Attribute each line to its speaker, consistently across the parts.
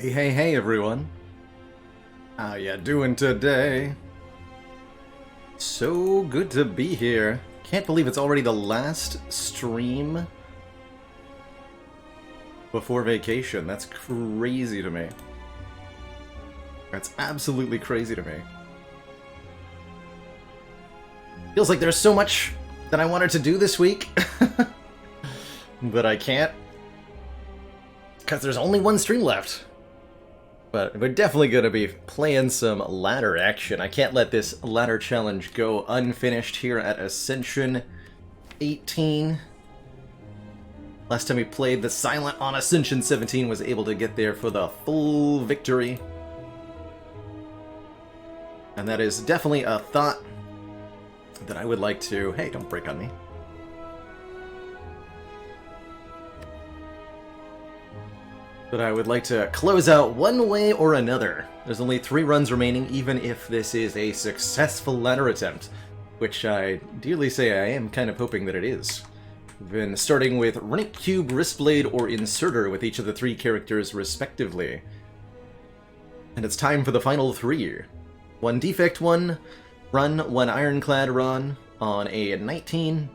Speaker 1: Hey, hey, hey, everyone. How ya doing today? So good to be here. Can't believe it's already the last stream before vacation. That's crazy to me. That's absolutely crazy to me. Feels like there's so much that I wanted to do this week, but I can't, because there's only one stream left. But we're definitely going to be playing some ladder action. I can't let this ladder challenge go unfinished here at Ascension 18. Last time we played, the Silent on Ascension 17 was able to get there for the full victory. And that is definitely a thought that I would like to... Hey, don't break on me. But I would like to close out one way or another. There's only 3 runs remaining, even if this is a successful ladder attempt, which I dearly say I am kind of hoping that it is. We've been starting with Runic Cube, Wristblade, or Inserter with each of the 3 characters respectively. And it's time for the final 3. 1 Defect 1 run, 1 Ironclad run on a 19,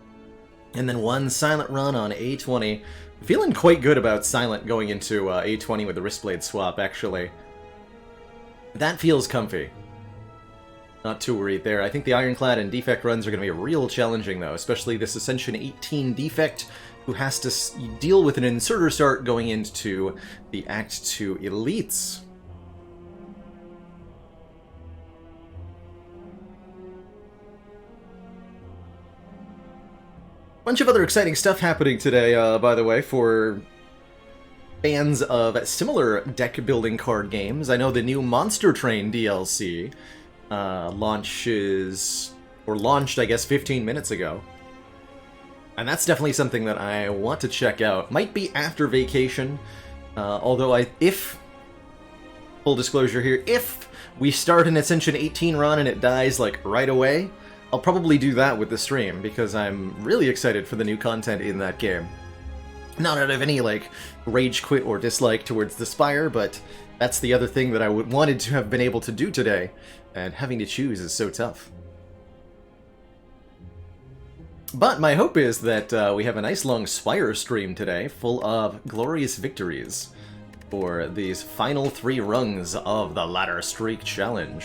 Speaker 1: and then 1 Silent run on A20. Feeling quite good about Silent going into A20 with the Wristblade swap, actually. That feels comfy. Not too worried there. I think the Ironclad and Defect runs are going to be real challenging, though, especially this Ascension 18 Defect, who has to deal with an Inserter start going into the Act 2 Elites. Bunch of other exciting stuff happening today, by the way, for fans of similar deck-building card games. I know the new Monster Train DLC launched, I guess, 15 minutes ago. And that's definitely something that I want to check out. Might be after vacation, although full disclosure here, if we start an Ascension 18 run and it dies, like, right away, I'll probably do that with the stream, because I'm really excited for the new content in that game. Not out of any, like, rage quit or dislike towards the Spire, but that's the other thing that I wanted to have been able to do today, and having to choose is so tough. But my hope is that we have a nice long Spire stream today, full of glorious victories for these final 3 rungs of the Ladder Streak Challenge.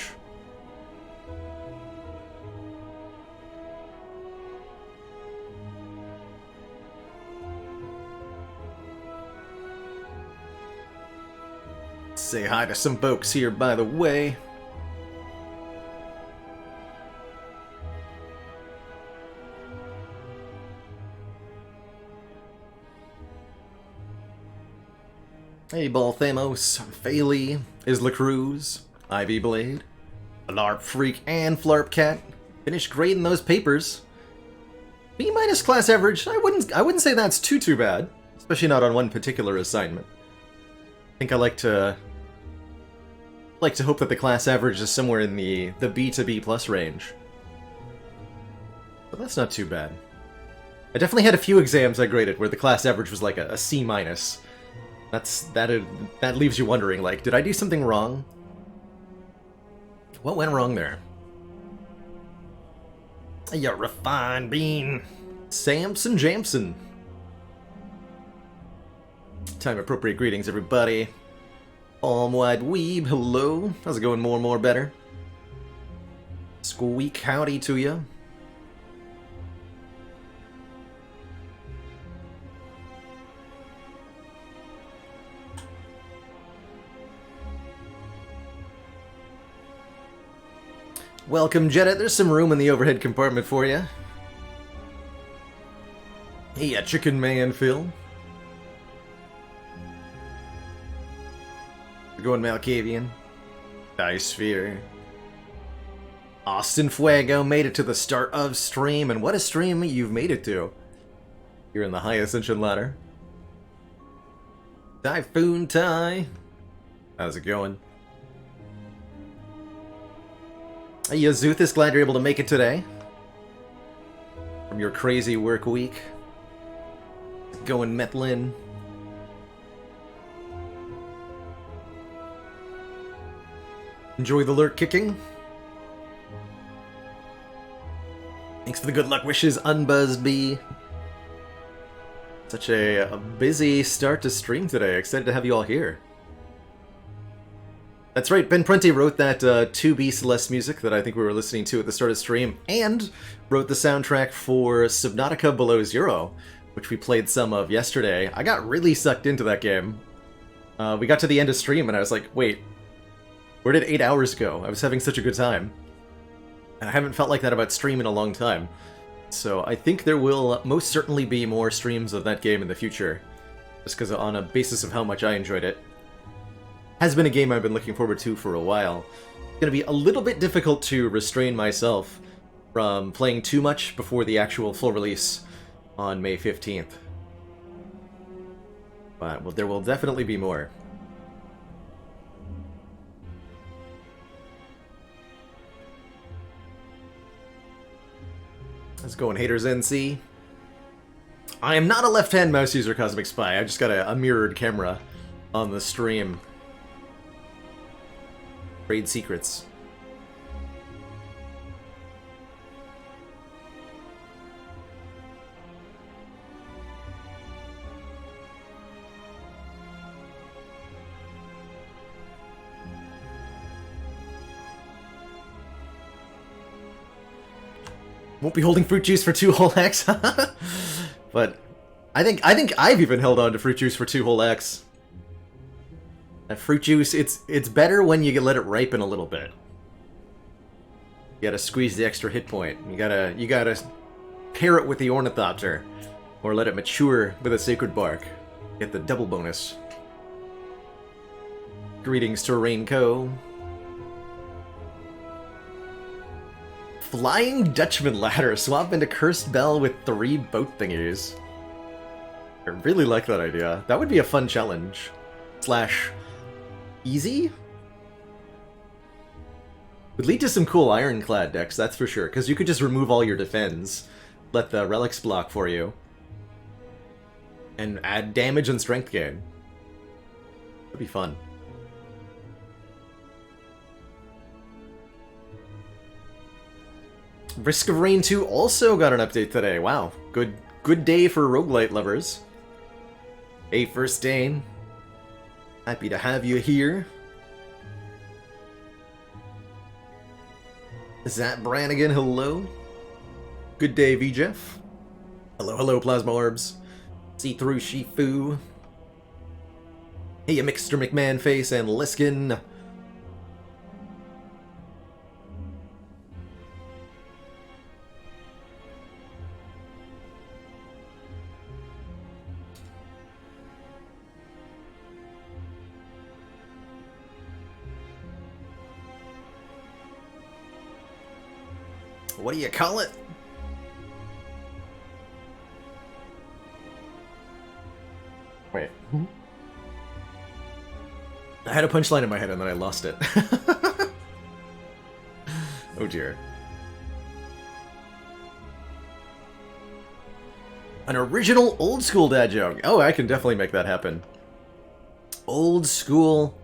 Speaker 1: Say hi to some folks here, by the way. Hey, Balthamos, Phaley, Isla Cruz, Ivy Blade, Larp Freak, and Flarp Cat. Finished grading those papers. B- class average. I wouldn't say that's too bad, especially not on one particular assignment. I think I like to hope that the class average is somewhere in the B to B plus range. But that's not too bad. I definitely had a few exams I graded where the class average was like a C minus. That leaves you wondering, like, did I do something wrong? What went wrong there? You refined bean. Samson Jamson. Time appropriate greetings, everybody. Palm-wide weeb, hello. How's it going? More and more better. Squeak howdy to you. Welcome, Jedit. There's some room in the overhead compartment for you. Hey, Chicken Man Phil. Going Malkavian. Dice Sphere. Austin Fuego made it to the start of stream, and what a stream you've made it to. You're in the high Ascension ladder. Typhoon Ty. How's it going? Hey, Yazuthis, glad you're able to make it today. From your crazy work week. Going Metlin. Enjoy the lurk kicking. Thanks for the good luck wishes, Unbuzzed Bee. Such a busy start to stream today. Excited to have you all here. That's right, Ben Prenti wrote that 2B Celeste music that I think we were listening to at the start of stream, and wrote the soundtrack for Subnautica Below Zero, which we played some of yesterday. I got really sucked into that game. We got to the end of stream and I was like, wait, where did 8 hours go? I was having such a good time. And I haven't felt like that about stream in a long time. So I think there will most certainly be more streams of that game in the future, just because on a basis of how much I enjoyed it. Has been a game I've been looking forward to for a while. It's going to be a little bit difficult to restrain myself from playing too much before the actual full release on May 15th. But well, there will definitely be more. How's it going, haters NC? I am not a left-hand mouse user, Cosmic Spy. I just got a mirrored camera on the stream. Trade secrets. Won't be holding fruit juice for 2 whole X. But I think I've even held on to fruit juice for 2 whole X. That fruit juice, it's better when you let it ripen a little bit. You gotta squeeze the extra hit point. You gotta pair it with the Ornithopter, or let it mature with a Sacred Bark. Get the double bonus. Greetings to Rainco. Flying Dutchman ladder. Swap into Cursed Bell with 3 boat thingies. I really like that idea. That would be a fun challenge. Slash easy? Would lead to some cool Ironclad decks, that's for sure, because you could just remove all your defense, let the relics block for you, and add damage and strength gain. That'd be fun. Risk of Rain 2 also got an update today. Wow, good day for roguelite lovers. Hey, First Dane. Happy to have you here. Zat Brannigan, hello. Good day, VJeff. Hello, Plasma Orbs. See-through Shifu. Hey, Mixter McMahon Face and Liskin. What do you call it? Wait. I had a punchline in my head and then I lost it. Oh dear. An original old school dad joke. Oh, I can definitely make that happen. Old school.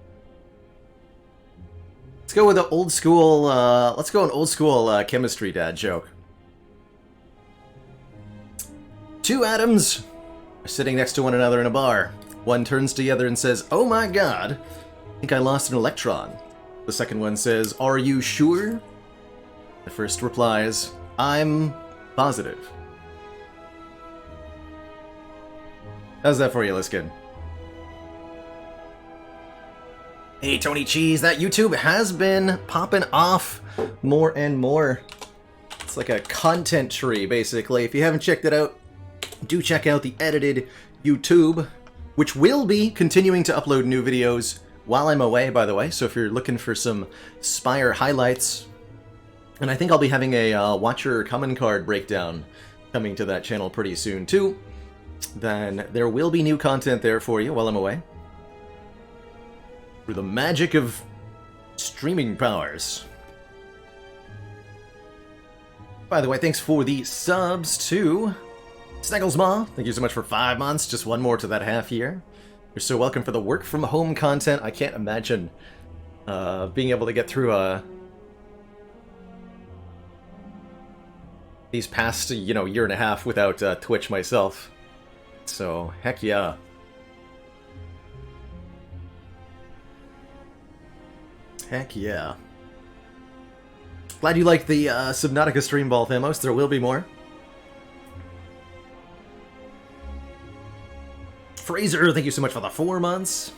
Speaker 1: Let's go with an old school, let's go an old school chemistry dad joke. 2 atoms are sitting next to one another in a bar. One turns to the other and says, "Oh my god, I think I lost an electron." The second one says, "Are you sure?" The first replies, "I'm positive." How's that for you, Liskin? Hey, Tony Cheese, that YouTube has been popping off more and more. It's like a content tree, basically. If you haven't checked it out, do check out the edited YouTube, which will be continuing to upload new videos while I'm away, by the way. So if you're looking for some Spire highlights, and I think I'll be having a Watcher Common Card breakdown coming to that channel pretty soon, too, then there will be new content there for you while I'm away. Through the magic of streaming powers. By the way, thanks for the subs to Snagglesma. Thank you so much for 5 months. Just one more to that half year. You're so welcome for the work from home content. I can't imagine being able to get through these past, year and a half without Twitch myself. So, heck yeah. Heck yeah. Glad you liked the Subnautica stream, Ball Thamos. There will be more. Fraser, thank you so much for the 4 months.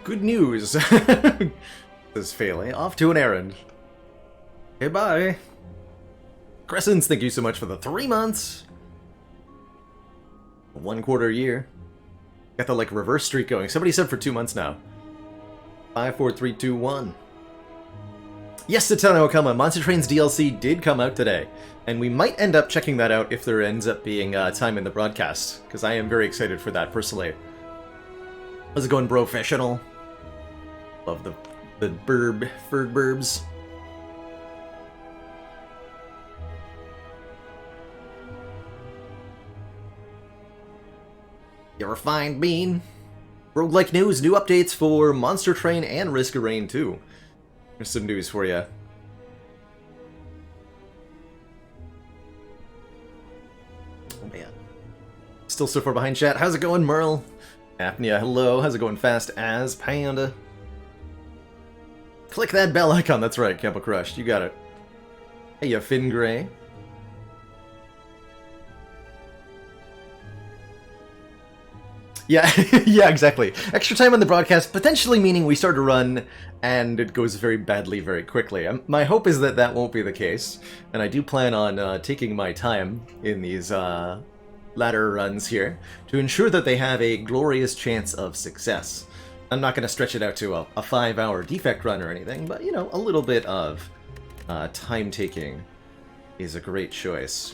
Speaker 1: Good news. This is Phelan. Off to an errand. Okay, bye. Crescents, thank you so much for the 3 months. 1/4 year. Got the, reverse streak going. Somebody said for 2 months now. 5, 4, 3, 2, 1. Yes, Satano Okama, Monster Trains DLC did come out today. And we might end up checking that out if there ends up being time in the broadcast. Because I am very excited for that, personally. How's it going, Professional? Love the Ferg burbs. You ever find Bean? Roguelike news, new updates for Monster Train and Risk of Rain 2. There's some news for you. Oh man. Still so far behind chat. How's it going, Merle? Apnea, hello. How's it going, Fast as Panda? Click that bell icon. That's right, Campbell Crushed. You got it. Hey, ya Finn Gray. Yeah, yeah, exactly. Extra time on the broadcast, potentially meaning we start to run, and it goes very badly very quickly. My hope is that that won't be the case, and I do plan on taking my time in these ladder runs here to ensure that they have a glorious chance of success. I'm not going to stretch it out to a 5-hour defect run or anything, but, a little bit of time-taking is a great choice.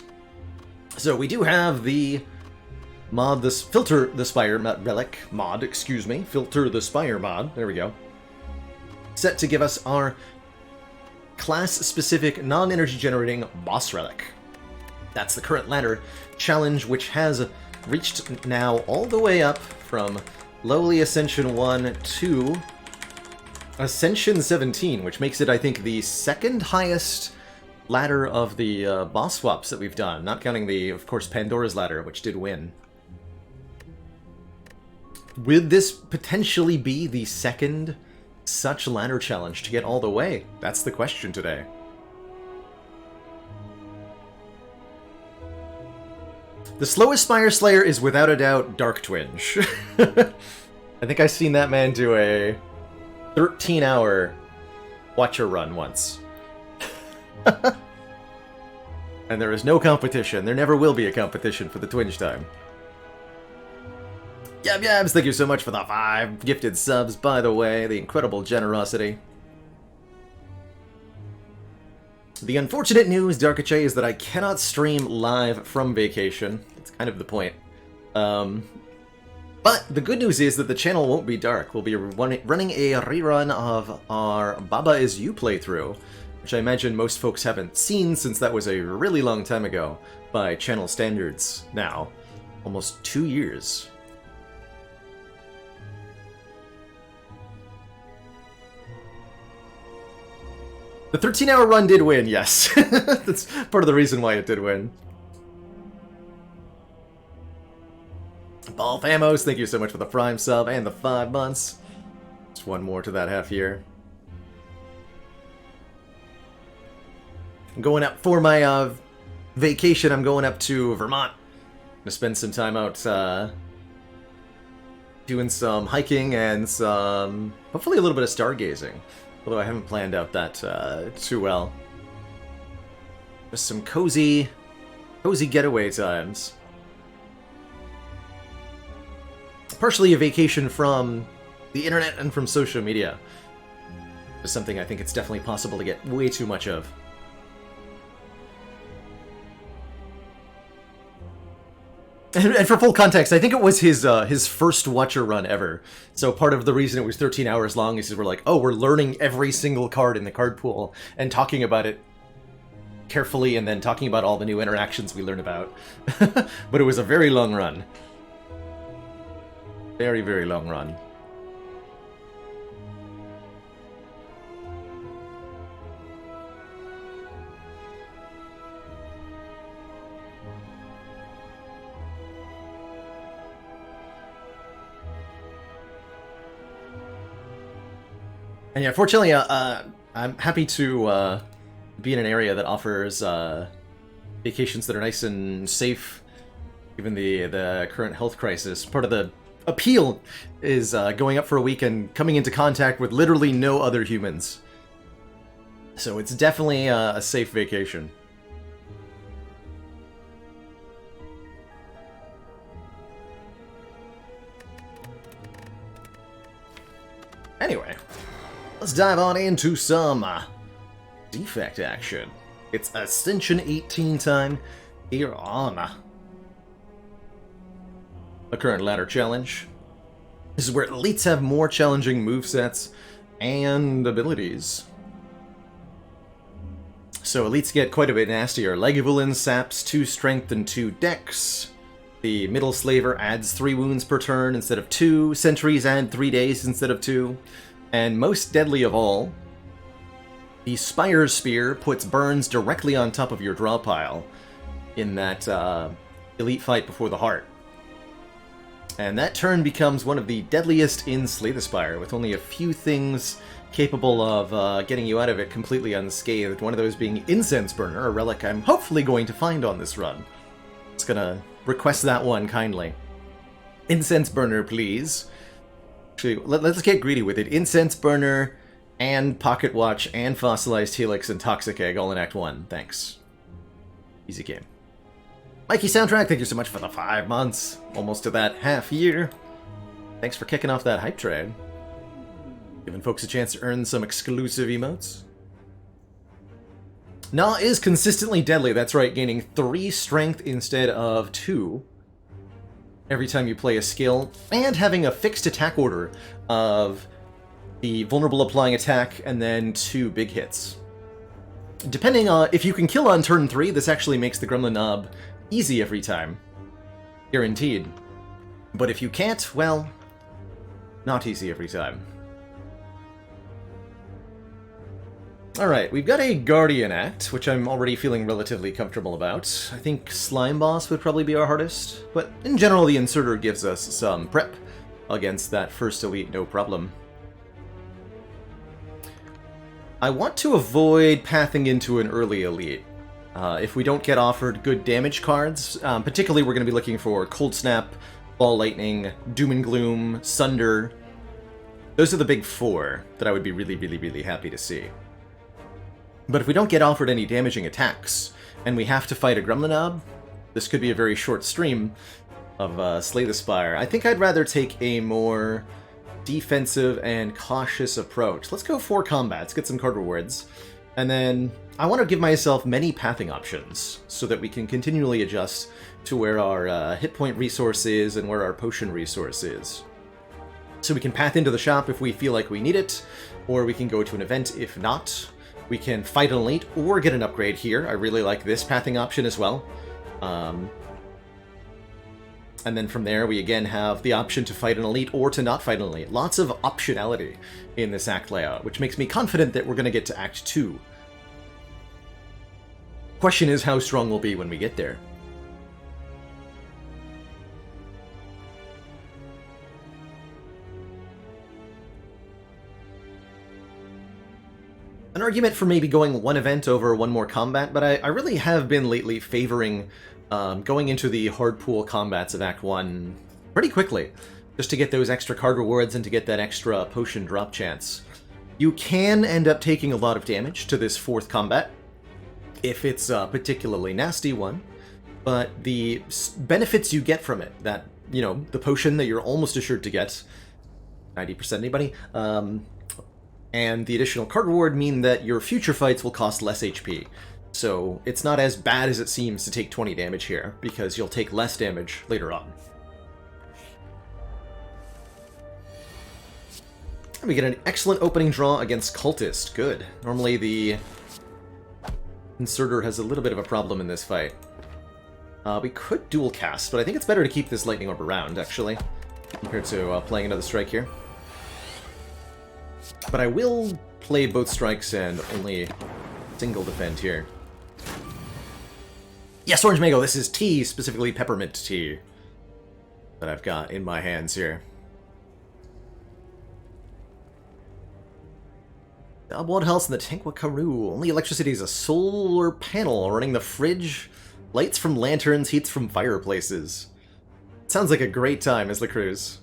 Speaker 1: So we do have the mod, this filter the Spire relic mod, excuse me, filter the Spire mod. There we go. Set to give us our class-specific non-energy generating boss relic. That's the current ladder challenge, which has reached now all the way up from lowly Ascension 1 to Ascension 17, which makes it, I think, the second highest ladder of the boss swaps that we've done, not counting the, of course, Pandora's ladder, which did win. Would this potentially be the second such ladder challenge to get all the way? That's the question today. The slowest Spire Slayer is without a doubt Dark Twinge. I think I've seen that man do a 13-hour Watcher run once. And there is no competition. There never will be a competition for the Twinge time. Yab Yabs, thank you so much for the 5 gifted subs, by the way. The incredible generosity. The unfortunate news, Darkache, is that I cannot stream live from vacation. It's kind of the point. But the good news is that the channel won't be dark. We'll be running a rerun of our Baba Is You playthrough, which I imagine most folks haven't seen since that was a really long time ago by channel standards now. Almost 2 years. The 13-hour run did win, yes. That's part of the reason why it did win. Ball Famos, thank you so much for the Prime sub and the 5 months. Just one more to that half year. I'm going up for my vacation. I'm going up to Vermont. I'm gonna spend some time out doing some hiking and some, hopefully a little bit of stargazing. Although I haven't planned out that too well. Just some cozy getaway times. Partially a vacation from the internet and from social media. It's something I think it's definitely possible to get way too much of. And for full context, I think it was his first Watcher run ever. So part of the reason it was 13 hours long is we're like, oh, we're learning every single card in the card pool and talking about it carefully and then talking about all the new interactions we learn about. But it was a very long run. Very, very long run. And yeah, fortunately, I'm happy to be in an area that offers vacations that are nice and safe, given the current health crisis. Part of the appeal is going up for a week and coming into contact with literally no other humans. So it's definitely a safe vacation. Anyway, let's dive on into some defect action. It's Ascension 18 time here on a current ladder challenge. This is where elites have more challenging movesets and abilities. So elites get quite a bit nastier. Lagavulin saps 2 strength and 2 dex. The middle slaver adds 3 wounds per turn instead of 2. Sentries add 3 days instead of 2. And most deadly of all, the Spire Spear puts burns directly on top of your draw pile in that elite fight before the heart. And that turn becomes one of the deadliest in Slay the Spire, with only a few things capable of getting you out of it completely unscathed, one of those being Incense Burner, a relic I'm hopefully going to find on this run. It's gonna request that one kindly. Incense Burner, please. Actually, let's get greedy with it. Incense Burner, and Pocket Watch, and Fossilized Helix, and Toxic Egg all in Act 1. Thanks. Easy game. Mikey Soundtrack, thank you so much for the 5 months. Almost to that half year. Thanks for kicking off that hype train. Giving folks a chance to earn some exclusive emotes. Na is consistently deadly, that's right, gaining 3 strength instead of 2 every time you play a skill, and having a fixed attack order of the vulnerable applying attack and then 2 big hits. Depending on if you can kill on turn 3, this actually makes the Gremlin Knob easy every time. Guaranteed. But if you can't, well, not easy every time. Alright, we've got a Guardian Act, which I'm already feeling relatively comfortable about. I think Slime Boss would probably be our hardest, but in general the Inserter gives us some prep against that first elite, no problem. I want to avoid pathing into an early elite. If we don't get offered good damage cards, particularly we're going to be looking for Cold Snap, Ball Lightning, Doom and Gloom, Sunder. Those are the big 4 that I would be really happy to see. But if we don't get offered any damaging attacks, and we have to fight a Gremlin Knob, this could be a very short stream of Slay the Spire. I think I'd rather take a more defensive and cautious approach. Let's go 4 combats, get some card rewards, and then I want to give myself many pathing options so that we can continually adjust to where our hit point resource is and where our potion resource is. So we can path into the shop if we feel like we need it, or we can go to an event if not. We can fight an elite or get an upgrade here. I really like this pathing option as well. And then from there, we again have the option to fight an elite or to not fight an elite. Lots of optionality in this act layout, which makes me confident that we're going to get to Act 2. Question is how strong we'll be when we get there. An argument for maybe going one event over one more combat, but I really have been lately favoring going into the hard pool combats of Act 1 pretty quickly, just to get those extra card rewards and to get that extra potion drop chance. You can end up taking a lot of damage to this 4th combat, if it's a particularly nasty one, but the benefits you get from it, that, you know, the potion that you're almost assured to get, 90% anybody, and the additional card reward mean that your future fights will cost less HP. So it's not as bad as it seems to take 20 damage here, because you'll take less damage later on. And we get an excellent opening draw against Cultist. Good. Normally the Inserter has a little bit of a problem in this fight. We could dual cast, but I think it's better to keep this Lightning Orb around, actually, compared to playing another strike here. But I will play both strikes and only single defend here. Yes, Orange Mango, this is tea, specifically peppermint tea, that I've got in my hands here. Blood Health in the Tenkwa Karoo. Only electricity is a solar panel running the fridge. Lights from lanterns, heats from fireplaces. Sounds like a great time as the cruise.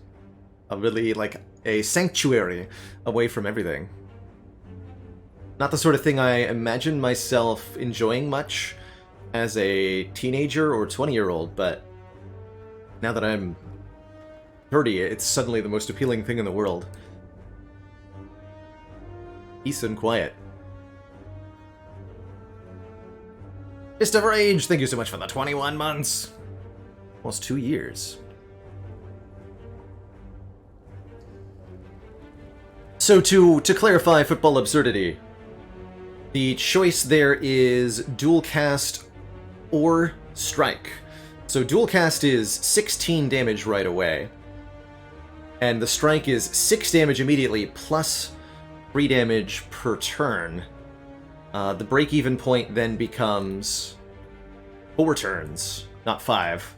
Speaker 1: Really like a sanctuary away from everything. Not the sort of thing I imagine myself enjoying much as a teenager or 20-year-old, but now that I'm 30, it's suddenly the most appealing thing in the world. Peace and quiet. Fist of Rage, thank you so much for the 21 months. Almost 2 years. So to clarify football absurdity, the choice there is dual cast or strike. So dual cast is 16 damage right away, and the strike is 6 damage immediately plus 3 damage per turn. The break-even point then becomes 4 turns, not 5.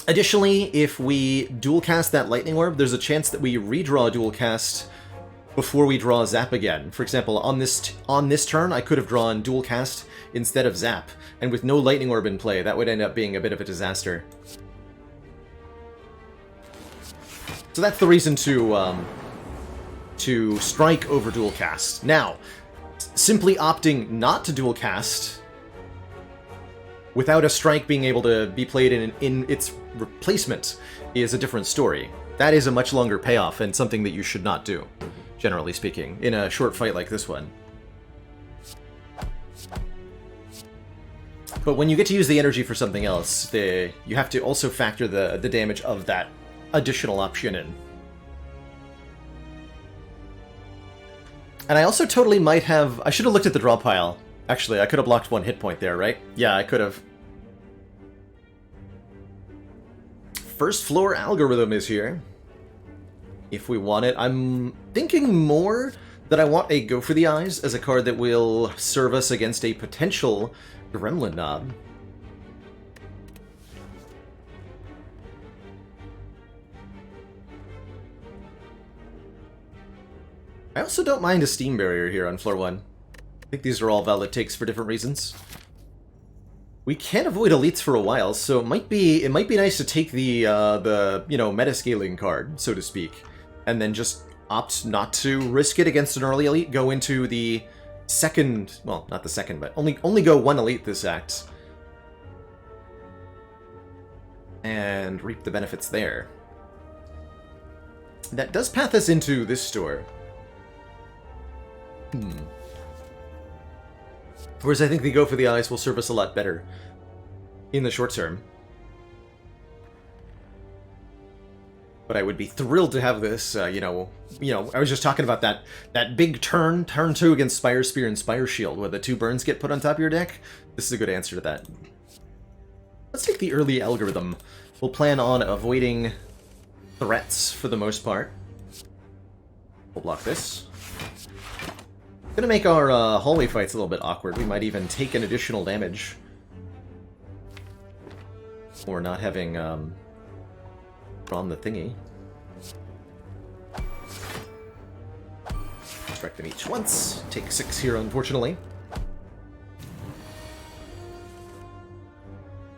Speaker 1: Additionally, if we dual cast that Lightning Orb, there's a chance that we redraw dual cast before we draw Zap again. For example, on this turn, I could have drawn dual cast instead of Zap, and with no Lightning Orb in play, that would end up being a bit of a disaster. So that's the reason to strike over dual cast. Now, simply opting not to dual cast without a strike being able to be played in its replacement is a different story. That is a much longer payoff and something that you should not do, generally speaking, in a short fight like this one. But when you get to use the energy for something else, you have to also factor the damage of that additional option in. And I also totally might have... I should have looked at the draw pile. Actually, I could have blocked 1 hit point there, right? Yeah, I could have. First floor algorithm is here. If we want it. I'm thinking more that I want a Go for the Eyes as a card that will serve us against a potential Gremlin Knob. I also don't mind a Steam Barrier here on floor 1. I think these are all valid takes for different reasons. We can't avoid elites for a while, so it might be nice to take the you know, meta-scaling card, so to speak, and then just opt not to risk it against an early elite, go into the second, well, not the second, but only go 1 elite this act, and reap the benefits there. That does path us into this store. Whereas I think the Go for the Eyes will serve us a lot better in the short term. But I would be thrilled to have this, you know, I was just talking about that big turn 2 against Spire Spear and Spire Shield, where the 2 burns get put on top of your deck. This is a good answer to that. Let's take the early algorithm. We'll plan on avoiding threats for the most part. We'll block this. Gonna make our hallway fights a little bit awkward. We might even take an additional damage. Or not having drawn the thingy. Strike them each once. Take 6 here, unfortunately.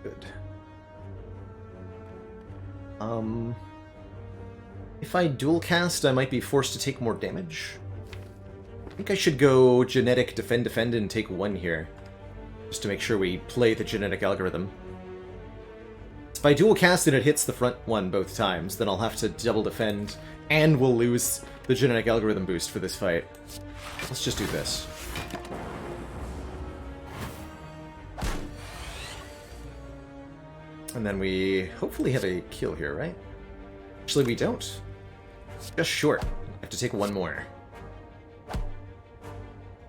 Speaker 1: Good. If I dual cast, I might be forced to take more damage. I think I should go genetic defend, and take 1 here. Just to make sure we play the genetic algorithm. If I dual cast and it hits the front one both times, then I'll have to double defend, and we'll lose the genetic algorithm boost for this fight. Let's just do this. And then we hopefully have a kill here, right? Actually, we don't. Just short. I have to take one more.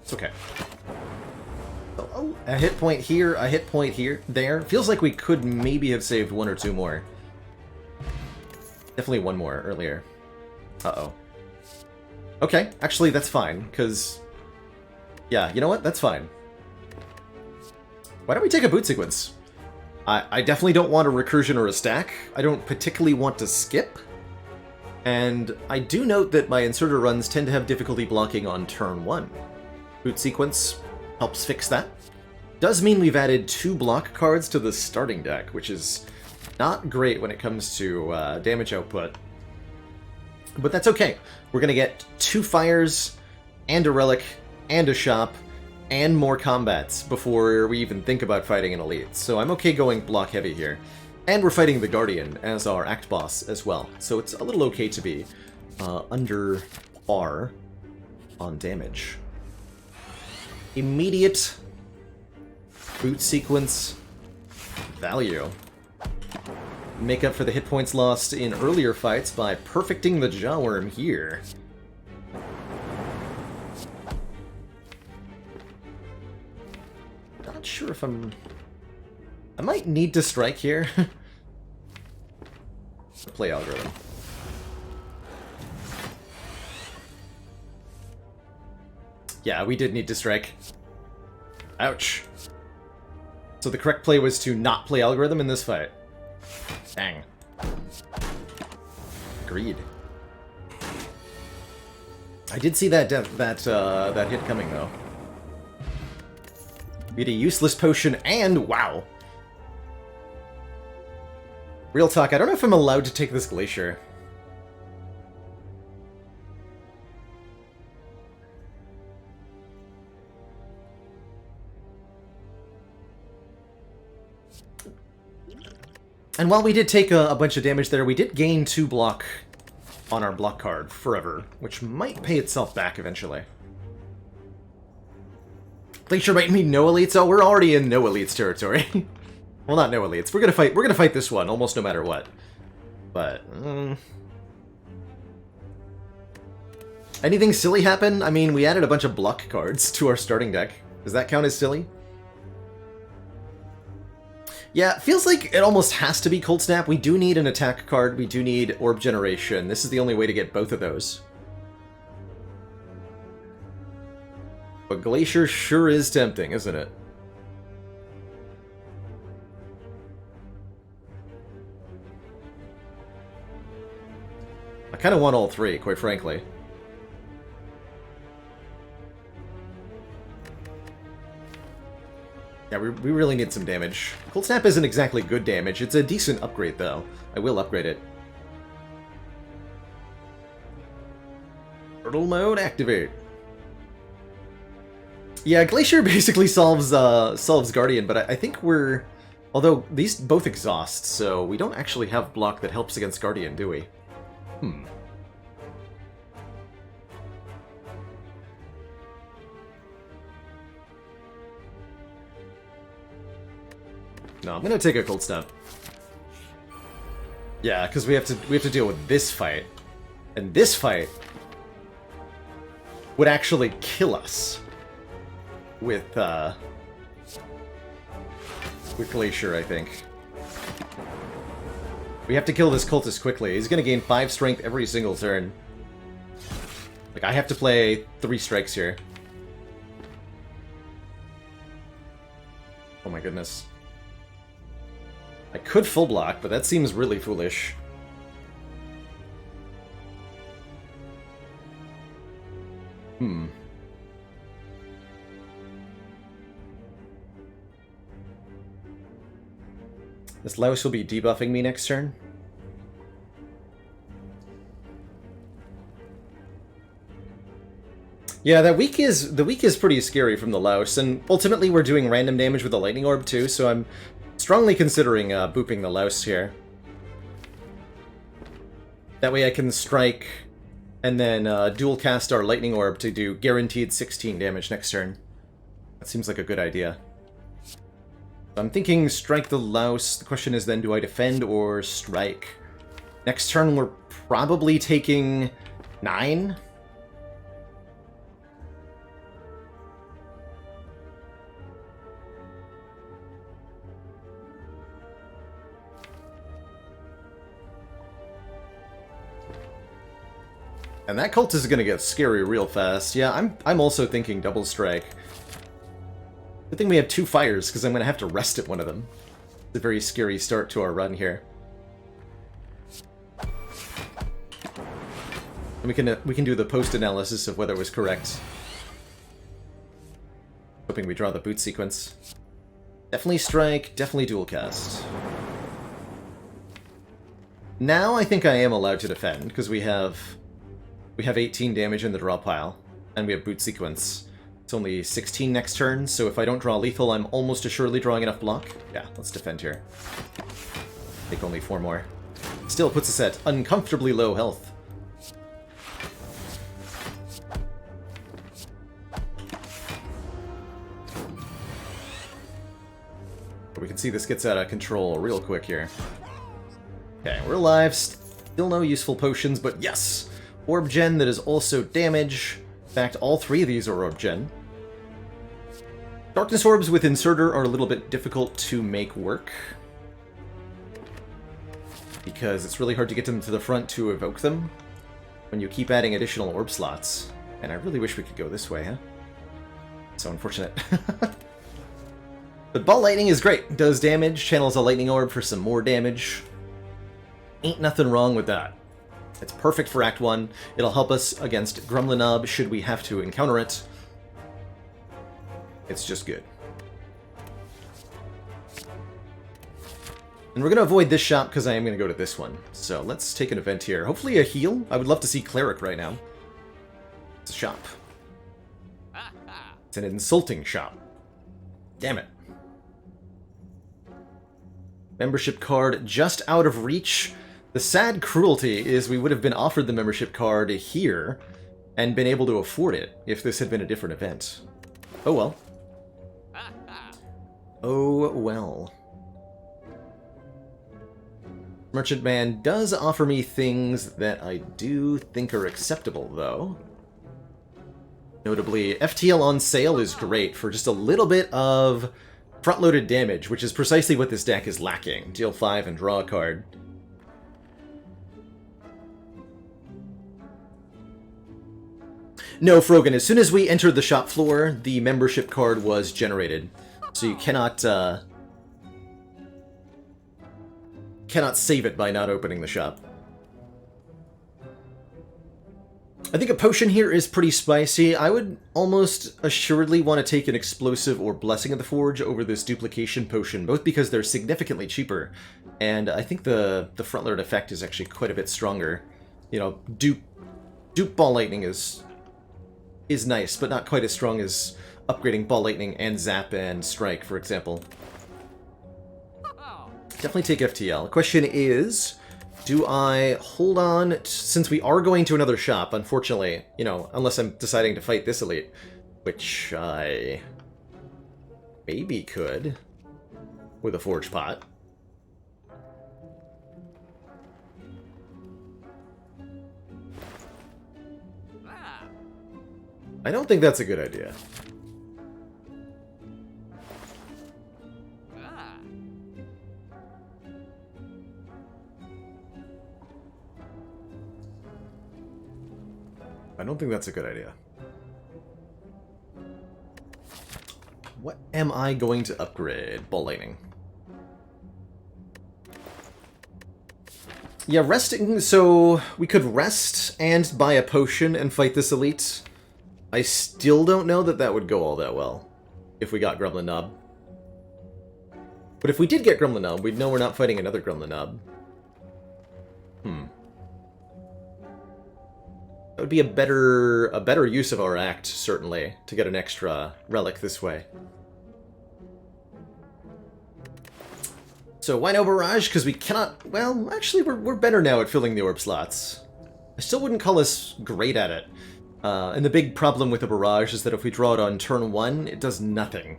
Speaker 1: It's okay. Oh, a hit point here, a hit point here, there. Feels like we could maybe have saved one or two more. Definitely one more earlier. Uh-oh. Okay, actually, that's fine, because... Yeah, you know what? That's fine. Why don't we take a boot sequence? I definitely don't want a recursion or a stack. I don't particularly want to skip. And I do note that my inserter runs tend to have difficulty blocking on turn 1. Boot sequence helps fix that. Does mean we've added 2 block cards to the starting deck, which is not great when it comes to damage output. But that's okay. We're going to get 2 fires, and a relic, and a shop, and more combats before we even think about fighting an elite. So I'm okay going block heavy here. And we're fighting the Guardian as our act boss as well. So it's a little okay to be under par on damage. Immediate boot sequence value. Make up for the hit points lost in earlier fights by perfecting the Jawworm here. Not sure if I might need to strike here. Play algorithm. Yeah, we did need to strike. Ouch. So the correct play was to not play algorithm in this fight. Dang. Agreed. I did see that that hit coming though. We had a useless potion and wow. Real talk, I don't know if I'm allowed to take this glacier. And while we did take a bunch of damage there, we did gain 2 block on our block card forever, which might pay itself back eventually. Glacier might mean no elites. Oh, we're already in no elites territory. Well, not no elites. We're gonna fight this one almost no matter what. But anything silly happen? I mean, we added a bunch of block cards to our starting deck. Does that count as silly? Yeah, feels like it almost has to be Cold Snap. We do need an attack card. We do need Orb Generation. This is the only way to get both of those. But Glacier sure is tempting, isn't it? I kind of want all 3, quite frankly. Yeah, we really need some damage. Cold Snap isn't exactly good damage. It's a decent upgrade, though. I will upgrade it. Turtle mode activate. Yeah, Glacier basically solves Guardian, but I think we're... Although, these both exhaust, so we don't actually have block that helps against Guardian, do we? No, I'm gonna take a Cold Snap. Yeah, because we have to deal with this fight. And this fight would actually kill us with Glacier, I think. We have to kill this cultist quickly. He's gonna gain 5 strength every single turn. Like, I have to play 3 strikes here. Oh my goodness. I could full block, but that seems really foolish. This Louse will be debuffing me next turn. Yeah, the weak is pretty scary from the Louse, and ultimately we're doing random damage with the Lightning Orb too, so I'm strongly considering booping the Louse here. That way I can strike and then dual cast our Lightning Orb to do guaranteed 16 damage next turn. That seems like a good idea. I'm thinking strike the louse. The question is then, do I defend or strike? Next turn, we're probably taking 9. And that cult is going to get scary real fast. Yeah, I'm also thinking double strike. Good thing we have 2 fires, because I'm going to have to rest at one of them. It's a very scary start to our run here. And we can do the post-analysis of whether it was correct. Hoping we draw the boot sequence. Definitely strike, definitely dual cast. Now I think I am allowed to defend, because we have 18 damage in the draw pile, and we have boot sequence. It's only 16 next turn, so if I don't draw lethal, I'm almost assuredly drawing enough block. Yeah, let's defend here. Take only 4 more. Still puts us at uncomfortably low health. But we can see this gets out of control real quick here. Okay, we're alive. Still no useful potions, but yes! Orb gen that is also damage. In fact, all 3 of these are orb gen. Darkness orbs with inserter are a little bit difficult to make work, because it's really hard to get them to the front to evoke them when you keep adding additional orb slots. And I really wish we could go this way, huh? So unfortunate. But Ball Lightning is great. It does damage, channels a lightning orb for some more damage. Ain't nothing wrong with that. It's perfect for Act 1. It'll help us against Grumlinob should we have to encounter it. It's just good. And we're going to avoid this shop because I am going to go to this one. So let's take an event here. Hopefully a heal. I would love to see Cleric right now. It's a shop. It's an insulting shop. Damn it. Membership card just out of reach. The sad cruelty is we would have been offered the membership card here and been able to afford it if this had been a different event. Oh well. Oh well. Merchant Man does offer me things that I do think are acceptable, though. Notably, FTL on sale is great for just a little bit of front-loaded damage, which is precisely what this deck is lacking. Deal 5 and draw a card. No, Frogan, as soon as we entered the shop floor, the membership card was generated. So you cannot save it by not opening the shop. I think a potion here is pretty spicy. I would almost assuredly want to take an Explosive or Blessing of the Forge over this Duplication potion, both because they're significantly cheaper, and I think the front-load effect is actually quite a bit stronger. You know, Dupe Ball Lightning is nice, but not quite as strong as upgrading Ball Lightning and Zap and Strike, for example. Definitely take FTL. The question is, do I hold on, since we are going to another shop, unfortunately, you know, unless I'm deciding to fight this elite, which I maybe could with a Forge Pot. I don't think that's a good idea. I don't think that's a good idea. What am I going to upgrade? Ball Lightning. Yeah, resting, so we could rest and buy a potion and fight this elite. I still don't know that that would go all that well if we got Grumlinob. But if we did get Grumlinob, we'd know we're not fighting another Grumlinob. That would be a better use of our act, certainly, to get an extra relic this way. So why no Barrage? Because we cannot... Well, actually, we're better now at filling the orb slots. I still wouldn't call us great at it. And the big problem with the Barrage is that if we draw it on turn 1, it does nothing.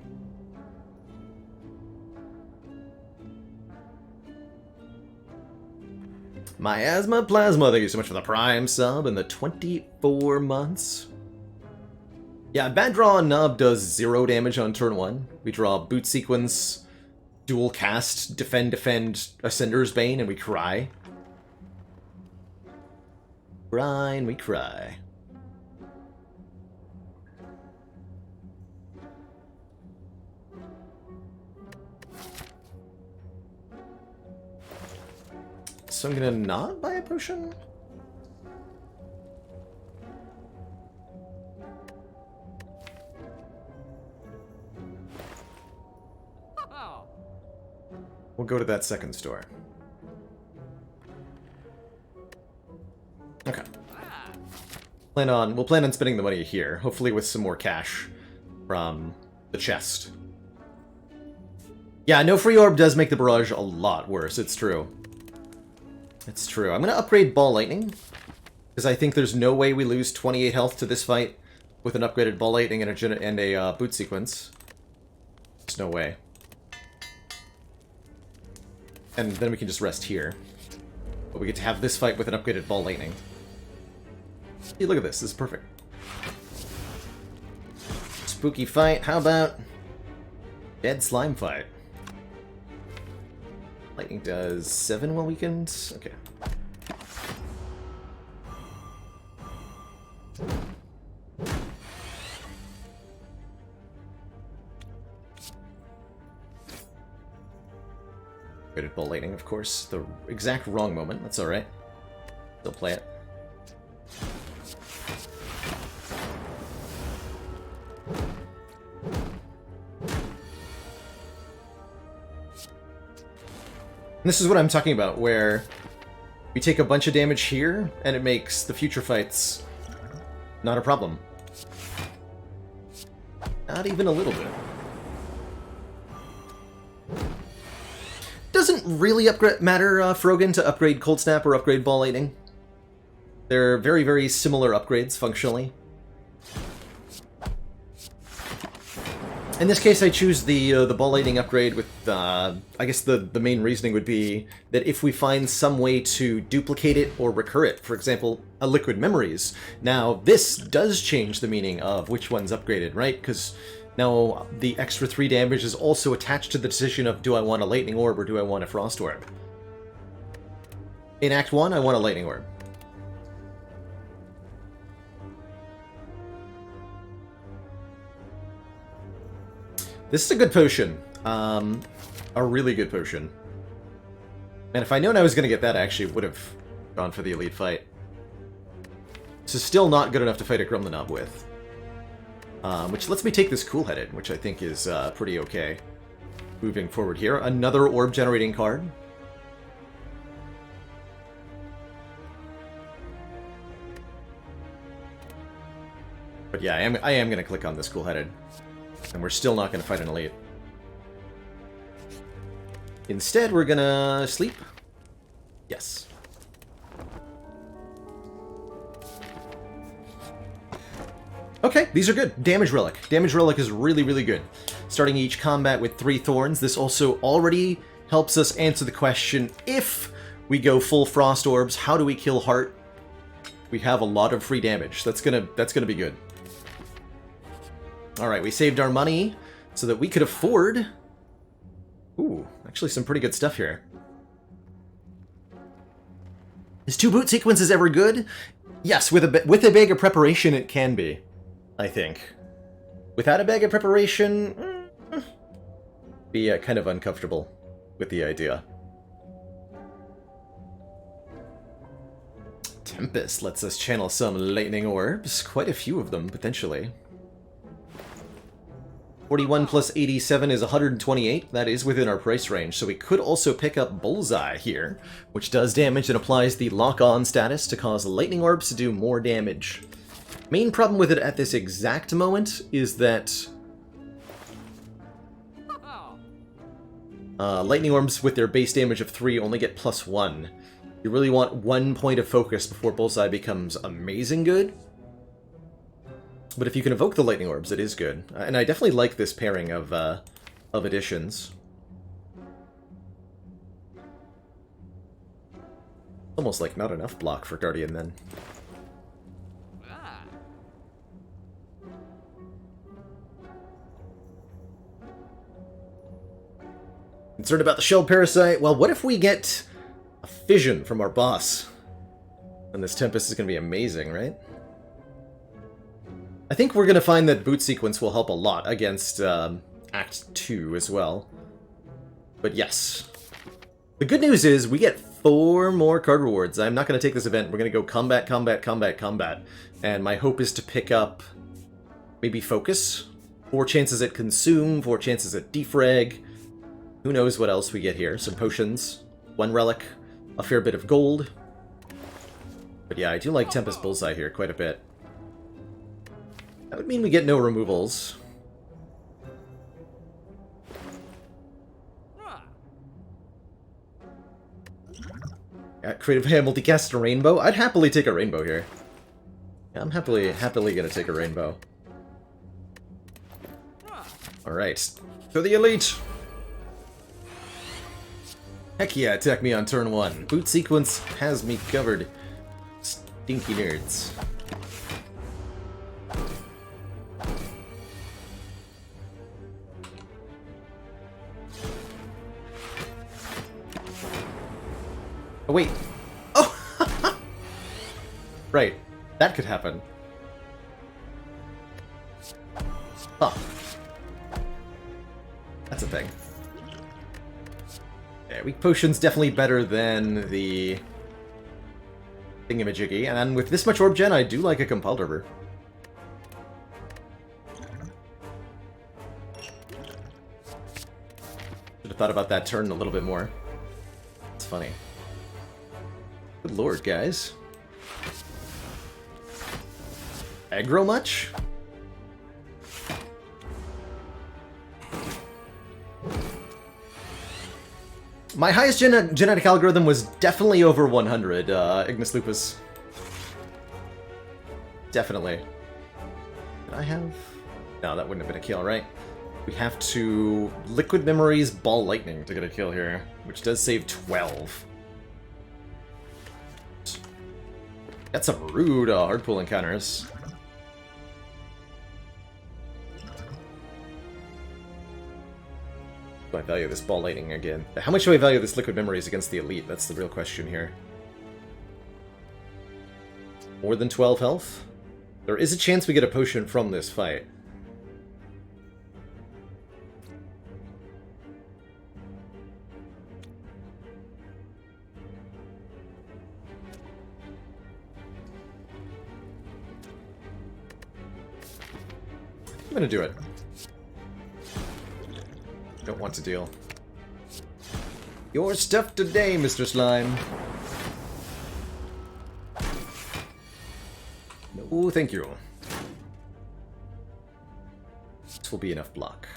Speaker 1: Miasma Plasma, thank you so much for the Prime sub and the 24 months. Yeah, bad draw on Nub does 0 damage on turn 1. We draw Boot Sequence, dual cast, defend, Ascender's Bane, and we cry. Cry and we cry. So I'm gonna not buy a potion? We'll go to that second store. Okay. We'll plan on spending the money here, hopefully with some more cash from the chest. Yeah, no free orb does make the barrage a lot worse, it's true. It's true. I'm gonna upgrade Ball Lightning, because I think there's no way we lose 28 health to this fight with an upgraded Ball Lightning and a Boot Sequence. There's no way. And then we can just rest here. But we get to have this fight with an upgraded Ball Lightning. Hey, look at this. This is perfect. Spooky fight. How about Dead Slime fight? Lightning does 7 while weakened. Okay. Upgraded Ball Lightning, of course. The exact wrong moment. That's alright. Still play it. And this is what I'm talking about, where we take a bunch of damage here, and it makes the future fights not a problem. Not even a little bit. Doesn't really matter, Frogan, to upgrade Cold Snap or upgrade Ball Lightning. They're very, very similar upgrades, functionally. In this case, I choose the Ball Lightning upgrade with, I guess the main reasoning would be that if we find some way to duplicate it or recur it, for example, a Liquid Memories, now this does change the meaning of which one's upgraded, right? Because now the extra 3 damage is also attached to the decision of do I want a Lightning Orb or do I want a Frost Orb? In Act 1, I want a Lightning Orb. This is a good potion. A really good potion. And if I known I was going to get that, I actually would have gone for the Elite Fight. This is still not good enough to fight a Grumlenob with. Which lets me take this Cool-Headed, which I think is pretty okay. Moving forward here. Another orb-generating card. But yeah, I am going to click on this Cool-Headed. And we're still not going to fight an Elite. Instead, we're going to sleep. Yes. Okay, these are good. Damage Relic. Damage Relic is really, really good. Starting each combat with 3 Thorns. This also already helps us answer the question, if we go full Frost Orbs, how do we kill Heart? We have a lot of free damage. That's gonna be good. Alright, we saved our money so that we could afford... Ooh, actually some pretty good stuff here. Is 2 Boot Sequences ever good? Yes, with a bag of preparation it can be, I think. Without a bag of preparation... be kind of uncomfortable with the idea. Tempest lets us channel some Lightning Orbs. Quite a few of them, potentially. 41 plus 87 is 128. That is within our price range, so we could also pick up Bullseye here, which does damage and applies the lock-on status to cause Lightning Orbs to do more damage. Main problem with it at this exact moment is that Lightning Orbs with their base damage of 3 only get +1. You really want 1 point of focus before Bullseye becomes amazing good. But if you can evoke the Lightning Orbs, it is good. And I definitely like this pairing of additions. Almost like not enough block for Guardian then. Concerned about the Shell Parasite? Well, what if we get a fission from our boss? And this Tempest is going to be amazing, right? I think we're going to find that Boot Sequence will help a lot against Act 2 as well. But yes. The good news is we get 4 more card rewards. I'm not going to take this event. We're going to go combat, combat, combat, combat. And my hope is to pick up maybe Focus. 4 chances at Consume, 4 chances at Defrag. Who knows what else we get here. Some potions, 1 relic, a fair bit of gold. But yeah, I do like Tempest Bullseye here quite a bit. That would mean we get no removals. Creative Hand multicast a rainbow? I'd happily take a rainbow here. Yeah, I'm happily gonna take a rainbow. Alright. To the elite! Heck yeah, attack me on turn 1. Boot Sequence has me covered. Stinky nerds. Oh, wait. Oh! Right. That could happen. Huh. That's a thing. Yeah, weak potion's definitely better than the thingamajiggy, and with this much orb gen, I do like a compelled river. Should have thought about that turn a little bit more. It's funny. Good lord, guys. Aggro much? My highest genetic algorithm was definitely over 100, Ignis Lupus. Definitely. Did I have... No, that wouldn't have been a kill, right? We have to Liquid Memories Ball Lightning to get a kill here, which does save 12. Got some rude hard pull encounters. Do I value this Ball Lightning again? How much do I value this Liquid Memories against the Elite? That's the real question here. More than 12 health? There is a chance we get a potion from this fight. I'm gonna do it. Don't want to deal. Your stuff today, Mr. Slime. No, thank you. This will be enough block.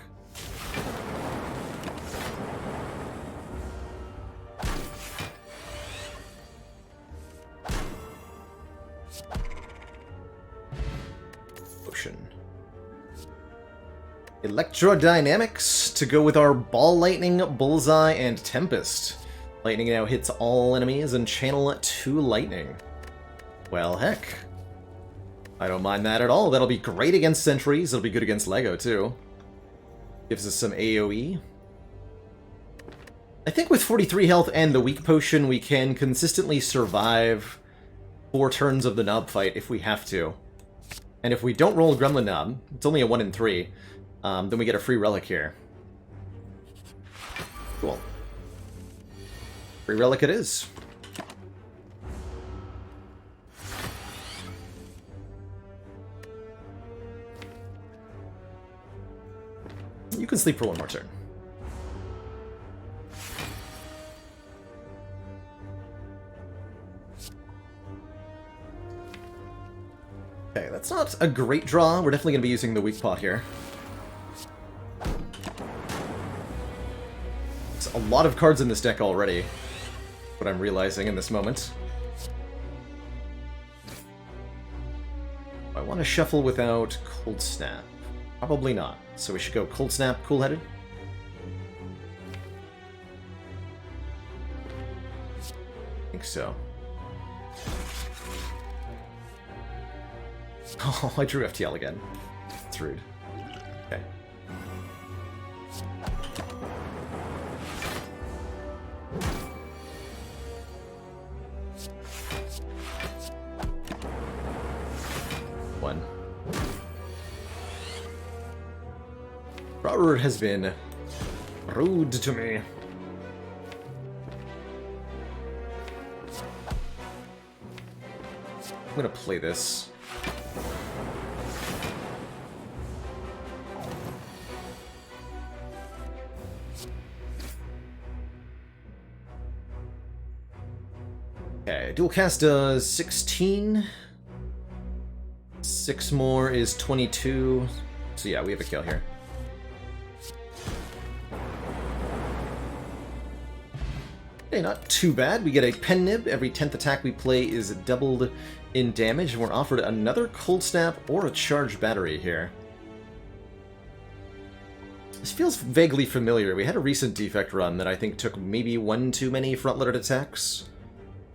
Speaker 1: Potion. Electrodynamics to go with our Ball Lightning, Bullseye, and Tempest. Lightning now hits all enemies and channel 2 lightning. Well, heck. I don't mind that at all. That'll be great against sentries. It'll be good against Lego, too. Gives us some AoE. I think with 43 health and the weak potion, we can consistently survive 4 turns of the Knob fight if we have to. And if we don't roll Gremlin Knob, it's only a 1 in 3, then we get a free relic here. Cool. Free relic it is. You can sleep for 1 more turn. Okay, that's not a great draw. We're definitely going to be using the weak pot here. There's a lot of cards in this deck already, what I'm realizing in this moment. I want to shuffle without Cold Snap. Probably not. So we should go Cold Snap, Cool-Headed. I think so. Oh, I drew FTL again. It's rude. Okay. One. Robert has been rude to me. I'm gonna play this. Okay, dual cast does 16. 6 more is 22. So yeah, we have a kill here. Okay, not too bad. We get a pen nib. Every 10th attack we play is doubled in damage, and we're offered another cold snap or a charged battery here. This feels vaguely familiar. We had a recent defect run that I think took maybe 1 too many front-loaded attacks.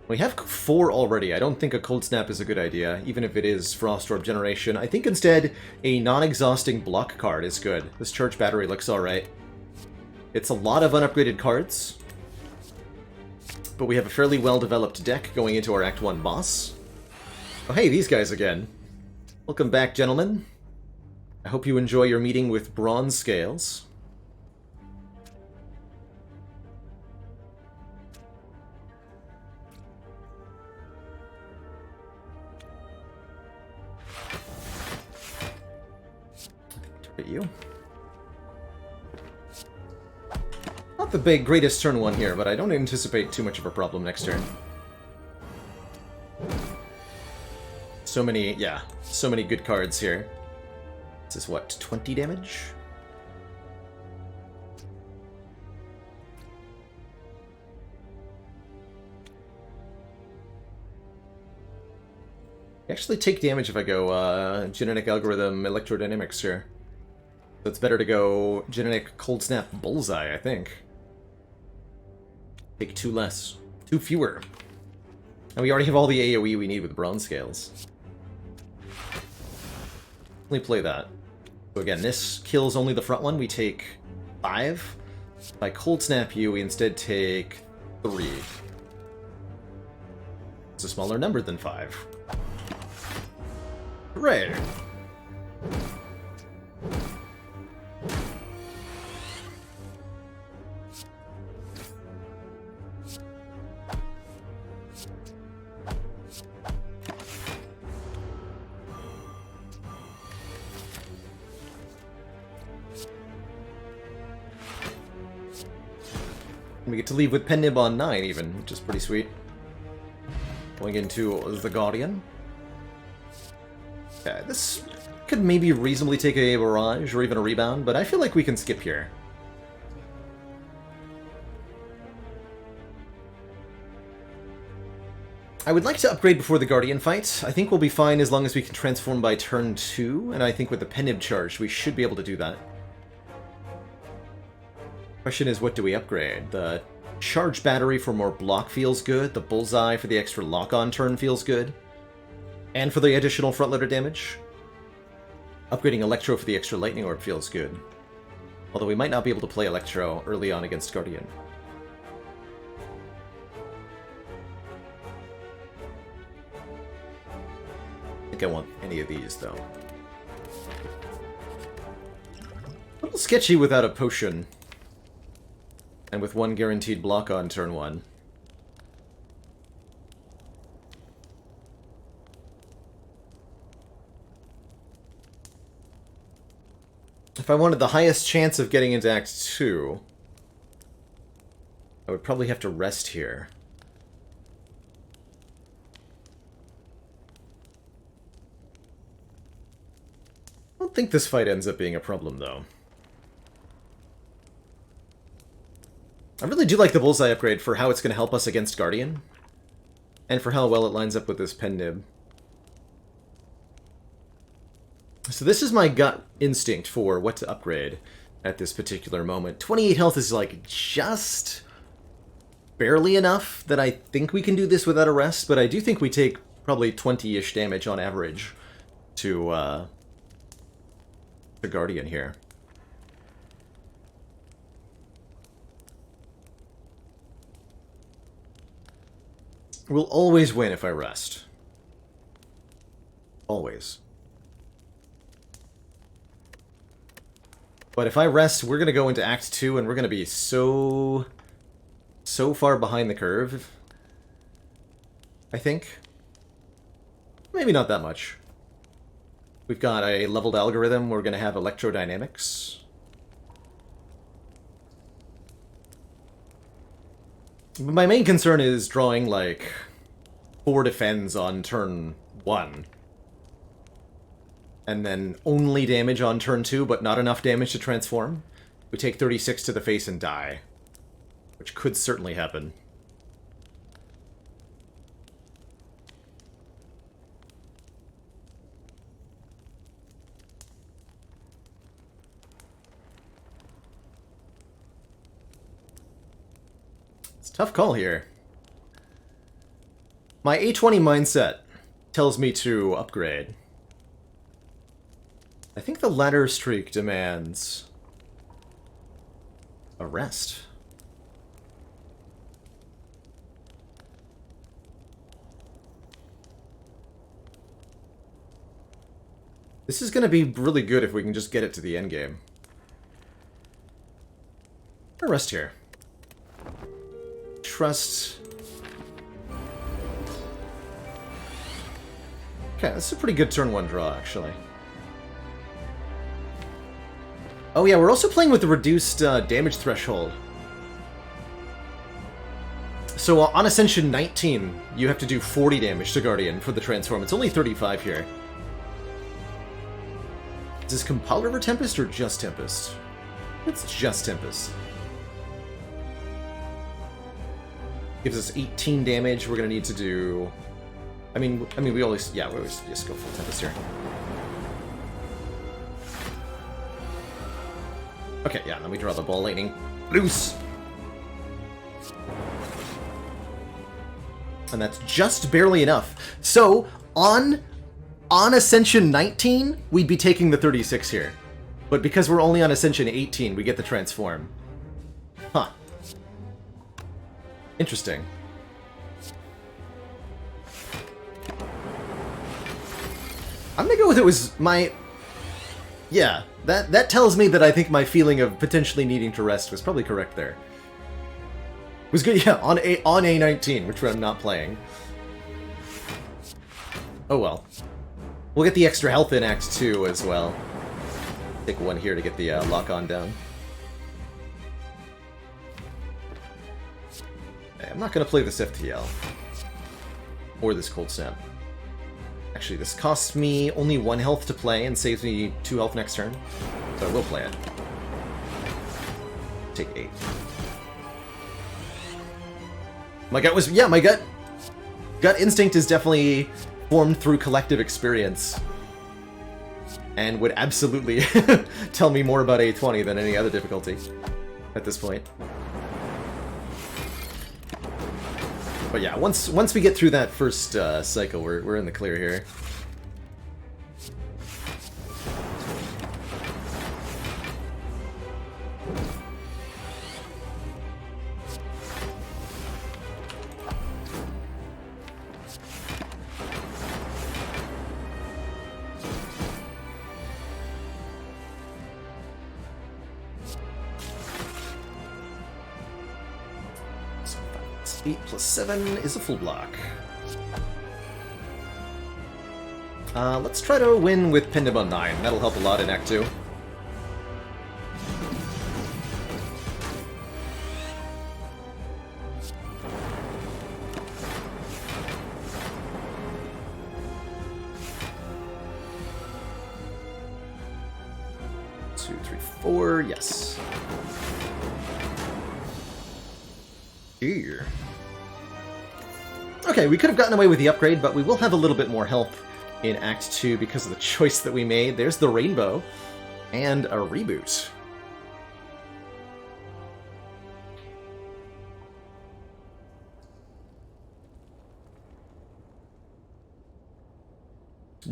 Speaker 1: We have 4 already. I don't think a cold snap is a good idea, even if it is Frost Orb Generation. I think instead a non-exhausting block card is good. This charged battery looks alright. It's a lot of unupgraded cards, but we have a fairly well-developed deck going into our Act 1 boss. Oh hey, these guys again. Welcome back, gentlemen. I hope you enjoy your meeting with Bronze Scales. Target you. Not the big greatest turn 1 here, but I don't anticipate too much of a problem next turn. So many good cards here. This is what, 20 damage? I actually take damage if I go Genetic Algorithm Electrodynamics here. So it's better to go Genetic Cold Snap Bullseye, I think. Take 2 less. 2 fewer. And we already have all the AoE we need with Bronze Scales. Let me play that. So again, this kills only the front one. We take 5. If I Cold Snap you, we instead take 3. It's a smaller number than 5. Hooray! We get to leave with Pen Nib on 9 even, which is pretty sweet. Going into the Guardian. Yeah, this could maybe reasonably take a Barrage or even a Rebound, but I feel like we can skip here. I would like to upgrade before the Guardian fight. I think we'll be fine as long as we can transform by turn 2, and I think with the Pen Nib charge we should be able to do that. Question is, what do we upgrade? The charge battery for more block feels good, the bullseye for the extra lock-on turn feels good, and for the additional front-loader damage. Upgrading Electro for the extra lightning orb feels good, although we might not be able to play Electro early on against Guardian. I think I want any of these, though. A little sketchy without a potion. And with 1 guaranteed block on turn 1. If I wanted the highest chance of getting into Act 2, I would probably have to rest here. I don't think this fight ends up being a problem, though. I really do like the Bullseye upgrade for how it's going to help us against Guardian, and for how well it lines up with this Pen Nib. So this is my gut instinct for what to upgrade at this particular moment. 28 health is like just barely enough that I think we can do this without a rest, but I do think we take probably 20-ish damage on average to Guardian here. We'll always win if I rest. Always. But if I rest, we're going to go into Act 2, and we're going to be so far behind the curve, I think. Maybe not that much. We've got a leveled algorithm. We're going to have electrodynamics. My main concern is drawing, like, 4 defends on turn 1. And then only damage on turn 2, but not enough damage to transform. We take 36 to the face and die. Which could certainly happen. Tough call here. My A20 mindset tells me to upgrade. I think the ladder streak demands a rest. This is going to be really good if we can just get it to the end game. A rest here. Trust. Okay, this is a pretty good turn 1 draw, actually. Oh yeah, we're also playing with the reduced damage threshold. So on Ascension 19, you have to do 40 damage to Guardian for the transform. It's only 35 here. Is this compiled over Tempest or just Tempest? It's just Tempest. Gives us 18 damage. We're gonna need to do. I mean, we always just go full Tempest here. Okay, yeah, then we draw the Ball Lightning. Loose! And that's just barely enough. So, on Ascension 19, we'd be taking the 36 here. But because we're only on Ascension 18, we get the Transform. Huh. Interesting. I'm gonna go with it was my... Yeah, that tells me that I think my feeling of potentially needing to rest was probably correct there. It was good, yeah, on A19, which I'm not playing. Oh well. We'll get the extra health in Act 2 as well. Take 1 here to get the lock-on down. Okay, I'm not going to play this FTL. Or this Cold Snap. Actually, this costs me only 1 health to play and saves me 2 health next turn. So I will play it. Take 8. My gut was... Yeah, my gut instinct is definitely formed through collective experience. And would absolutely tell me more about A20 than any other difficulty at this point. But yeah, once we get through that first cycle, we're in the clear here. So 8 plus 7 is a full block. Let's try to win with Pendulum on 9. That'll help a lot in Act 2. Two, three, 4, yes. Here. Okay, we could have gotten away with the upgrade, but we will have a little bit more health in Act 2 because of the choice that we made. There's the rainbow and a reboot.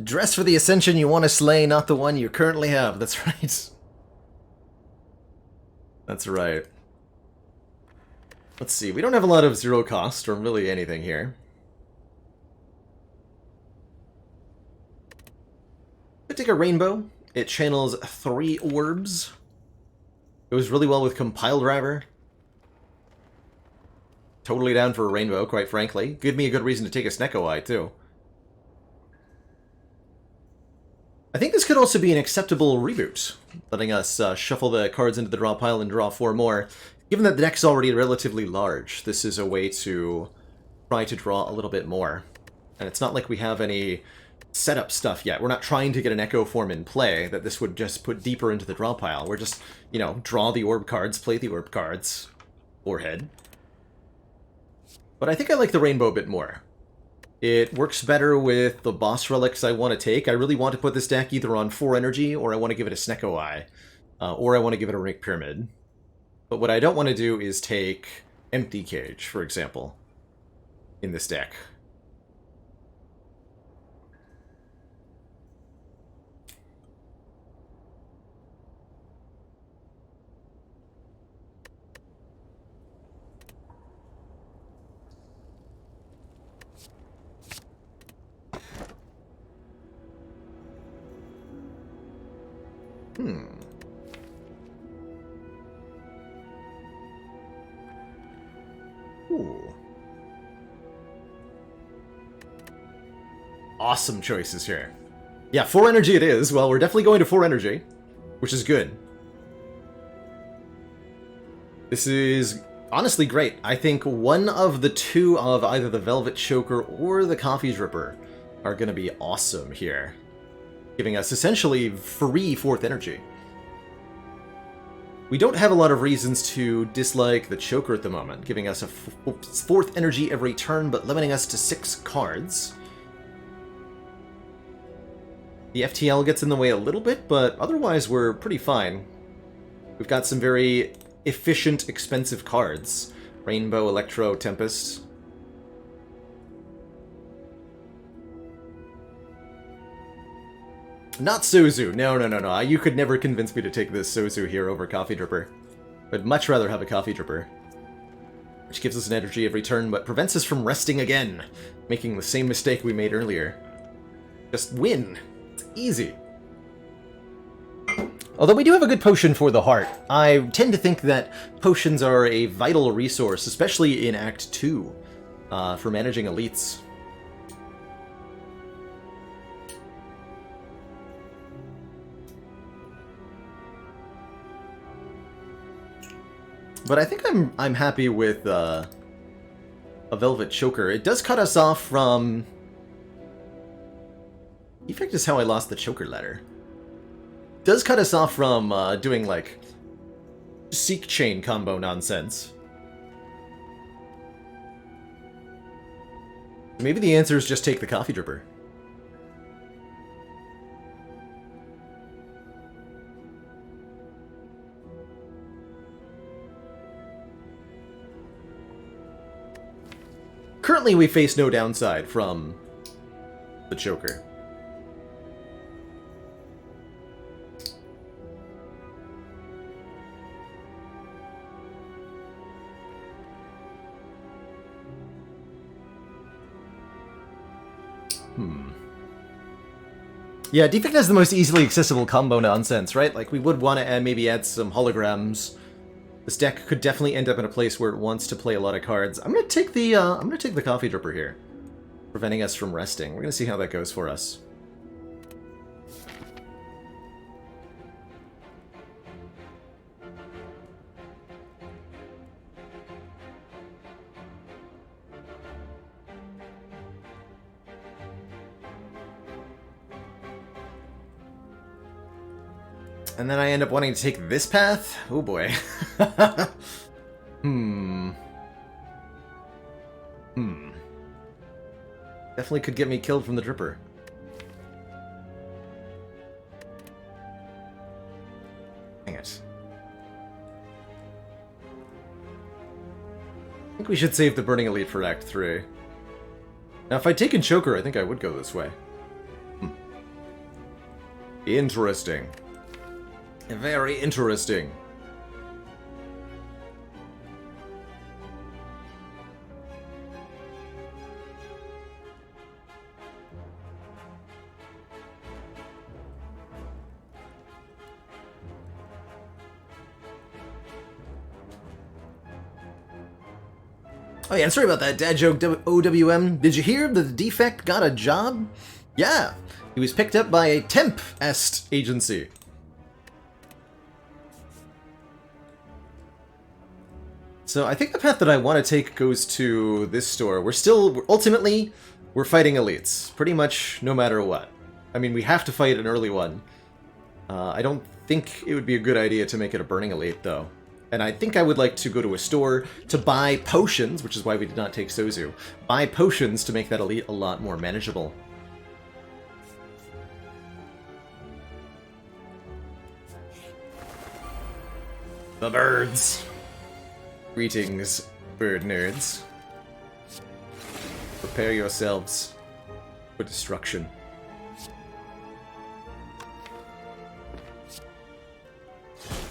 Speaker 1: Dress for the ascension you want to slay, not the one you currently have. That's right. That's right. Let's see, we don't have a lot of zero cost, or really anything here. I take a rainbow. It channels 3 orbs. Goes really well with Compile Driver. Totally down for a rainbow, quite frankly. Give me a good reason to take a Snecko Eye, too. I think this could also be an acceptable reboot, letting us shuffle the cards into the draw pile and draw 4 more. Given that the deck's already relatively large, this is a way to try to draw a little bit more. And it's not like we have any setup stuff yet. We're not trying to get an Echo form in play that this would just put deeper into the draw pile. We're just, you know, draw the orb cards, play the orb cards, or head. But I think I like the rainbow a bit more. It works better with the boss relics I want to take. I really want to put this deck either on 4 energy, or I want to give it a Snecko Eye, or I want to give it a Rake Pyramid. But what I don't want to do is take Empty Cage, for example, in this deck. Ooh. Awesome choices here. Yeah, 4 energy it is. Well, we're definitely going to 4 energy, which is good. This is honestly great. I think one of the 2 of either the Velvet Choker or the Coffee Dripper are going to be awesome here, giving us essentially free 4th energy. We don't have a lot of reasons to dislike the Choker at the moment, giving us a 4th energy every turn, but limiting us to 6 cards. The FTL gets in the way a little bit, but otherwise we're pretty fine. We've got some very efficient, expensive cards. Rainbow, Electro, Tempest. Not Sozu. No. You could never convince me to take this Sozu here over Coffee Dripper. I'd much rather have a Coffee Dripper, which gives us an energy every turn, but prevents us from resting again, making the same mistake we made earlier. Just win. It's easy. Although we do have a good potion for the heart. I tend to think that potions are a vital resource, especially in Act 2, for managing elites. But I think I'm happy with a Velvet Choker. It does cut us off from... Effect is how I lost the Choker ladder. Does cut us off from doing, like, Seek Chain combo nonsense. Maybe the answer is just take the Coffee Dripper. Currently, we face no downside from the Choker. Yeah, Defect has the most easily accessible combo nonsense, right? Like, we would want to maybe add some holograms. This deck could definitely end up in a place where it wants to play a lot of cards. I'm gonna take the Coffee Dripper here, preventing us from resting. We're gonna see how that goes for us. And then I end up wanting to take this path? Oh boy. Definitely could get me killed from the Dripper. Dang it. I think we should save the Burning Elite for Act 3. Now, if I'd taken Choker, I think I would go this way. Interesting. Very interesting. Oh yeah, and sorry about that, dad joke OWM. Did you hear that the defect got a job? Yeah, he was picked up by a temp-est agency. So I think the path that I want to take goes to this store. Ultimately, we're fighting elites, pretty much no matter what. I mean, we have to fight an early one. I don't think it would be a good idea to make it a burning elite, though. And I think I would like to go to a store to buy potions, which is why we did not take Sozu. Buy potions to make that elite a lot more manageable. The birds. Greetings, bird nerds. Prepare yourselves for destruction.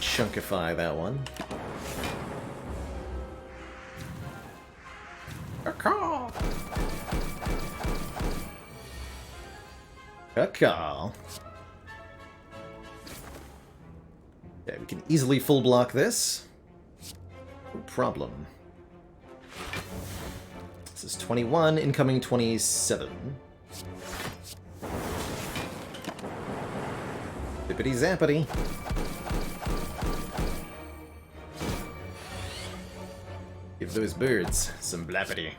Speaker 1: Chunkify that one. Caw. Caw. Yeah, we can easily full block this. No problem. This is 21, incoming 27. Zippity zappity. Give those birds some blappity.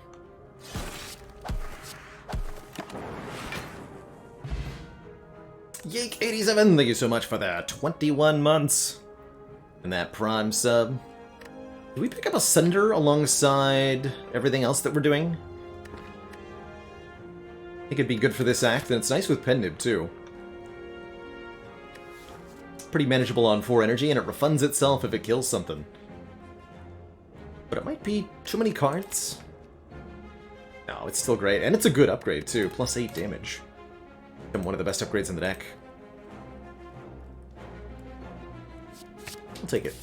Speaker 1: Yake87, thank you so much for the 21 months. And that Prime sub. Did we pick up a Sunder alongside everything else that we're doing? I think it'd be good for this act, and it's nice with Pendib too. Pretty manageable on 4 energy, and it refunds itself if it kills something. But it might be too many cards. No, it's still great, and it's a good upgrade too, plus 8 damage. And one of the best upgrades in the deck. I'll take it.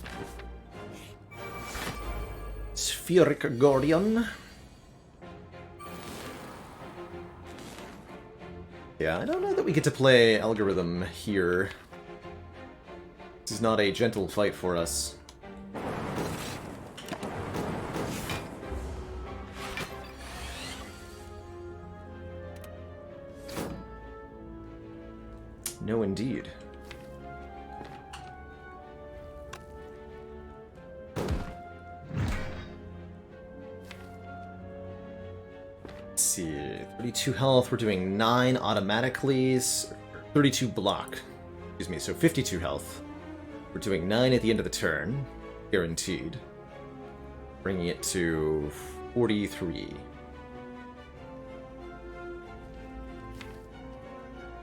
Speaker 1: Spheric Gordion. Yeah, I don't know that we get to play Algorithm here. This is not a gentle fight for us. No, indeed. Let's see, 32 health, we're doing 9 automatically, 32 block, excuse me, so 52 health. We're doing 9 at the end of the turn, guaranteed. Bringing it to 43.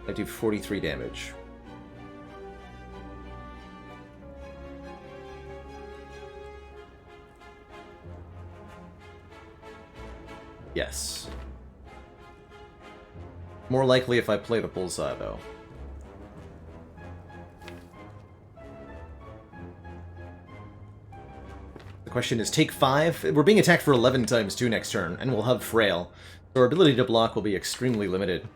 Speaker 1: I do 43 damage. Yes. More likely if I play the bullseye, though. The question is, take 5? We're being attacked for 11 times 2 next turn, and we'll have Frail. So our ability to block will be extremely limited.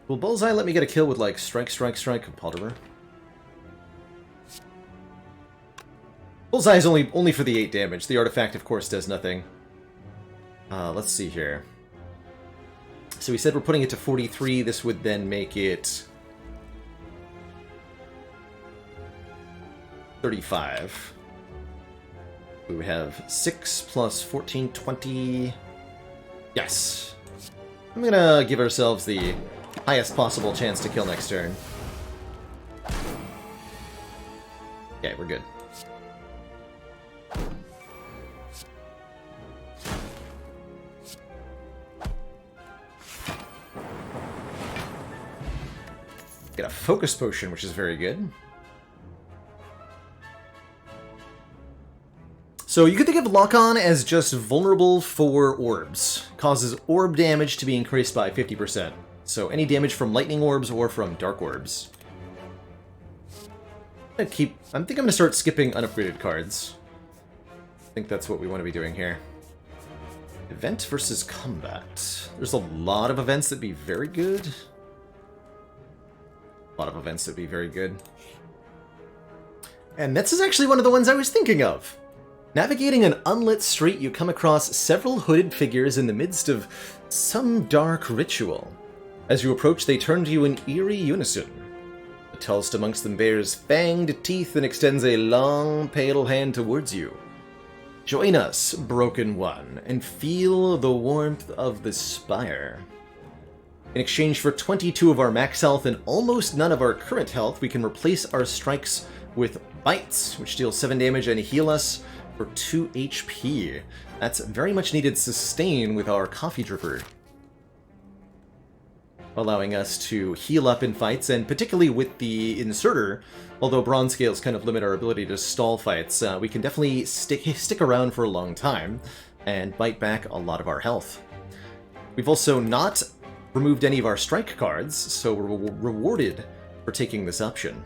Speaker 1: Will Bullseye let me get a kill with, like, Strike, Strike, Strike, and Palderer? Bullseye is only for the 8 damage. The artifact, of course, does nothing. Let's see here. So we said we're putting it to 43. This would then make it 35. We would have 6 plus 14, 20. Yes. I'm gonna give ourselves the highest possible chance to kill next turn. Okay, we're good. Get a focus potion, which is very good. So you could think of Lock-On as just vulnerable for orbs. Causes orb damage to be increased by 50%. So any damage from lightning orbs or from dark orbs. I think I'm going to start skipping unupgraded cards. I think that's what we want to be doing here. Event versus combat. There's a lot of events that'd be very good. A lot of events that'd be very good. And this is actually one of the ones I was thinking of. Navigating an unlit street, you come across several hooded figures in the midst of some dark ritual. As you approach, they turn to you in eerie unison. The tallest amongst them bears fanged teeth and extends a long, pale hand towards you. Join us, Broken One, and feel the warmth of the Spire. In exchange for 22 of our max health and almost none of our current health, we can replace our strikes with bites, which deal 7 damage and heal us for 2 HP. That's very much needed sustain with our Coffee Dripper, allowing us to heal up in fights, and particularly with the Inserter, although Bronze Scales kind of limit our ability to stall fights, we can definitely stick around for a long time and bite back a lot of our health. We've also not removed any of our strike cards, so we're rewarded for taking this option.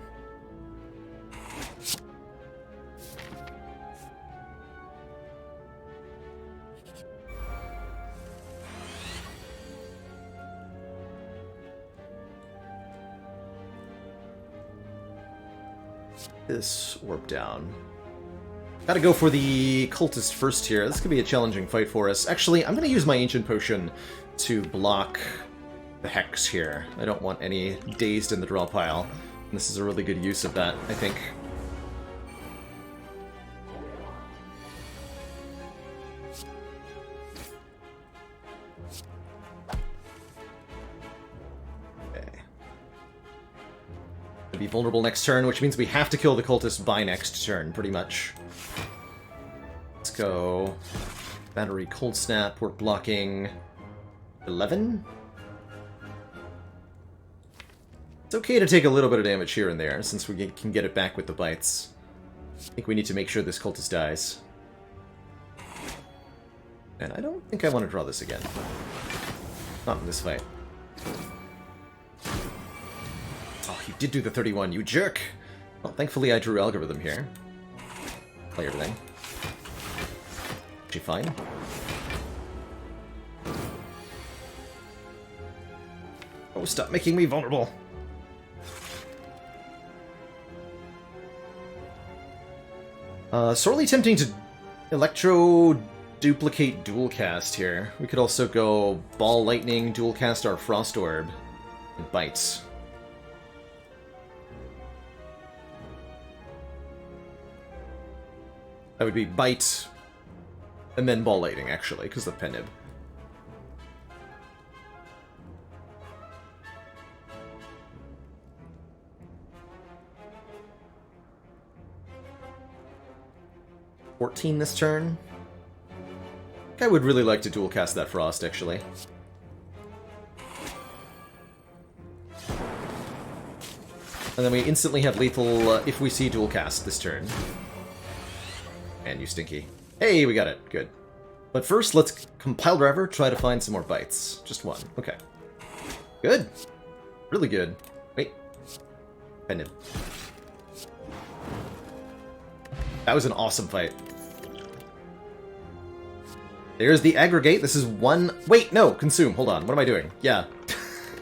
Speaker 1: This orb down. Gotta go for the cultist first here. This could be a challenging fight for us. Actually, I'm gonna use my ancient potion to block the hex here. I don't want any dazed in the draw pile. And this is a really good use of that, I think. Be vulnerable next turn, which means we have to kill the cultist by next turn, pretty much. Let's go. Battery Cold Snap, we're blocking 11? It's okay to take a little bit of damage here and there, since we can get it back with the bites. I think we need to make sure this cultist dies. And I don't think I want to draw this again. Not in this fight. You did do the 31, you jerk! Well, thankfully I drew Algorithm here. Play everything. Actually fine. Oh, stop making me vulnerable! Sorely tempting to Electro-duplicate dual cast here. We could also go Ball Lightning, dual cast our Frost Orb, and Bites. That would be Bite, and then Ball Lightning, actually, because of Pen Nib. $14 this turn. I would really like to dual cast that Frost, actually. And then we instantly have lethal if we see dual cast this turn. And you stinky. Hey, we got it. Good. But first, let's compile driver, try to find some more bites. Just one. Okay. Good. Really good. Wait. Pen Nib. That was an awesome fight. There's the aggregate. This is one... Wait, no! Consume. Hold on. What am I doing? Yeah.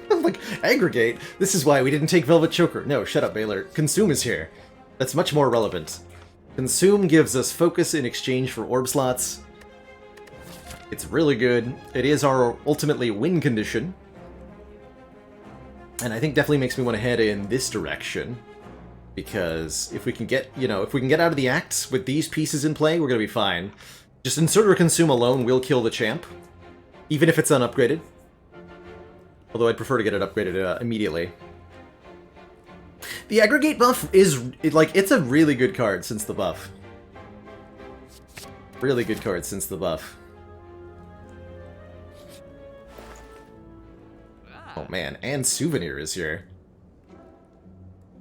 Speaker 1: I'm like, aggregate? This is why we didn't take Velvet Choker. No, shut up, Baylor. Consume is here. That's much more relevant. Consume gives us focus in exchange for orb slots. It's really good. It is our ultimately win condition. And I think definitely makes me want to head in this direction. Because if we can get, if we can get out of the act with these pieces in play, we're going to be fine. Just insert or consume alone will kill the champ. Even if it's unupgraded. Although I'd prefer to get it upgraded immediately. The aggregate buff is, it's a really good card since the buff. Really good card since the buff. Oh man, and Souvenir is here.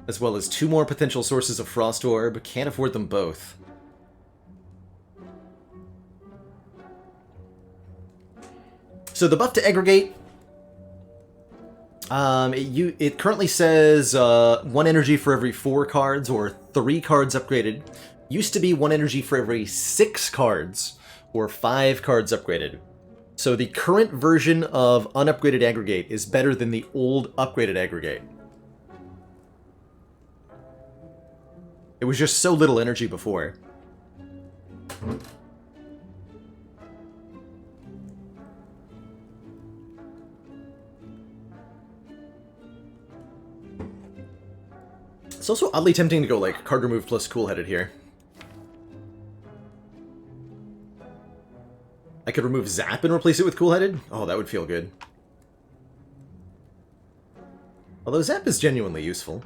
Speaker 1: As well as 2 more potential sources of Frost Orb. Can't afford them both. So the buff to aggregate, it currently says 1 energy for every 4 cards or 3 cards upgraded. Used to be 1 energy for every 6 cards or 5 cards upgraded. So the current version of unupgraded aggregate is better than the old upgraded aggregate. It was just so little energy before. It's also oddly tempting to go like card remove plus cool-headed here. I could remove Zap and replace it with cool-headed? Oh, that would feel good. Although Zap is genuinely useful.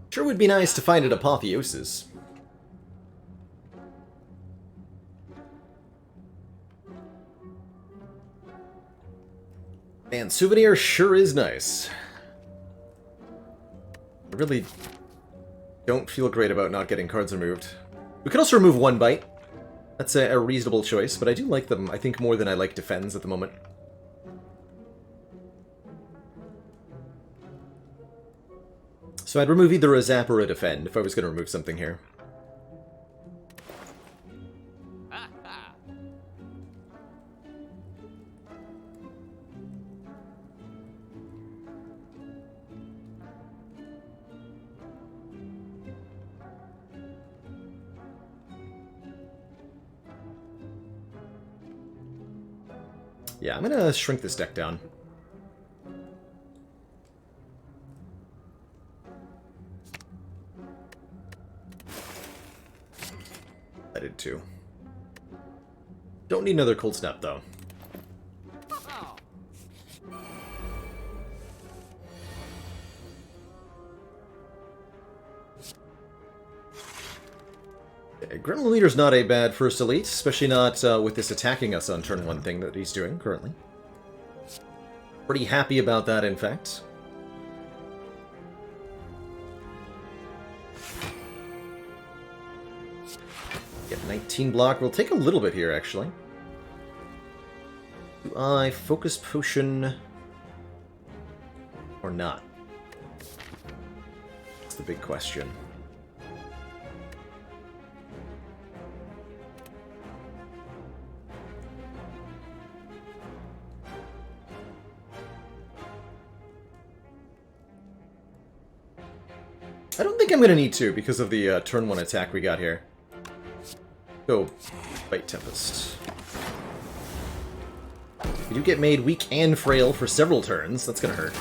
Speaker 1: Sure would be nice to find an Apotheosis. And Souvenir sure is nice. I really don't feel great about not getting cards removed. We could also remove 1 bite. That's a reasonable choice, but I do like them, I think, more than I like Defends at the moment. So I'd remove either a Zap or a Defend if I was going to remove something here. Yeah, I'm gonna shrink this deck down. I did too. Don't need another Cold Snap, though. Gremlin Leader's not a bad first elite, especially not with this attacking us on turn 1 thing that he's doing currently. Pretty happy about that, in fact. Get 19 block. We'll take a little bit here, actually. Do I Focus Potion or not? That's the big question. I don't think I'm going to need to because of the turn 1 attack we got here. Go Bite Tempest. We do get made weak and frail for several turns. That's going to hurt.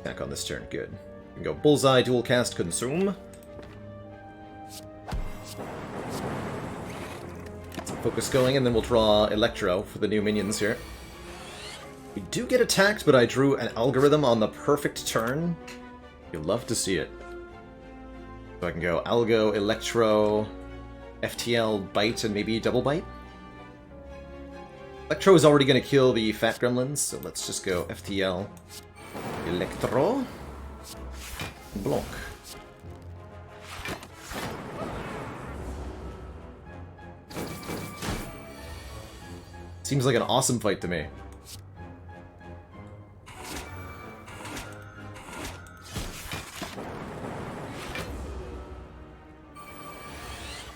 Speaker 1: Attack on this turn. Good. We can go Bullseye, Dual Cast, Consume. Some focus going, and then we'll draw Electro for the new minions here. We do get attacked, but I drew an Algorithm on the perfect turn. You'll love to see it. So I can go Algo, Electro, FTL, Bite, and maybe Double Bite. Electro is already going to kill the Fat Gremlins, so let's just go FTL, Electro, Block. Seems like an awesome fight to me.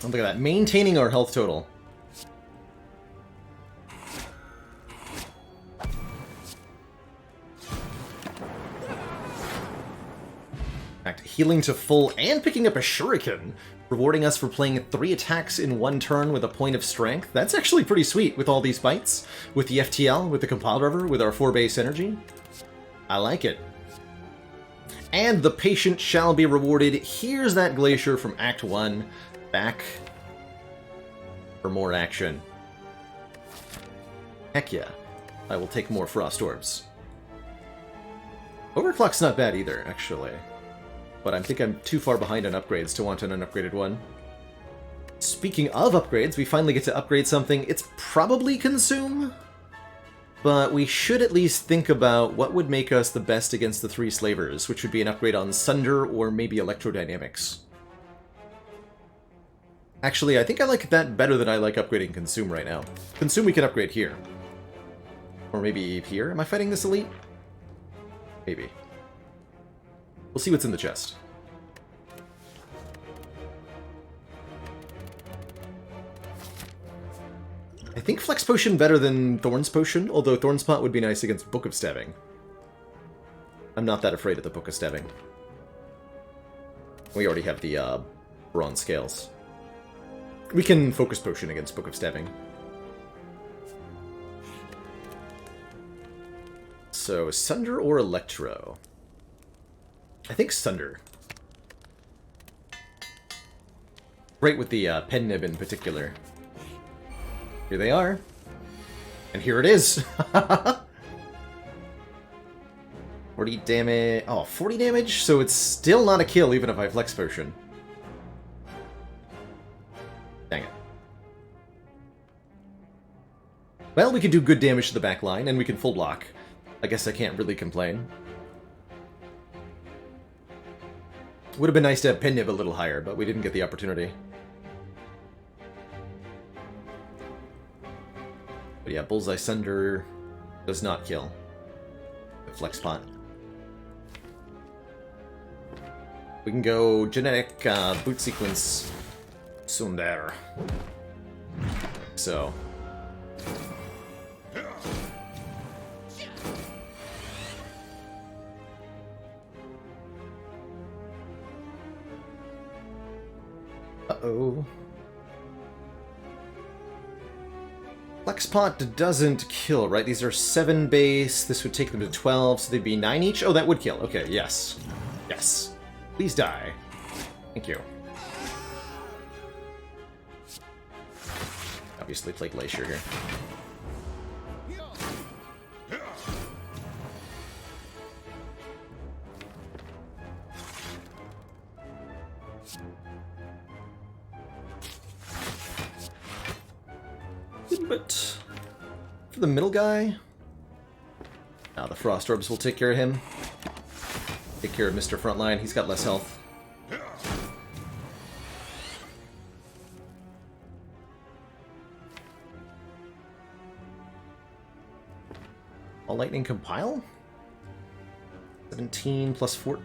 Speaker 1: Oh, look at that. Maintaining our health total. Healing to full and picking up a Shuriken, rewarding us for playing 3 attacks in 1 turn with a point of strength. That's actually pretty sweet with all these bites. With the FTL, with the Compile Driver, with our 4 base energy. I like it. And the patient shall be rewarded. Here's that Glacier from Act 1. Back for more action. Heck yeah. I will take more Frost Orbs. Overclock's not bad either, actually. But I think I'm too far behind on upgrades to want an unupgraded one. Speaking of upgrades, we finally get to upgrade something. It's probably Consume, but we should at least think about what would make us the best against the 3 slavers, which would be an upgrade on Sunder or maybe Electrodynamics. Actually, I think I like that better than I like upgrading Consume right now. Consume we can upgrade here. Or maybe here? Am I fighting this elite? Maybe. We'll see what's in the chest. I think Flex Potion better than Thorn's Potion, although Thorn's Pot would be nice against Book of Stabbing. I'm not that afraid of the Book of Stabbing. We already have the Bronze Scales. We can Focus Potion against Book of Stabbing. So, Sunder or Electro? I think Sunder. Great with the Pen Nib in particular. Here they are. And here it is! 40 damage... Oh, 40 damage? So it's still not a kill even if I Flex Potion. Dang it. Well, we can do good damage to the back line, and we can full block. I guess I can't really complain. Would have been nice to have Pen Nib a little higher, but we didn't get the opportunity. But yeah, Bullseye Sunder does not kill. The Flex Pot. We can go Genetic Boot Sequence Sunder. So. Uh-oh. Flex Pot doesn't kill, right? These are 7 base. This would take them to 12, so they'd be 9 each. Oh, that would kill. Okay, yes. Yes. Please die. Thank you. Obviously play Glacier here. But for the middle guy, the Frost Orbs will take care of him. Take care of Mr. Frontline. He's got less health. All Lightning Compile? 17 plus 4...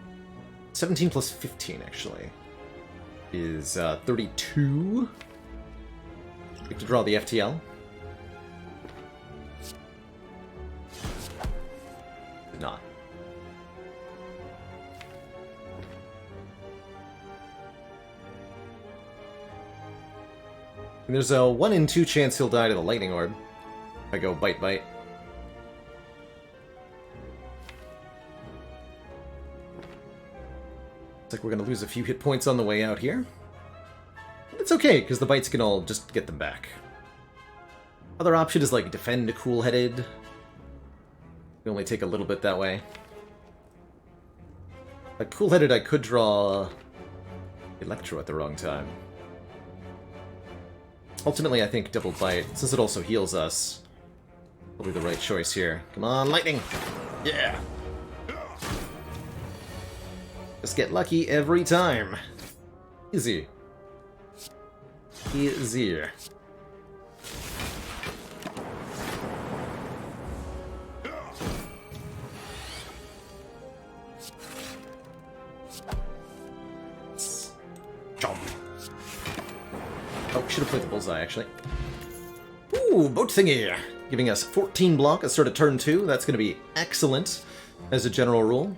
Speaker 1: 17 plus 15, actually. Is 32. We have to draw the FTL. Did not. And there's a 1 in 2 chance he'll die to the Lightning Orb. If I go Bite Bite. Looks like we're going to lose a few hit points on the way out here. It's okay, because the bites can all just get them back. Other option is like defend cool-headed. We only take a little bit that way. Like cool-headed, I could draw Electro at the wrong time. Ultimately, I think double bite, since it also heals us, will be the right choice here. Come on, lightning! Yeah! Just get lucky every time. Easy. Easy. Jump. Oh, should have played the bullseye, actually. Ooh, boat thingy! Giving us 14 block at start of turn 2. That's going to be excellent, as a general rule.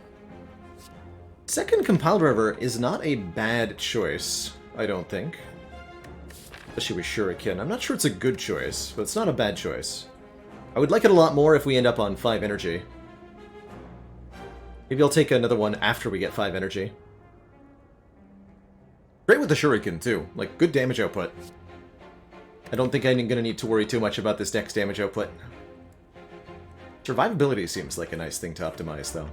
Speaker 1: Second Compile Driver is not a bad choice, I don't think. Especially with Shuriken. I'm not sure it's a good choice, but it's not a bad choice. I would like it a lot more if we end up on 5 energy. Maybe I'll take another one after we get 5 energy. Great with the Shuriken, too. Like, good damage output. I don't think I'm going to need to worry too much about this deck's damage output. Survivability seems like a nice thing to optimize, though.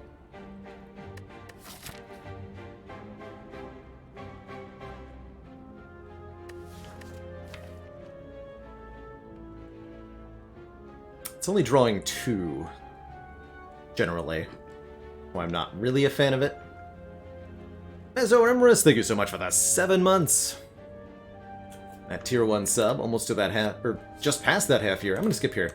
Speaker 1: It's only drawing 2, generally. Well, I'm not really a fan of it. Meso Emrys, thank you so much for that 7 months. That tier 1 sub, almost to that half, or just past that half year. I'm gonna skip here.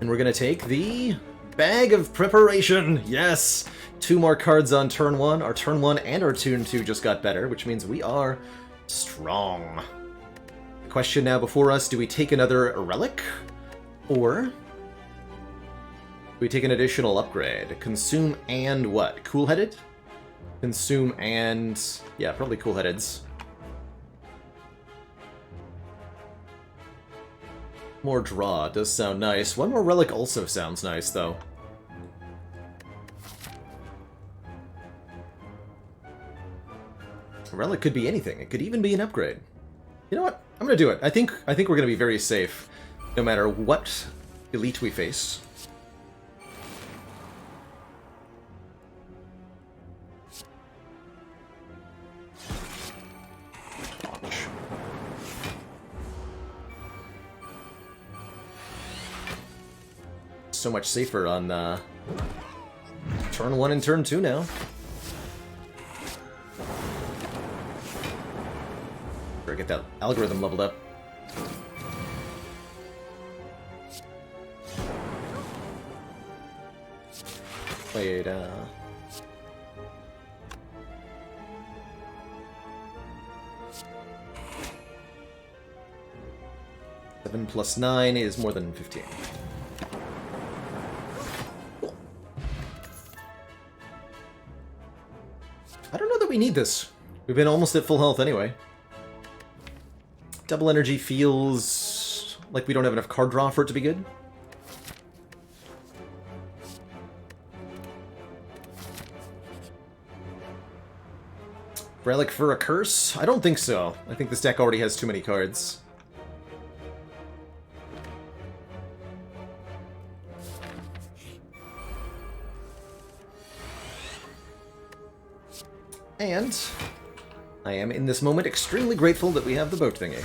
Speaker 1: And we're gonna take the Bag of Preparation. Yes! 2 more cards on turn 1. Our turn 1 and our turn 2 just got better, which means we are strong. The question now before us, do we take another relic? Or do we take an additional upgrade? Consume and what? Cool-headed? Consume and... yeah, probably cool-headeds. More draw does sound nice. One more relic also sounds nice, though. A relic could be anything. It could even be an upgrade. You know what? I'm gonna do it. I think we're gonna be very safe, no matter what elite we face. So much safer on turn 1 and turn 2 now. Better get that algorithm leveled up. Wait, 7 plus 9 is more than 15. I don't know that we need this. We've been almost at full health anyway. Double energy feels like we don't have enough card draw for it to be good. Relic for a curse? I don't think so. I think this deck already has too many cards. And I am, in this moment, extremely grateful that we have the boat thingy.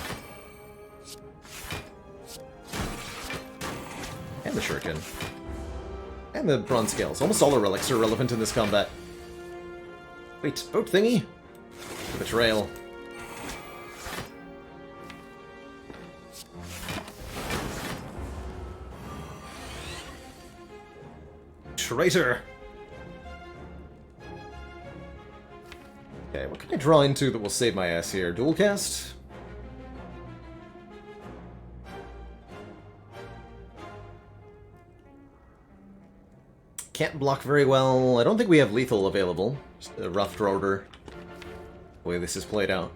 Speaker 1: And the shuriken. And the bronze scales. Almost all the relics are relevant in this combat. Wait, boat thingy? The betrayal. Traitor! Okay, what can I draw into that will save my ass here? Dual cast? Can't block very well. I don't think we have lethal available. Just a rough draw order. The way this is played out.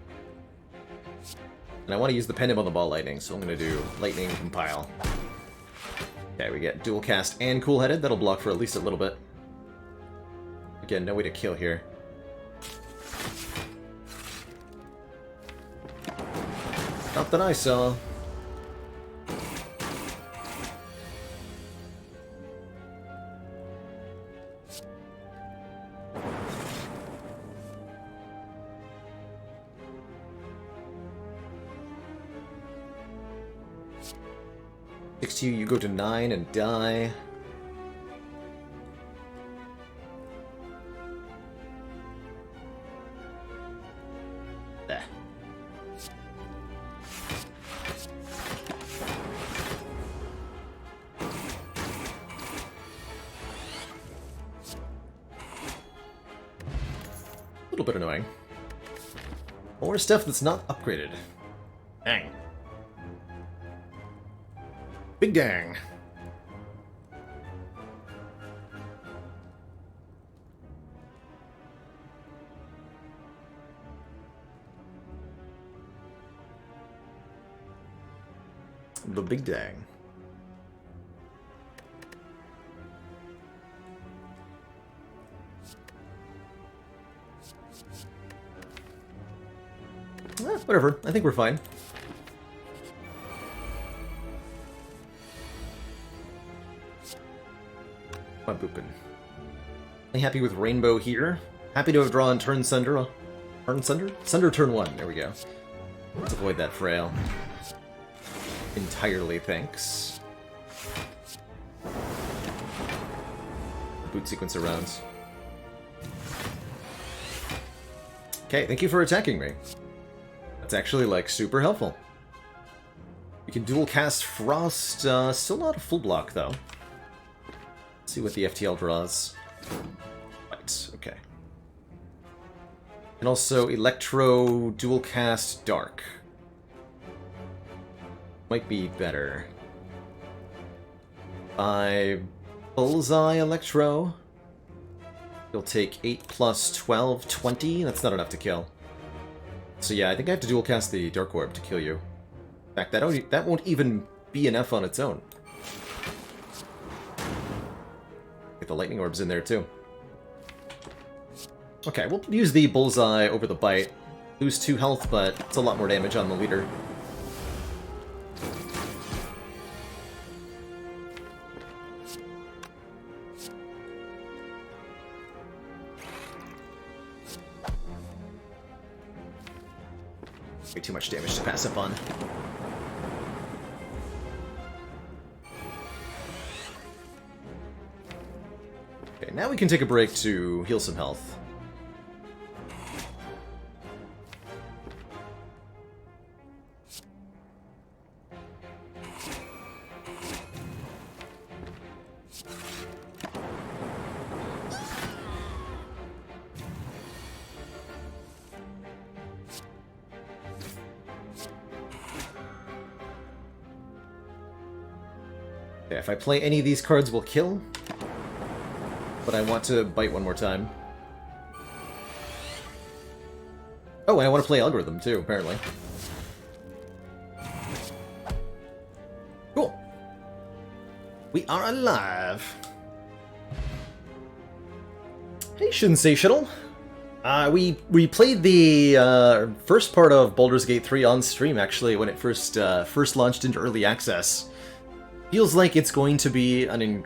Speaker 1: And I want to use the Pendant on the Ball Lightning, so I'm going to do Lightning Compile. Okay, we get dual cast and cool-headed. That'll block for at least a little bit. Again, no way to kill here. Not that I saw. You go to 9 and die. There. A little bit annoying. More stuff that's not upgraded. Dang. Big dang. The big dang. Whatever. I think we're fine. I'm booping. Happy with Rainbow here. Happy to have drawn turn Sunder. Turn Sunder? Sunder turn 1. There we go. Let's avoid that frail. Entirely, thanks. boot sequencer rounds. Okay, thank you for attacking me. That's actually, like, super helpful. We can dual cast Frost, still not a full block, though. Let's see what the FTL draws. Right, okay. And also Electro dual cast Dark. Might be better. By Bullseye Electro. You'll take 8 plus 12, 20. That's not enough to kill. So yeah, I think I have to dual cast the Dark Orb to kill you. In fact, that won't even be enough on its own. Get the Lightning Orbs in there too. Okay, we'll use the Bullseye over the Bite. Lose 2 health, but it's a lot more damage on the leader. Way too much damage to pass up on. Okay, now we can take a break to heal some health. Okay, if I play any of these cards, we'll kill. But I want to bite one more time. Oh, and I want to play Algorithm too, apparently. Cool. We are alive. Hey, Sensational. We played the first part of Baldur's Gate 3 on stream, actually, when it first launched into early access. Feels like it's going to be an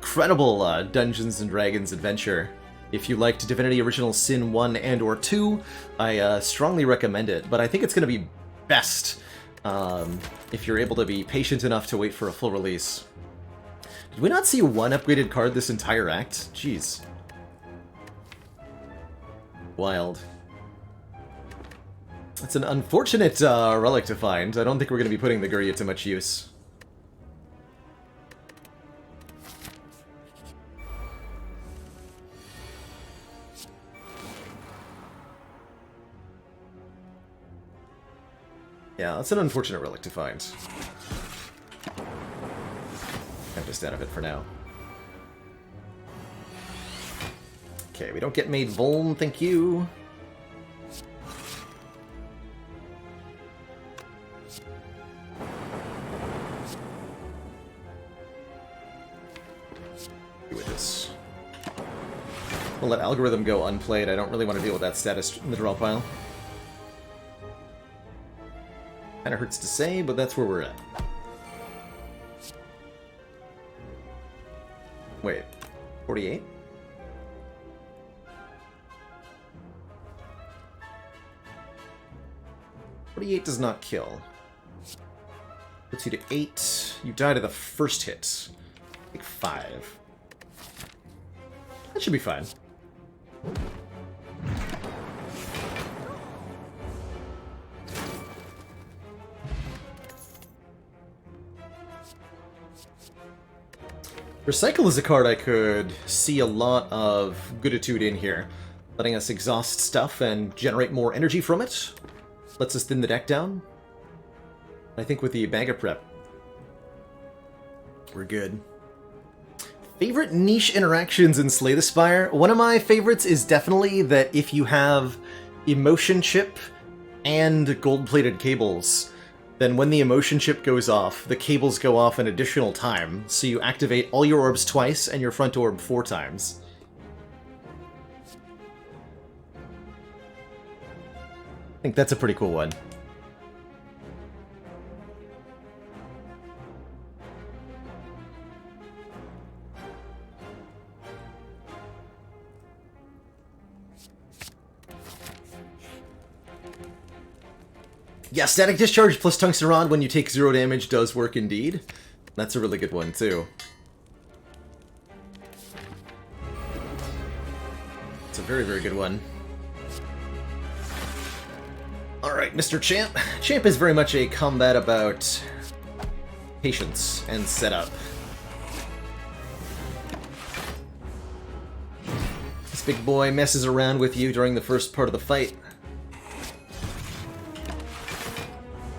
Speaker 1: incredible Dungeons & Dragons adventure. If you liked Divinity Original Sin 1 and or 2, I strongly recommend it, but I think it's going to be best if you're able to be patient enough to wait for a full release. Did we not see one upgraded card this entire act? Jeez. Wild. It's an unfortunate relic to find. I don't think we're going to be putting the Gurya to much use. Yeah, that's an unfortunate relic to find. I'm just out of it for now. Okay, we don't get made vuln, thank you. Do with this. We'll let Algorithm go unplayed. I don't really want to deal with that status in the draw pile. Kinda hurts to say, but that's where we're at. Wait, 48? .48 does not kill. Puts you to 8. You die to the first hit. Take 5. That should be fine. Recycle is a card I could see a lot of gooditude in here. Letting us exhaust stuff and generate more energy from it. Lets us thin the deck down. I think with the bag of prep, we're good. Favorite niche interactions in Slay the Spire? One of my favorites is definitely that if you have emotion chip and gold-plated cables, then when the emotion chip goes off, the cables go off an additional time, so you activate all your orbs twice and your front orb 4 times. I think that's a pretty cool one. Yeah, Static Discharge plus Tungsten Rod when you take 0 damage does work indeed. That's a really good one, too. It's a very, very good one. Alright, Mr. Champ. Champ is very much a combat about patience and setup. This big boy messes around with you during the first part of the fight.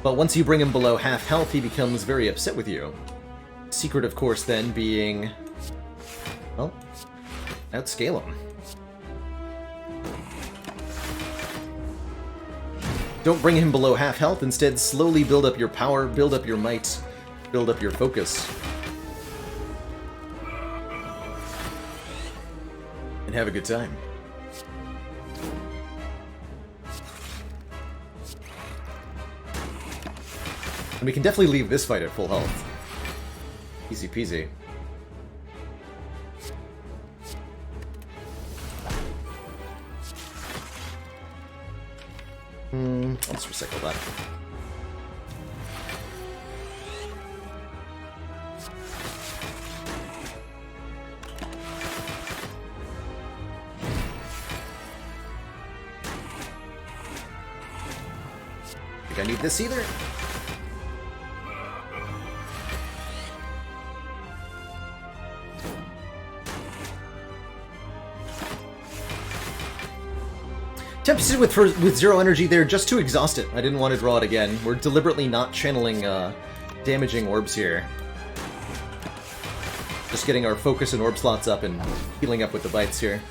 Speaker 1: But once you bring him below half health, he becomes very upset with you. Secret, of course, then being... well, outscale him. Don't bring him below half health, instead slowly build up your power, build up your might, build up your focus. And have a good time. And we can definitely leave this fight at full health. Easy peasy. Let's recycle that. Think I need this either? Tempted with zero energy there just to exhaust it. I didn't want to draw it again. We're deliberately not channeling damaging orbs here. Just getting our focus and orb slots up and healing up with the bites here.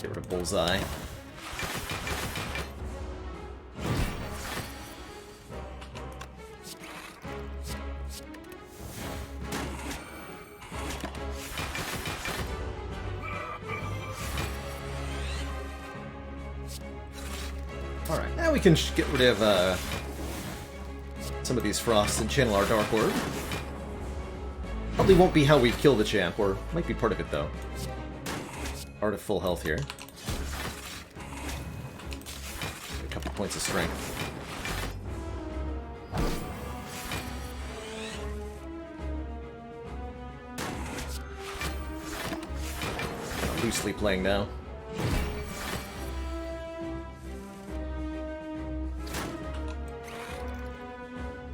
Speaker 1: Get rid of Bullseye. Alright, now we can get rid of some of these frosts and channel our Dark Orb. Probably won't be how we kill the champ, or might be part of it though. Art of full health here. A couple points of strength. Loosely playing now.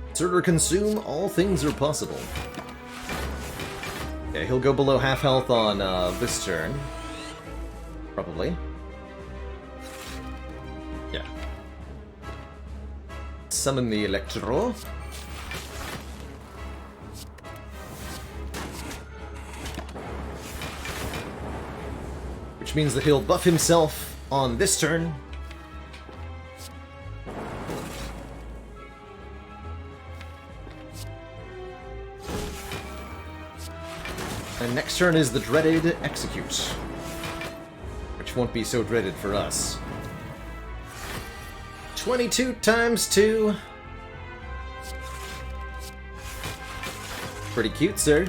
Speaker 1: Insert or consume, all things are possible. Okay, he'll go below half health on this turn. Probably. Yeah. Summon the Electro. Which means that he'll buff himself on this turn. And next turn is the dreaded Execute, which won't be so dreaded for us. 22 times 2. Pretty cute, sir.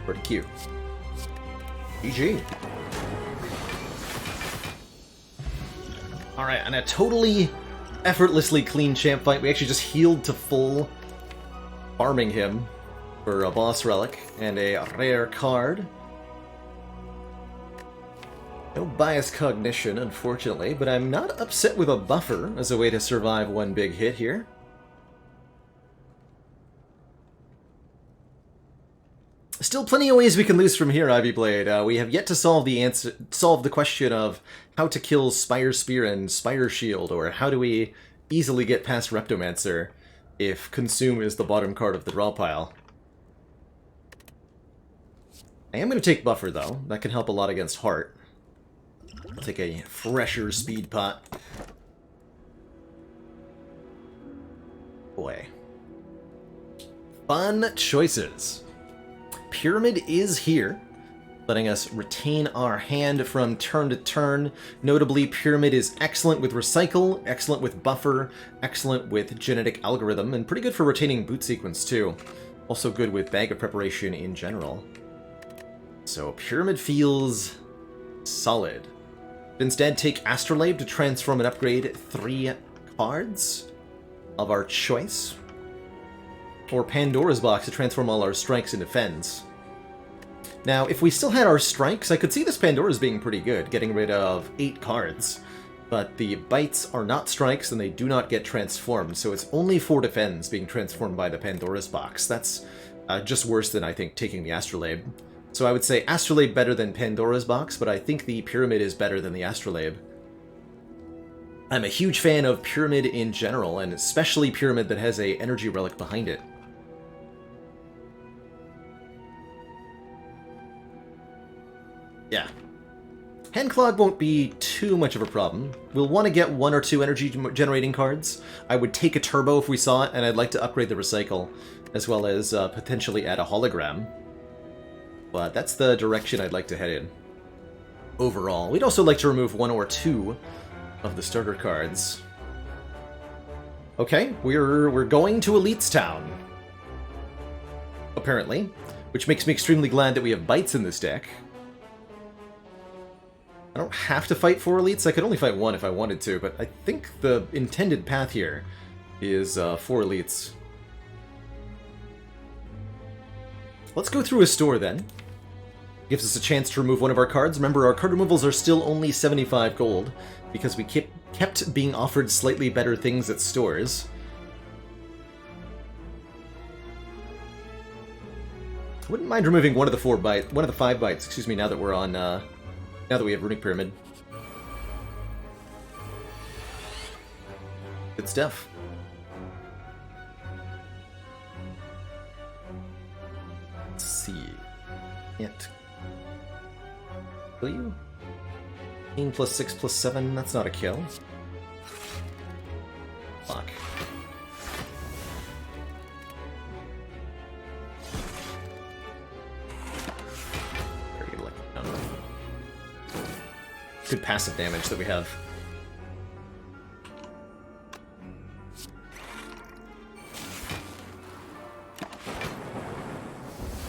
Speaker 1: Pretty cute. GG. Alright, and a totally effortlessly clean champ fight. We actually just healed to full, farming him for a boss relic and a rare card. No bias cognition, unfortunately, but I'm not upset with a buffer as a way to survive one big hit here. Still plenty of ways we can lose from here, Ivy Blade. We have yet to solve the question of how to kill Spire Spear and Spire Shield, or how do we easily get past Reptomancer if Consume is the bottom card of the draw pile. I am going to take Buffer, though. That can help a lot against Heart. I'll take a fresher Speed Pot. Boy. Fun choices. Pyramid is here, letting us retain our hand from turn to turn. Notably, Pyramid is excellent with Recycle, excellent with Buffer, excellent with Genetic Algorithm, and pretty good for retaining Boot Sequence too. Also good with Bag of Preparation in general. So Pyramid feels Solid. Instead, take Astrolabe to transform and upgrade 3 cards of our choice. Or Pandora's Box to transform all our strikes into fens. Now, if we still had our strikes, I could see this Pandora's being pretty good, getting rid of 8 cards. But the bites are not strikes and they do not get transformed, so it's only 4 defends being transformed by the Pandora's Box. That's just worse than, I think, taking the Astrolabe. So I would say Astrolabe better than Pandora's Box, but I think the Pyramid is better than the Astrolabe. I'm a huge fan of Pyramid in general, and especially Pyramid that has a energy relic behind it. Yeah. Handclog won't be too much of a problem. We'll want to get 1 or 2 energy generating cards. I would take a turbo if we saw it, and I'd like to upgrade the recycle, as well as potentially add a hologram. But that's the direction I'd like to head in. Overall. We'd also like to remove 1 or 2 of the starter cards. Okay, we're going to Elite's Town. Apparently. Which makes me extremely glad that we have bites in this deck. I don't have to fight 4 elites. I could only fight 1 if I wanted to, but I think the intended path here is 4 elites. Let's go through a store then. Gives us a chance to remove one of our cards. Remember, our card removals are still only 75 gold, because we kept being offered slightly better things at stores. Wouldn't mind removing one of the 5 bites, excuse me, now that we're on, now that we have Runic Pyramid. Good stuff. Let's see. Can't kill you? 18 plus 6 plus 7, that's not a kill. Fuck. Very lucky. No. Good passive damage that we have.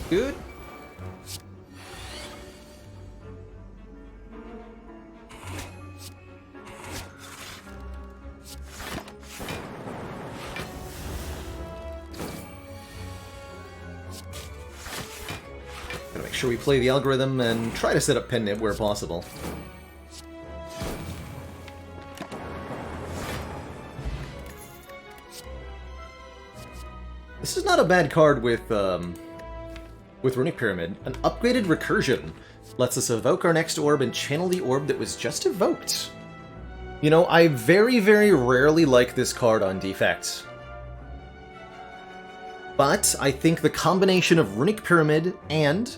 Speaker 1: Good. Gotta make sure we play the algorithm and try to set up pen nib where possible. This is not a bad card with Runic Pyramid. An upgraded recursion lets us evoke our next orb and channel the orb that was just evoked. You know, I very, very rarely like this card on defect. But I think the combination of Runic Pyramid and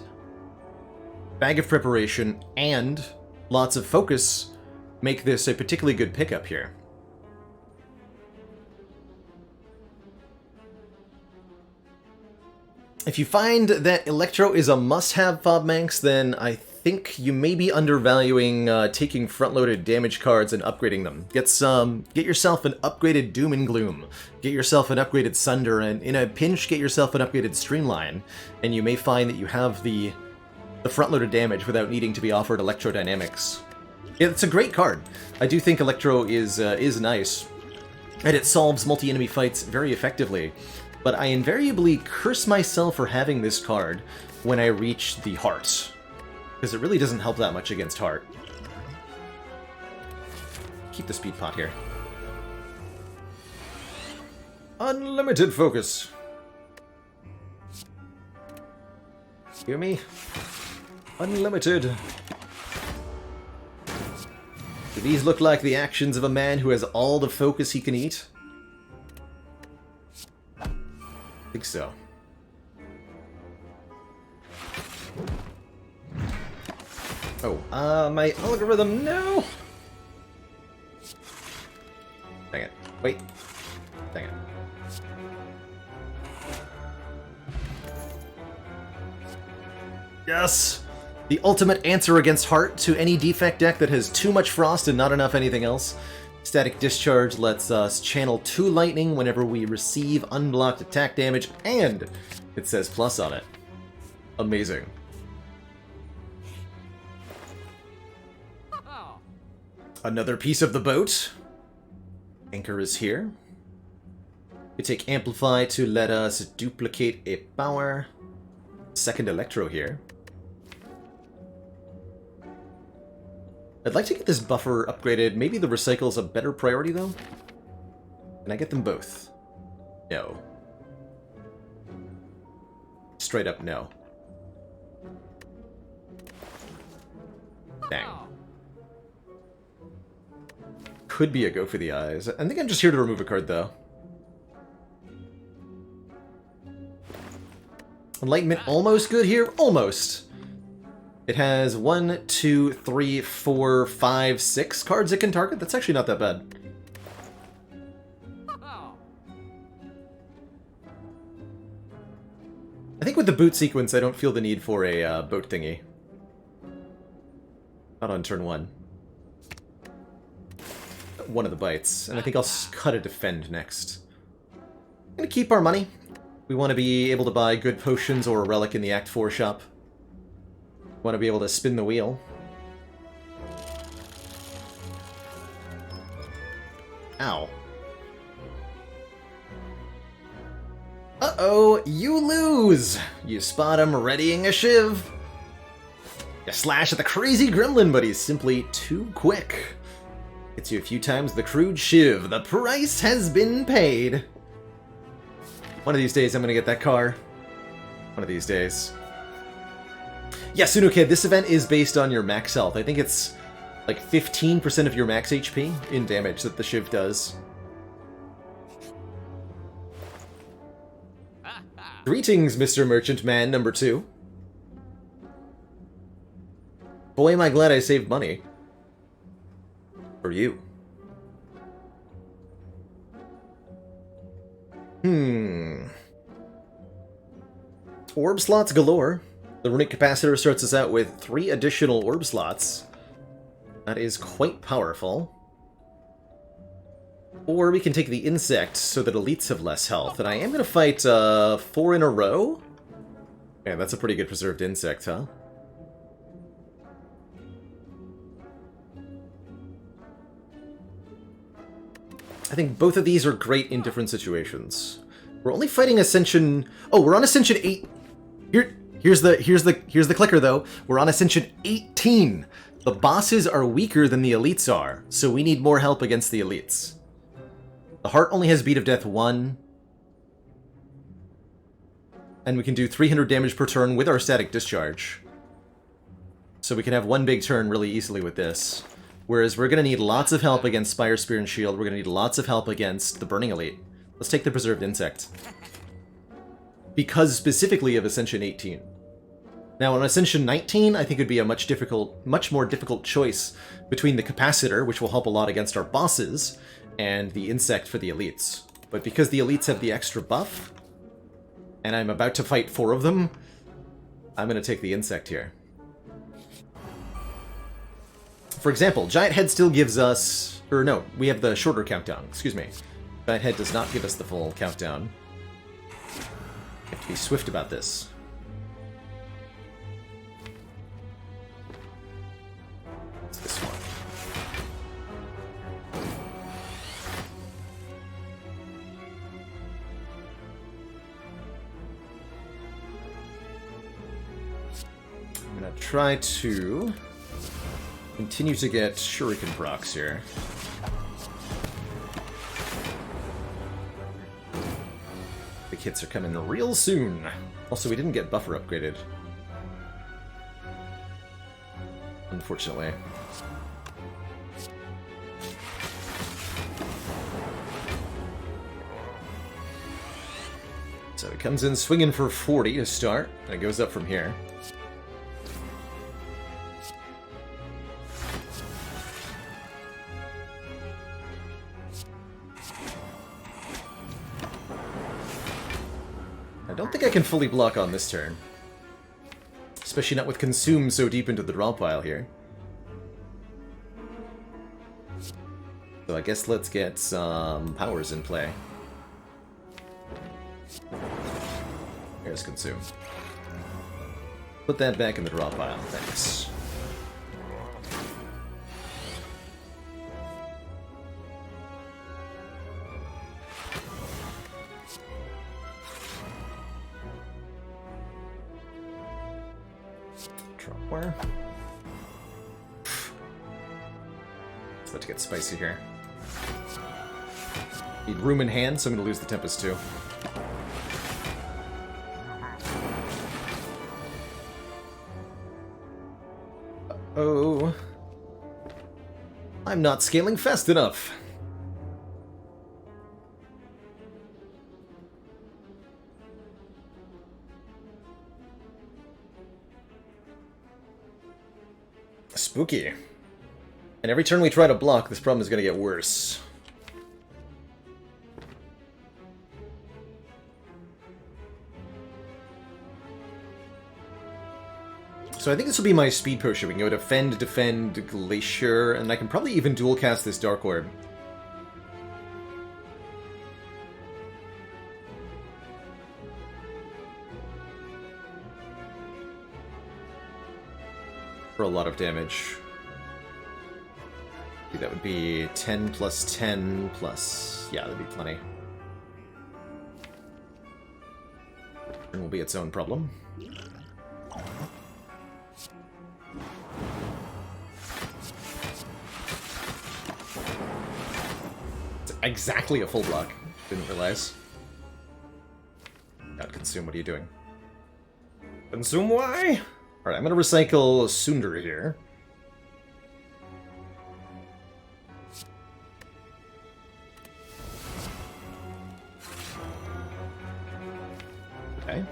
Speaker 1: Bag of Preparation and lots of focus make this a particularly good pickup here. If you find that Electro is a must-have Fob Manx, then I think you may be undervaluing taking front-loaded damage cards and upgrading them. Get yourself an upgraded Doom and Gloom. Get yourself an upgraded Sunder, and in a pinch, get yourself an upgraded Streamline. And you may find that you have the front-loaded damage without needing to be offered Electrodynamics. Yeah, it's a great card. I do think Electro is nice, and it solves multi-enemy fights very effectively. But I invariably curse myself for having this card when I reach the heart, because it really doesn't help that much against heart. Keep the speed pot here. Unlimited focus. Hear me? Unlimited. Do these look like the actions of a man who has all the focus he can eat? I think so. Oh, my algorithm, no! Dang it. Wait. Dang it. Yes! The ultimate answer against Heart to any defect deck that has too much Frost and not enough anything else. Static Discharge lets us channel 2 lightning whenever we receive unblocked attack damage, and it says plus on it. Amazing. Another piece of the boat. Anchor is here. We take Amplify to let us duplicate a power. Second Electro here. I'd like to get this buffer upgraded. Maybe the recycle's a better priority, though? Can I get them both? No. Straight up no. Dang. Could be a go for the eyes. I think I'm just here to remove a card, though. Enlightenment almost good here? Almost. It has 1, 2, 3, 4, 5, 6 cards it can target. That's actually not that bad. I think with the boot sequence, I don't feel the need for a boat thingy. Not on turn 1. One of the bites, and I think I'll cut a defend next. I'm gonna keep our money. We want to be able to buy good potions or a relic in the Act 4 shop. We want to be able to spin the wheel. Ow. Uh-oh, you lose! You spot him readying a shiv. You slash at the crazy gremlin, but he's simply too quick. Hits you a few times the crude shiv. The price has been paid. One of these days I'm gonna get that car. One of these days. Yeah, Sunukid, this event is based on your max health. I think it's like 15% of your max HP in damage that the shiv does. Greetings, Mr. Merchant Man number 2. Boy, am I glad I saved money. For you. Orb slots galore. The runic capacitor starts us out with 3 additional orb slots. That is quite powerful. Or we can take the insect so that elites have less health. And I am going to fight 4 in a row. Yeah, that's a pretty good preserved insect, huh? I think both of these are great in different situations. We're only fighting Ascension... Oh, we're on Ascension 8. Here's the clicker, though. We're on Ascension 18. The bosses are weaker than the elites are, so we need more help against the elites. The heart only has Beat of Death 1. And we can do 300 damage per turn with our Static Discharge. So we can have one big turn really easily with this. Whereas we're going to need lots of help against Spire, Spear, and Shield. We're going to need lots of help against the Burning Elite. Let's take the Preserved Insect. Because specifically of Ascension 18. Now on Ascension 19, I think it would be a much more difficult choice between the Capacitor, which will help a lot against our bosses, and the Insect for the Elites. But because the Elites have the extra buff, and I'm about to fight 4 of them, I'm going to take the Insect here. For example, Giant Head still gives us... Or no, we have the shorter countdown, excuse me. Giant Head does not give us the full countdown. We have to be swift about this. It's this one. I'm gonna try to continue to get Shuriken procs here. The kits are coming real soon. Also, we didn't get buffer upgraded. Unfortunately. So it comes in swinging for 40 to start, and it goes up from here. I don't think I can fully block on this turn. Especially not with Consume so deep into the draw pile here. So I guess let's get some powers in play. Here's Consume. Put that back in the draw pile, thanks. Draw more. It's about to get spicy here. Need room in hand, so I'm going to lose the Tempest too. Oh, I'm not scaling fast enough. Spooky. And every turn we try to block, this problem is going to get worse. So I think this will be my speed potion. We can go defend, defend, glacier, and I can probably even dual cast this Dark Orb. For a lot of damage. That would be 10 plus 10 plus... yeah, that'd be plenty. And will be its own problem. It's exactly a full block. Didn't realize. God, Consume, what are you doing? Consume, why? Alright, I'm gonna recycle Sundar here. Okay.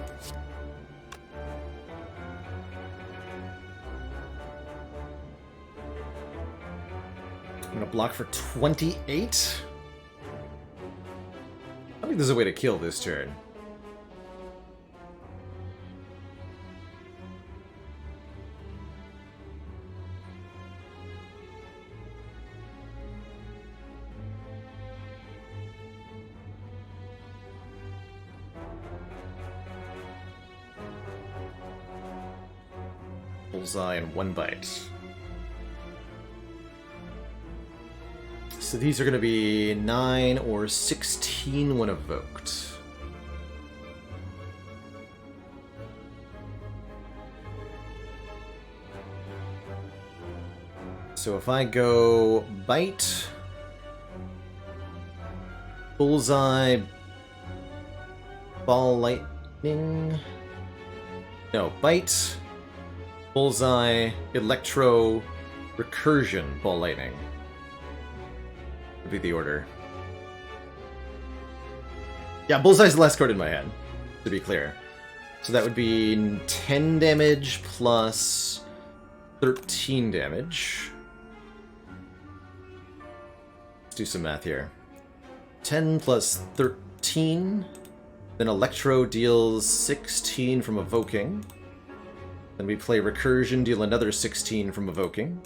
Speaker 1: I'm gonna block for 28. I think there's a way to kill this turn. Bullseye and one bite. So these are going to be 9 or 16 when evoked. So if I go bite, bullseye, ball lightning, no, bite, bullseye, electro, recursion, ball lightning. Would be the order. Yeah, bullseye's the last card in my hand, to be clear. So that would be 10 damage plus 13 damage. Let's do some math here. 10 plus 13. Then electro deals 16 from evoking. Then we play recursion, deal another 16 from evoking.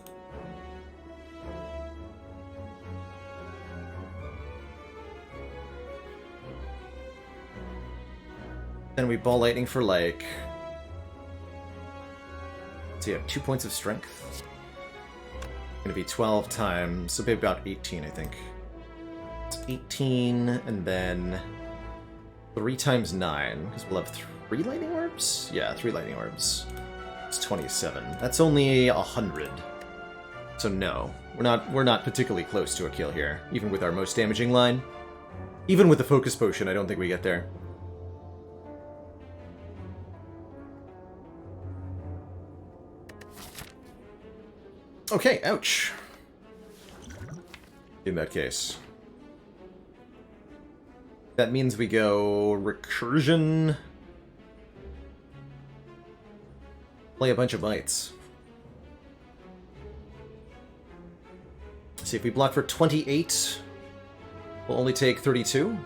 Speaker 1: Then we ball lightning for like... so you have 2 points of strength. Gonna be 12 times, so maybe about 18, I think. It's 18, and then 3 times 9, because we'll have 3 lightning orbs? Yeah, 3 lightning orbs. It's 27. That's only 100. So no, we're not particularly close to a kill here, even with our most damaging line. Even with the focus potion, I don't think we get there. Okay, ouch. In that case. That means we go recursion. Play a bunch of bites. See, if we block for 28, we'll only take 32.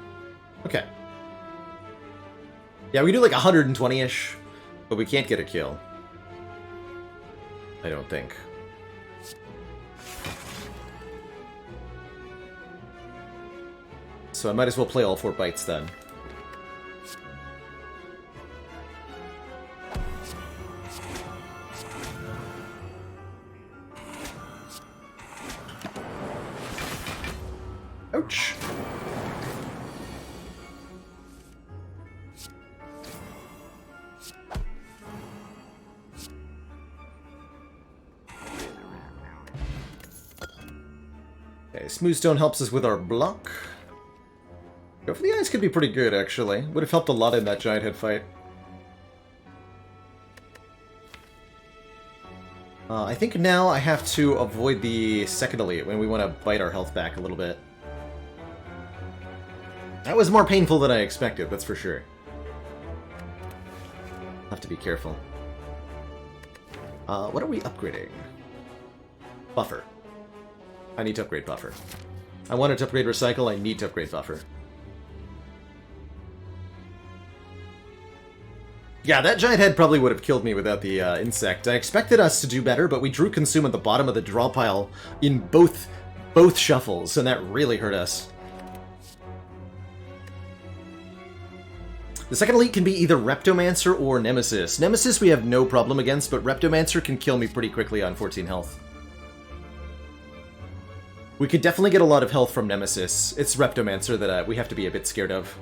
Speaker 1: Okay. Yeah, we do like 120-ish, but we can't get a kill. I don't think. So I might as well play all 4 bites then. Ouch. Okay, Smooth Stone helps us with our block. Go for the Eyes could be pretty good, actually. Would have helped a lot in that Giant Head fight. I think now I have to avoid the second elite when we want to bite our health back a little bit. That was more painful than I expected, that's for sure. Have to be careful. What are we upgrading? Buffer. I need to upgrade Buffer. I wanted to upgrade Recycle, I need to upgrade Buffer. Yeah, that Giant Head probably would have killed me without the insect. I expected us to do better, but we drew Consume at the bottom of the draw pile in both shuffles, and that really hurt us. The second elite can be either Reptomancer or Nemesis. Nemesis we have no problem against, but Reptomancer can kill me pretty quickly on 14 health. We could definitely get a lot of health from Nemesis. It's Reptomancer that we have to be a bit scared of.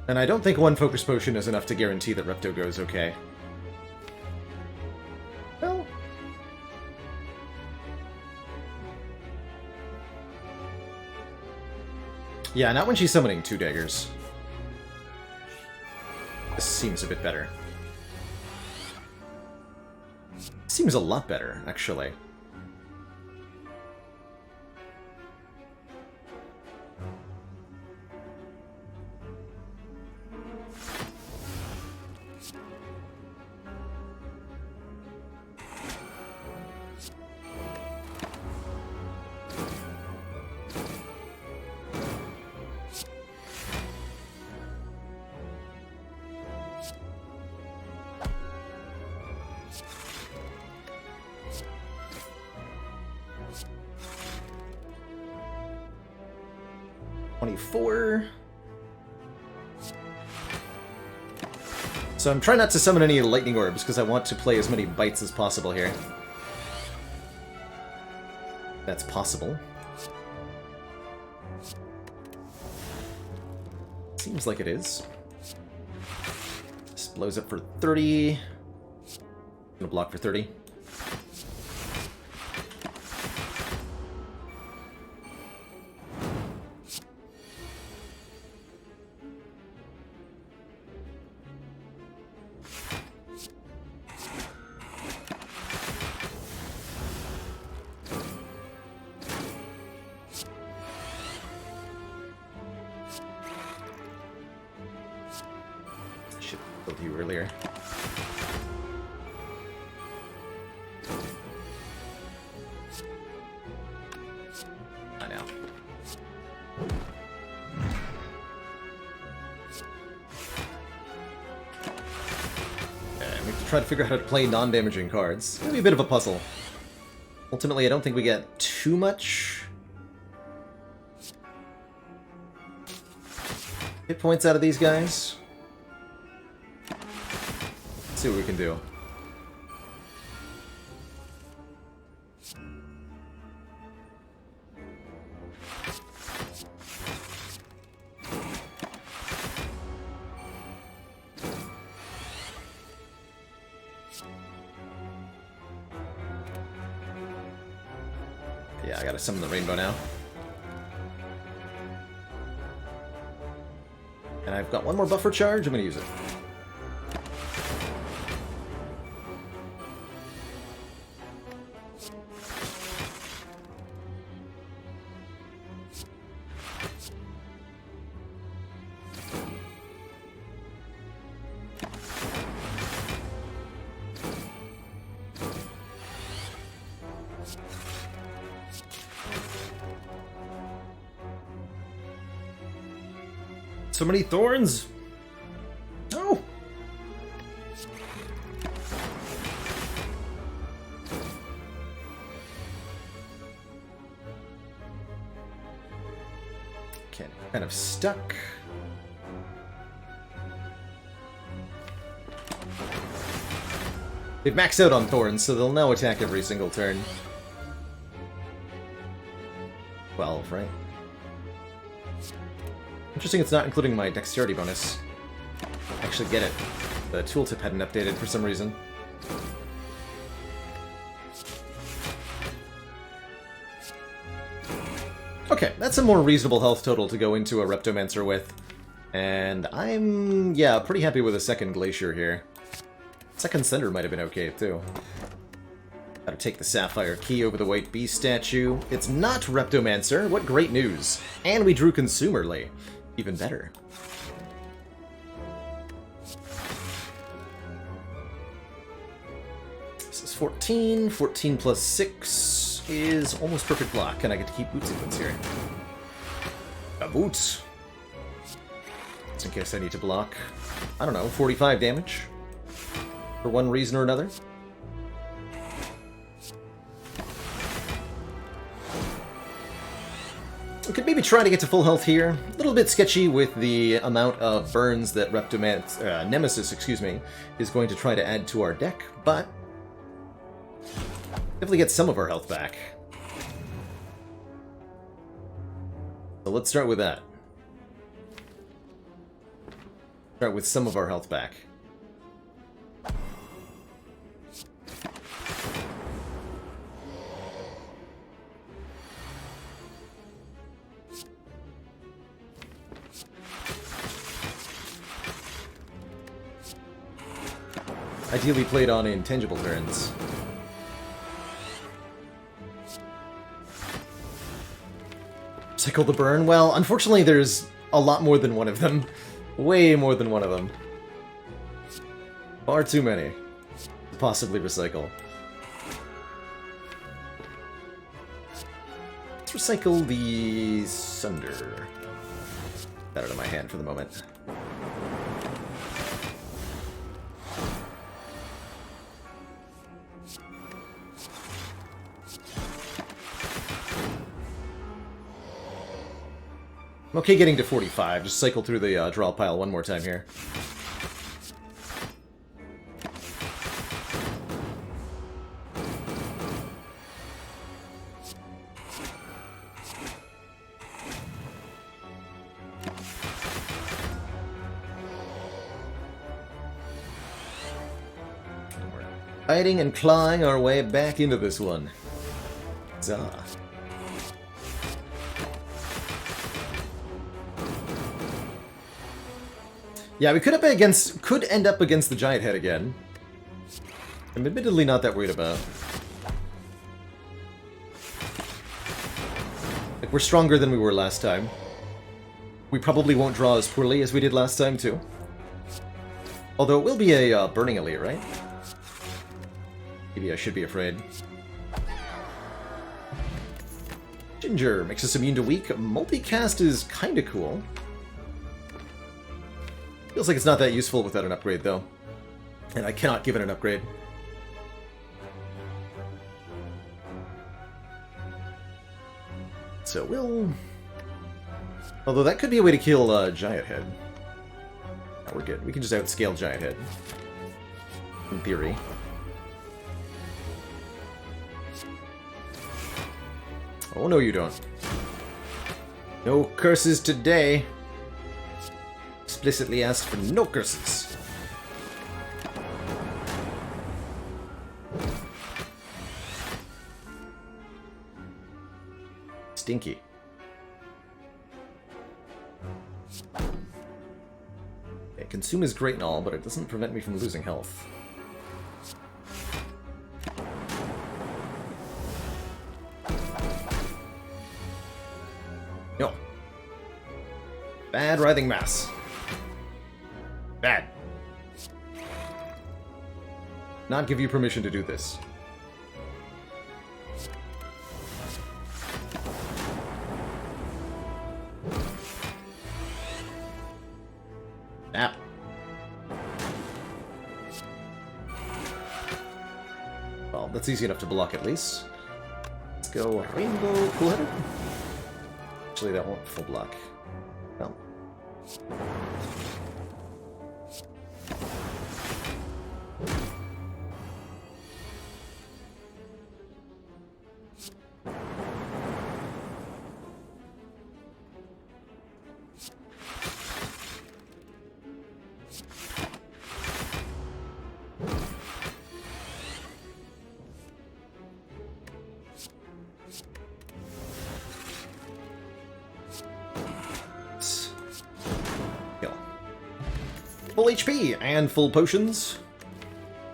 Speaker 1: And I don't think one Focus Potion is enough to guarantee that Repto goes okay. Well... yeah, not when she's summoning 2 daggers. This seems a bit better. Seems a lot better, actually. So I'm trying not to summon any lightning orbs because I want to play as many bites as possible here. That's possible. Seems like it is. This blows up for 30. Gonna block for 30. Try to figure out how to play non-damaging cards. It's gonna be a bit of a puzzle. Ultimately, I don't think we get too much hit points out of these guys. Let's see what we can do. Yeah, I gotta summon the rainbow now. And I've got one more buffer charge, I'm gonna use it. So many thorns! Oh! Okay, kind of stuck. They've maxed out on thorns, so they'll now attack every single turn. 12, right? Interesting it's not including my dexterity bonus. actually get it. The tooltip hadn't updated for some reason. Okay, that's a more reasonable health total to go into a Reptomancer with. And I'm, yeah, pretty happy with a second Glacier here. Second Cinder might have been okay, too. Gotta take the Sapphire Key over the White Beast statue. It's not Reptomancer, what great news. And we drew Consumerly. Even better. This is 14. 14 plus 6 is almost perfect block, and I get to keep Boot Sequence here. A Boots. Just in case I need to block, I don't know, 45 damage. For one reason or another. We could maybe try to get to full health here. A little bit sketchy with the amount of burns that Nemesis, excuse me, is going to try to add to our deck, but definitely get some of our health back. So let's start with that. Start with some of our health back. Ideally played on intangible turns. Cycle the burn? Well, unfortunately there's a lot more than one of them. Way more than one of them. Far too many to possibly recycle. Let's recycle the Sunder. Got it in my hand for the moment. I'm okay getting to 45. Just cycle through the draw pile one more time here. We're fighting and clawing our way back into this one. Zah. Yeah, we could end up against the Giant Head again. I'm admittedly not that worried about. Like, we're stronger than we were last time. We probably won't draw as poorly as we did last time, too. Although it will be a Burning Elite, right? Maybe I should be afraid. Ginger makes us immune to weak. Multicast is kinda cool. Feels like it's not that useful without an upgrade, though. And I cannot give it an upgrade. So we'll... Although that could be a way to kill Giant Head. No, we're good. We can just outscale Giant Head. In theory. Oh, no you don't. No curses today. Explicitly asked for no curses. Stinky. Okay, consume is great and all, but it doesn't prevent me from losing health. No. Bad Writhing Mass. Bad. Not give you permission to do this. Nap. Well, that's easy enough to block at least. Let's go Rainbow Cool-Headed. Actually, that won't full block. No. Full HP and full potions.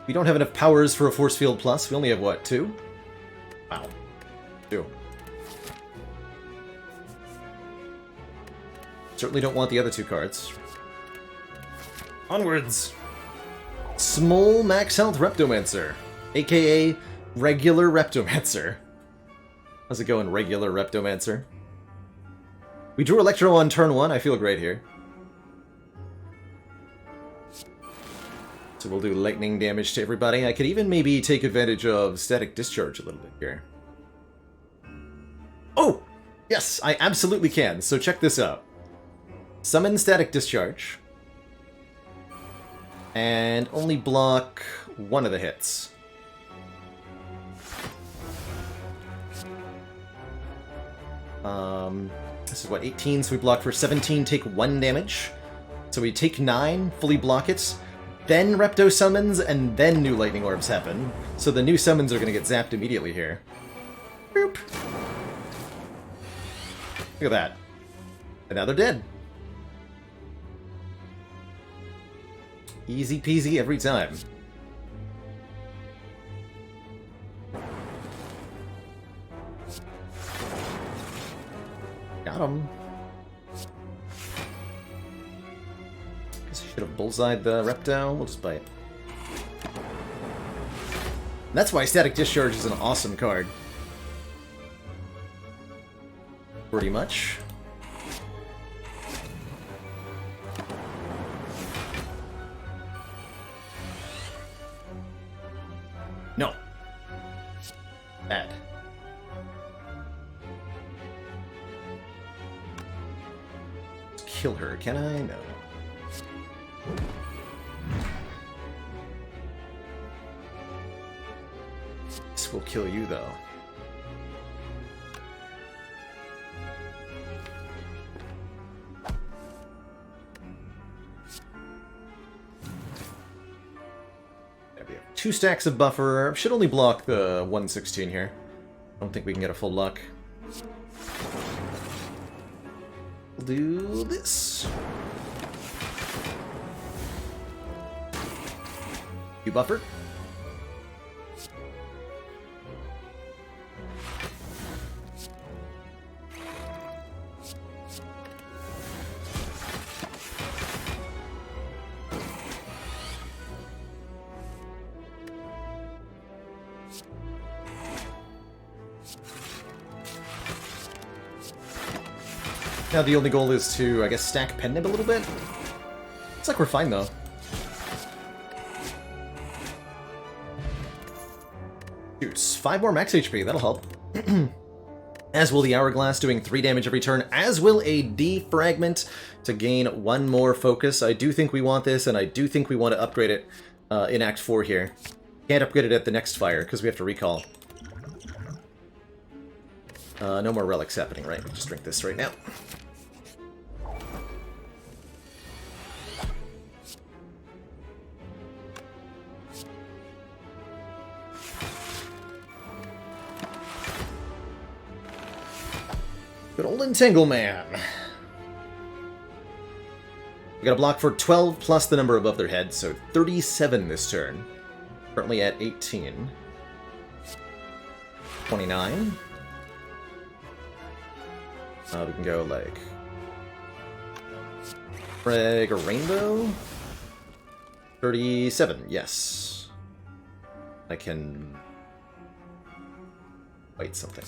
Speaker 1: We don't have enough powers for a Force Field Plus. We only have, what, 2? Wow. 2. Certainly don't want the other 2 cards. Onwards! Small Max Health Reptomancer, aka Regular Reptomancer. How's it going, Regular Reptomancer? We drew Electro on turn 1, I feel great here. So we'll do lightning damage to everybody. I could even maybe take advantage of Static Discharge a little bit here. Oh! Yes, I absolutely can, so check this out. Summon Static Discharge. And only block 1 of the hits. This is what, 18, so we block for 17, take 1 damage. So we take 9, fully block it, then Repto summons, and then new Lightning Orbs happen. So the new summons are going to get zapped immediately here. Boop. Look at that. And now they're dead. Easy peasy every time. Got him. Guess I should have bullseyed the Reptile. We'll just bite. That's why Static Discharge is an awesome card. Pretty much. No. Bad. Kill her, can I? No. This will kill you, though. We have 2 stacks of buffer. Should only block the 116 here. I don't think we can get a full luck. We'll do this. You buffer. Now the only goal is to, I guess, stack Pen Nib a little bit. Looks like we're fine, though. Shoots. 5 more max HP, that'll help. As will the Hourglass, doing 3 damage every turn, as will a Defragment to gain 1 more focus. I do think we want this, and I do think we want to upgrade it in Act 4 here. Can't upgrade it at the next fire, because we have to recall. No more relics happening, right? We'll just drink this right now. Good old Entangle Man. We got a block for 12 plus the number above their head, so 37 this turn. Currently at 18. 29. We can go like Frag or Rainbow. 37, yes. I can wait something.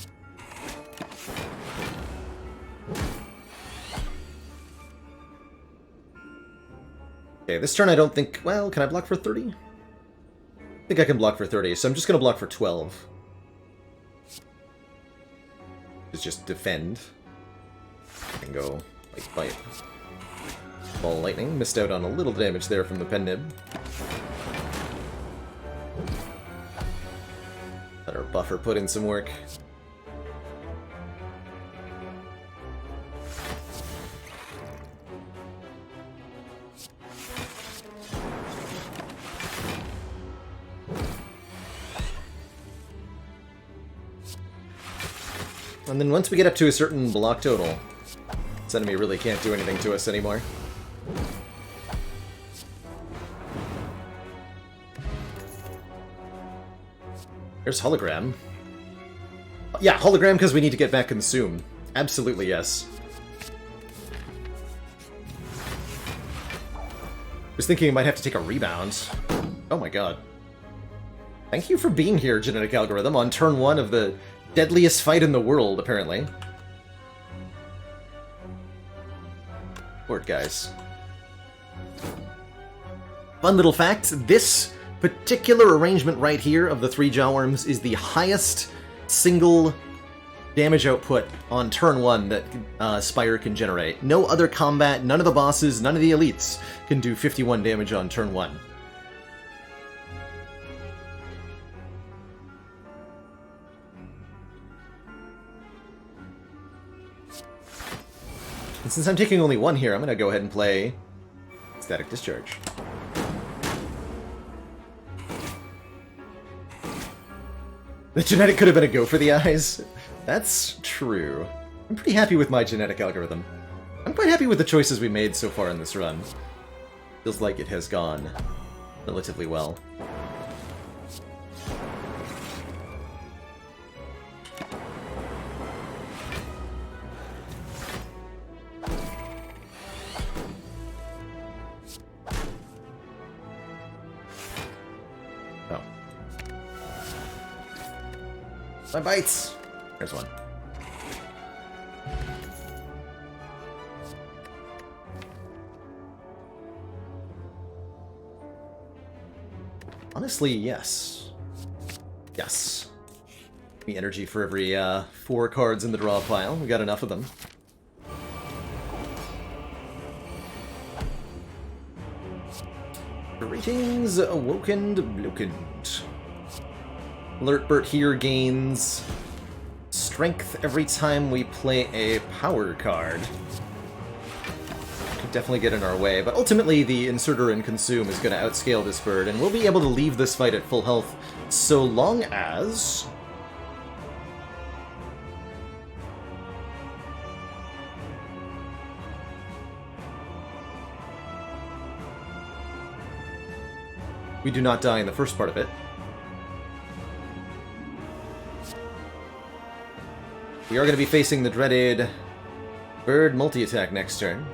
Speaker 1: Okay, this turn I don't think... Well, can I block for 30? I think I can block for 30, so I'm just going to block for 12. It's just defend. And go, like, bite. Ball Lightning. Missed out on a little damage there from the Pen Nib. Let our buffer put in some work. And then once we get up to a certain block total, this enemy really can't do anything to us anymore. There's hologram. Yeah, hologram because we need to get back consume. Absolutely, yes. Was thinking I might have to take a rebound. Oh my god. Thank you for being here, Genetic Algorithm, on turn 1 of the deadliest fight in the world, apparently. Word, guys. Fun little fact, this particular arrangement right here of the 3 Jawworms is the highest single damage output on turn 1 that Spire can generate. No other combat, none of the bosses, none of the elites can do 51 damage on turn 1. And since I'm taking only 1 here, I'm going to go ahead and play Static Discharge. The genetic could have been a go for the eyes. That's true. I'm pretty happy with my genetic algorithm. I'm quite happy with the choices we made so far in this run. Feels like it has gone relatively well. Oh. My bites! There's one. Honestly, yes. Yes. The energy for every 4 cards in the draw pile. We got enough of them. Greetings, Awokened Blokend. Alertbert here gains strength every time we play a power card. Could definitely get in our way, but ultimately the Inserter and Consume is going to outscale this bird, and we'll be able to leave this fight at full health so long as we do not die in the first part of it. We are going to be facing the dreaded bird multi-attack next turn.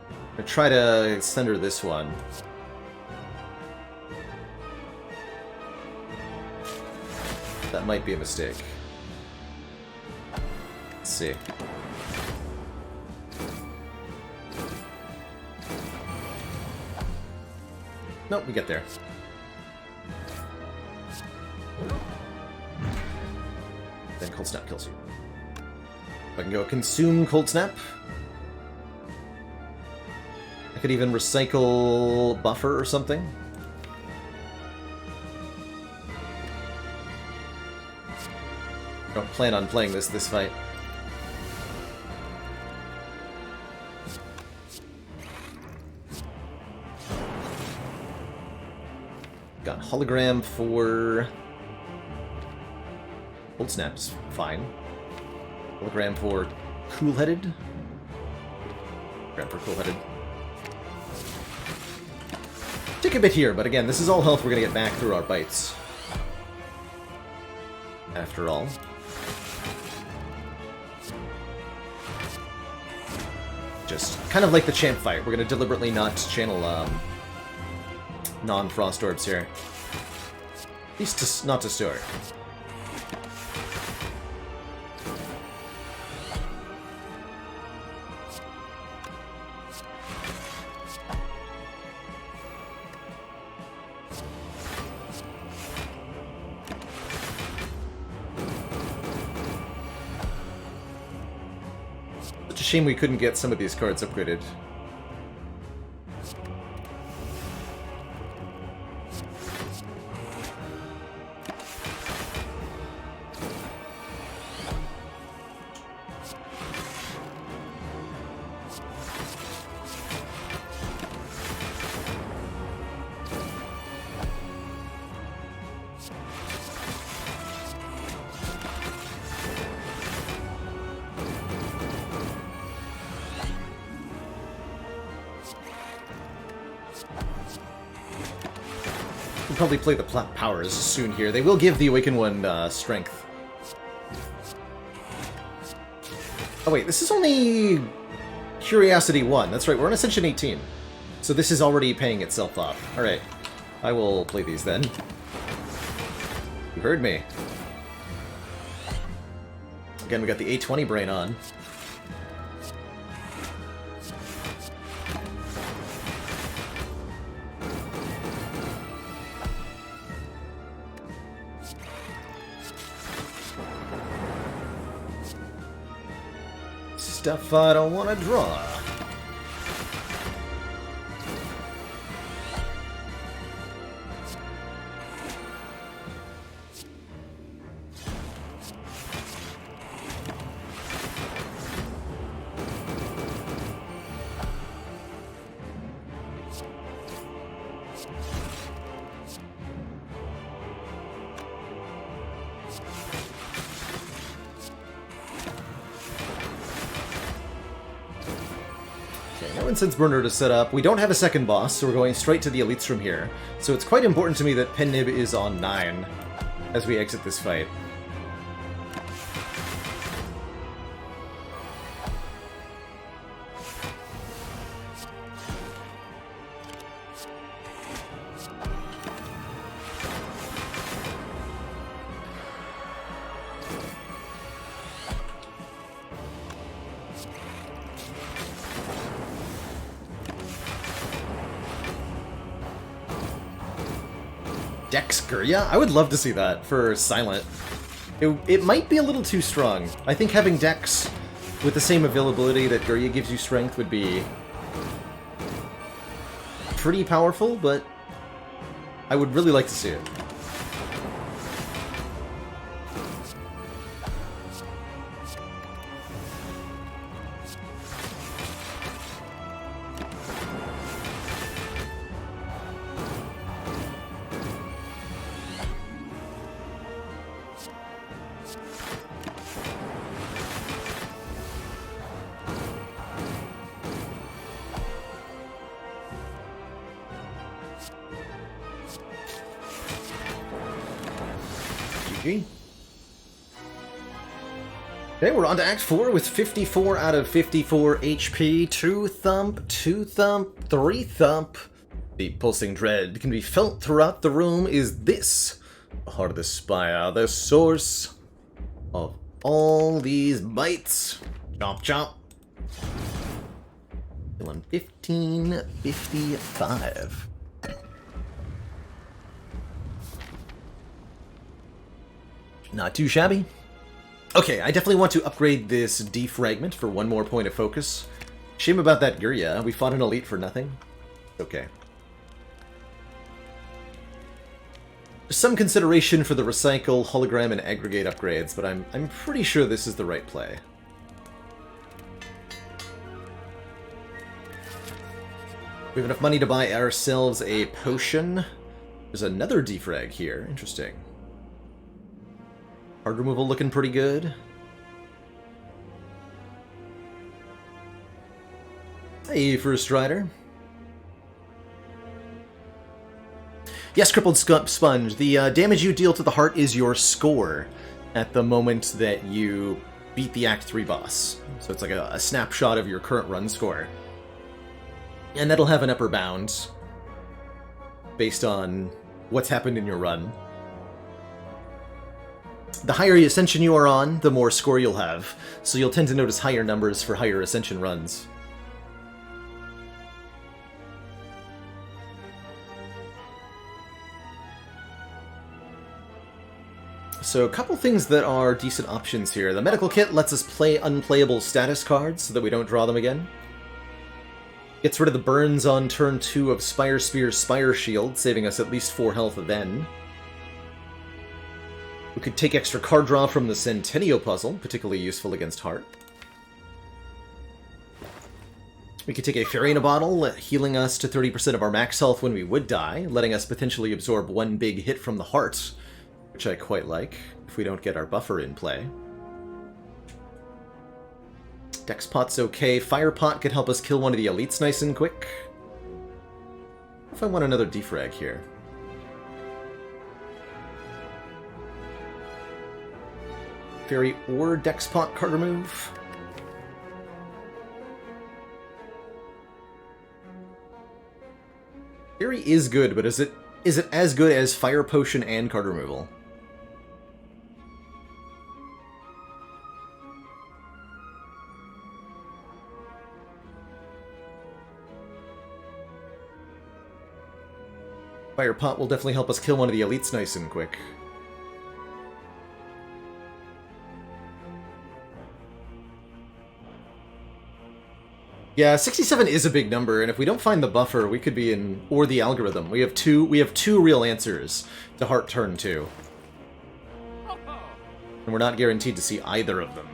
Speaker 1: I'm going to try to center this one. That might be a mistake. Let's see. Nope, we get there. Then Cold Snap kills you. If I can go Consume Cold Snap. I could even recycle Buffer or something. I don't plan on playing this fight. Got Hologram for Cold Snap's fine. Hologram for Cool-Headed. Hologram for Cool-Headed. Take a bit here, but again, this is all health we're gonna get back through our bites. After all. Just kind of like the champ fight, we're gonna deliberately not channel non-frost orbs here. At least not to start. Such a shame we couldn't get some of these cards upgraded. We'll probably play the powers soon here. They will give the Awakened One strength. Oh wait, this is only Curiosity 1. That's right, we're on Ascension 18. So this is already paying itself off. Alright, I will play these then. You heard me. Again, we got the A20 brain on. Stuff I don't want to draw. Incense burner to set up. We don't have a second boss, so we're going straight to the elites from here. So it's quite important to me that Pennib is on 9 as we exit this fight. Dex Gurya? I would love to see that for Silent. It might be a little too strong. I think having Dex with the same availability that Gurya gives you strength would be pretty powerful, but I would really like to see it. Okay, we're on to Act 4 with 54 out of 54 HP. 2 thump, 2 thump, 3 thump. The pulsing dread can be felt throughout the room. Is this the heart of the Spire, the source of all these bites? Chomp chomp. Feeling 1555. Not too shabby. Okay, I definitely want to upgrade this defragment for 1 more point of focus. Shame about that Gurya. We fought an elite for nothing. Okay. Some consideration for the recycle, hologram, and aggregate upgrades, but I'm pretty sure this is the right play. We have enough money to buy ourselves a potion. There's another defrag here. Interesting. Hard removal looking pretty good. Hey, First Rider. Yes, Crippled Sponge. The damage you deal to the heart is your score at the moment that you beat the Act 3 boss. So it's like a snapshot of your current run score. And that'll have an upper bound based on what's happened in your run. The higher ascension you are on, the more score you'll have, so you'll tend to notice higher numbers for higher ascension runs. So a couple things that are decent options here. The medical kit lets us play unplayable status cards so that we don't draw them again. Gets rid of the burns on turn 2 of Spire Spear, Spire Shield, saving us at least 4 health then. We could take extra card draw from the Centennial puzzle, particularly useful against Heart. We could take a Fairy in a Bottle, healing us to 30% of our max health when we would die, letting us potentially absorb 1 big hit from the Heart, which I quite like, if we don't get our buffer in play. Dex Pot's okay. Fire Pot could help us kill one of the elites nice and quick. What if I want another defrag here? Fairy or Dexpot card remove. Fairy is good, but is it as good as Fire Potion and card removal? Fire Pot will definitely help us kill one of the elites nice and quick. Yeah, 67 is a big number, and if we don't find the buffer, we could be in... or the algorithm. We have two real answers to Heart Turn 2. And we're not guaranteed to see either of them.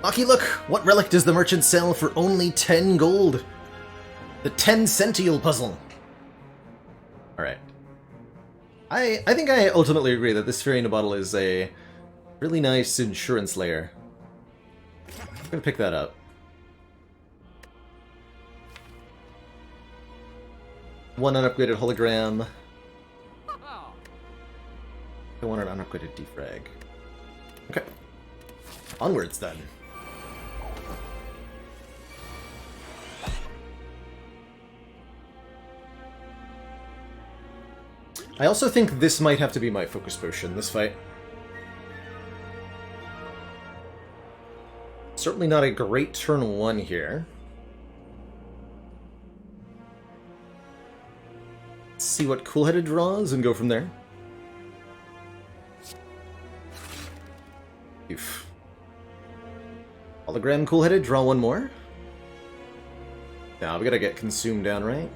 Speaker 1: Aki, look! What relic does the merchant sell for only 10 gold? The 10 Cential puzzle! Alright. I think I ultimately agree that this Fairy in a Bottle is a really nice insurance layer. I'm gonna pick that up. One unupgraded hologram. I want an unupgraded defrag. Okay. Onwards then. I also think this might have to be my focus potion, this fight. Certainly not a great turn 1 here. Let's see what Cool-Headed draws and go from there. Oof. Hologram Cool-Headed, draw one more. Now we gotta get Consumed down, right?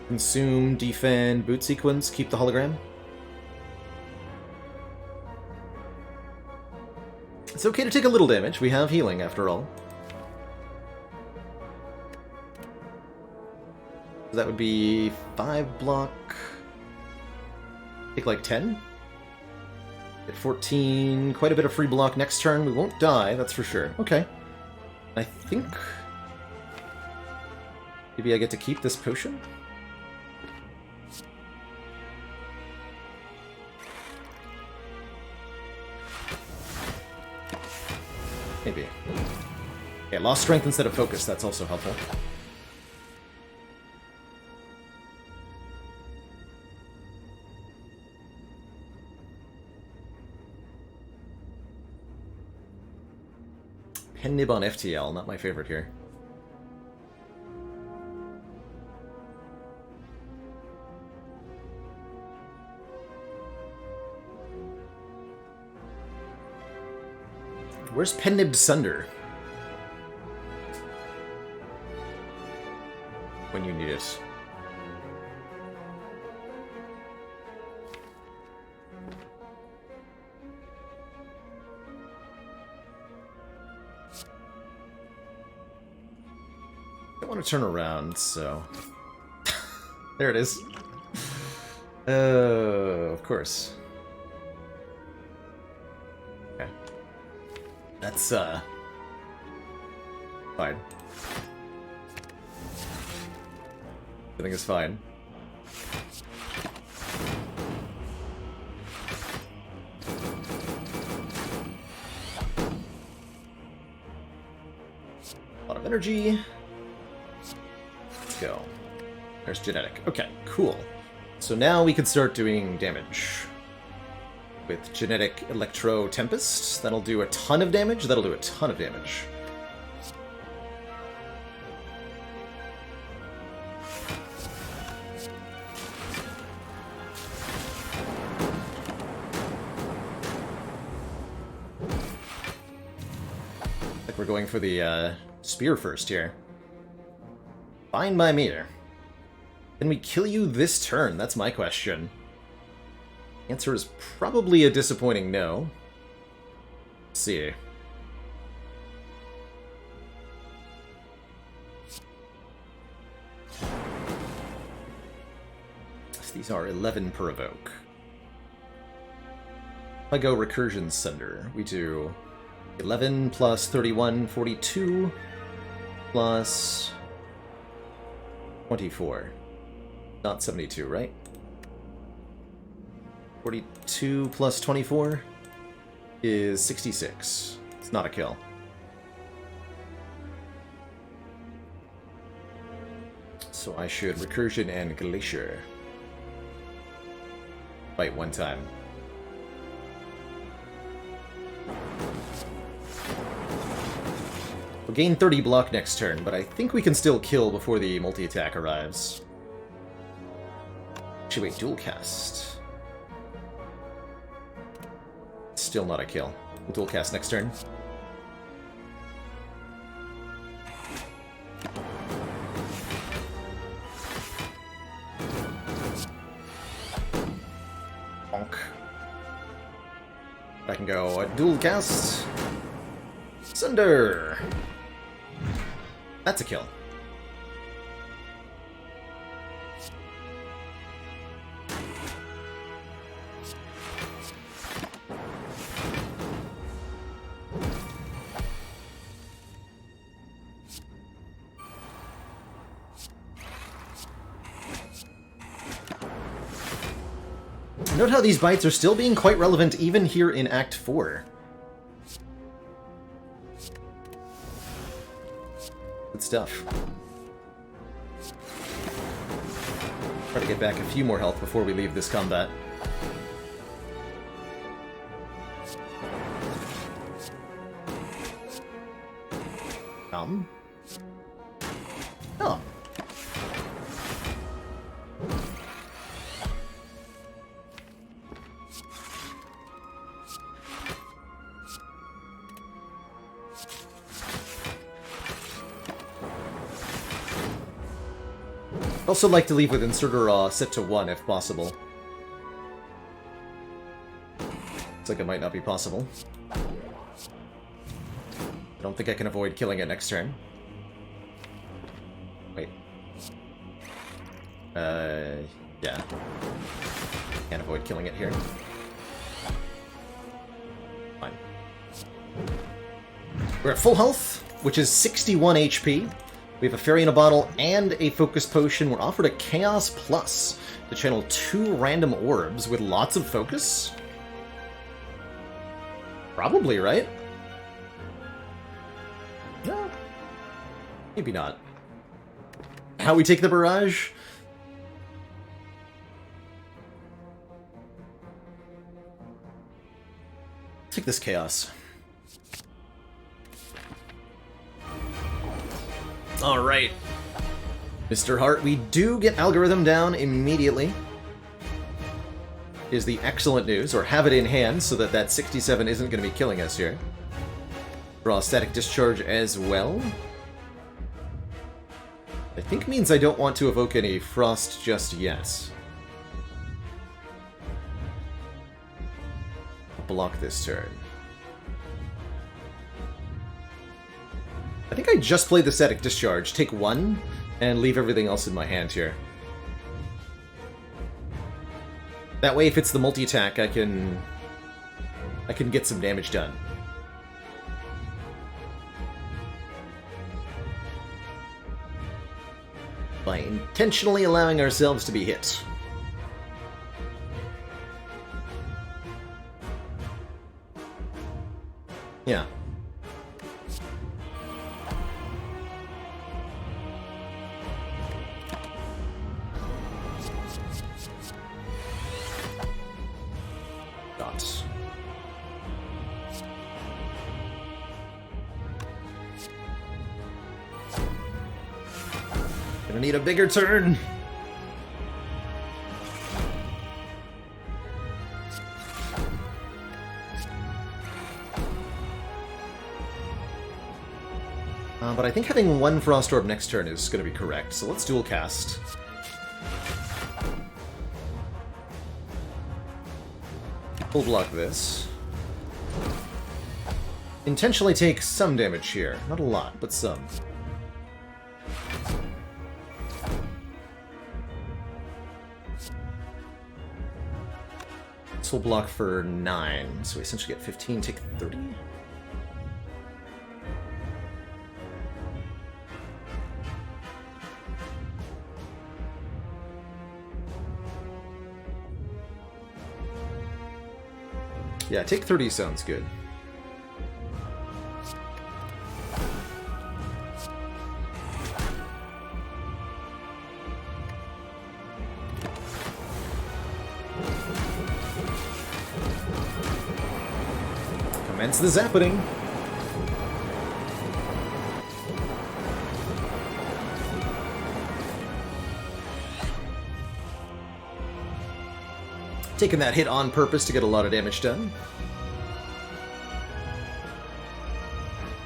Speaker 1: Consume, defend, boot sequence, keep the hologram. It's okay to take a little damage, we have healing after all. That would be 5 block. Take like 10? Get 14, quite a bit of free block next turn. We won't die, that's for sure. Okay. I think... maybe I get to keep this potion? Maybe. Yeah, lost strength instead of focus, that's also helpful. Pen nib on FTL, not my favorite here. Where's Pen Nibbed Sunder? When you need it. I don't want to turn around, so... there it is. Of course. Okay. That's, fine. Everything is fine. A lot of energy. Let's go. There's genetic. Okay, cool. So now we can start doing damage. With Genetic Electro Tempest. That'll do a ton of damage. That'll do a ton of damage. Like we're going for the spear first here. Fine by me. Can we kill you this turn? That's my question. Answer is probably a disappointing no. Let's see. So these are 11 per evoke. If I go Recursion Sunder, we do 11 plus 31, 42 plus 24. Not 72, right? 42 plus 24 is 66. It's not a kill. So I should Recursion and Glacier. Fight one time. We'll gain 30 block next turn, but I think we can still kill before the multi-attack arrives. Actually, wait, dual cast. Still not a kill. We'll dual cast next turn. Bonk. I can go dual cast. Sunder. That's a kill. Note how these bites are still being quite relevant even here in Act 4. Good stuff. Try to get back a few more health before we leave this combat. Oh. Also like to leave with Inserter set to 1 if possible. Looks like it might not be possible. I don't think I can avoid killing it next turn. Wait. Yeah. Can't avoid killing it here. Fine. We're at full health, which is 61 HP. We have a Fairy in a Bottle and a Focus Potion. We're offered a Chaos Plus to channel 2 random orbs with lots of focus? Probably, right? No. Maybe not. How we take the barrage? Take this Chaos. Alright. Mr. Hart, we do get Algorithm down immediately. Is the excellent news, or have it in hand so that that 67 isn't going to be killing us here. Draw Static Discharge as well. I think means I don't want to evoke any Frost just yet. I'll block this turn. I think I just played the Static Discharge. Take 1, and leave everything else in my hand here. That way, if it's the multi-attack, I can get some damage done. By intentionally allowing ourselves to be hit. Yeah. Gonna need a bigger turn. But I think having 1 Frost Orb next turn is gonna be correct, so let's dual cast. Full block this. Intentionally take some damage here. Not a lot, but some. This will block for 9, so we essentially get 15, take 30. Yeah, take 30 sounds good. Commence the zappening. Taking that hit on purpose to get a lot of damage done.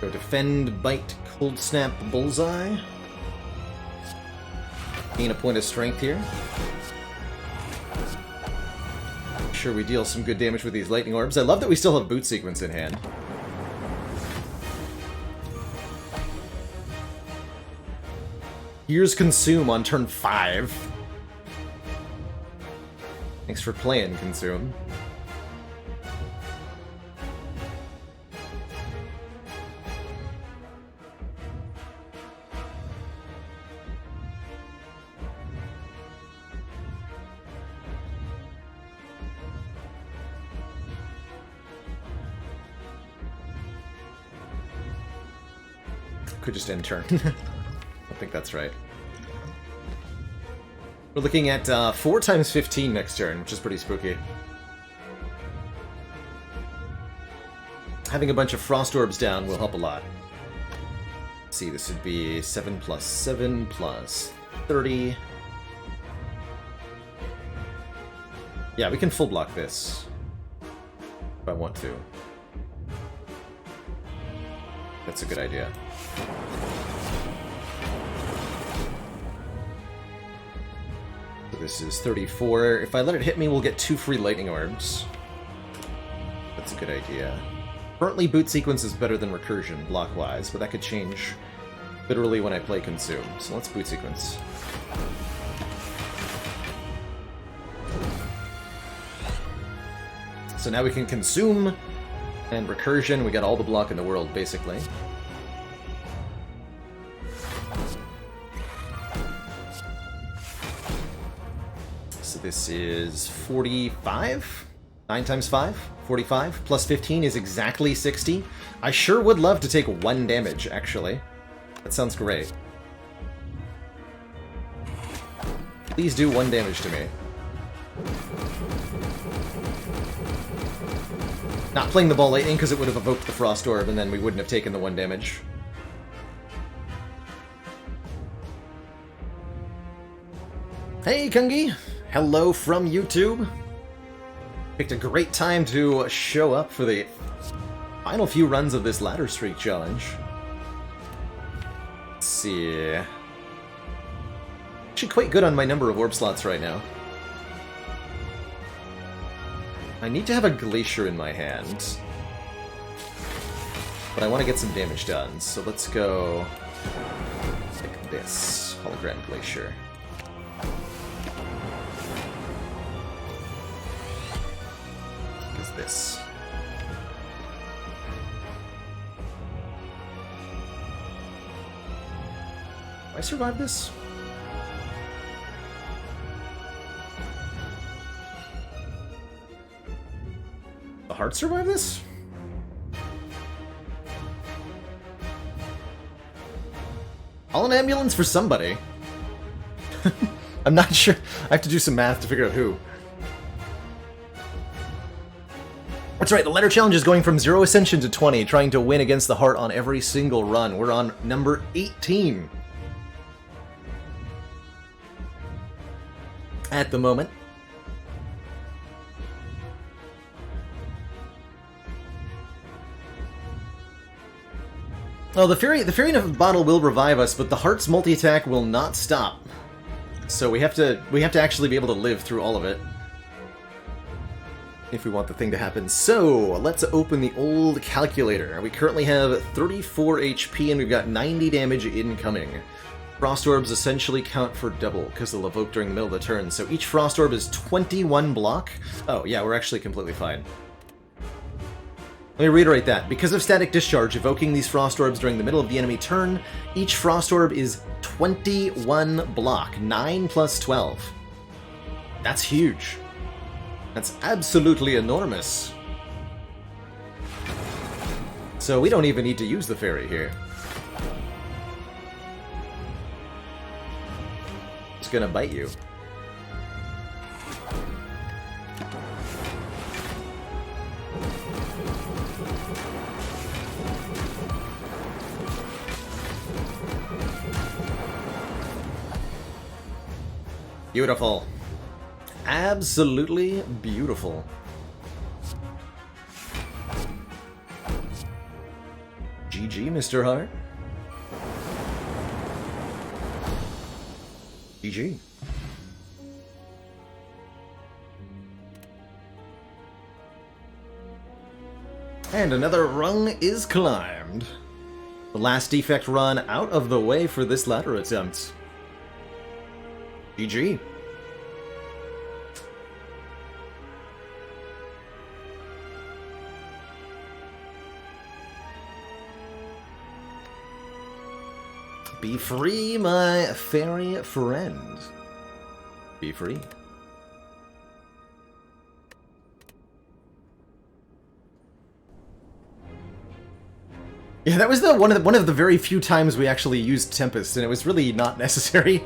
Speaker 1: Go defend, bite, cold snap, bullseye. Gain a point of strength here. Make sure we deal some good damage with these lightning orbs. I love that we still have boot sequence in hand. Here's Consume on turn 5. Thanks for playing, Consume. Could just end turn. I think that's right. We're looking at 4 times 15 next turn, which is pretty spooky. Having a bunch of frost orbs down will help a lot. Let's see, this would be 7 plus 7 plus 30. Yeah, we can full block this if I want to. That's a good idea. So this is 34. If I let it hit me, we'll get 2 free lightning orbs. That's a good idea. Currently, boot sequence is better than recursion, block-wise, but that could change literally when I play Consume. So let's boot sequence. So now we can Consume and recursion. We got all the block in the world, basically. So this is 45? 9 times 5? 45? Plus 15 is exactly 60. I sure would love to take 1 damage, actually. That sounds great. Please do 1 damage to me. Not playing the ball lightning because it would have evoked the Frost Orb and then we wouldn't have taken the 1 damage. Hey, Kungi! Hello from YouTube! Picked a great time to show up for the final few runs of this Ladder Streak Challenge. Let's see... Actually quite good on my number of orb slots right now. I need to have a Glacier in my hand. But I want to get some damage done, so let's go like this. Hologram Glacier. This. Will I survive this? The heart survive this? Call an ambulance for somebody. I'm not sure. I have to do some math to figure out who. That's right, the Ladder Challenge is going from 0 Ascension to 20, trying to win against the heart on every single run. We're on number 18 at the moment. Well, the Fury bottle will revive us, but the heart's multi-attack will not stop. So we have to actually be able to live through all of it if we want the thing to happen. So, let's open the old calculator. We currently have 34 HP and we've got 90 damage incoming. Frost orbs essentially count for double, because they'll evoke during the middle of the turn, so each Frost orb is 21 block. Oh, yeah, we're actually completely fine. Let me reiterate that. Because of Static Discharge, evoking these Frost Orbs during the middle of the enemy turn, each Frost Orb is 21 block. 9 plus 12. That's huge. That's absolutely enormous. So we don't even need to use the fairy here. It's gonna bite you. Beautiful. Absolutely beautiful. GG, Mr. Hart. GG. And another rung is climbed. The last defect run out of the way for this ladder attempt. GG. Be free, my fairy friend. Be free. Yeah, that was one of the very few times we actually used Tempest, and it was really not necessary.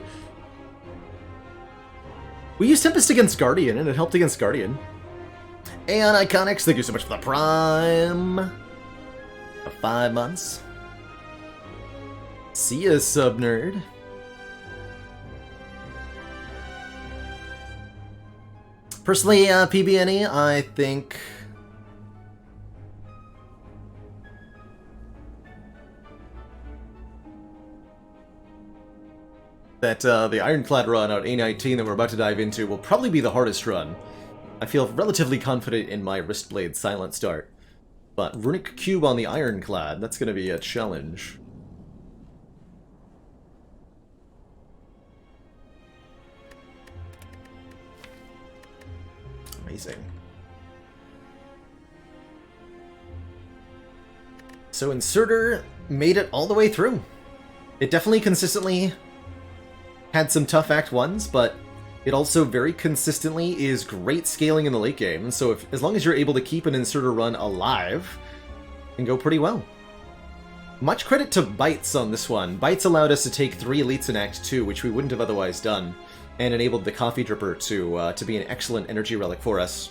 Speaker 1: We used Tempest against Guardian, and it helped against Guardian. And Iconics, thank you so much for the Prime. For 5 months. See ya, sub-nerd. Personally, PBNE, I think... that the Ironclad run out A19 that we're about to dive into will probably be the hardest run. I feel relatively confident in my Wristblade Silent Start. But Runic Cube on the Ironclad, that's going to be a challenge. Amazing. So Inserter made it all the way through. It definitely consistently had some tough Act 1s, but it also very consistently is great scaling in the late game, so as long as you're able to keep an Inserter run alive, it can go pretty well. Much credit to Bites on this one. Bites allowed us to take 3 elites in Act 2, which we wouldn't have otherwise done, and enabled the Coffee Dripper to be an excellent energy relic for us.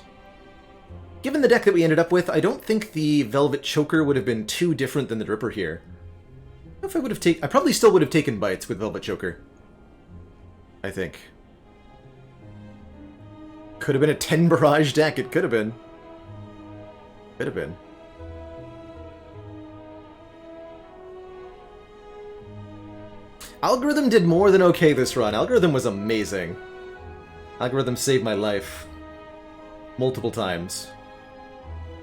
Speaker 1: Given the deck that we ended up with, I don't think the Velvet Choker would have been too different than the Dripper here. I don't know if I would have I probably still would have taken Bites with Velvet Choker. I think. Could have been a 10 barrage deck, it could have been. Could have been. Algorithm did more than okay this run. Algorithm was amazing. Algorithm saved my life. Multiple times.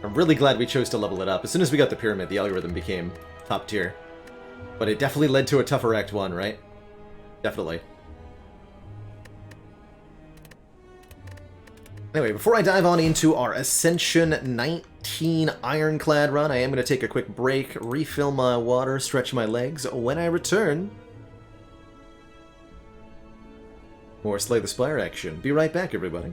Speaker 1: I'm really glad we chose to level it up. As soon as we got the Pyramid, the Algorithm became top tier. But it definitely led to a tougher Act 1, right? Definitely. Anyway, before I dive on into our Ascension 19 Ironclad run, I am going to take a quick break, refill my water, stretch my legs. When I return, more Slay the Spire action. Be right back, everybody.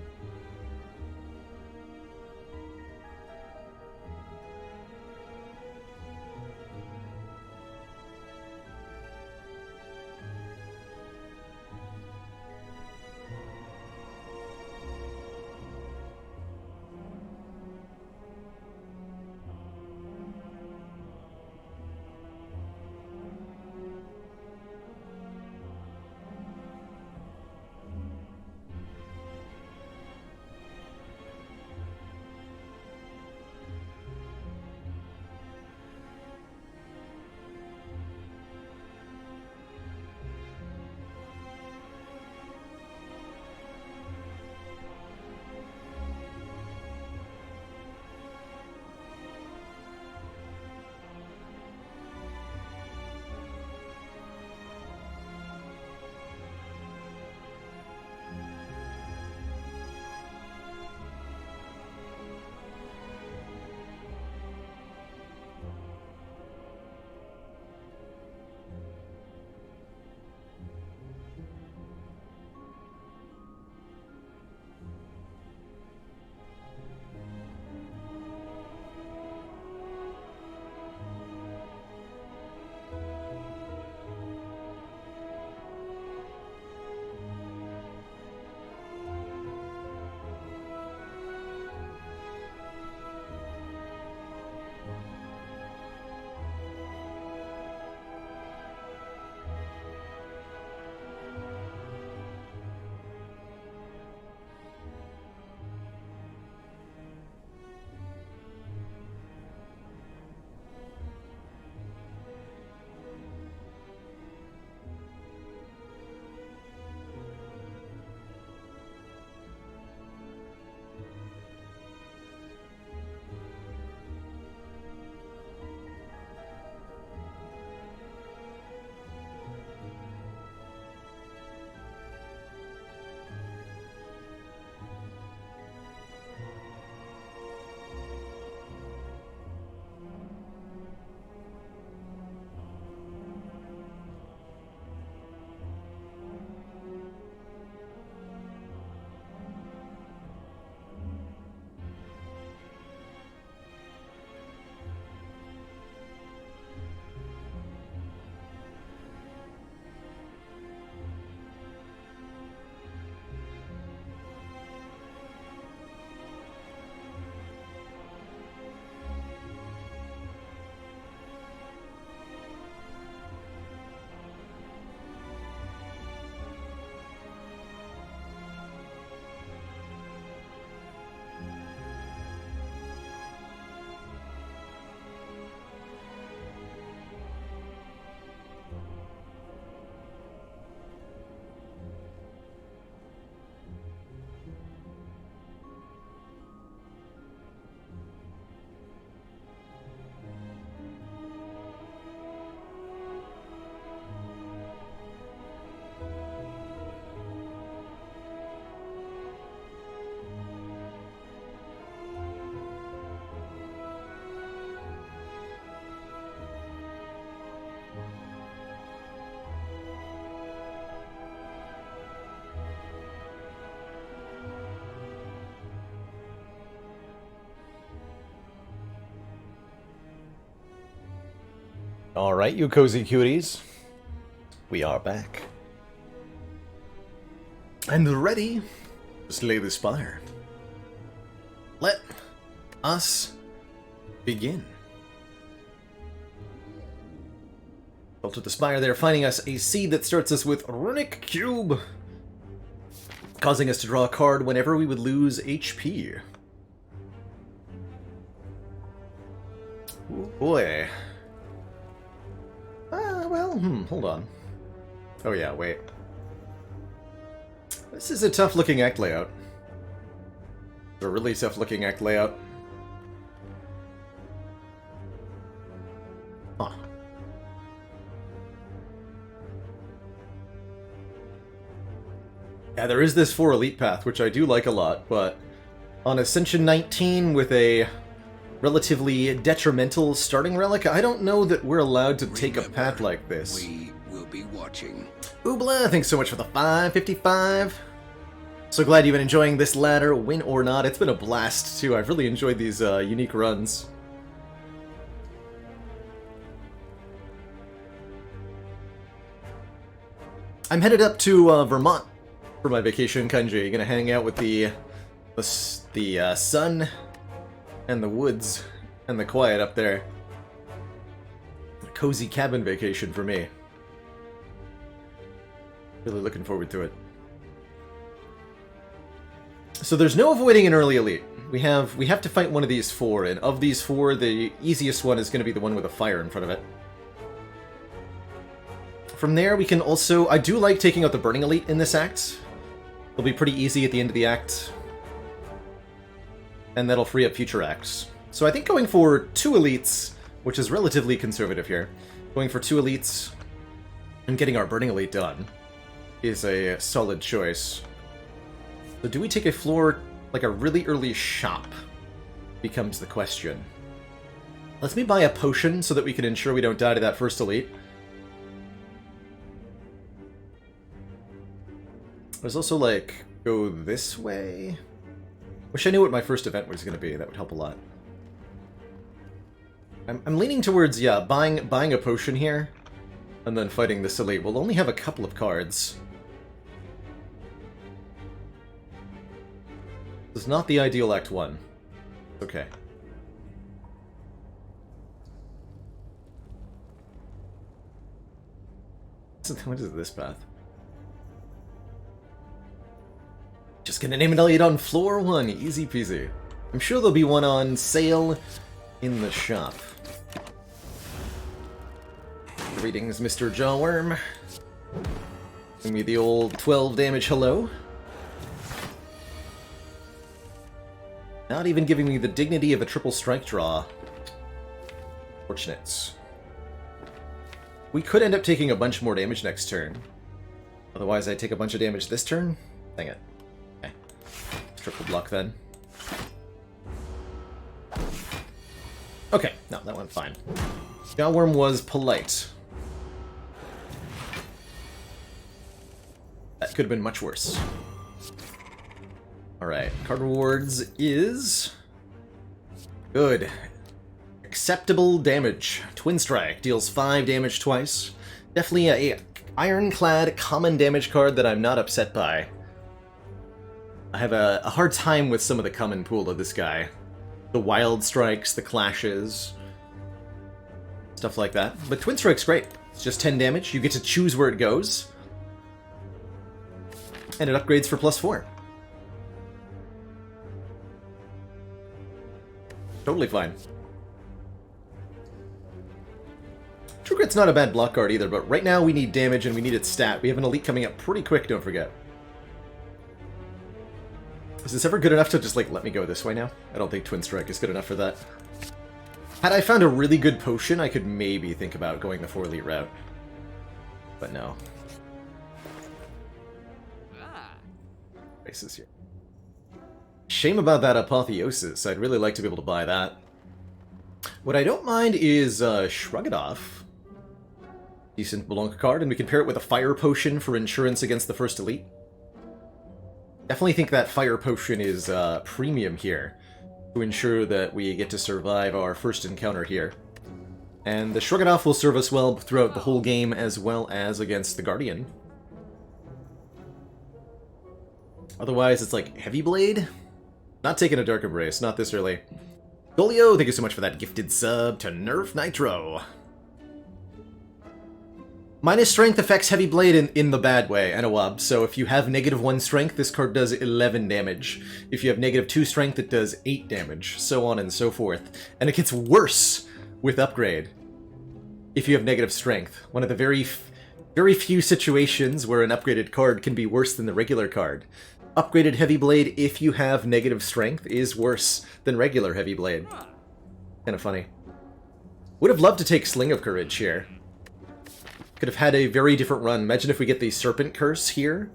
Speaker 1: Alright, you cozy cuties. We are back. And ready to slay the Spire. Let us begin. Built the Spire there, finding us a seed that starts us with Runic Cube, causing us to draw a card whenever we would lose HP. Ooh, boy. Hold on. Oh yeah, wait. This is a tough-looking act layout. It's a really tough-looking act layout. Huh. Yeah, there is this 4 elite path, which I do like a lot, but on Ascension 19 with a relatively detrimental starting relic, I don't know that we're allowed to take a path like this.
Speaker 2: We will be watching.
Speaker 1: Oobla, thanks so much for the 555. So glad you've been enjoying this ladder, win or not. It's been a blast, too. I've really enjoyed these unique runs. I'm headed up to Vermont for my vacation, Kanji. Gonna hang out with the sun and the woods and the quiet up there. A cozy cabin vacation for me. Really looking forward to it. So there's no avoiding an early elite. We have to fight one of these 4, and of these 4, the easiest one is going to be the one with a fire in front of it. From there, we can also... I do like taking out the Burning Elite in this act. It'll be pretty easy at the end of the act. And that'll free up future acts. So I think going for 2 elites, which is relatively conservative here, going for 2 elites and getting our Burning Elite done is a solid choice. So do we take a floor, like a really early shop, becomes the question. Let me buy a potion so that we can ensure we don't die to that first elite. There's also, like, go this way. Wish I knew what my first event was going to be. That would help a lot. I'm leaning towards, yeah, buying a potion here, and then fighting this elite. We'll only have a couple of cards. This is not the ideal Act 1. Okay. What is this path? Just gonna name an elite on floor 1, easy peasy. I'm sure there'll be one on sale in the shop. Greetings, Mr. Jawworm. Give me the old 12 damage hello. Not even giving me the dignity of a triple strike draw. Fortunate. We could end up taking a bunch more damage next turn. Otherwise, I'd take a bunch of damage this turn. Dang it. Okay. Triple block then. Okay, no, that went fine. Jawworm was polite. That could have been much worse. Alright, card rewards is... good. Acceptable damage. Twin Strike deals 5 damage twice. Definitely a ironclad common damage card that I'm not upset by. I have a hard time with some of the common pool of this guy. The wild strikes, the clashes, stuff like that. But Twin Strike's great. It's just 10 damage. You get to choose where it goes. And it upgrades for +4. Totally fine. True Grit's not a bad block card either, but right now we need damage and we need its stat. We have an elite coming up pretty quick, don't forget. Is this ever good enough to just, like, let me go this way now? I don't think Twin Strike is good enough for that. Had I found a really good potion, I could maybe think about going the 4 elite route. But no. Faces here. Shame about that Apotheosis. I'd really like to be able to buy that. What I don't mind is Shrug It Off. Decent Bolonka card, and we can pair it with a Fire Potion for insurance against the first elite. Definitely think that Fire Potion is premium here to ensure that we get to survive our first encounter here. And the Shrug It Off will serve us well throughout the whole game, as well as against the Guardian. Otherwise, it's like Heavy Blade? Not taking a Dark Embrace, not this early. Golio, thank you so much for that gifted sub to Nerf Nitro. Minus strength affects Heavy Blade in the bad way, and a wub. So if you have -1 strength, this card does 11 damage. If you have -2 strength, it does 8 damage, so on and so forth. And it gets worse with upgrade if you have negative strength. One of the very few situations where an upgraded card can be worse than the regular card. Upgraded Heavy Blade, if you have negative strength, is worse than regular Heavy Blade. Kind of funny. Would have loved to take Sling of Courage here. Could have had a very different run. Imagine if we get the Serpent Curse here,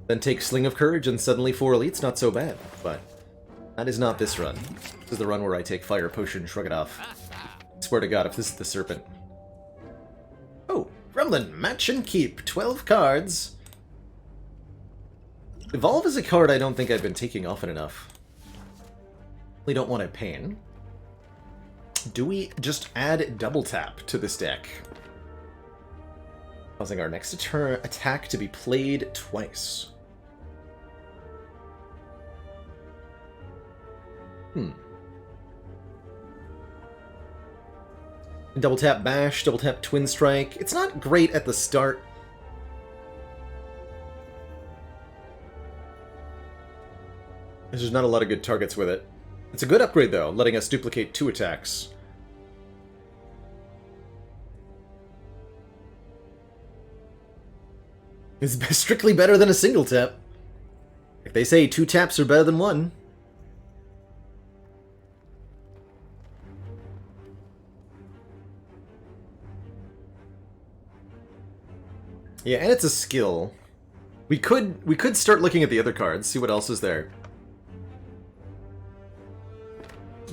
Speaker 1: then take Sling of Courage and suddenly 4 elites, not so bad. But that is not this run. This is the run where I take Fire Potion, Shrug It Off. Swear to God, if this is the Serpent. Oh, Gremlin, Match and Keep, 12 cards. Evolve is a card I don't think I've been taking often enough. We don't want a pain. Do we just add Double Tap to this deck? Causing our next turn attack to be played twice. Double tap bash, double tap twin strike. It's not great at the start. There's not a lot of good targets with it. It's a good upgrade though, letting us duplicate 2 attacks. It's strictly better than a single tap. If they say 2 taps are better than 1. Yeah, and it's a skill. We could start looking at the other cards, see what else is there.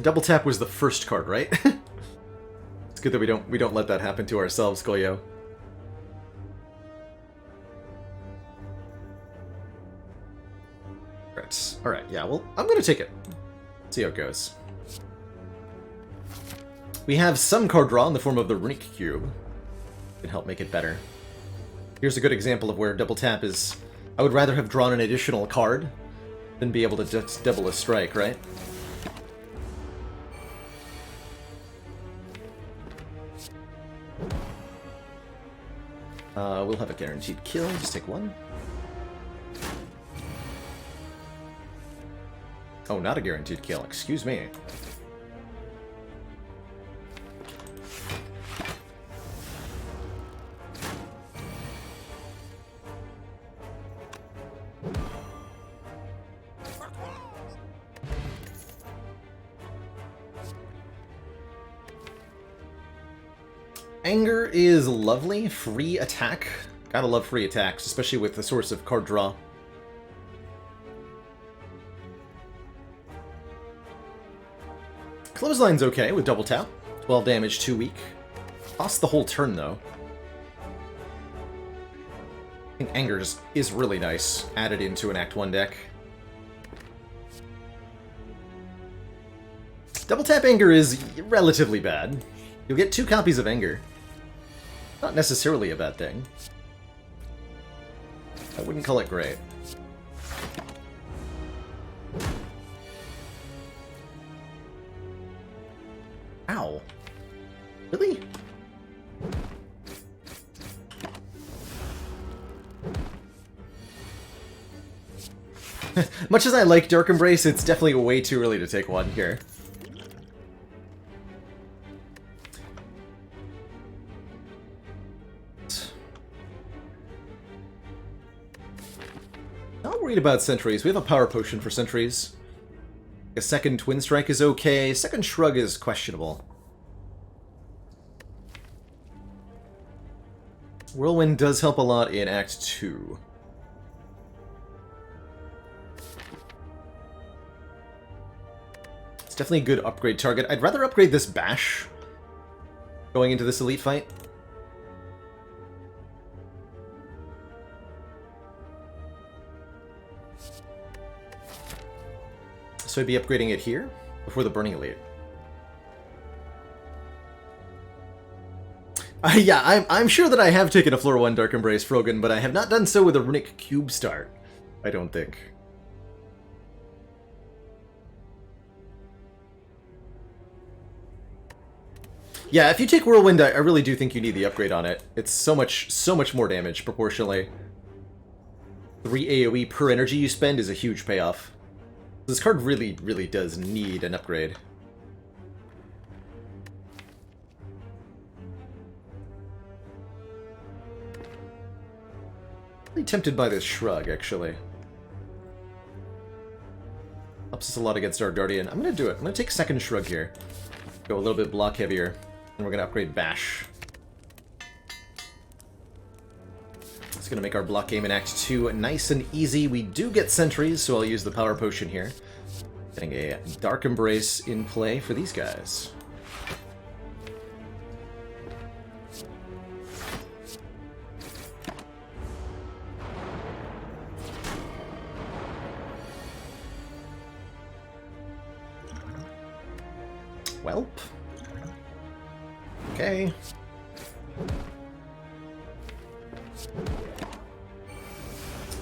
Speaker 1: Double tap was the first card, right? It's good that we don't let that happen to ourselves, Goyo. Alright, yeah, well, I'm gonna take it. See how it goes. We have some card draw in the form of the Runic Cube. Can help make it better. Here's a good example of where double tap is... I would rather have drawn an additional card than be able to just double a strike, right? We'll have a guaranteed kill, just take 1. Oh, not a guaranteed kill, excuse me. Anger is lovely. Free attack. Gotta love free attacks, especially with the source of card draw. Clothesline's okay with double tap. 12 damage, 2 weak. Costs the whole turn, though. I think Anger just is really nice, added into an Act 1 deck. Double tap Anger is relatively bad. You'll get 2 copies of Anger. Not necessarily a bad thing. I wouldn't call it great. Ow. Really? Much as I like Dark Embrace, it's definitely way too early to take 1 here. Not worried about sentries. We have a power potion for sentries. A second twin strike is okay. Second shrug is questionable. Whirlwind does help a lot in Act 2. It's definitely a good upgrade target. I'd rather upgrade this bash going into this elite fight. So I'd be upgrading it here before the Burning Elite. Yeah, I'm sure that I have taken a floor 1 Dark Embrace Frogan, but I have not done so with a Runic Cube start. I don't think. Yeah, if you take Whirlwind, I really do think you need the upgrade on it. It's so much more damage, proportionally. 3 AoE per energy you spend is a huge payoff. This card really, really does need an upgrade. Really tempted by this Shrug, actually. Helps us a lot against our Guardian. I'm gonna do it. I'm gonna take second Shrug here. Go a little bit block heavier. And we're gonna upgrade Bash. It's gonna make our block game in Act 2 nice and easy. We do get sentries, so I'll use the Power Potion here. Getting a Dark Embrace in play for these guys. Welp. Okay.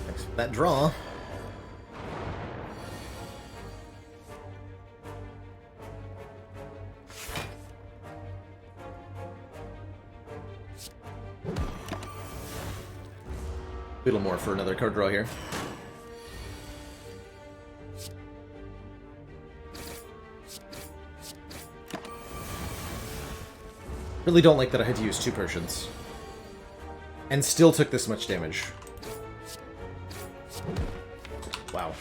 Speaker 1: Thanks for that draw. A little more for another card draw here. Really don't like that I had to use 2 potions. And still took this much damage. Wow.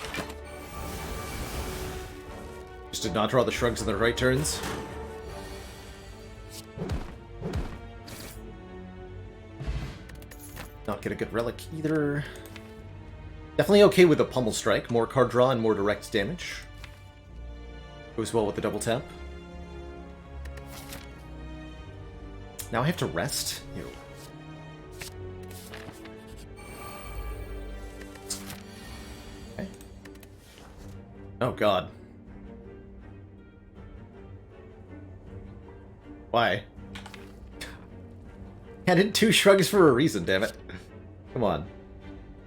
Speaker 1: Just did not draw the shrugs at the right turns. Not get a good relic either. Definitely okay with a pummel strike. More card draw and more direct damage. Goes well with the double tap. Now I have to rest? Ew. Okay. Oh god. Why? I did 2 shrugs for a reason, damn it. Come on.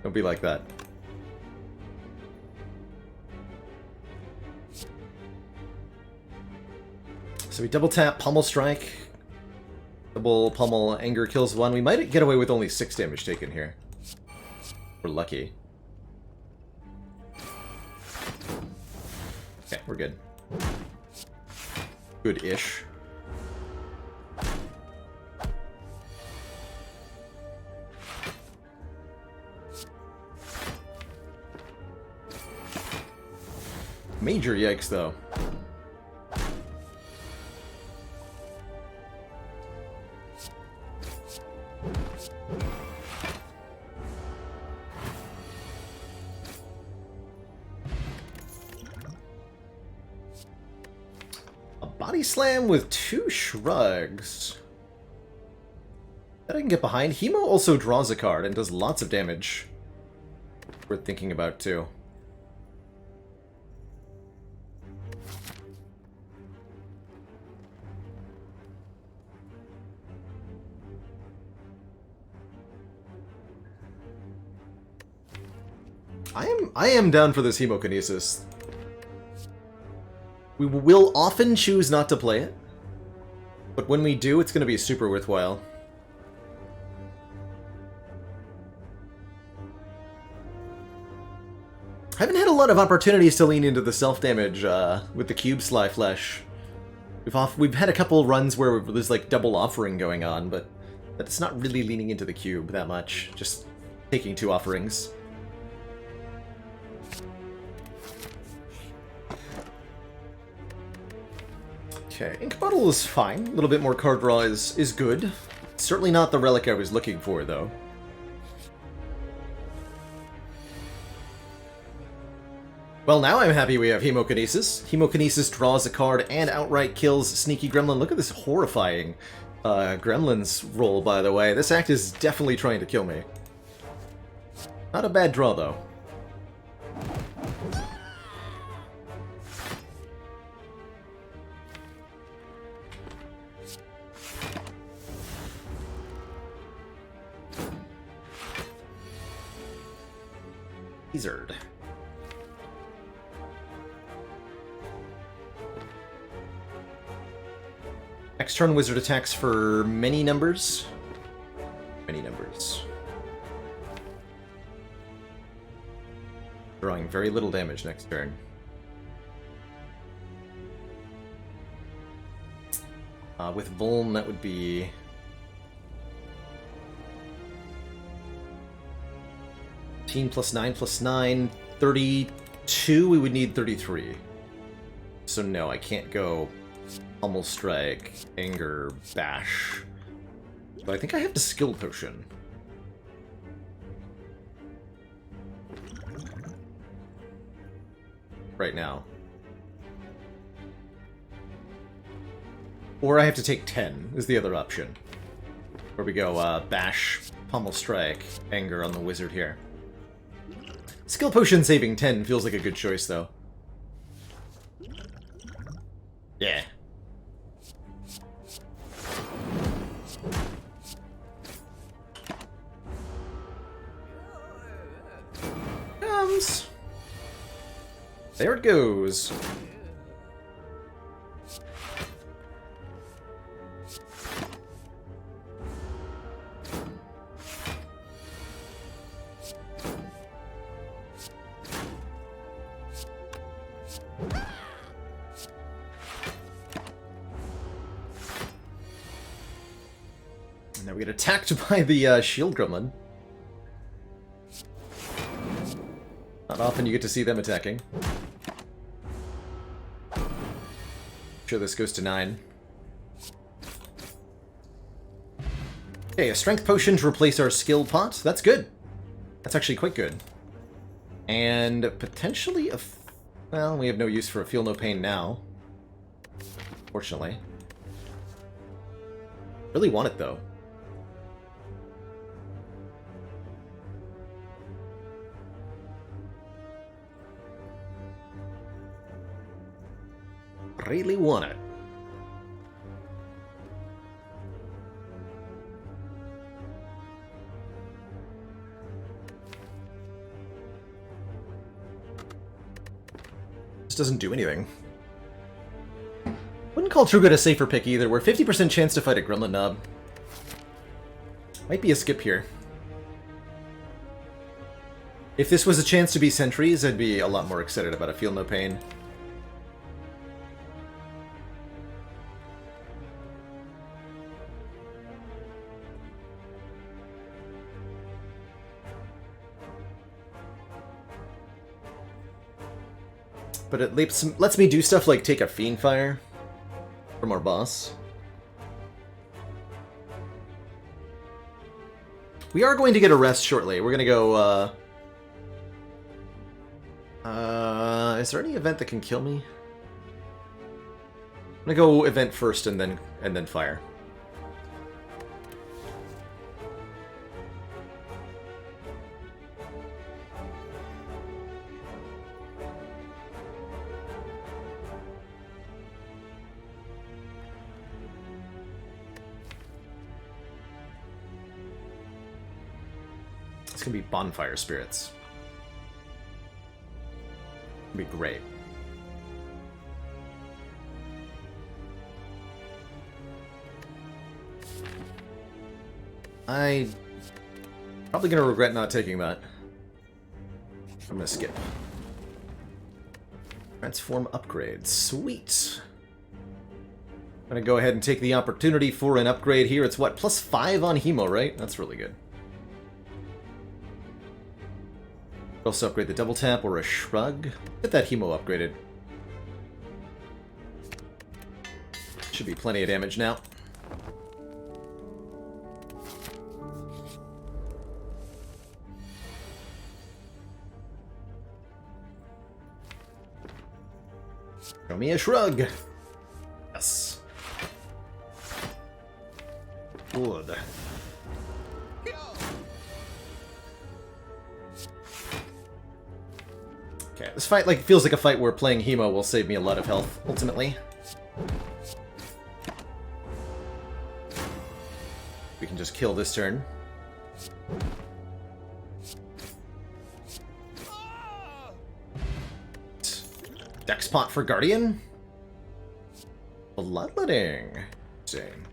Speaker 1: Don't be like that. So we double tap, pummel strike. Double pummel, anger kills 1. We might get away with only 6 damage taken here. We're lucky. Okay, we're good. Good-ish. Major yikes, though. Body slam with 2 shrugs. That I can get behind. Hemo also draws a card and does lots of damage. Worth thinking about, too. I am down for this Hemokinesis. We will often choose not to play it, but when we do, it's going to be super worthwhile. I haven't had a lot of opportunities to lean into the self-damage with the Cube Sly Flesh. We've had a couple runs where there's like double offering going on, but it's not really leaning into the cube that much, just taking 2 offerings. Okay, Ink Bottle is fine. A little bit more card draw is good. Certainly not the relic I was looking for, though. Well, now I'm happy we have Hemokinesis. Hemokinesis draws a card and outright kills Sneaky Gremlin. Look at this horrifying Gremlin's roll, by the way. This act is definitely trying to kill me. Not a bad draw, though. Wizard. Next turn, Wizard attacks for many numbers. Many numbers. Drawing very little damage next turn. With Vuln, that would be... 15 plus 9 plus 9, 32, we would need 33. So no, I can't go Pummel Strike, Anger, Bash. But I think I have to Skill Potion. Right now. Or I have to take 10, is the other option. Where we go, Bash, Pummel Strike, Anger on the Wizard here. Skill Potion saving 10 feels like a good choice, though. Yeah. Comes. There it goes. Now we get attacked by the shield gremlin. Not often you get to see them attacking. Sure, this goes to 9. Okay, a strength potion to replace our skill pot. That's good. That's actually quite good. And potentially a... well, we have no use for a Feel No Pain now. Fortunately. Really want it, though. Really want it. This doesn't do anything. Wouldn't call Trugood a safer pick either. We're 50% chance to fight a Gremlin Knob. Might be a skip here. If this was a chance to be sentries, I'd be a lot more excited about a Feel No Pain. But it lets me do stuff like take a Fiend Fire from our boss. We are going to get a rest shortly. We're going to go, is there any event that can kill me? I'm going to go event first and then fire. It's gonna be Bonfire Spirits. It'll be great. I probably gonna regret not taking that. I'm gonna skip. Transform upgrades. Sweet. I'm gonna go ahead and take the opportunity for an upgrade here. It's what, +5 on Hemo, right? That's really good. Also upgrade the double tap or a shrug. Get that Hemo upgraded. Should be plenty of damage now. Show me a shrug. Yes. Good. Okay, this fight feels like a fight where playing Hemo will save me a lot of health, ultimately. We can just kill this turn. Dex pot for Guardian? Bloodletting. Same.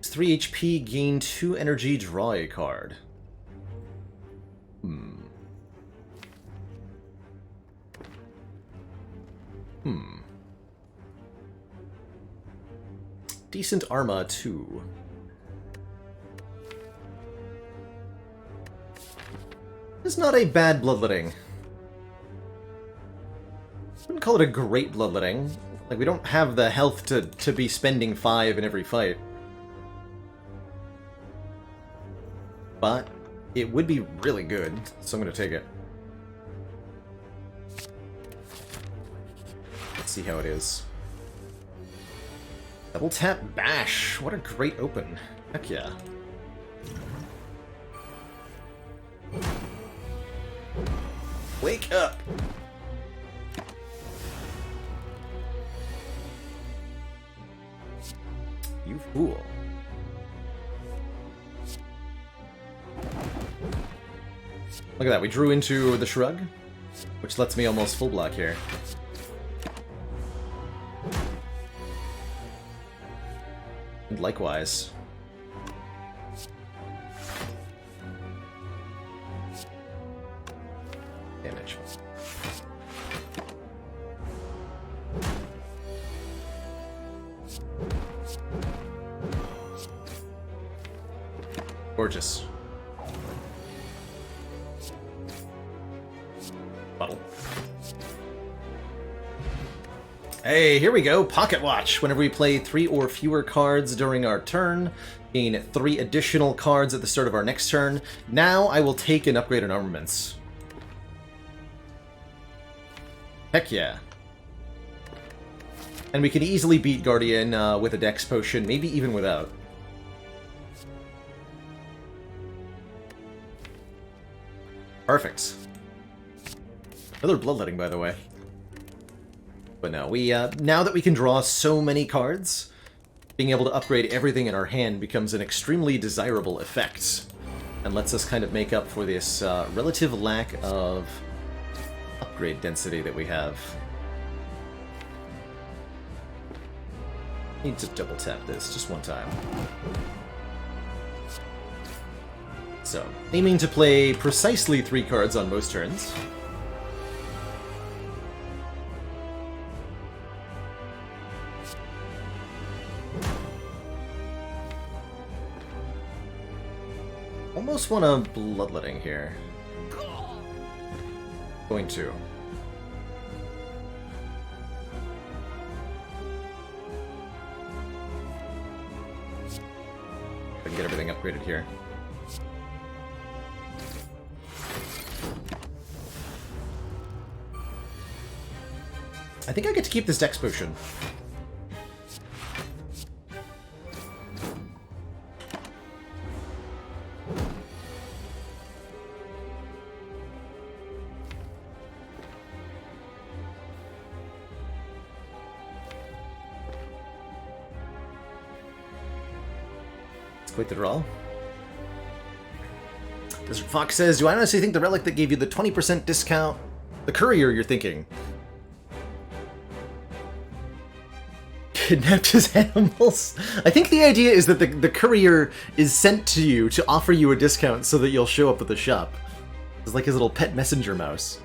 Speaker 1: 3 HP, gain 2 energy, draw a card. Decent Arma, 2. It's not a bad bloodletting. I wouldn't call it a great bloodletting. Like, we don't have the health to be spending 5 in every fight. But it would be really good, so I'm going to take it. Let's see how it is. Double tap bash. What a great open. Heck yeah. Wake up! You fool. Look at that, we drew into the Shrug, which lets me almost full block here. And likewise. Damage. Gorgeous. Bottle. Hey, here we go. Pocket Watch. Whenever we play 3 or fewer cards during our turn, gain 3 additional cards at the start of our next turn. Now I will take and upgrade an armaments. Heck yeah. And we can easily beat Guardian with a Dex Potion, maybe even without. Perfect. Another Bloodletting, by the way. But no, we now that we can draw so many cards, being able to upgrade everything in our hand becomes an extremely desirable effect, and lets us kind of make up for this relative lack of upgrade density that we have. Need to double tap this just one time. So, aiming to play precisely 3 cards on most turns. Almost want a Bloodletting here. Going to. I can get everything upgraded here. I think I get to keep this Dex Potion. Quite the draw. Desert Fox says, do I honestly think the relic that gave you the 20% discount, the courier you're thinking, kidnapped his animals? I think the idea is that the courier is sent to you to offer you a discount so that you'll show up at the shop. It's like his little pet messenger mouse.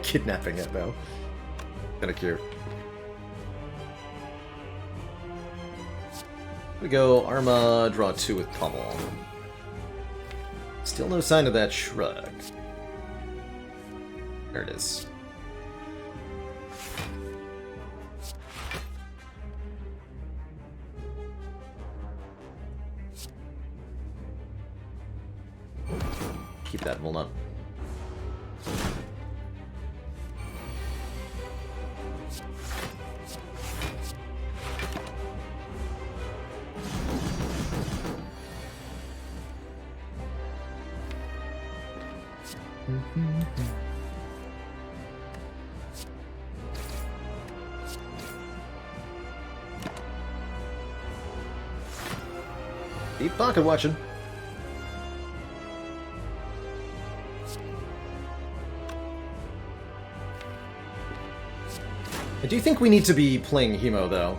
Speaker 1: Kidnapping it, though. Kinda cute. We go, Arma, draw 2 with Pommel. Still no sign of that Shrug. There it is. Keep that one up. Keep pocket watching. do think we need to be playing Hemo, though.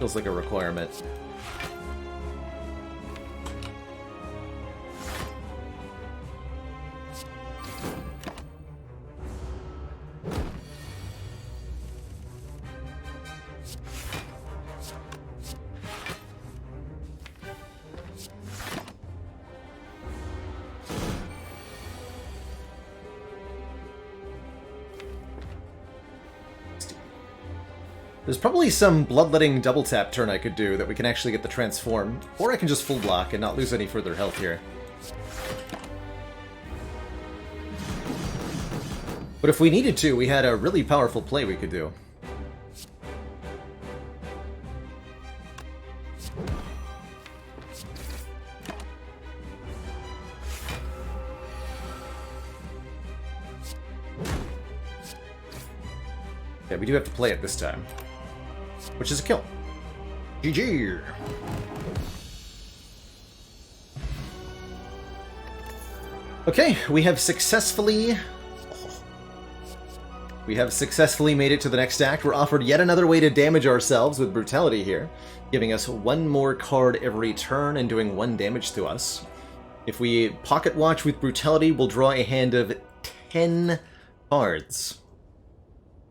Speaker 1: Feels like a requirement. There's probably some bloodletting double tap turn I could do that we can actually get the transform, or I can just full block and not lose any further health here. But if we needed to, we had a really powerful play we could do. Yeah, we do have to play it this time. Which is a kill. GG! Okay, we have successfully made it to the next act. We're offered yet another way to damage ourselves with brutality here, giving us one more card every turn and doing 1 damage to us. If we pocket watch with brutality, we'll draw a hand of 10 cards.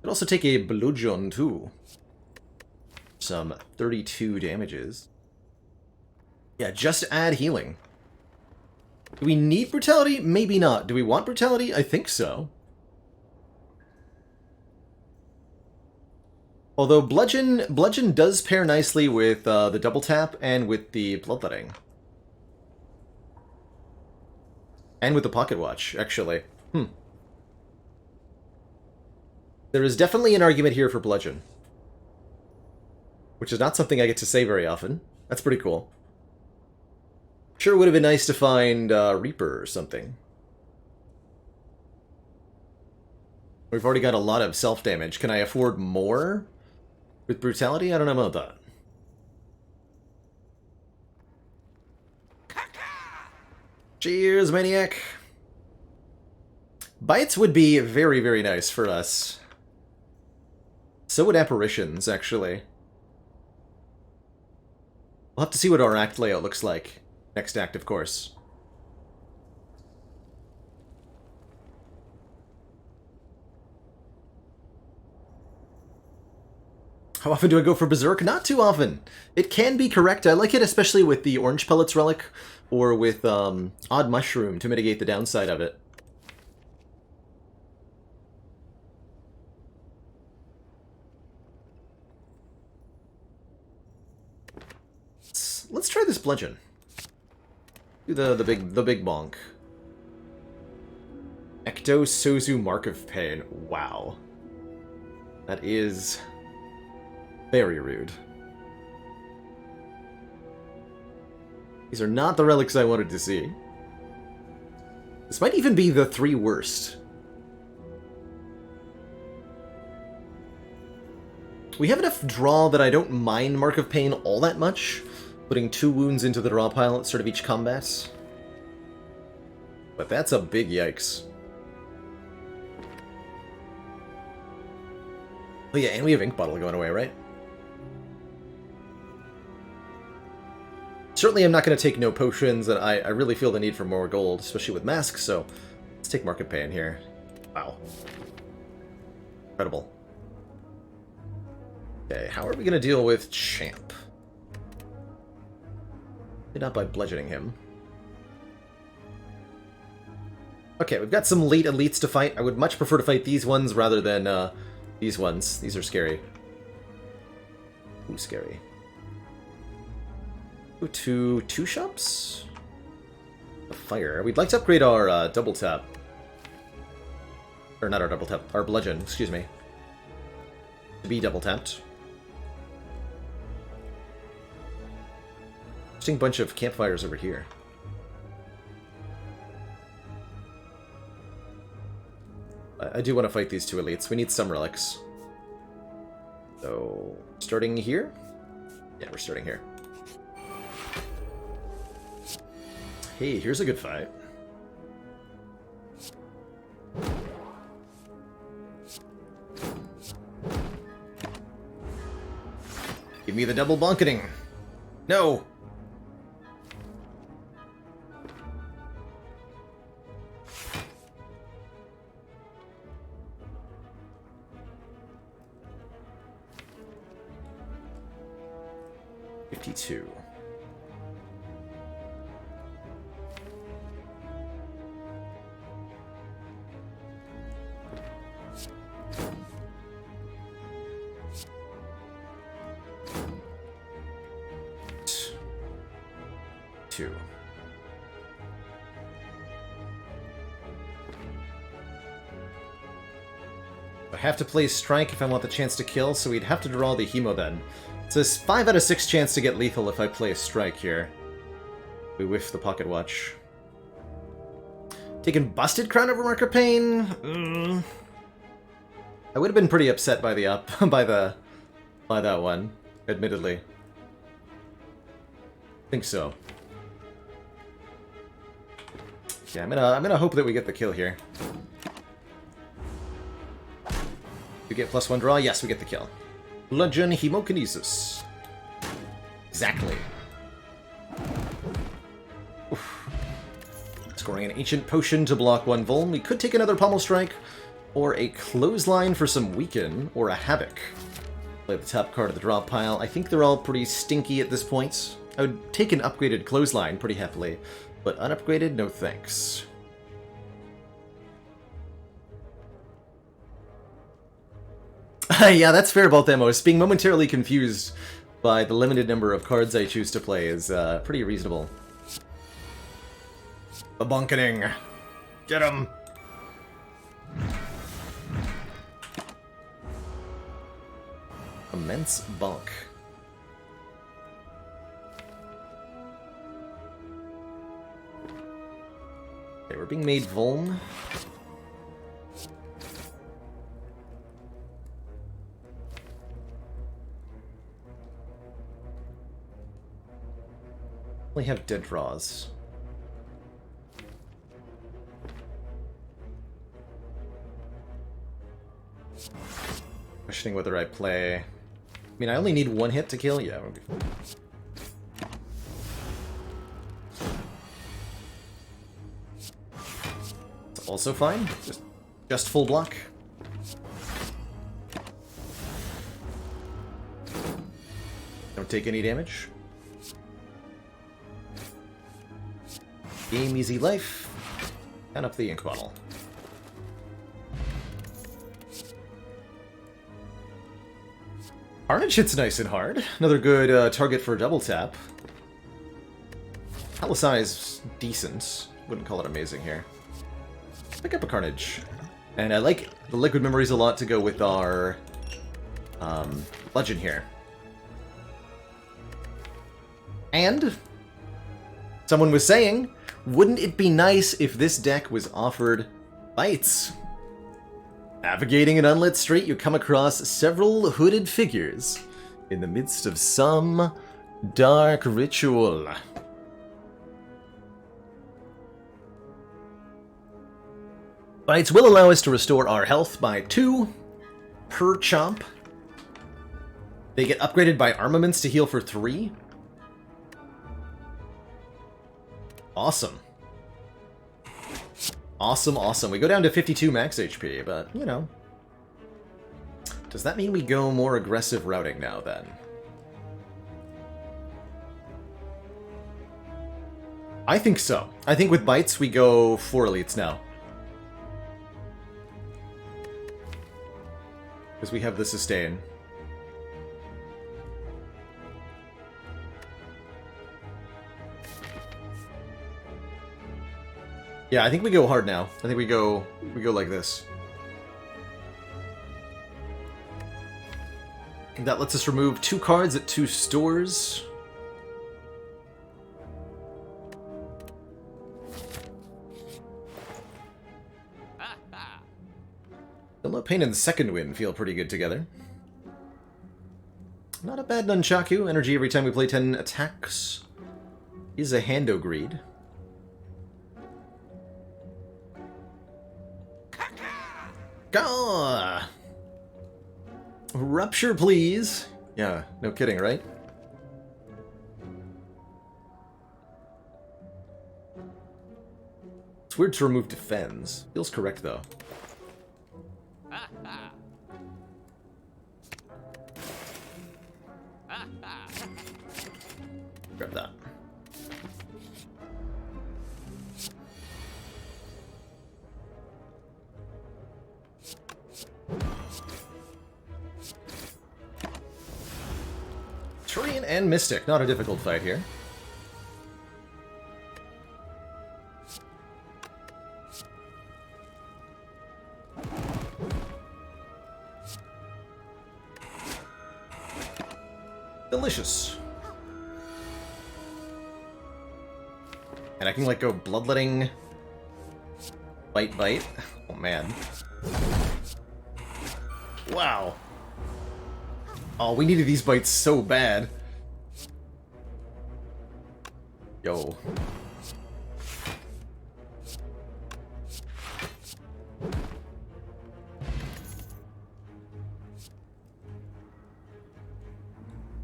Speaker 1: Could also take a bludgeon too. Some 32 damages. Yeah, just add healing. Do we need brutality? Maybe not. Do we want brutality? I think so. Although bludgeon does pair nicely with the double tap and with the bloodletting. And with the pocket watch, actually. There is definitely an argument here for bludgeon. Which is not something I get to say very often. That's pretty cool. Sure would have been nice to find Reaper or something. We've already got a lot of self-damage. Can I afford more with brutality? I don't know about that. Cheers, Maniac! Bites would be very, very nice for us. So would Apparitions, actually. We'll have to see what our act layout looks like. Next act, of course. How often do I go for Berserk? Not too often. It can be correct. I like it especially with the Orange Pellets Relic or with Odd Mushroom to mitigate the downside of it. Let's try this bludgeon. Do the big bonk. Ecto Sozu Mark of Pain. Wow. That is very rude. These are not the relics I wanted to see. This might even be the 3 worst. We have enough draw that I don't mind Mark of Pain all that much. Putting 2 wounds into the draw pile at the start of each combat. But that's a big yikes. Oh yeah, and we have Ink Bottle going away, right? Certainly I'm not going to take no potions, and I really feel the need for more gold, especially with masks, so let's take Mark of Pain here. Wow. Incredible. Okay, how are we going to deal with Champ? Not by bludgeoning him. Okay, we've got some late elites to fight. I would much prefer to fight these ones rather than these ones. These are scary. Ooh, scary. Go to 2 shops? A fire. We'd like to upgrade our double tap. Or not our double tap, our bludgeon, excuse me. To be double tapped. Interesting bunch of campfires over here. I do want to fight these 2 elites. We need some relics. So, starting here? Yeah, we're starting here. Hey, here's a good fight. Give me the double bunketing. No! $52. Two. I have to play Strike if I want the chance to kill, so we'd have to draw the Hemo then. It's a 5 out of 6 chance to get lethal if I play a Strike here. We whiff the Pocket Watch. Taking Busted Crown over Mark of Pain? I would have been pretty upset by the by that one, admittedly. I think so. Yeah, I'm gonna hope that we get the kill here. We get +1 draw? Yes, we get the kill. Bludgeon Hemokinesis. Exactly. Oof. Scoring an Ancient Potion to block 1 Vuln. We could take another Pommel Strike, or a Clothesline for some Weaken, or a Havoc. Play the top card of the draw pile. I think they're all pretty stinky at this point. I would take an upgraded Clothesline pretty happily, but unupgraded, no thanks. Yeah, that's fair, Balthamos. Being momentarily confused by the limited number of cards I choose to play is pretty reasonable. The bunketing. Get him! Immense bunk. Okay, we're being made vuln. Only have dead draws. Questioning whether I play... I mean, I only need 1 hit to kill? Yeah, we'll be fine. It's also fine. Just full block. Don't take any damage. Game easy life. And up the ink bottle. Carnage hits nice and hard. Another good target for a double tap. Palisai's decent. Wouldn't call it amazing here. Pick up a Carnage. And I like the Liquid Memories a lot to go with our Bludgeon here. And someone was saying, wouldn't it be nice if this deck was offered Bites? Navigating an unlit street, you come across several hooded figures in the midst of some dark ritual. Bites will allow us to restore our health by 2 per chomp. They get upgraded by armaments to heal for 3. Awesome. Awesome, awesome. We go down to 52 max HP, but, you know. Does that mean we go more aggressive routing now, then? I think so. I think with Bites, we go 4 elites now. Because we have the sustain. Yeah, I think we go hard now. I think we go like this. And that lets us remove 2 cards at 2 stores. Still Pain and Second Wind feel pretty good together. Not a bad Nunchaku. Energy every time we play 10 attacks. Is a Hando Greed. Gah! Rupture, please. Yeah, no kidding, right? It's weird to remove defense. Feels correct, though. Grab that. Turian and Mystic, not a difficult fight here. Delicious. And I can, like, go bloodletting... Bite, bite. Oh, man. Wow. Oh, we needed these bites so bad. Yo.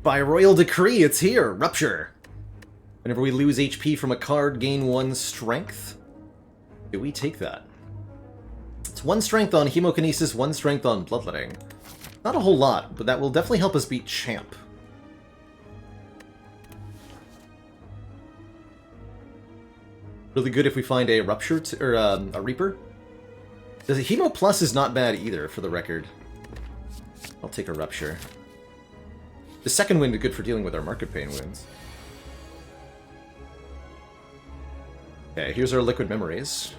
Speaker 1: By royal decree, it's here! Rupture! Whenever we lose HP from a card, gain 1 strength. Do we take that? It's 1 strength on Hemokinesis, 1 strength on Bloodletting. Not a whole lot, but that will definitely help us beat Champ. Really good if we find a Rupture, or a Reaper. The Hemo Plus is not bad either, for the record. I'll take a Rupture. The second wind is good for dealing with our Market Pain wounds. Okay, here's our Liquid Memories.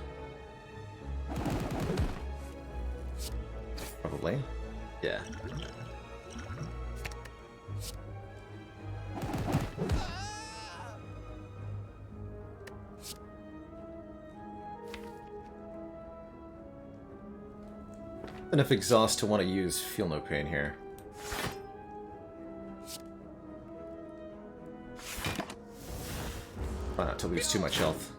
Speaker 1: Probably. Yeah. Enough exhaust to want to use Feel No Pain here. Try not to lose too much health.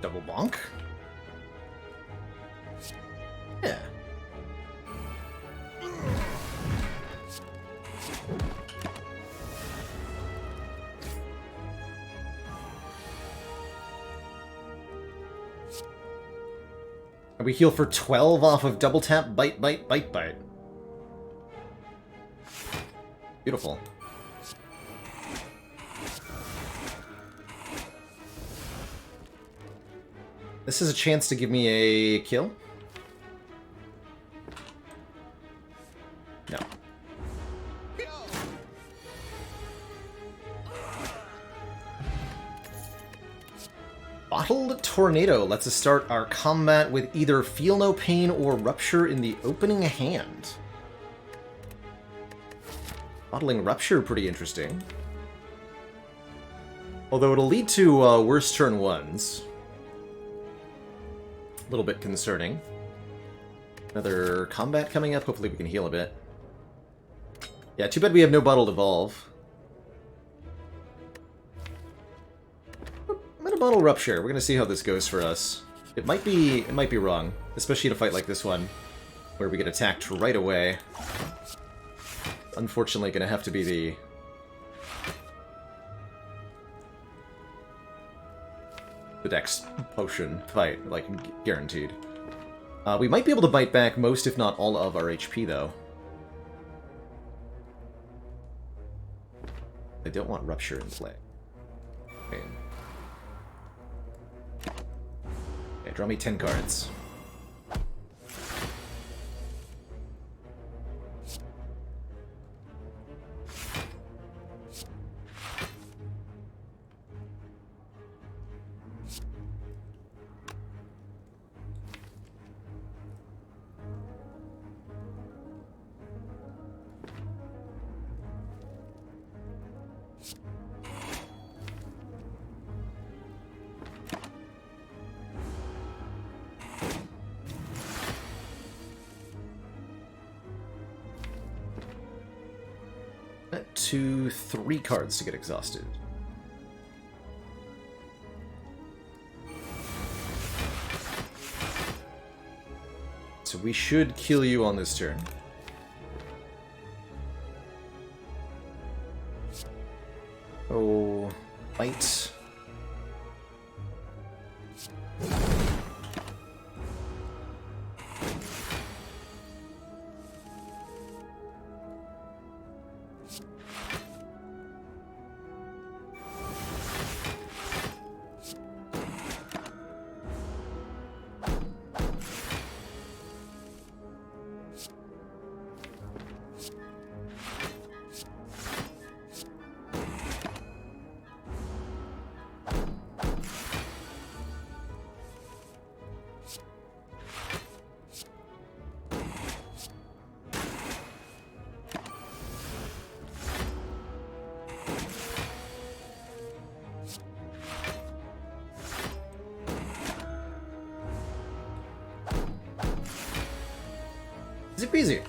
Speaker 1: Double bonk? Yeah. And we heal for 12 off of double tap, bite, bite, bite, bite. Beautiful. This is a chance to give me a kill. No. Bottled Tornado lets us start our combat with either Feel No Pain or Rupture in the opening hand. Bottling Rupture, pretty interesting. Although it'll lead to worse turn ones. A little bit concerning. Another combat coming up. Hopefully we can heal a bit. Yeah, too bad we have no Bottled Evolve. I'm gonna Bottle Rupture. We're gonna see how this goes for us. It might be wrong, especially in a fight like this one, where we get attacked right away. Unfortunately, gonna have to be the Dex potion fight, like, guaranteed. We might be able to bite back most, if not all, of our HP, though. I don't want Rupture in play. Okay, draw me 10 cards. 2, 3 cards to get exhausted. So we should kill you on this turn. Oh, bite. Easy peasy.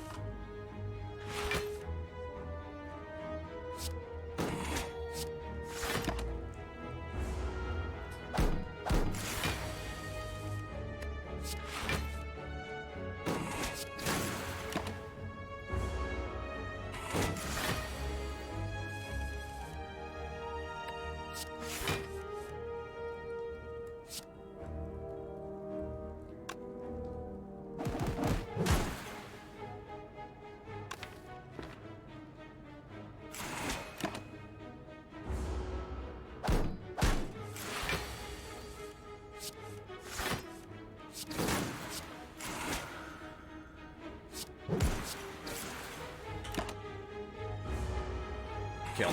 Speaker 1: Kill.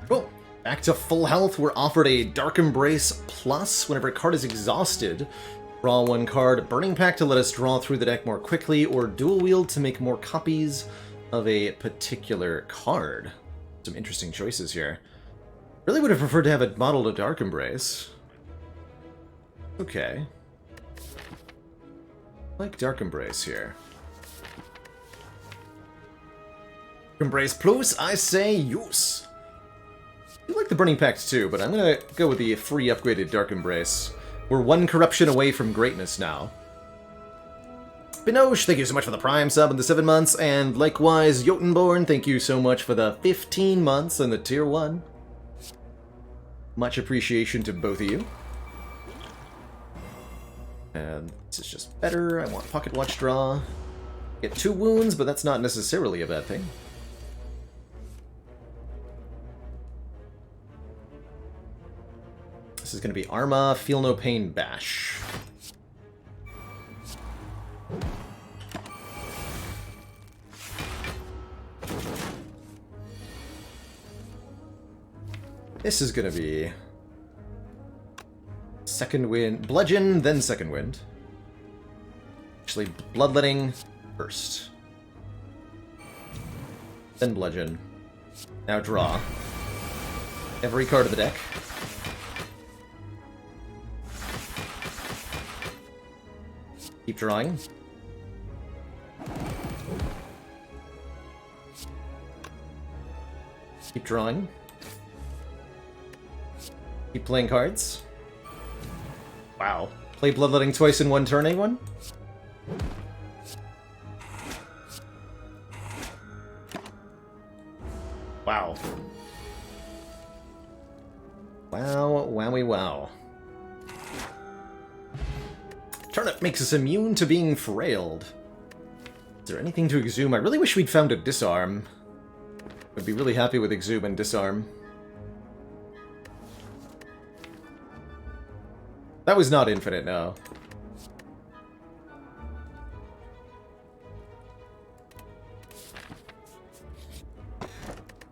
Speaker 1: Cool. Back to full health, we're offered a Dark Embrace plus. Whenever a card is exhausted, draw 1 card. Burning Pact to let us draw through the deck more quickly, or Dual Wield to make more copies of a particular card. Some interesting choices here. Really would have preferred to have it modeled a Dark Embrace. Okay. I like Dark Embrace here. Embrace Plus, I say use. I like the Burning Pact too, but I'm gonna go with the free upgraded Dark Embrace. We're 1 corruption away from greatness now. Binoche, thank you so much for the Prime sub and the 7 months, and likewise, Jotunborn, thank you so much for the 15 months and the Tier 1. Much appreciation to both of you. And this is just better. I want Pocket Watch draw. Get 2 wounds, but that's not necessarily a bad thing. This is going to be Arma, Feel No Pain, Bash. This is going to be Second Wind, Bludgeon, then Second Wind. Actually, Bloodletting first. Then Bludgeon. Now draw. Every card of the deck. Keep drawing. Keep drawing. Keep playing cards. Wow. Play Bloodletting twice in 1 turn, anyone? Wow. Wow, wowie wow. Turnip makes us immune to being frailed. Is there anything to exhume? I really wish we'd found a disarm. I'd be really happy with exhume and disarm. That was not infinite, no.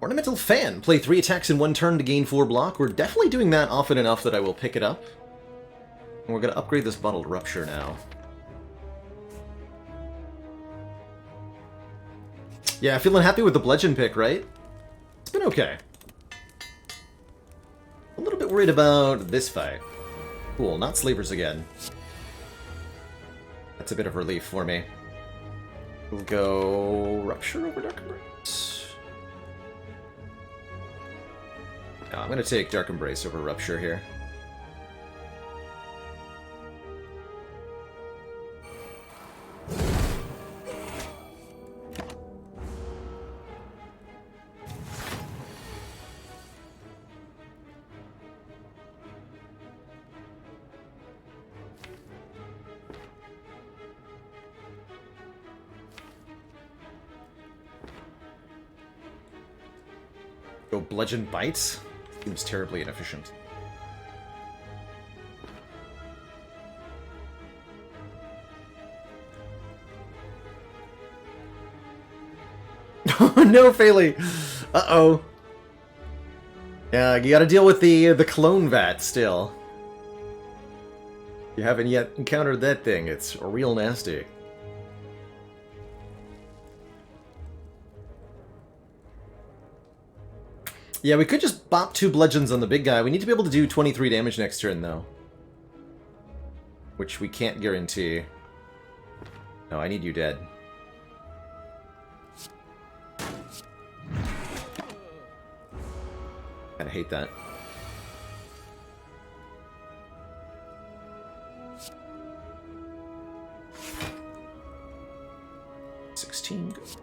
Speaker 1: Ornamental Fan. Play 3 attacks in 1 turn to gain 4 block. We're definitely doing that often enough that I will pick it up. And we're going to upgrade this Bottled Rupture now. Yeah, feeling happy with the Bludgeon pick, right? It's been okay. A little bit worried about this fight. Cool, not Slavers again. That's a bit of relief for me. We'll go Rupture over Dark Embrace. No, I'm going to take Dark Embrace over Rupture here. Go Bludgeon Bite? Seems terribly inefficient. Oh no, Phaley! Uh-oh. Yeah, you gotta deal with the clone vat still. You haven't yet encountered that thing. It's real nasty. Yeah, we could just bop 2 bludgeons on the big guy. We need to be able to do 23 damage next turn, though. Which we can't guarantee. No, I need you dead. Kinda hate that. $16.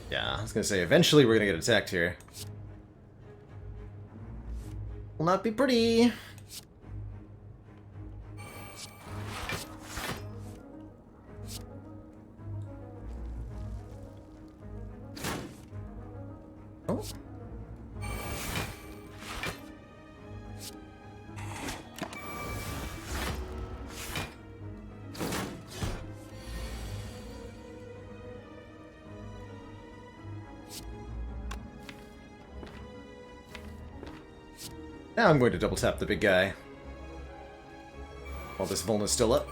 Speaker 1: Yeah, I was gonna say, eventually we're gonna get attacked here. Will not be pretty. Oh. Now I'm going to double tap the big guy. While this Vuln is still up.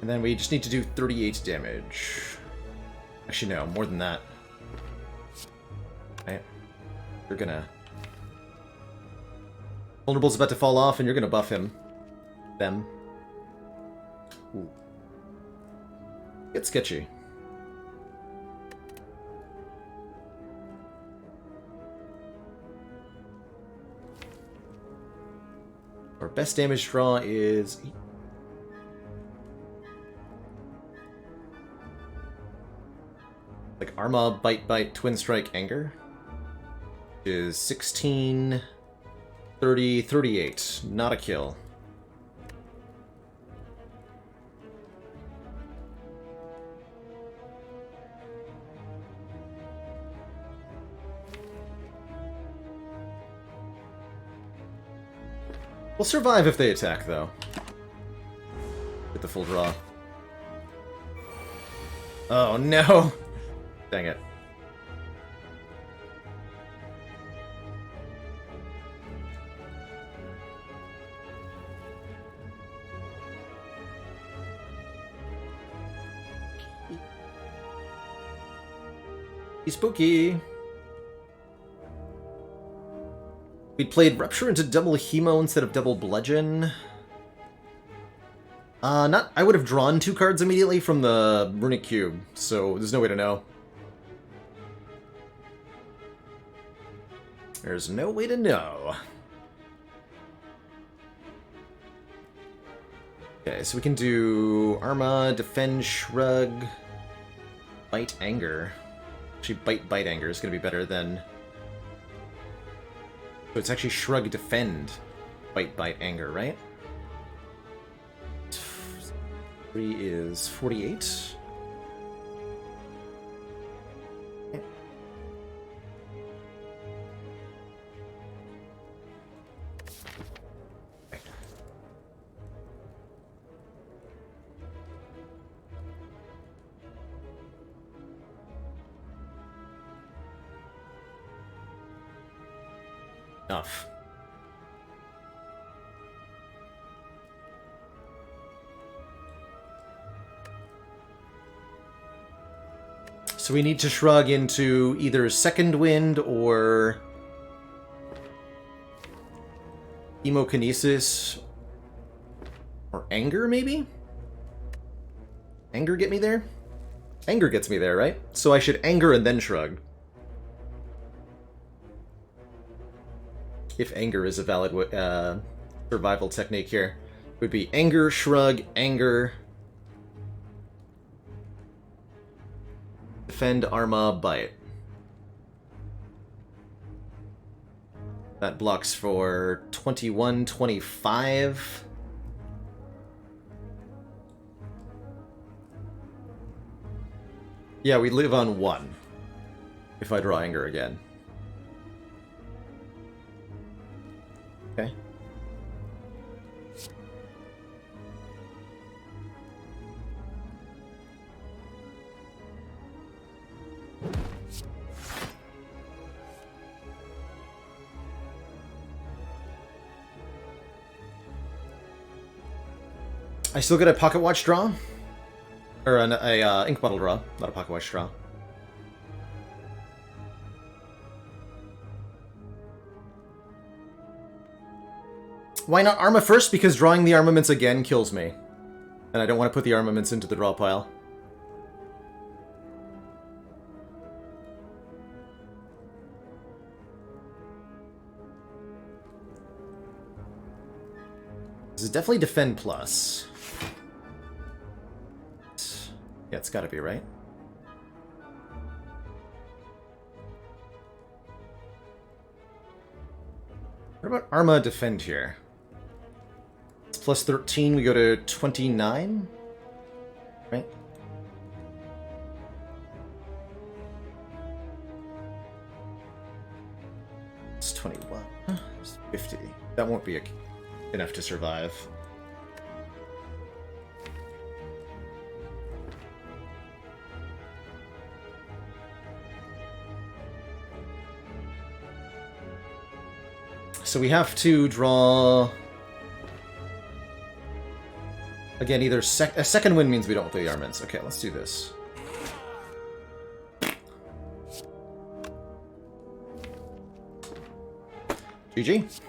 Speaker 1: And then we just need to do 38 damage. Actually, no, more than that. Right. You're gonna... Vulnerable's about to fall off, and you're gonna buff him. Them. Ooh. Get sketchy. Our best damage draw is... like Arma, Bite, Bite, Twin Strike, Anger. Is 16, 30, 38. Not a kill. We'll survive if they attack, though. Get the full draw. Oh, no! Dang it. Spooky! We played Rupture into double Hemo instead of double Bludgeon. I would have drawn 2 cards immediately from the Runic Cube, so there's no way to know. There's no way to know. Okay, so we can do Arma, Defend, Shrug, Bite, Anger. Actually, Bite, Anger is going to be better than... So it's actually Shrug, Defend, Bite, Anger, right? 3 is 48. Okay. Enough. So we need to shrug into either Second Wind or Hemokinesis or Anger, maybe? Anger get me there? Anger gets me there, right? So I should Anger and then shrug. If Anger is a valid survival technique here. It would be Anger, Shrug, Anger... Defend, Arma, Bite. That blocks for 21, 25. Yeah, we live on 1. If I draw Anger again. Okay. I still get a Pocket Watch draw? Or a Ink Bottle draw, not a Pocket Watch draw. Why not Arma first? Because drawing the armaments again kills me. And I don't want to put the armaments into the draw pile. This is definitely Defend Plus. Yeah, it's gotta be, right? What about Arma Defend here? It's plus 13, we go to 29? Right? It's 21. It's 50. That won't be enough to survive. So we have to draw... Again, either a Second Wind means we don't play the armaments. Okay, let's do this. GG.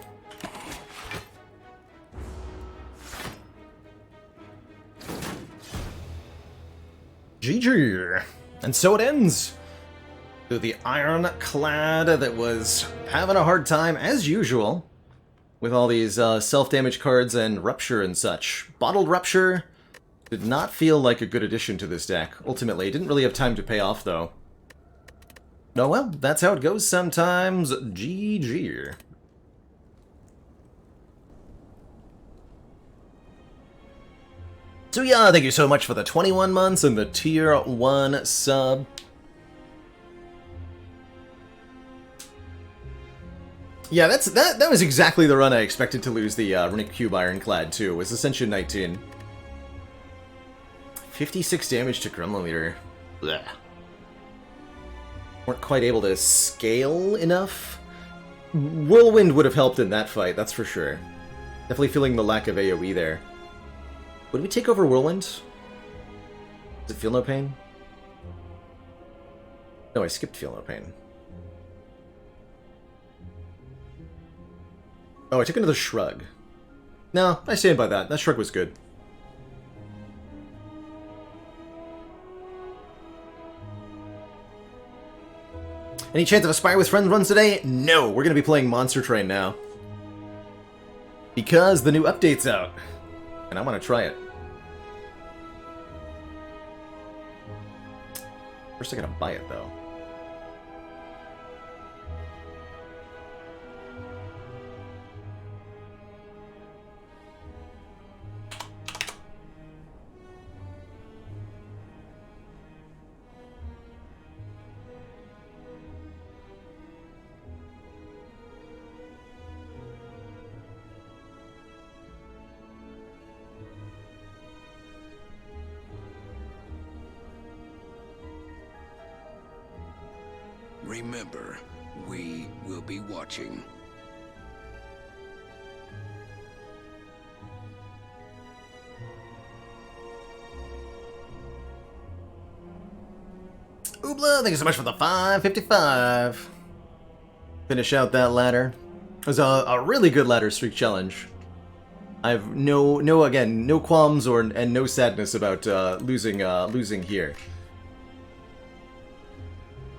Speaker 1: GG. And so it ends. To the Ironclad that was having a hard time, as usual, with all these self-damage cards and Rupture and such. Bottled Rupture did not feel like a good addition to this deck, ultimately. It didn't really have time to pay off, though. Oh well, that's how it goes sometimes. GG. So yeah, thank you so much for the 21 months and the Tier 1 sub. Yeah, that was exactly the run I expected to lose the Runic Cube Ironclad to, was Ascension 19. 56 damage to Gremlin Leader. Blech. Weren't quite able to scale enough. Whirlwind would have helped in that fight, that's for sure. Definitely feeling the lack of AoE there. Would we take over Whirlwind? Does it feel no pain? No, I skipped Feel No Pain. Oh, I took another Shrug. No, I stand by that. That Shrug was good. Any chance of a Spire with Friends runs today? No, we're going to be playing Monster Train now. Because the new update's out. And I want to try it. First I gotta buy it, though.
Speaker 2: Remember, we will be watching.
Speaker 1: Oobla, thank you so much for the 555. Finish out that ladder. It was a really good ladder streak challenge. I've no qualms and no sadness about losing here.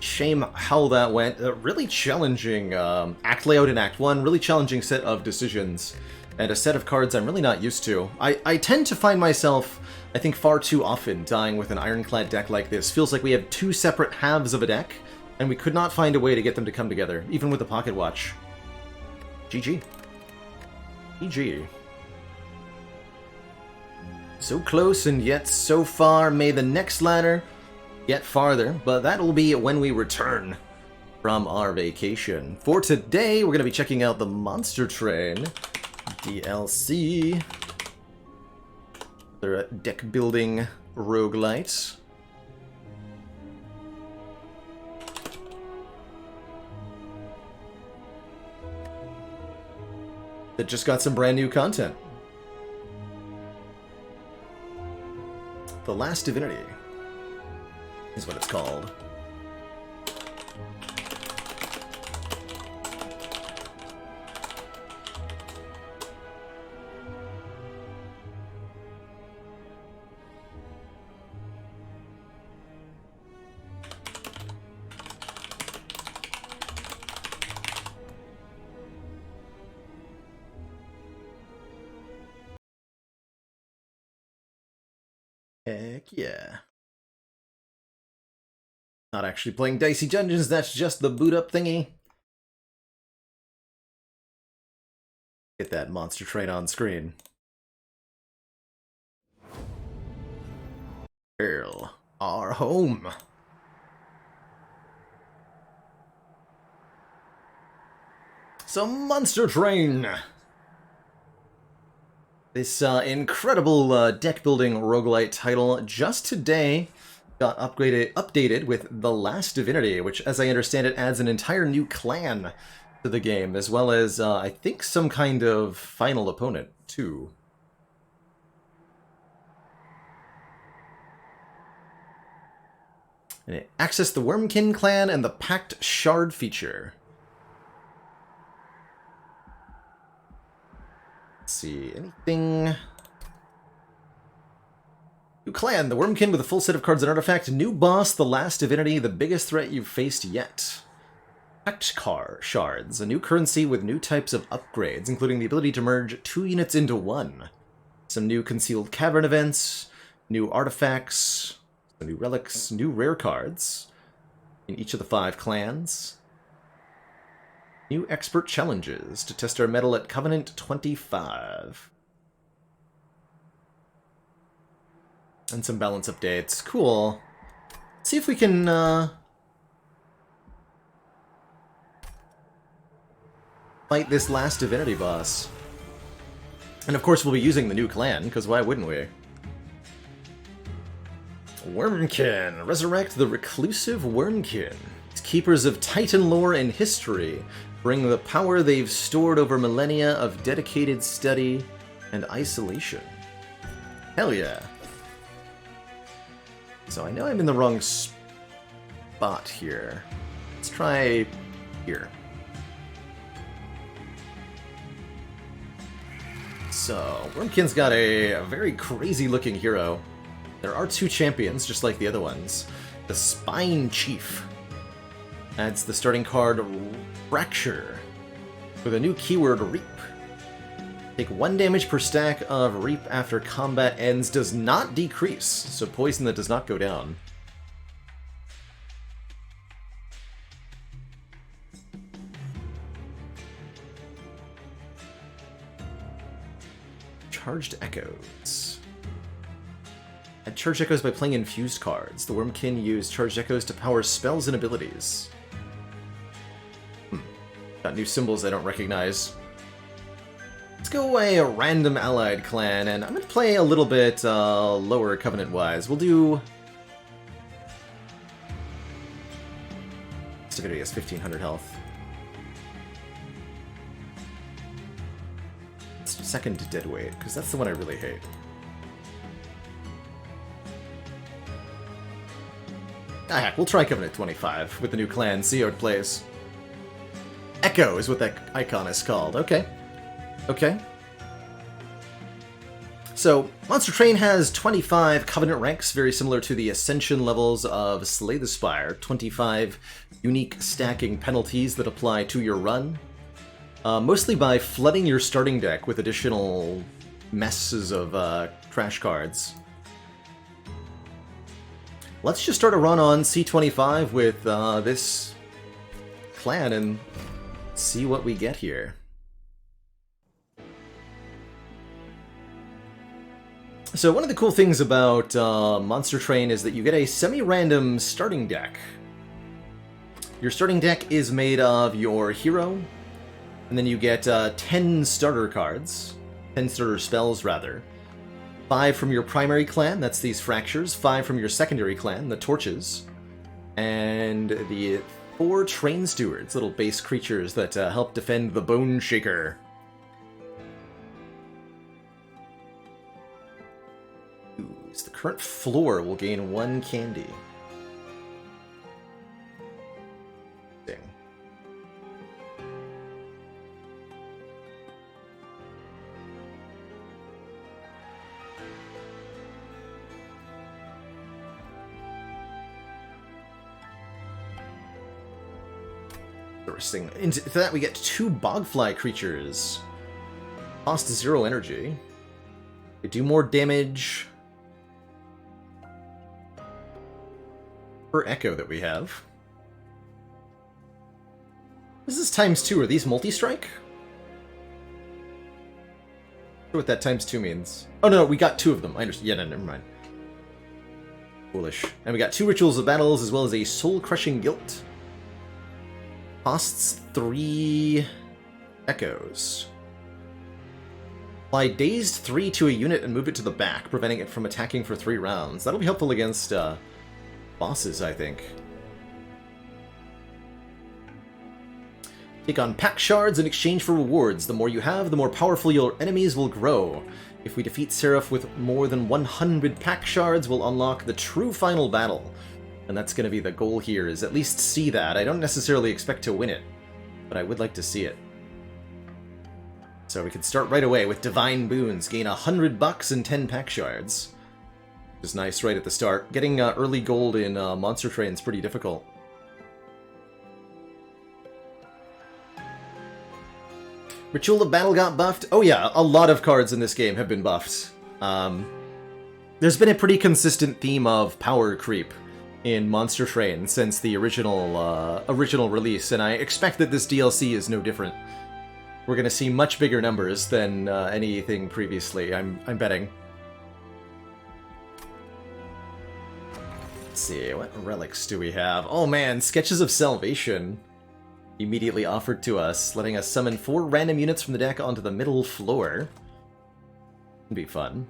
Speaker 1: Shame how that went. A really challenging act layout in Act 1, really challenging set of decisions, and a set of cards I'm really not used to. I tend to find myself, I think, far too often dying with an ironclad deck like this. Feels like we have two separate halves of a deck, and we could not find a way to get them to come together, even with the Pocket Watch. GG. GG. So close and yet so far. May the next ladder get farther, but that'll be when we return from our vacation. For today, we're going to be checking out the Monster Train DLC. They're a deck building roguelite. That just got some brand new content. The Last Divinity is what it's called. Heck yeah. Not actually playing Dicey Dungeons, that's just the boot up thingy. Get that Monster Train on screen. Earl, our home. Some Monster Train. This incredible deck-building roguelite title just today got updated with The Last Divinity, which, as I understand it, adds an entire new clan to the game, as well as, I think, some kind of final opponent, too. And it accessed the Wormkin clan and the Pact Shard feature. Let's see, anything... New clan, the Wormkin with a full set of cards and artifact. New boss, the Last Divinity, the biggest threat you've faced yet. Pact Shards, a new currency with new types of upgrades, including the ability to merge 2 units into 1. Some new Concealed Cavern events, new artifacts, some new relics, new rare cards in each of the 5 clans. New expert challenges to test our mettle at Covenant 25. And some balance updates. Cool. Let's see if we can, fight this Last Divinity boss. And of course we'll be using the new clan, because why wouldn't we? Wormkin. Resurrect the reclusive Wormkin. These keepers of Titan lore and history bring the power they've stored over millennia of dedicated study and isolation. Hell yeah. So I know I'm in the wrong spot here. Let's try here. So, Wormkin's got a very crazy looking hero. There are 2 champions, just like the other ones. The Spine Chief adds the starting card Fracture with a new keyword Reap. Take 1 damage per stack of Reap after combat ends. Does not decrease, so poison that does not go down. Charged Echoes. Add Charged Echoes by playing infused cards. The Wormkin use Charged Echoes to power spells and abilities. Got new symbols I don't recognize. Let's go away a random allied clan, and I'm going to play a little bit lower Covenant-wise. We'll do... Divinity has 1500 health. Second Deadweight, because that's the one I really hate. Ah, heck, we'll try Covenant 25 with the new clan, see how it plays. Echo is what that icon is called. Okay. Okay. So, Monster Train has 25 Covenant ranks, very similar to the Ascension levels of Slay the Spire. 25 unique stacking penalties that apply to your run. Mostly by flooding your starting deck with additional messes of trash cards. Let's just start a run on C25 with this clan and see what we get here. So one of the cool things about Monster Train is that you get a semi-random starting deck. Your starting deck is made of your hero, and then you get 10 starter cards, 10 starter spells rather. 5 from your primary clan, that's these Fractures, 5 from your secondary clan, the Torches, and the 4 Train Stewards, little base creatures that help defend the Bone Shaker. Ooh, so the current floor will gain 1 candy. Dang. Interesting. Into that we get 2 Bogfly creatures. Cost 0 energy. They do more damage per echo that we have. This is ×2. Are these multi-strike? I wonder what that ×2 means. Oh no, we got 2 of them. I understand. Yeah, no, never mind. Foolish. And we got 2 Rituals of Battles as well as a Soul-Crushing Guilt. Costs 3 echoes. Apply Dazed 3 to a unit and move it to the back, preventing it from attacking for 3 rounds. That'll be helpful against bosses, I think. Take on pack shards in exchange for rewards. The more you have, the more powerful your enemies will grow. If we defeat Seraph with more than 100 pack shards, we'll unlock the true final battle. And that's going to be the goal here, is at least see that. I don't necessarily expect to win it, but I would like to see it. So we can start right away with Divine Boons. Gain $100 and 10 pack shards. Which is nice right at the start. Getting early gold in Monster Train is pretty difficult. Ritual of Battle got buffed. Oh yeah, a lot of cards in this game have been buffed. There's been a pretty consistent theme of power creep in Monster Train since the original release, and I expect that this DLC is no different. We're going to see much bigger numbers than anything previously, I'm betting. Let's see, what relics do we have? Oh man, Sketches of Salvation immediately offered to us, letting us summon 4 random units from the deck onto the middle floor. It'd be fun.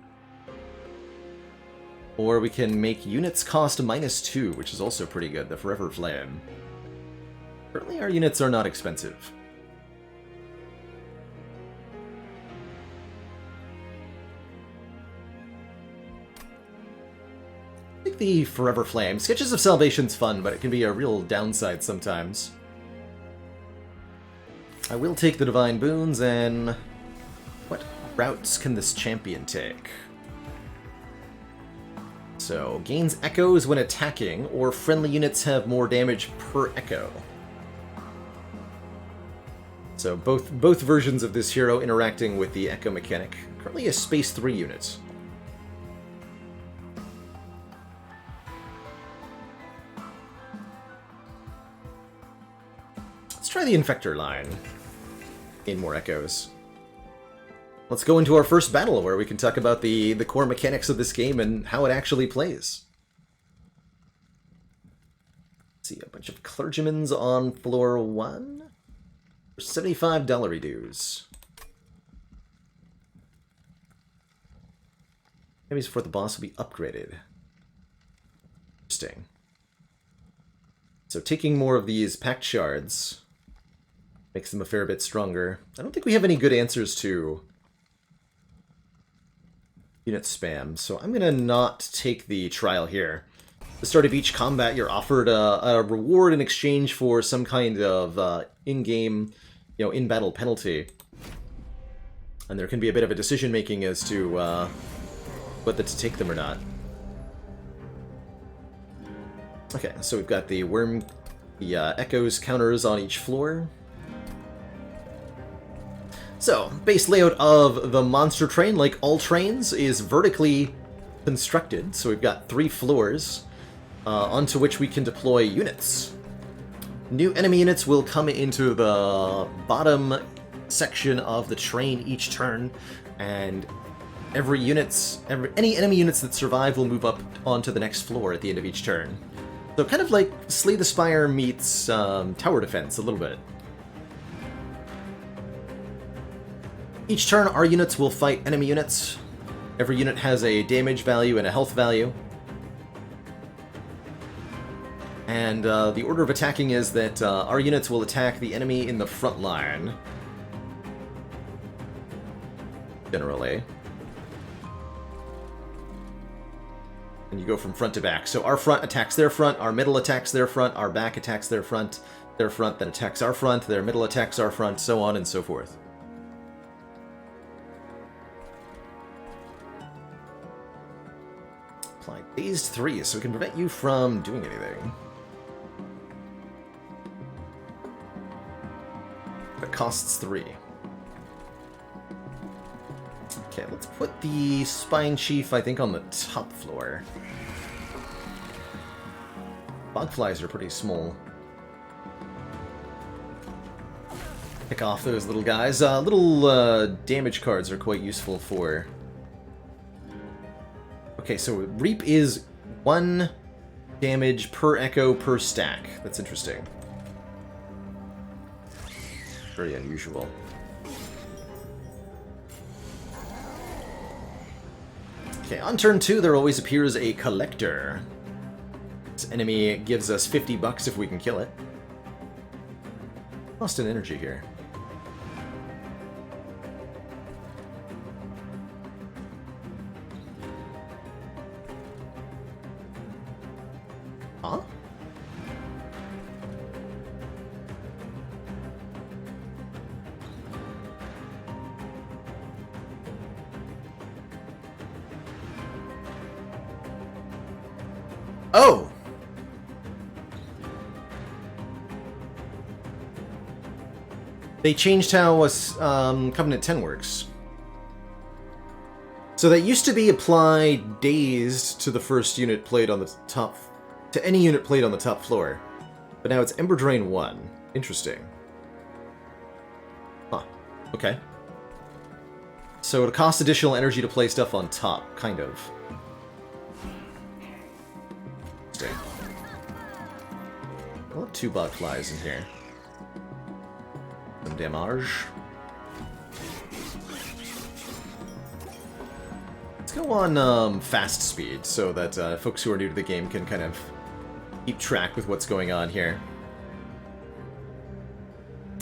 Speaker 1: Or we can make units cost -2, which is also pretty good, the Forever Flame. Currently our units are not expensive. I think the Forever Flame. Sketches of Salvation's fun, but it can be a real downside sometimes. I will take the Divine Boons, and what routes can this champion take? So, gains echoes when attacking, or friendly units have more damage per echo. So both versions of this hero interacting with the echo mechanic. Currently a Space 3 unit. Let's try the Infector line. Gain more echoes. Let's go into our first battle where we can talk about the core mechanics of this game and how it actually plays. Let's see, a bunch of clergymans on floor 1 for $75 dues. Enemies before the boss will be upgraded. Interesting. So taking more of these packed shards makes them a fair bit stronger. I don't think we have any good answers to unit spam, so I'm gonna not take the trial here. the start of each combat, you're offered a reward in exchange for some kind of in-game, in-battle penalty. And there can be a bit of a decision-making as to whether to take them or not. Okay, so we've got the echoes counters on each floor. So, base layout of the monster train, like all trains, is vertically constructed. So we've got 3 floors onto which we can deploy units. New enemy units will come into the bottom section of the train each turn, and any enemy units that survive will move up onto the next floor at the end of each turn. So kind of like Slay the Spire meets tower defense a little bit. Each turn, our units will fight enemy units. Every unit has a damage value and a health value. And the order of attacking is that our units will attack the enemy in the front line. Generally. And you go from front to back. So our front attacks their front, our middle attacks their front, our back attacks their front then attacks our front, their middle attacks our front, so on and so forth. Apply dazed 3, so we can prevent you from doing anything. That costs 3. Okay, let's put the Spine Chief, I think, on the top floor. Bogflies are pretty small. Pick off those little guys. Little damage cards are quite useful for... Okay, so Reap is 1 damage per echo per stack. That's interesting. Very unusual. Okay, on turn 2 there always appears a Collector. This enemy gives us 50 bucks if we can kill it. Lost an energy here. Huh? Oh! They changed how Covenant 10 works. So that used to be apply dazed to the first unit played on the top... to any unit played on the top floor. But now it's Ember Drain 1. Interesting. Huh. Okay. So it costs additional energy to play stuff on top, kind of. Interesting. I'll have 2 Bogflies in here. Some damage. Let's go on fast speed so that folks who are new to the game can kind of keep track with what's going on here.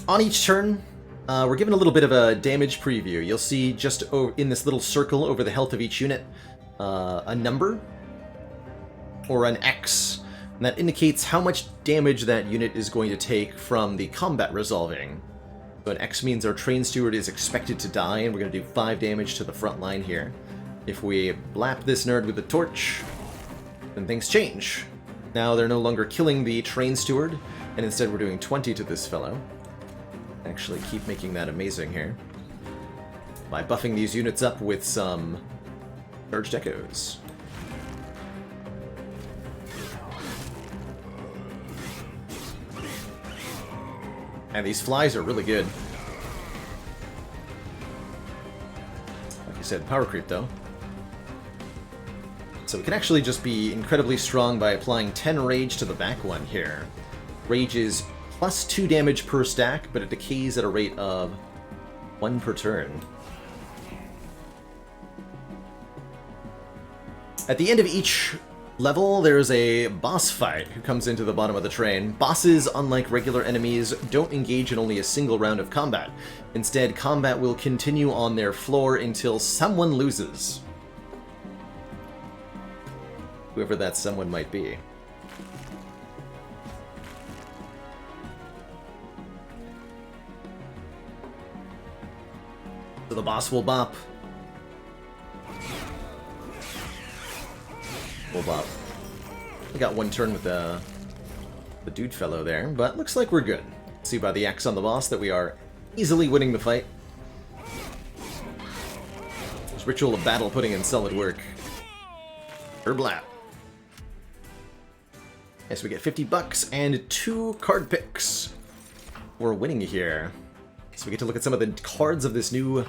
Speaker 1: On each turn, we're given a little bit of a damage preview. You'll see just in this little circle over the health of each unit a number or an X, and that indicates how much damage that unit is going to take from the combat resolving. So an X means our train steward is expected to die, and we're going to do 5 damage to the front line here. If we blap this nerd with a torch, then things change. Now they're no longer killing the train steward, and instead we're doing 20 to this fellow. Actually keep making that amazing here. By buffing these units up with some charged echoes. And these flies are really good. Like I said, power creep though. So we can actually just be incredibly strong by applying 10 rage to the back one here. Rage is plus 2 damage per stack, but it decays at a rate of 1 per turn. At the end of each level, there's a boss fight who comes into the bottom of the train. Bosses, unlike regular enemies, don't engage in only a single round of combat. Instead, combat will continue on their floor until someone loses. Whoever that someone might be. So the boss will bop. Will bop. We got one turn with the dude fellow there, but looks like we're good. See by the X on the boss that we are easily winning the fight. There's Ritual of Battle putting in solid work. Herblat. Yes, we get 50 bucks and 2 card picks. We're winning here. So we get to look at some of the cards of this new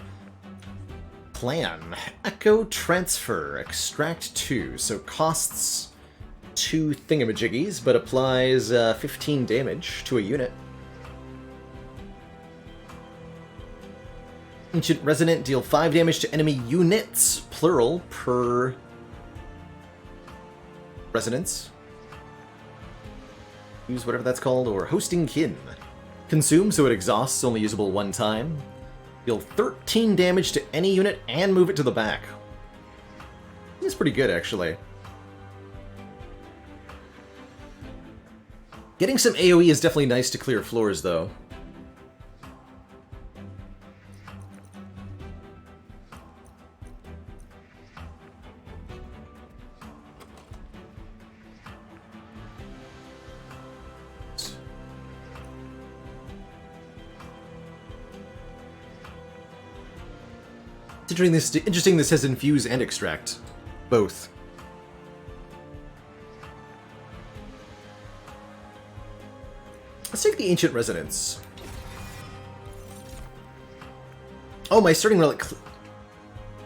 Speaker 1: plan. Echo Transfer, Extract 2. So costs 2 thingamajiggies, but applies 15 damage to a unit. Ancient Resonant, deal 5 damage to enemy units, plural, per resonance. Use whatever that's called, or Hosting Kin. Consume, so it exhausts, only usable 1 time. Deal 13 damage to any unit and move it to the back. It's pretty good, actually. Getting some AoE is definitely nice to clear floors, though. Interesting this has Infuse and Extract. Both. Let's take the Ancient Resonance. Oh, my starting relic.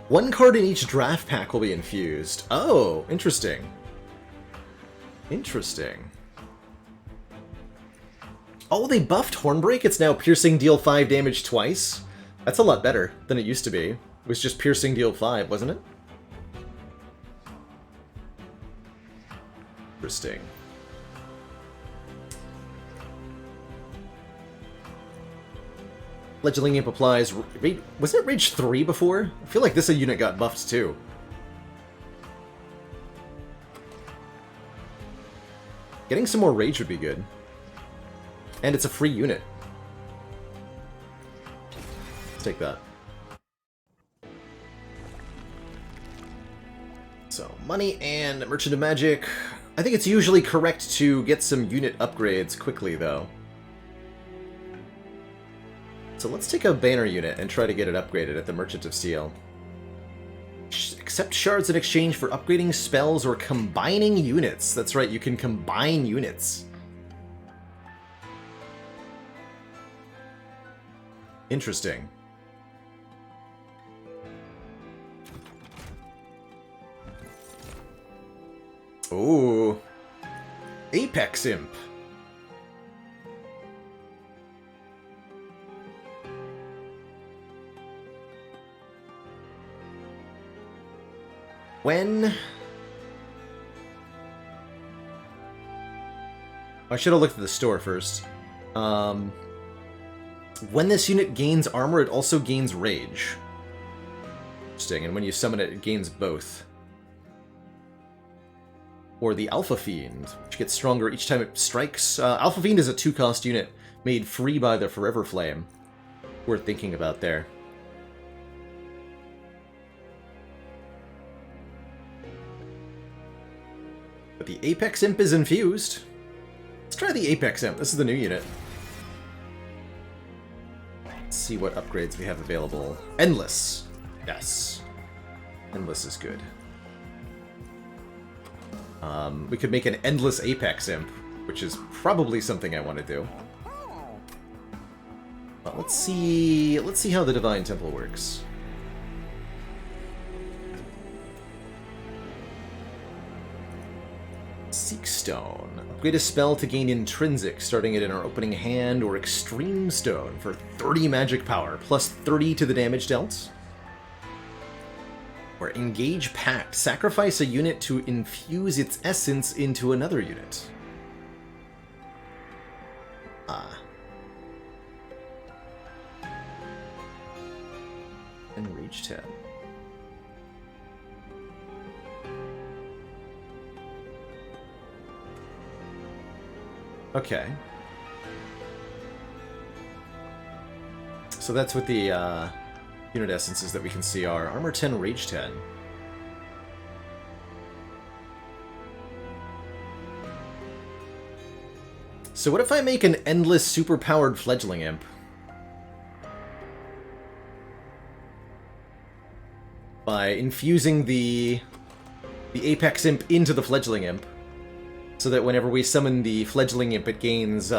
Speaker 1: 1 card in each draft pack will be infused. Oh, interesting. Interesting. Oh, they buffed Hornbreak? It's now Piercing, deal 5 damage twice? That's a lot better than it used to be. It was just Piercing, deal 5, wasn't it? Interesting. Fledgling Imp applies... Was it Rage 3 before? I feel like this unit got buffed too. Getting some more Rage would be good. And it's a free unit. Let's take that. So, money and Merchant of Magic. I think it's usually correct to get some unit upgrades quickly, though. So let's take a banner unit and try to get it upgraded at the Merchant of Steel. Accept shards in exchange for upgrading spells or combining units. That's right, you can combine units. Interesting. Ooh. Apex Imp. When... I should have looked at the store first. When this unit gains armor, it also gains rage. Interesting, and when you summon it, it gains both. Or the Alpha Fiend, which gets stronger each time it strikes. Alpha Fiend is a 2-cost unit made free by the Forever Flame. Worth thinking about there. But the Apex Imp is infused. Let's try the Apex Imp. This is the new unit. Let's see what upgrades we have available. Endless. Yes. Endless is good. We could make an Endless Apex Imp, which is probably something I want to do. But let's see how the Divine Temple works. Seek Stone. Upgrade a spell to gain Intrinsic, starting it in our opening hand, or Extreme Stone for 30 magic power, plus 30 to the damage dealt. Or Engage Pact. Sacrifice a unit to infuse its essence into another unit. Ah. And Rage 10. Okay. So that's what the unit essences that we can see are. Armor 10, Rage 10. So what if I make an endless super-powered fledgling imp? By infusing the Apex Imp into the Fledgling Imp, so that whenever we summon the Fledgling Imp, it gains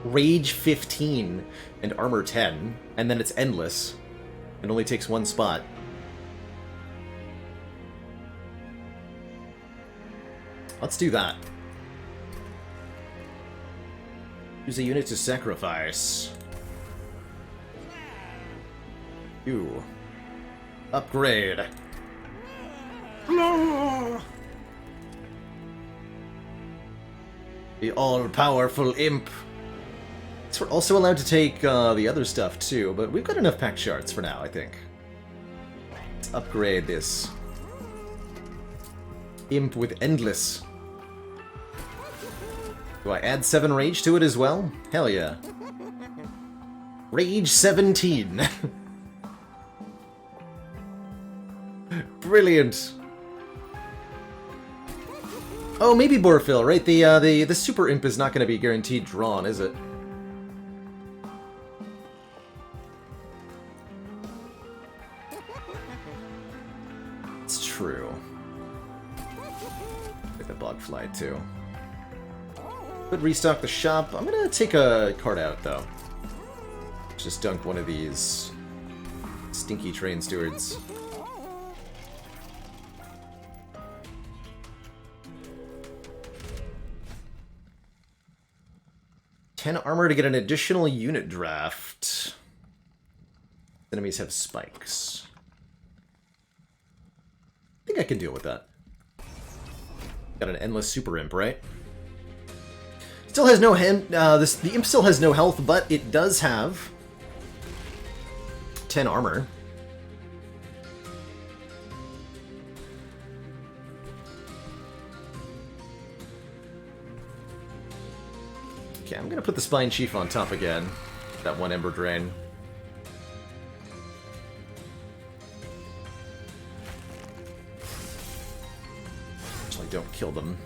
Speaker 1: Rage 15 and Armor 10, and then it's endless. It only takes one spot. Let's do that. Use a unit to sacrifice. Ooh. Upgrade. The all-powerful imp. So we're also allowed to take the other stuff too, but we've got enough pack shards for now, I think. Let's upgrade this imp with endless. Do I add 7 rage to it as well? Hell yeah. Rage 17. Brilliant. Oh, maybe Borfil, right? The super imp is not going to be guaranteed drawn, is it? It's true. Get the bogfly too. Could restock the shop. I'm gonna take a card out though. Just dunk one of these stinky train stewards. Ten armor to get an additional unit draft. Enemies have spikes. I think I can deal with that. Got an endless super imp, right? Still has no the imp still has no health, but it does have 10 armor. Okay, I'm gonna put the Spine Chief on top again. That one Ember Drain. Actually, don't kill them.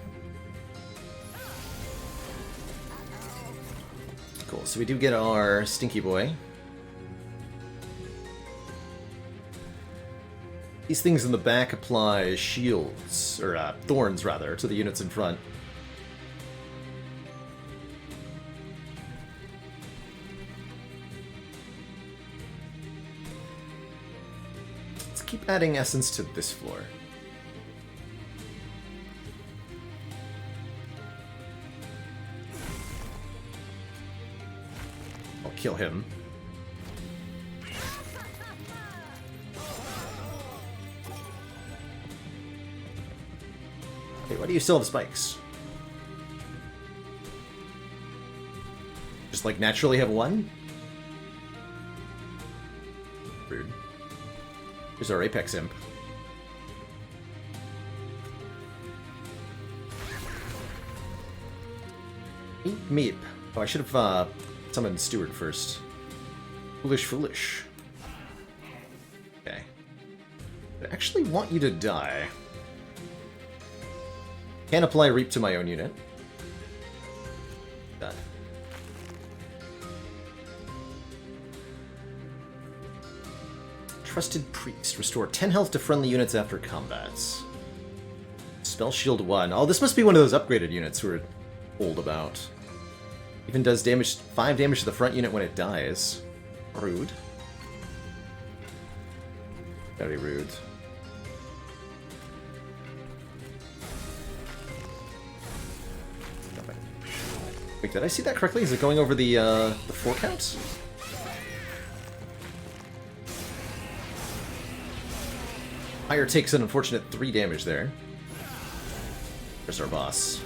Speaker 1: Cool, so we do get our Stinky Boy. These things in the back apply shields, or thorns rather, to the units in front. Let's keep adding essence to this floor. Kill him. Hey, why do you still have spikes? Just like naturally have one? Rude. Here's our Apex Imp. Meep meep. Oh, I should have summoned Steward first. Foolish, foolish. Okay. I actually want you to die. Can apply Reap to my own unit. Done. Trusted Priest. Restore 10 health to friendly units after combats. Spell Shield 1. Oh, this must be one of those upgraded units we're told about. Even does damage 5 damage to the front unit when it dies. Rude. Very rude. Wait, did I see that correctly? Is it going over the 4 count? Fire takes an unfortunate 3 damage there. There's our boss.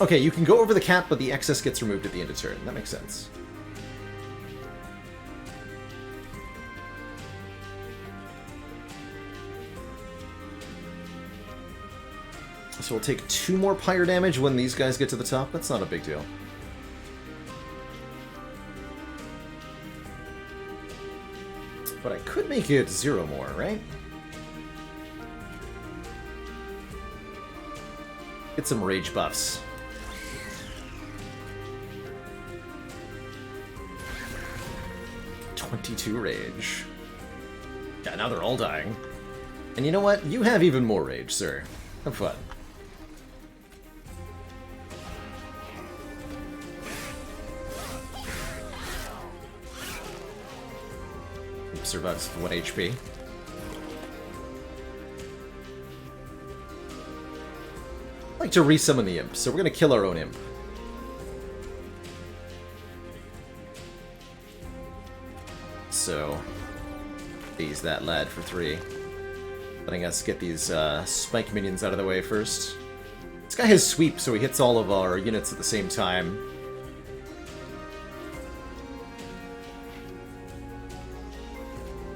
Speaker 1: Okay, you can go over the cap, but the excess gets removed at the end of turn. That makes sense. So we'll take 2 more pyre damage when these guys get to the top. That's not a big deal. But I could make it 0 more, right? Get some rage buffs. "22 rage. Yeah, now they're all dying. And you know what? You have even more rage, sir. Have fun. Survives 1 HP. I'd like to resummon the imp, so we're gonna kill our own imp. So, phase that lad for 3. Letting us get these spike minions out of the way first. This guy has sweep, so he hits all of our units at the same time.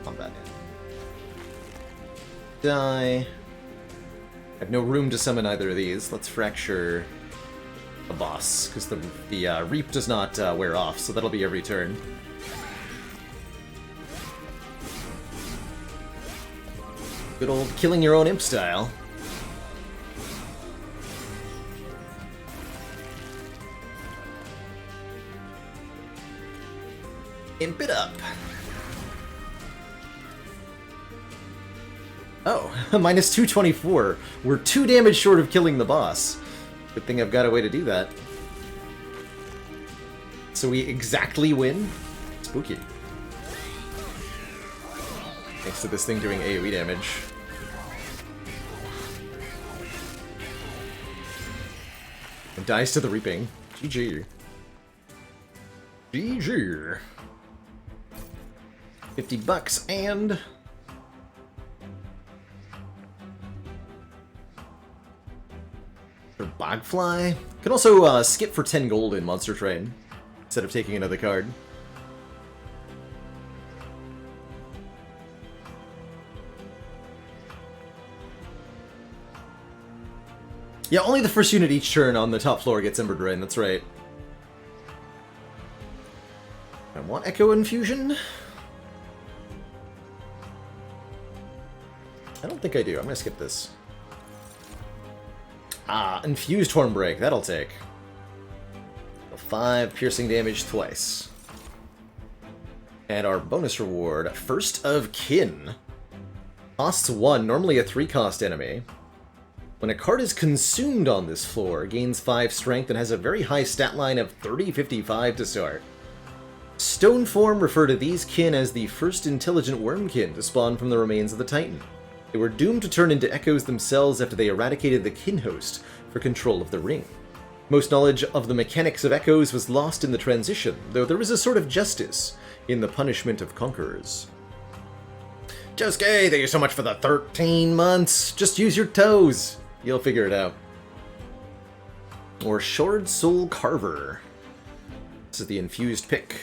Speaker 1: Combat in. Die. I have no room to summon either of these. Let's fracture the boss, because the Reap does not wear off, so that'll be every turn. Good old killing your own imp style. Imp it up. Oh, minus 224. We're 2 damage short of killing the boss. Good thing I've got a way to do that. So we exactly win? Spooky. Thanks to this thing doing AoE damage. And dies to the reaping. GG. GG. $50 and... for Bogfly. Can also skip for 10 gold in Monster Train instead of taking another card. Yeah, only the first unit each turn on the top floor gets Ember Drain, that's right. I want Echo Infusion? I don't think I do. I'm gonna skip this. Ah, Infused Hornbreak. That'll take. 5 piercing damage twice. And our bonus reward, First of Kin. Costs 1, normally a 3-cost enemy. When a card is consumed on this floor, gains 5 strength and has a very high stat line of 30-55 to start. Stone form refer to these kin as the first intelligent wormkin to spawn from the remains of the Titan. They were doomed to turn into echoes themselves after they eradicated the kin host for control of the ring. Most knowledge of the mechanics of echoes was lost in the transition, though there is a sort of justice in the punishment of conquerors. Josuke, thank you so much for the 13 months! Just use your toes! You'll figure it out. Or Shard Soul Carver. This is the infused pick.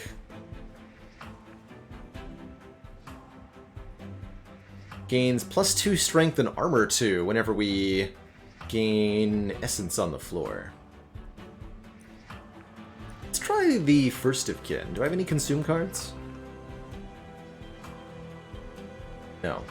Speaker 1: Gains +2 strength and armor 2 whenever we gain essence on the floor. Let's try the First of Kin. Do I have any consume cards? No.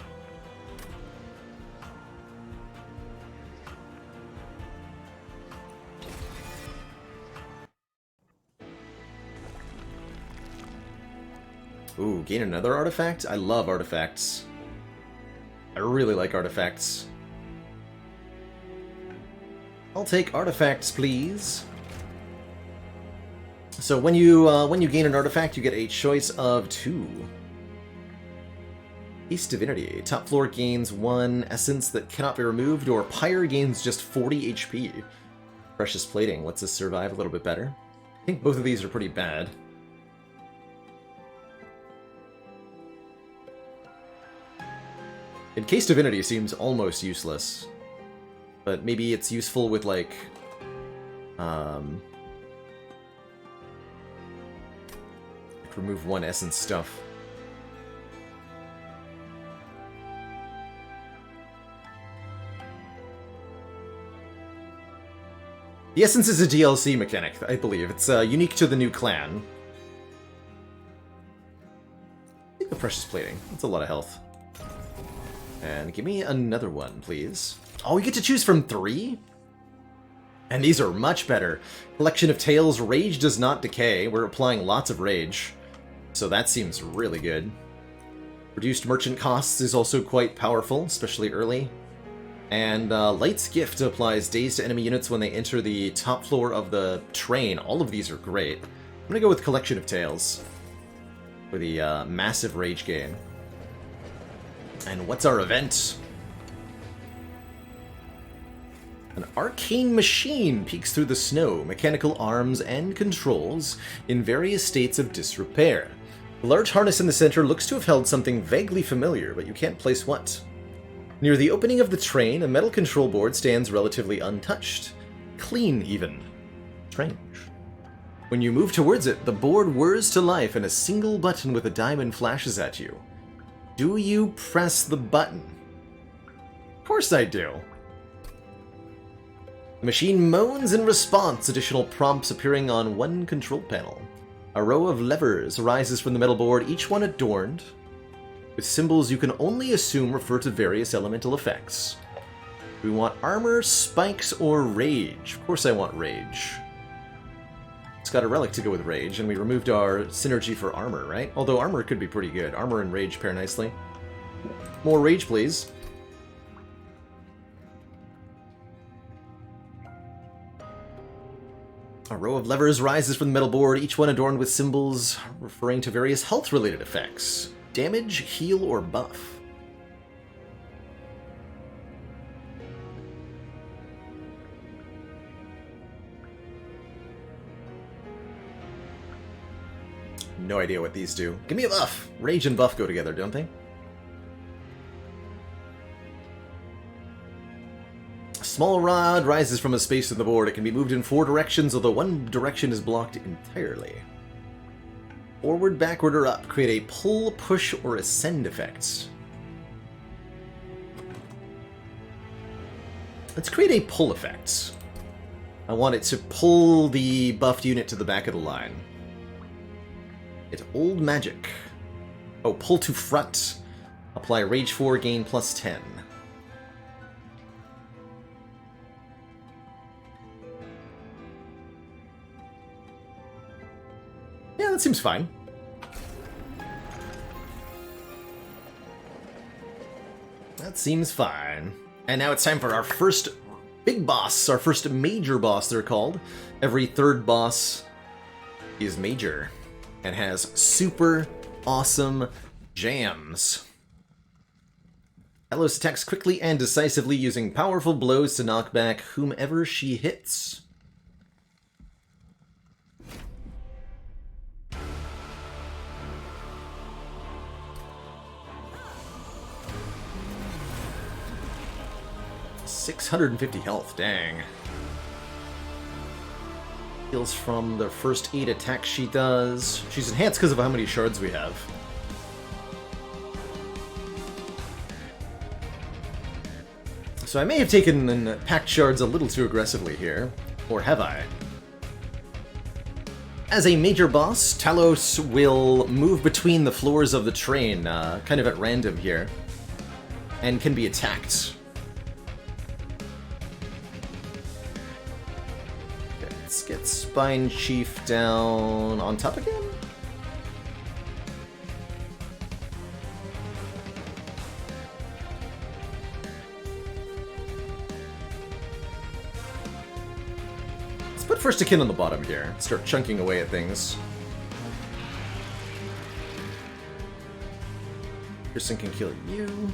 Speaker 1: Ooh, gain another artifact? I love artifacts. I really like artifacts. I'll take artifacts, please. So when you gain an artifact, you get a choice of 2. East Divinity. Top floor gains 1 essence that cannot be removed, or Pyre gains just 40 HP. Precious Plating lets us survive a little bit better. I think both of these are pretty bad. Encased Divinity seems almost useless, but maybe it's useful with, like, remove 1 essence stuff. The Essence is a DLC mechanic, I believe. It's unique to the new clan. Take the Precious Plating. That's a lot of health. And give me another one, please. Oh, we get to choose from 3? And these are much better. Collection of Tales, Rage does not decay. We're applying lots of Rage. So that seems really good. Reduced merchant costs is also quite powerful, especially early. And Light's Gift applies daze to enemy units when they enter the top floor of the train. All of these are great. I'm gonna go with Collection of Tales for the massive rage gain. And what's our event? An arcane machine peeks through the snow, mechanical arms and controls in various states of disrepair. The large harness in the center looks to have held something vaguely familiar, but you can't place what. Near the opening of the train, a metal control board stands relatively untouched. Clean, even. Strange. When you move towards it, the board whirs to life and a single button with a diamond flashes at you. Do you press the button? Of course I do. The machine moans in response, additional prompts appearing on one control panel. A row of levers arises from the metal board, each one adorned with symbols you can only assume refer to various elemental effects. We want armor, spikes, or rage. Of course I want rage. It's got a relic to go with rage, and we removed our synergy for armor, right? Although armor could be pretty good. Armor and rage pair nicely. More rage, please. A row of levers rises from the metal board, each one adorned with symbols referring to various health-related effects. Damage, heal, or buff. No idea what these do. Give me a buff! Rage and buff go together, don't they? A small rod rises from a space in the board. It can be moved in 4 directions, although one direction is blocked entirely. Forward, backward, or up. Create a pull, push, or ascend effect. Let's create a pull effect. I want it to pull the buffed unit to the back of the line. It's old magic. Oh, pull to front. Apply Rage 4, gain plus 10. Yeah, that seems fine. That seems fine. And now it's time for our first big boss, our first major boss, they're called. Every third boss is major and has super awesome jams. Talos attacks quickly and decisively using powerful blows to knock back whomever she hits. $650 health, dang. Heals from the first 8 attacks she does. She's enhanced because of how many shards we have. So I may have taken packed shards a little too aggressively here. Or have I? As a major boss, Talos will move between the floors of the train, kind of at random here, and can be attacked. Let's get Spine Chief down on top again. Let's put First Akin on the bottom here. Start chunking away at things. Pearson can kill you.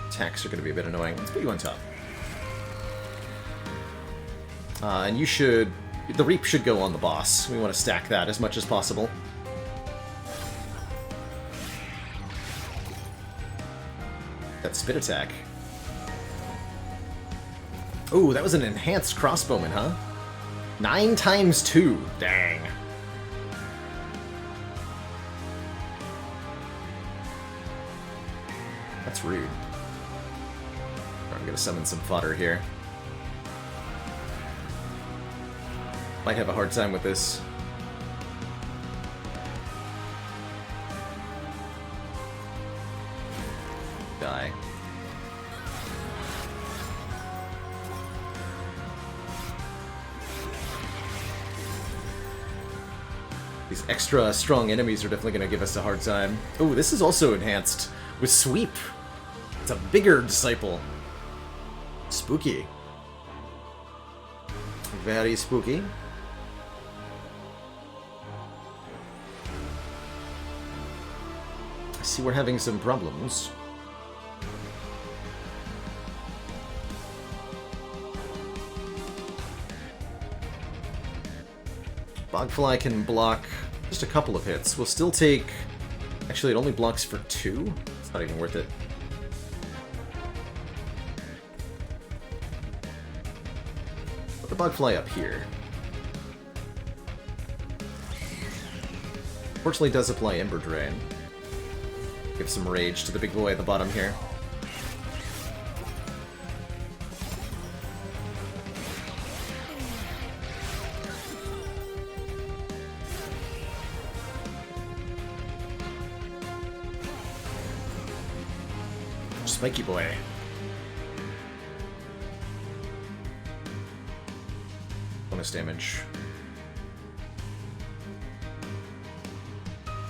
Speaker 1: Attacks are going to be a bit annoying. Let's put you on top. And you should... The Reap should go on the boss. We want to stack that as much as possible. That spit attack. Oh, that was an enhanced crossbowman, huh? 9 times 2. Dang. That's rude. to summon some fodder here. Might have a hard time with this. Die. These extra strong enemies are definitely going to give us a hard time. Oh, this is also enhanced with Sweep. It's a bigger disciple. Spooky. Very spooky. I see we're having some problems. Bogfly can block just a couple of hits. We'll still take... Actually, it only blocks for 2? It's not even worth it. Put the Bogfly up here. Fortunately, does apply Ember Drain. Give some rage to the big boy at the bottom here. Spiky boy. Bonus damage.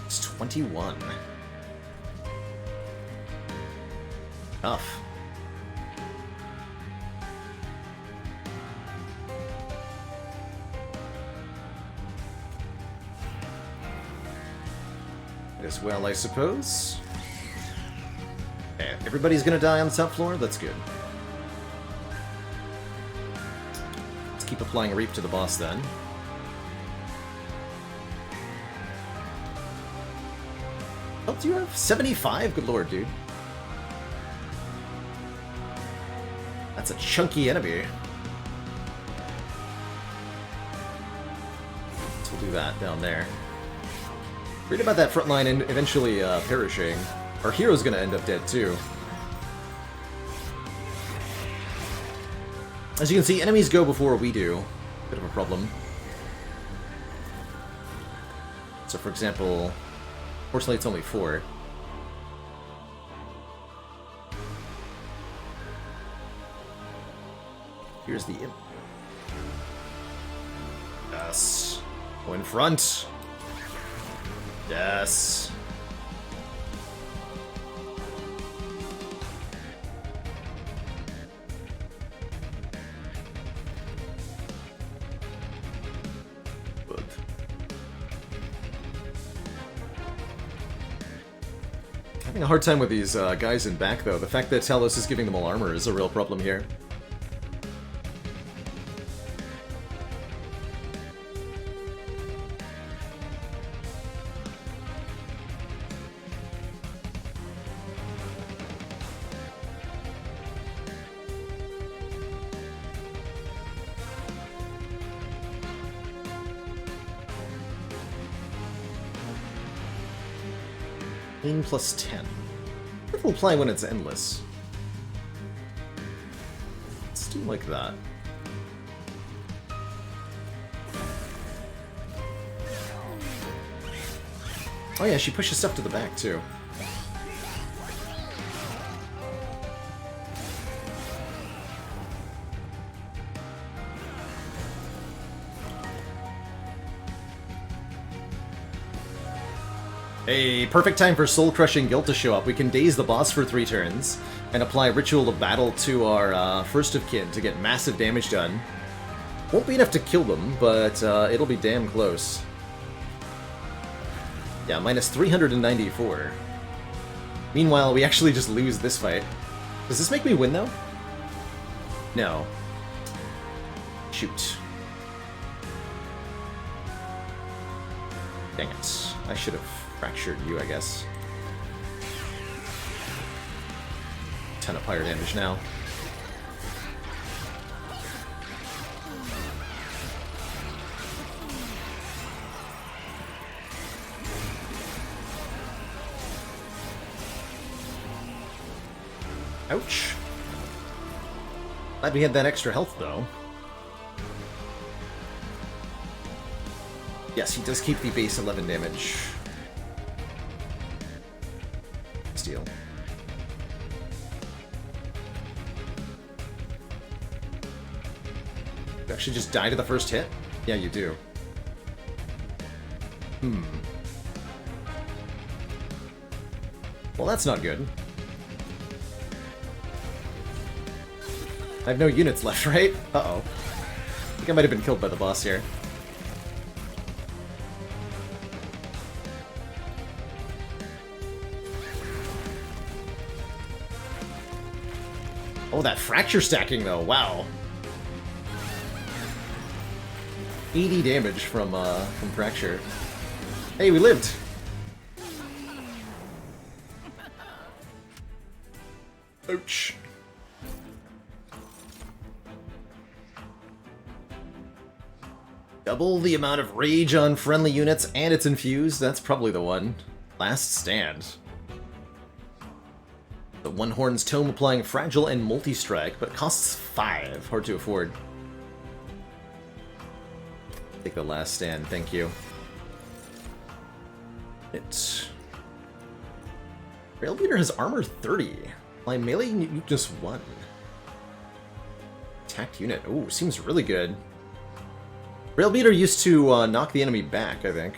Speaker 1: It's 21. Tough. As well, I suppose. Everybody's gonna die on the top floor? That's good. Let's keep applying Reap to the boss then. Oh, do you have 75? Good lord, dude. That's a chunky enemy. So we'll do that down there. Read about that front line and eventually perishing. Our hero's gonna end up dead too. As you can see, enemies go before we do. Bit of a problem. So for example, fortunately it's only 4. Here's the imp. Yes. Go in front. Yes. Good. Having a hard time with these guys in back, though. The fact that Talos is giving them all armor is a real problem here. Plus 10. It will apply when it's endless. Let's do like that. Oh yeah, she pushes stuff to the back too. A perfect time for soul-crushing guilt to show up. We can daze the boss for 3 turns, and apply Ritual of Battle to our first of kin to get massive damage done. Won't be enough to kill them, but it'll be damn close. Yeah, minus 394. Meanwhile, we actually just lose this fight. Does this make me win, though? No. Shoot. Dang it. I should have fractured you, I guess. Ton of fire damage now. Ouch. Glad we had that extra health, though. Yes, he does keep the base 11 damage. Steal. You actually just die to the first hit? Yeah, you do. Well, that's not good. I have no units left, right? Uh-oh. I think I might have been killed by the boss here. Oh, that fracture stacking, though. Wow. 80 damage from fracture. Hey, we lived! Ouch. Double the amount of rage on friendly units, and it's infused. That's probably the one. Last stand. The One Horn's Tome applying Fragile and Multi-Strike, but costs 5. Hard to afford. Take the last stand, thank you. Railbeater has armor 30. My melee nuke just 1. Attacked unit. Ooh, seems really good. Railbeater used to knock the enemy back, I think.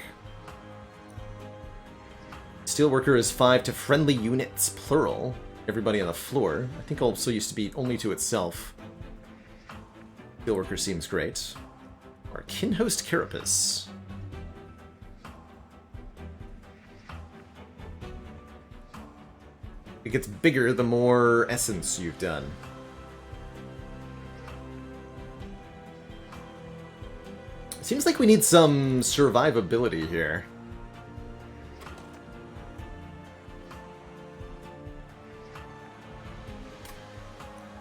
Speaker 1: Steelworker is 5 to friendly units, plural. Everybody on the floor. I think also used to be only to itself. Steelworker seems great. Our Kinhost Carapace. It gets bigger the more essence you've done. Seems like we need some survivability here.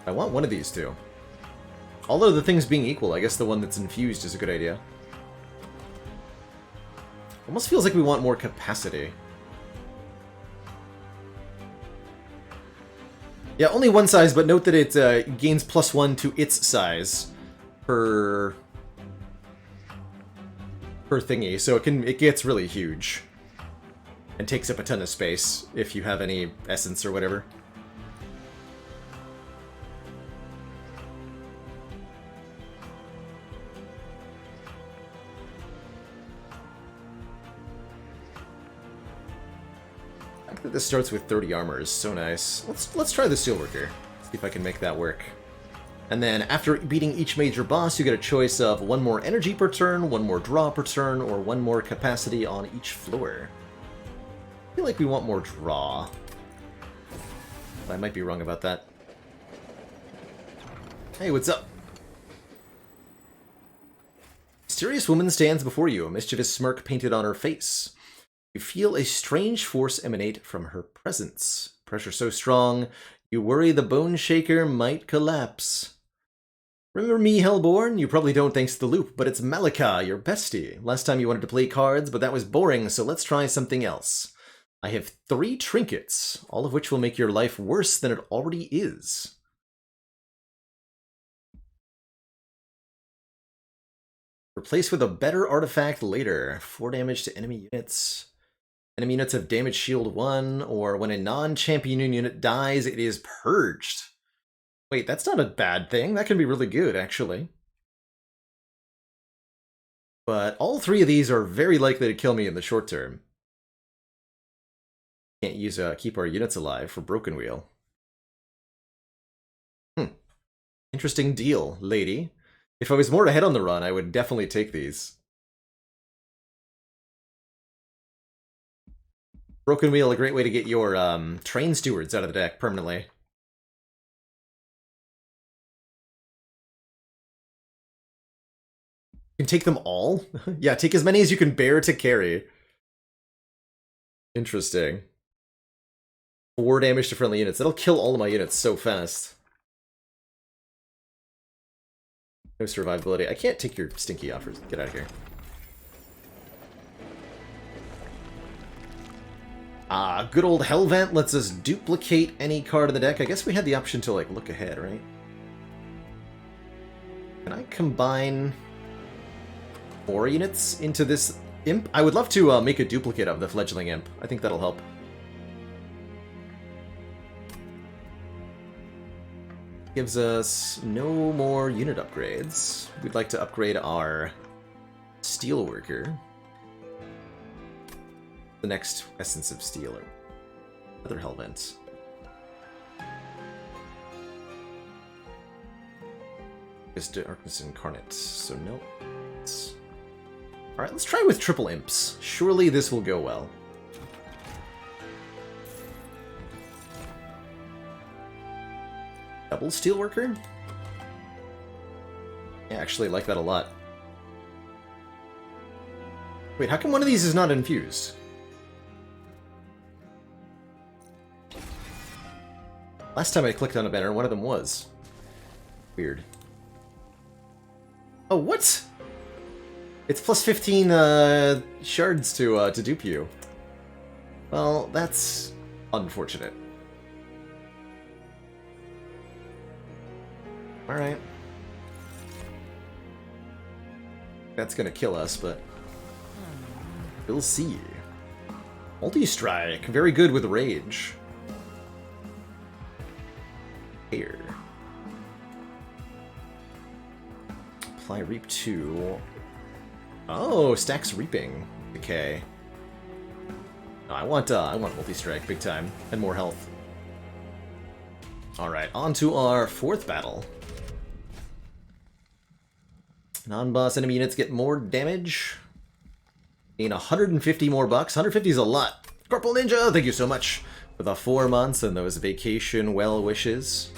Speaker 1: I want one of these two. All other things being equal, I guess the one that's infused is a good idea. Almost feels like we want more capacity. Yeah, only one size, but note that it gains +1 to its size per thingy, so it gets really huge and takes up a ton of space if you have any essence or whatever. I think that this starts with 30 armor is so nice. Let's try the Steelworker. See if I can make that work. And then, after beating each major boss, you get a choice of 1 more energy per turn, 1 more draw per turn, or 1 more capacity on each floor. I feel like we want more draw. I might be wrong about that. Hey, what's up? Mysterious woman stands before you, a mischievous smirk painted on her face. You feel a strange force emanate from her presence. Pressure so strong, you worry the Bone Shaker might collapse. Remember me, Hellborn? You probably don't thanks to the loop, but it's Malika, your bestie. Last time you wanted to play cards, but that was boring, so let's try something else. I have 3 trinkets, all of which will make your life worse than it already is. Replace with a better artifact later. 4 damage to enemy units. Enemy units have damage shield 1, or when a non-champion unit dies, it is purged. Wait, that's not a bad thing. That can be really good, actually. But all 3 of these are very likely to kill me in the short term. Can't use keep our units alive for Broken Wheel. Interesting deal, lady. If I was more ahead on the run, I would definitely take these. Broken Wheel, a great way to get your train stewards out of the deck permanently. You can take them all? Yeah, take as many as you can bear to carry. Interesting. 4 damage to friendly units. That'll kill all of my units so fast. No survivability. I can't take your stinky offers. Get out of here. Good old Hellvent lets us duplicate any card in the deck. I guess we had the option to, like, look ahead, right? Can I combine 4 units into this imp? I would love to make a duplicate of the fledgling imp. I think that'll help. Gives us no more unit upgrades. We'd like to upgrade our steelworker. The next essence of steel or other hellvent. Is Darkness Incarnate, so no. Alright, let's try with triple imps. Surely this will go well. Double steelworker? Yeah, I actually like that a lot. Wait, how come one of these is not infused? Last time I clicked on a banner, one of them was. Weird. Oh, what? It's plus 15 shards to dupe you. Well, that's unfortunate. Alright. That's gonna kill us, but we'll see. Multi-strike, very good with rage. Here. Apply Reap 2. Oh, stacks Reaping. Okay. No, I want multi-strike, big time, and more health. Alright, on to our 4th battle. Non-boss enemy units get more damage. Gain 150 more bucks. 150 is a lot. Corporal Ninja, thank you so much for the 4 months and those vacation well wishes.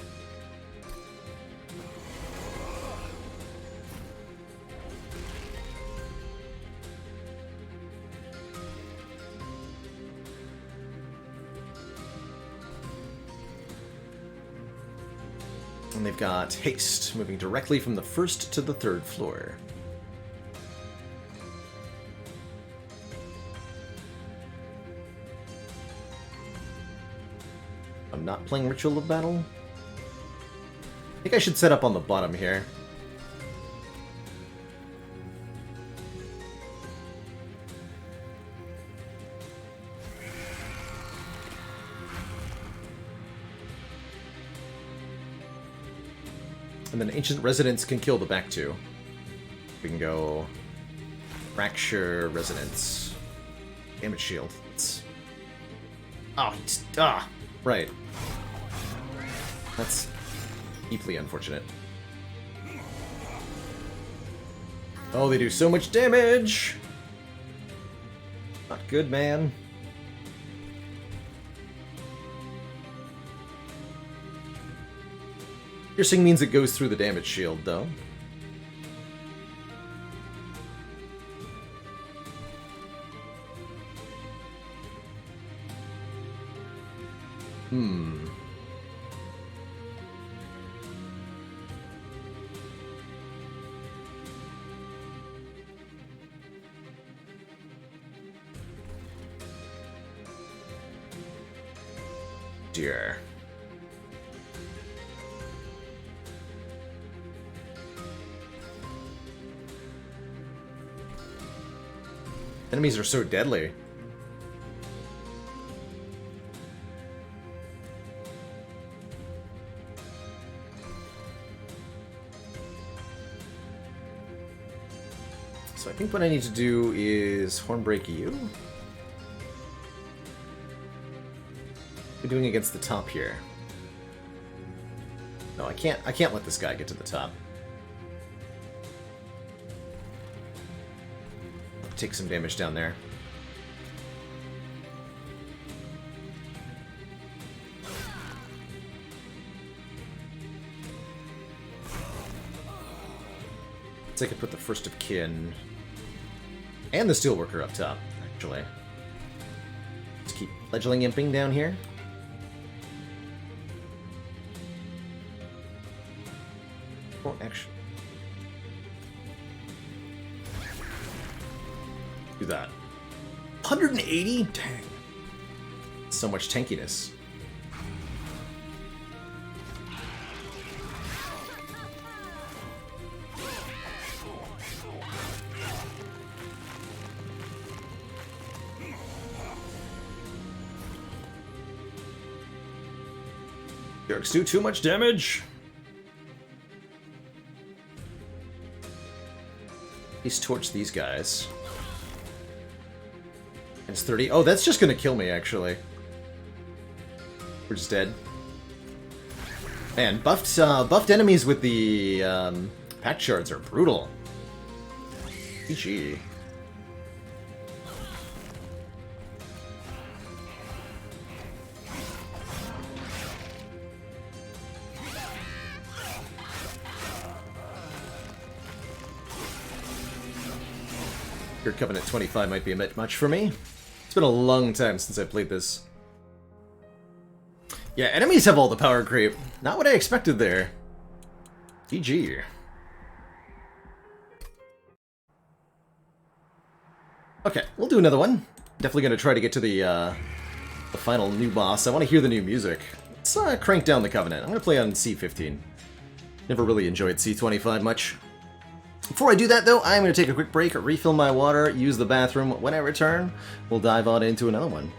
Speaker 1: And they've got haste, moving directly from the 1st to the 3rd floor. I'm not playing Ritual of Battle. I think I should set up on the bottom here. And then Ancient Resonance can kill the back 2. We can go Fracture Resonance. Damage Shield. Right. That's deeply unfortunate. Oh, they do so much damage! Not good, man. Piercing means it goes through the damage shield, though. Dear. Enemies are so deadly. So I think what I need to do is Hornbreak you. We're doing against the top here. No, I can't let this guy get to the top. Take some damage down there. So I could put the First of Kin and the Steelworker up top, actually. Let's keep Fledgling Imping down here. Oh, actually. Do that. 180? Dang. So much tankiness. Jerks do too much damage. He's torched these guys. It's 30. Oh, that's just gonna kill me, actually. We're just dead. Man, buffed enemies with the patch shards are brutal. GG. Your Covenant 25 might be a bit much for me. It's been a long time since I played this. Yeah, enemies have all the power creep. Not what I expected there. GG. Okay, we'll do another one. Definitely gonna try to get to the final new boss. I want to hear the new music. Let's crank down the Covenant. I'm gonna play on C15. Never really enjoyed C25 much. Before I do that, though, I'm going to take a quick break, refill my water, use the bathroom. When I return, we'll dive on into another one.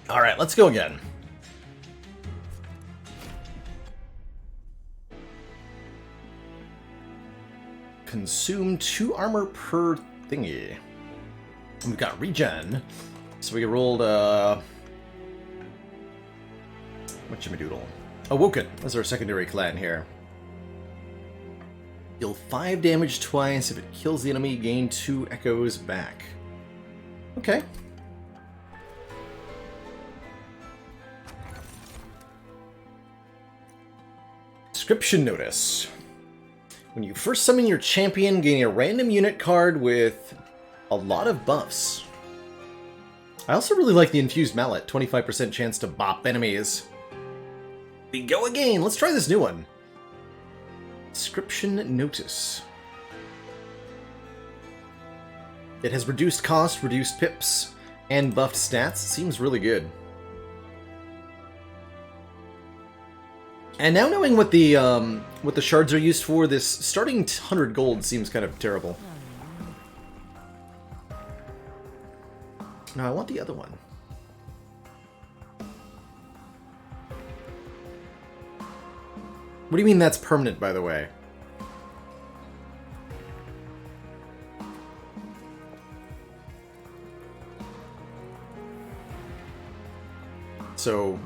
Speaker 1: Alright, let's go again. Consume 2 armor per thingy. We've got regen. So we rolled, whatchamadoodle? Awoken. That's our secondary clan here. Deal 5 damage twice. If it kills the enemy, gain 2 echoes back. Okay. Description notice. When you first summon your champion, gain a random unit card with a lot of buffs. I also really like the infused mallet, 25% chance to bop enemies. We go again! Let's try this new one. Description notice. It has reduced cost, reduced pips, and buffed stats. It seems really good. And now knowing what the shards are used for, this starting 100 gold seems kind of terrible. No, I want the other one. What do you mean that's permanent, by the way? So,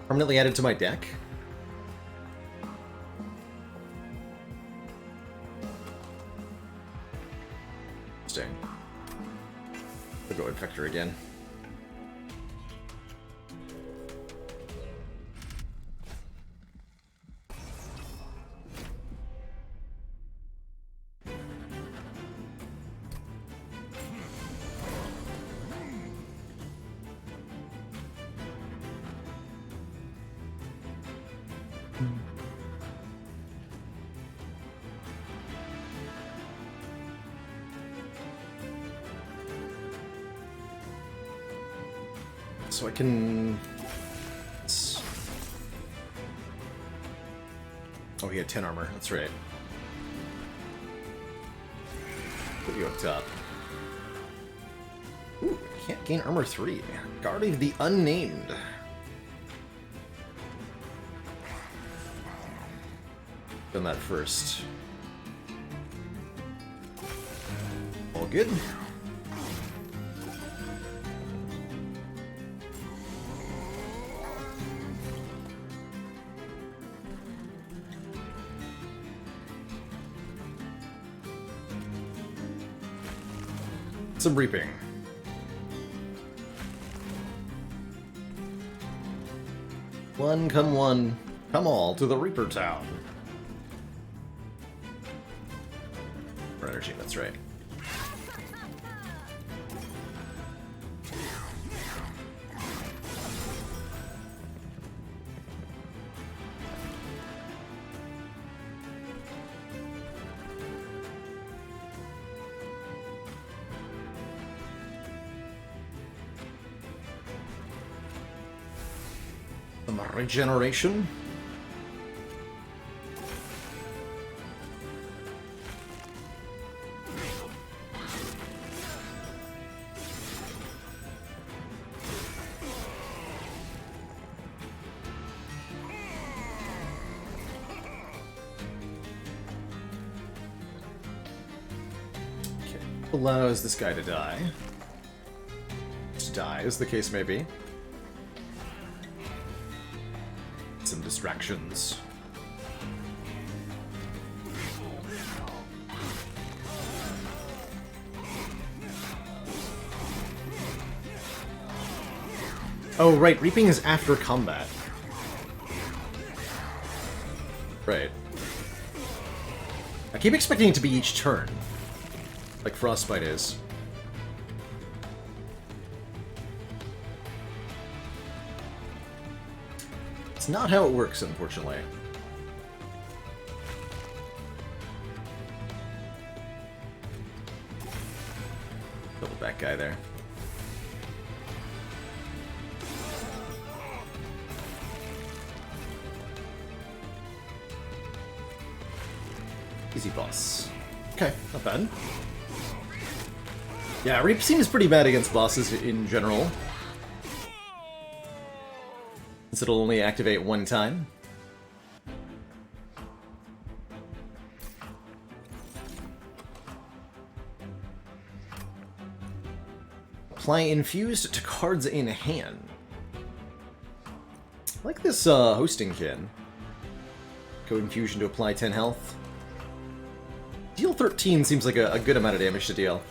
Speaker 1: permanently added to my deck? Interesting. I'll go Infector again. So I can... Oh, he had 10 armor. That's right. Put you up top. Ooh, can't gain armor 3. Guard of the Unnamed. Done that first. All good. Some reaping. One, come all to the Reaper Town. For energy, that's right. Some regeneration. Okay, allows this guy to die. To die, as the case may be. Some distractions. Oh, right, reaping is after combat. Right. I keep expecting it to be each turn, like Frostbite is. It's not how it works, unfortunately. Double that guy there. Easy boss. Okay, not bad. Yeah, Reap seems pretty bad against bosses in general. Since it'll only activate one time. Apply infused to cards in hand. I like this hosting kin. Code infusion to apply 10 health. Deal 13 seems like a good amount of damage to deal.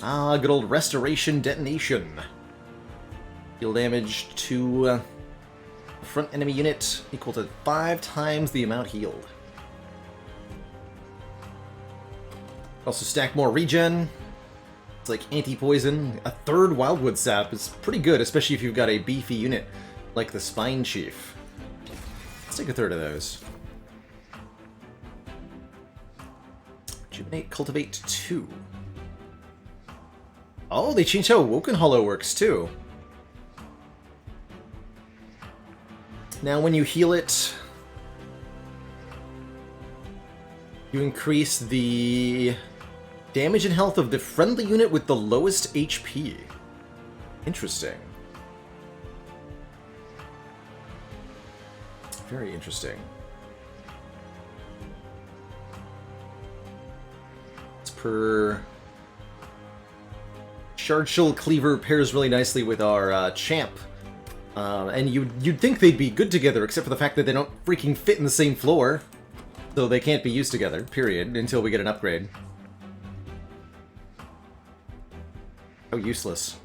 Speaker 1: Ah, good old restoration detonation. Deal damage to a front enemy unit equal to 5 times the amount healed. Also stack more regen. It's like anti-poison. A third Wildwood Sap is pretty good, especially if you've got a beefy unit like the Spine Chief. Let's take a third of those. Rejuvenate, Cultivate 2. Oh, they changed how Woken Hollow works too. Now when you heal it, you increase the damage and health of the friendly unit with the lowest HP. Interesting. Very interesting. It's per... Shard Shell Cleaver pairs really nicely with our champ. And you'd think they'd be good together, except for the fact that they don't freaking fit in the same floor. So they can't be used together, period, until we get an upgrade. How useless.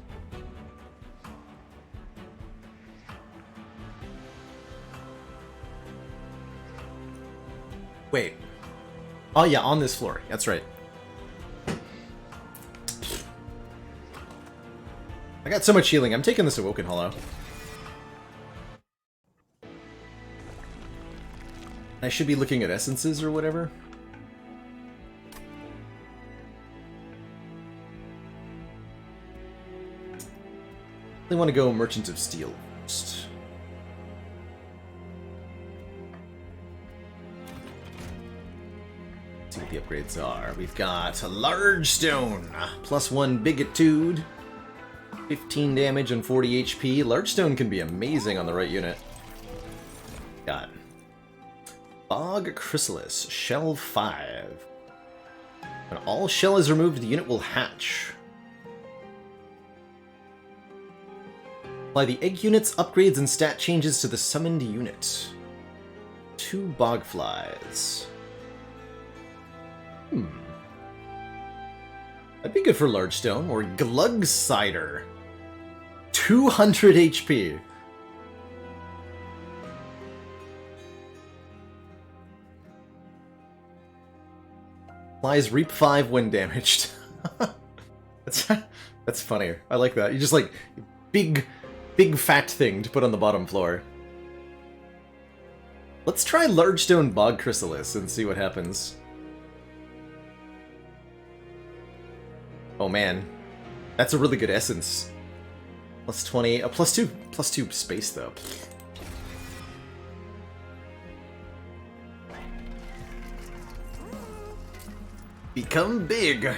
Speaker 1: Wait. Oh yeah, on this floor. That's right. I got so much healing. I'm taking this Awoken Hollow. I should be looking at essences or whatever. I want to go Merchant of Steel first. Let's see what the upgrades are. We've got a Large Stone, +1 Bigotude, 15 damage and 40 HP. Large Stone can be amazing on the right unit. Got Bog Chrysalis, Shell 5. When all shell is removed, the unit will hatch. Apply the egg unit's upgrades and stat changes to the summoned unit. 2 Bogflies. That'd be good for Large Stone, or Glug Cider. 200 HP. Applies Reap 5 when damaged. That's funny. I like that. You just like big fat thing to put on the bottom floor. Let's try Large Stone Bog Chrysalis and see what happens. Oh man, that's a really good essence. +20, a +2 space though. Become big,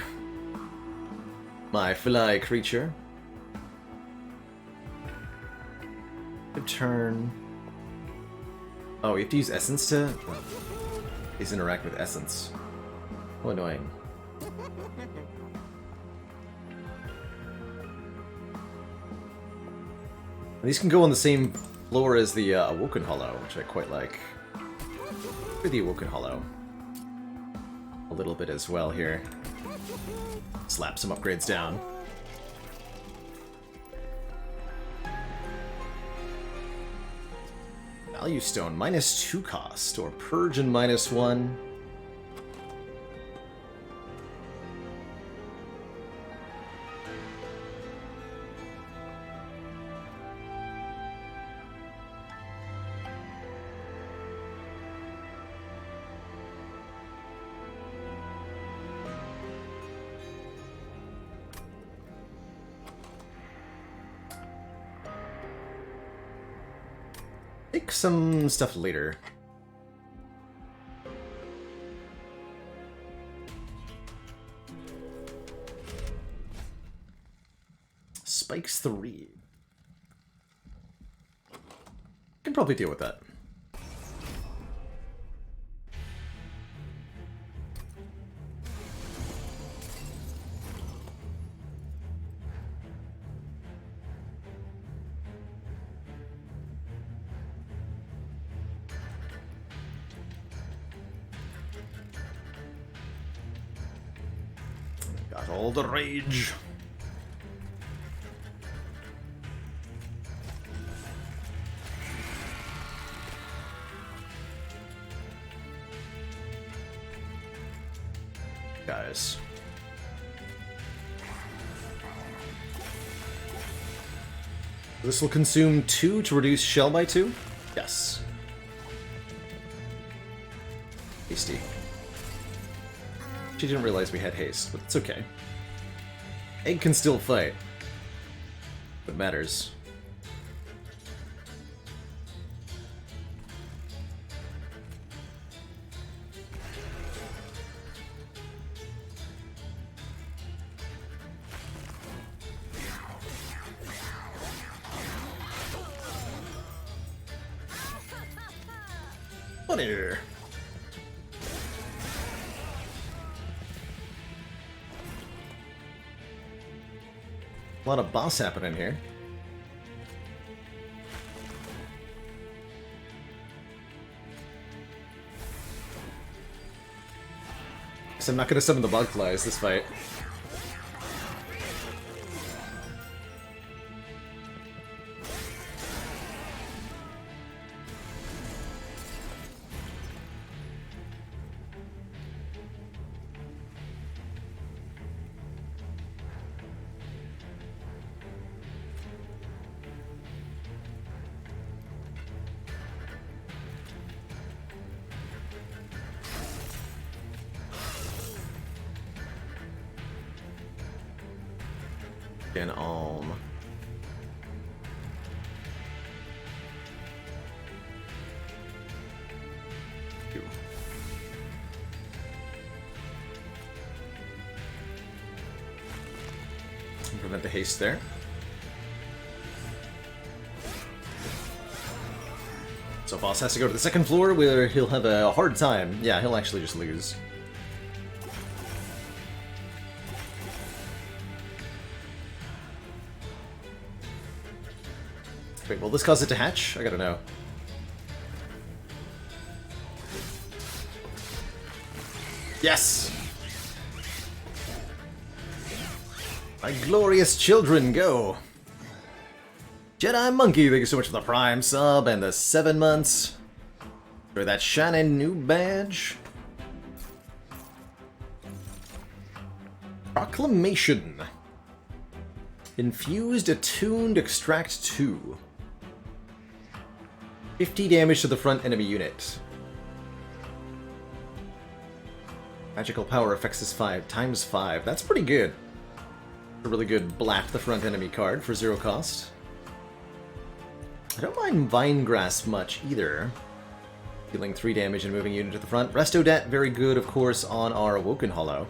Speaker 1: my fly creature. Good turn. Oh, we have to use essence to... These interact with essence. How annoying. These can go on the same floor as the Awoken Hollow, which I quite like. For the Awoken Hollow. A little bit as well here. Slap some upgrades down. Value Stone, -2 cost, or Purge and -1. Take some stuff later. Spikes 3. Can probably deal with that. Got all the rage. Guys. This will consume 2 to reduce shell by 2? Yes. Hasty. She didn't realize we had haste, but it's okay. Egg can still fight. What matters. Funny. A lot of boss happening here. Guess I'm not gonna summon the bug flies this fight. An alm. Prevent the haste there. So boss has to go to the second floor where he'll have a hard time. Yeah, he'll actually just lose. Wait, will this cause it to hatch? I gotta know. Yes! My glorious children, go! Jedi Monkey, thank you so much for the Prime sub and the 7 months. For that shiny new badge. Proclamation. Infused, attuned, extract 2. 50 damage to the front enemy unit. Magical power effects is 5 times 5. That's pretty good. A really good blast the front enemy card for 0 cost. I don't mind Vine Grasp much either. Dealing 3 damage and moving unit to the front. Restodet, very good, of course, on our Woken Hollow.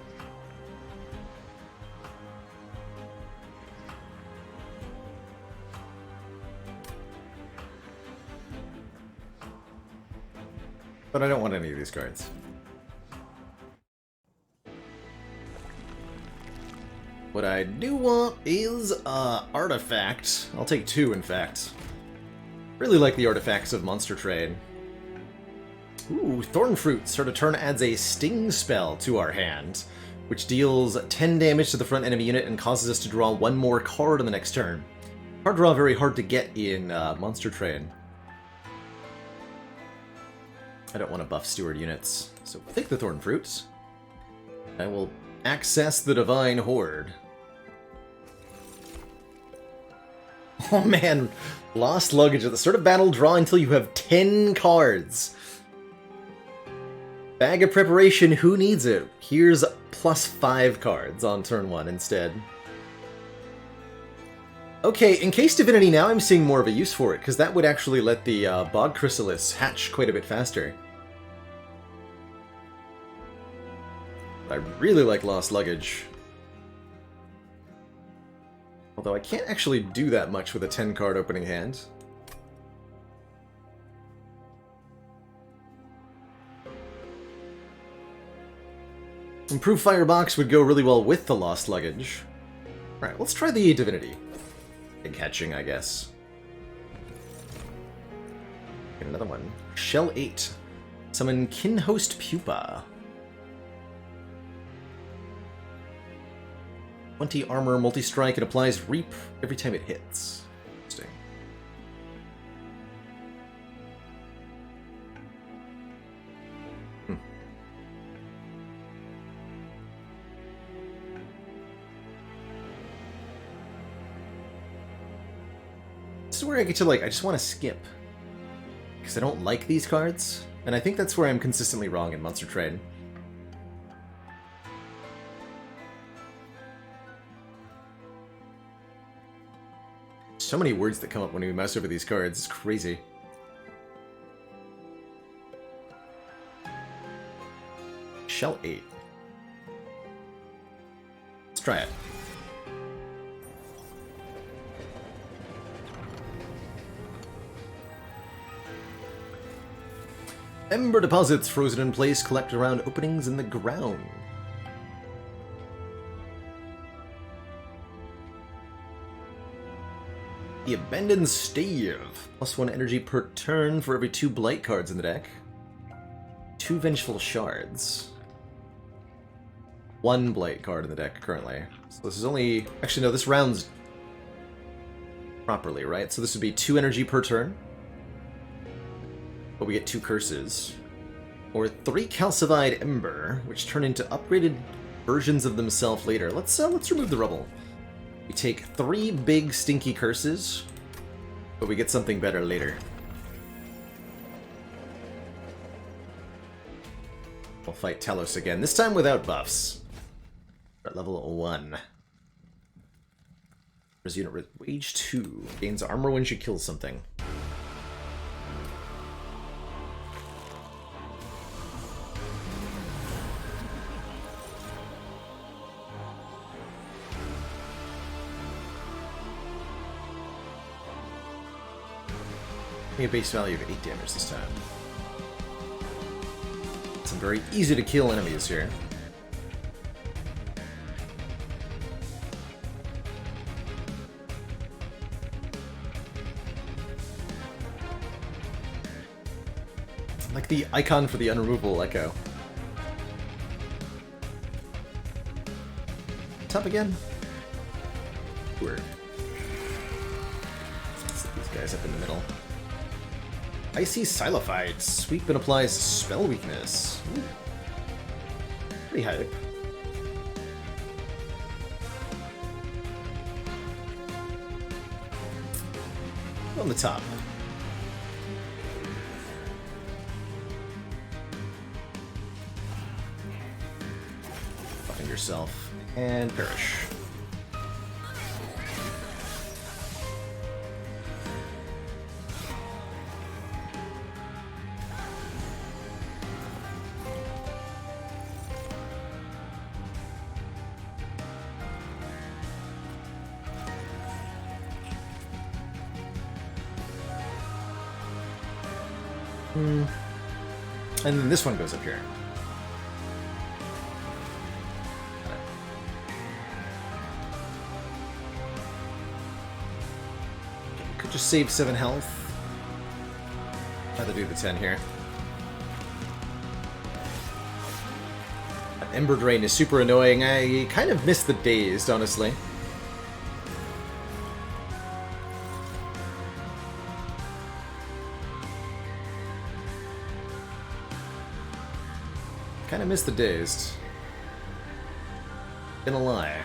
Speaker 1: But I don't want any of these cards. What I do want is, Artifact. I'll take 2, in fact. Really like the artifacts of Monster Trade. Ooh, Thornfruit. Start of turn adds a Sting spell to our hand, which deals 10 damage to the front enemy unit and causes us to draw 1 more card on the next turn. Card draw very hard to get in, Monster Trade. I don't want to buff Steward units, so we'll take the Thorn Fruits. I will access the Divine Horde. Oh man, Lost Luggage. At the start of battle, draw until you have 10 cards. Bag of Preparation, who needs it? Here's plus 5 cards on turn 1 instead. Okay, in Case Divinity, now I'm seeing more of a use for it, because that would actually let the Bog Chrysalis hatch quite a bit faster. I really like Lost Luggage. Although I can't actually do that much with a 10-card opening hand. Improved Firebox would go really well with the Lost Luggage. Alright, let's try the Divinity. Big hatching, I guess. Get another one. Shell 8. Summon Kinhost Pupa. 20 armor, multi-strike, and applies Reap every time it hits. Interesting. This is where I get to, like, I just want to skip. Because I don't like these cards. And I think that's where I'm consistently wrong in Monster Trade. So many words that come up when we mouse over these cards. It's crazy. Shell 8. Let's try it. Ember deposits frozen in place collect around openings in the ground. The Abandoned Stave. +1 energy per turn for every 2 Blight cards in the deck. 2 Vengeful Shards. 1 Blight card in the deck currently. So this is only... Actually, no, this rounds properly, right? So this would be 2 energy per turn. But we get 2 curses. Or 3 Calcified Ember, which turn into upgraded versions of themselves later. Let's remove the rubble. We take 3 big stinky curses, but we get something better later. We'll fight Talos again, this time without buffs. At level 1. There's unit with Wage 2. Gains armor when she kills something. A base value of 8 damage this time. Some very easy to kill enemies here. Like the icon for the unremovable echo. Top again? Weird. Let's set these guys up in the middle. Icy Silophyte. Sweep and applies spell weakness. Ooh. Pretty hype. On the top. Buffing yourself and perish. And then this one goes up here. Could just save 7 health. Try to do the 10 here. That Ember Drain is super annoying. I kind of miss the Dazed, honestly. Kinda missed the Dazed. Gonna lie.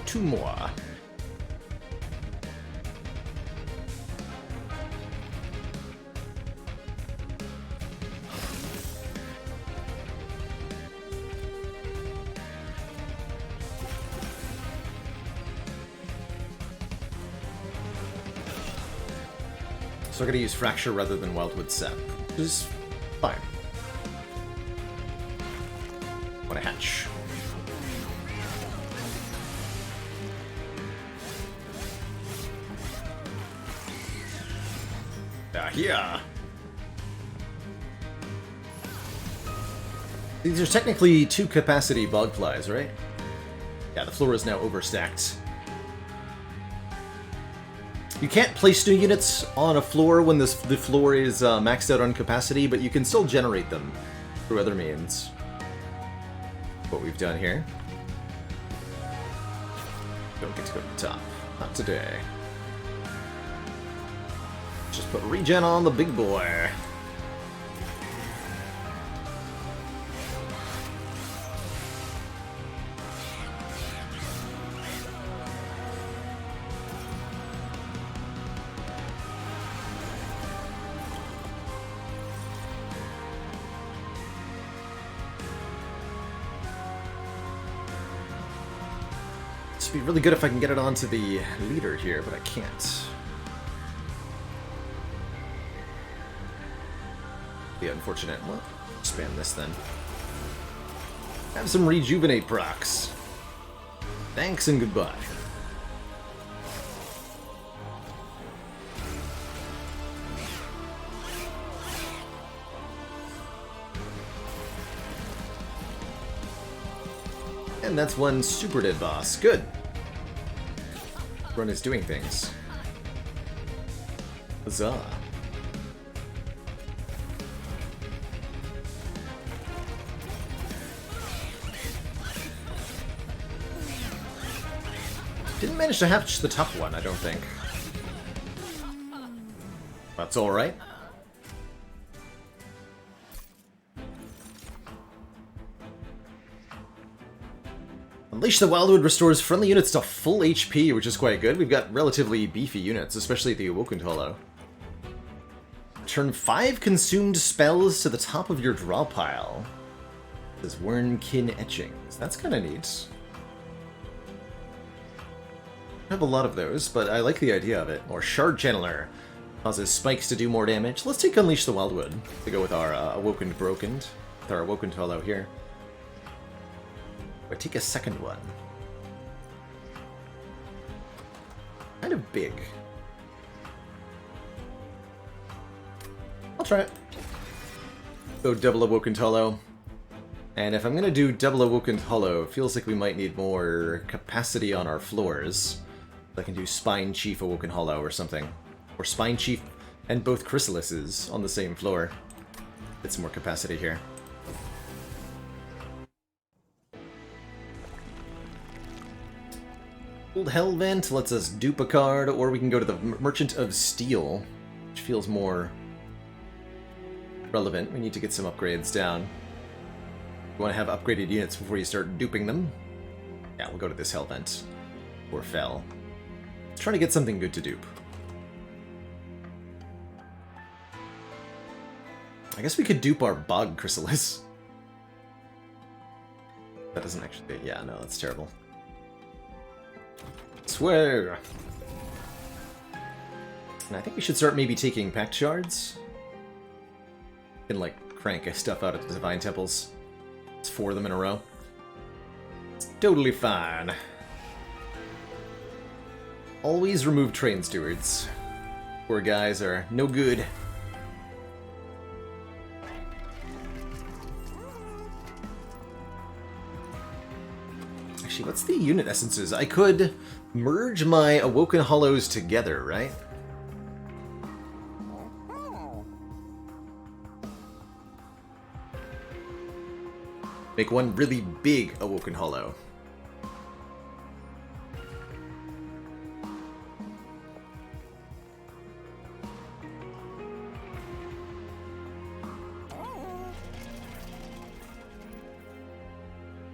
Speaker 1: Two more. So I'm going to use Fracture rather than Wildwood Sap, which is fine. Want to hatch. Yeah. These are technically 2 capacity bogflies, right? Yeah, the floor is now overstacked. You can't place new units on a floor when the floor is maxed out on capacity, but you can still generate them through other means. What we've done here. Don't get to go to the top. Not today. Just put regen on the big boy. This would be really good if I can get it onto the leader here, but I can't. The unfortunate. Well, spam this then. Have some rejuvenate procs. Thanks and goodbye. And that's one super dead boss. Good. Run is doing things. Huzzah. Didn't manage to hatch the tough one, I don't think. That's alright. Unleash the Wildwood restores friendly units to full HP, which is quite good. We've got relatively beefy units, especially the Awoken Hollow. Turn 5 consumed spells to the top of your draw pile. This is Wernkin Etchings. That's kind of neat. I have a lot of those, but I like the idea of it. Or Shard Channeler. Causes spikes to do more damage. Let's take Unleash the Wildwood to go with our Awoken Brokened. With our Awoken Hollow here. I take a second one. Kind of big. I'll try it. Go double Awoken Hollow. And if I'm gonna do double Awoken Hollow, it feels like we might need more capacity on our floors. I can do Spine Chief Awoken Hollow or something. Or Spine Chief and both Chrysalises on the same floor. Get some more capacity here. Old Hellvent lets us dupe a card, or we can go to the Merchant of Steel, which feels more relevant. We need to get some upgrades down. You want to have upgraded units before you start duping them. Yeah, we'll go to this Hellvent. Or Fell. Let's try to get something good to dupe. I guess we could dupe our Bog Chrysalis. That doesn't actually... Yeah, no, that's terrible. Swear! And I think we should start maybe taking Pact Shards. And, like, crank stuff out of the Divine Temples. It's 4 of them in a row. It's totally fine. Always remove Train Stewards. Poor guys are no good. Actually, what's the unit essences? I could merge my Awoken Hollows together, right? Make one really big Awoken Hollow.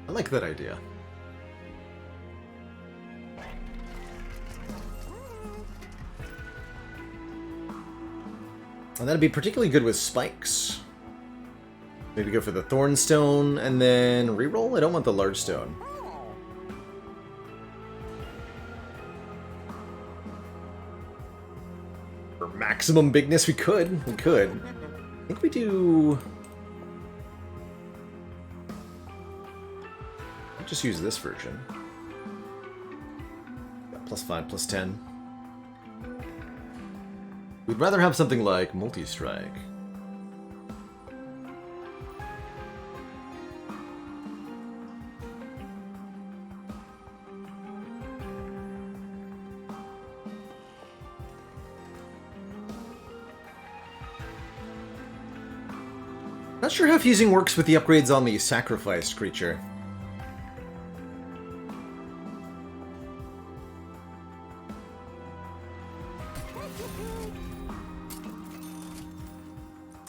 Speaker 1: I like that idea. And that'd be particularly good with spikes. Maybe go for the Thornstone and then reroll? I don't want the large stone. For maximum bigness, we could. We could. I think we do... I'll just use this version. Got +5, +10. We'd rather have something like Multi-Strike. Not sure how fusing works with the upgrades on the sacrificed creature.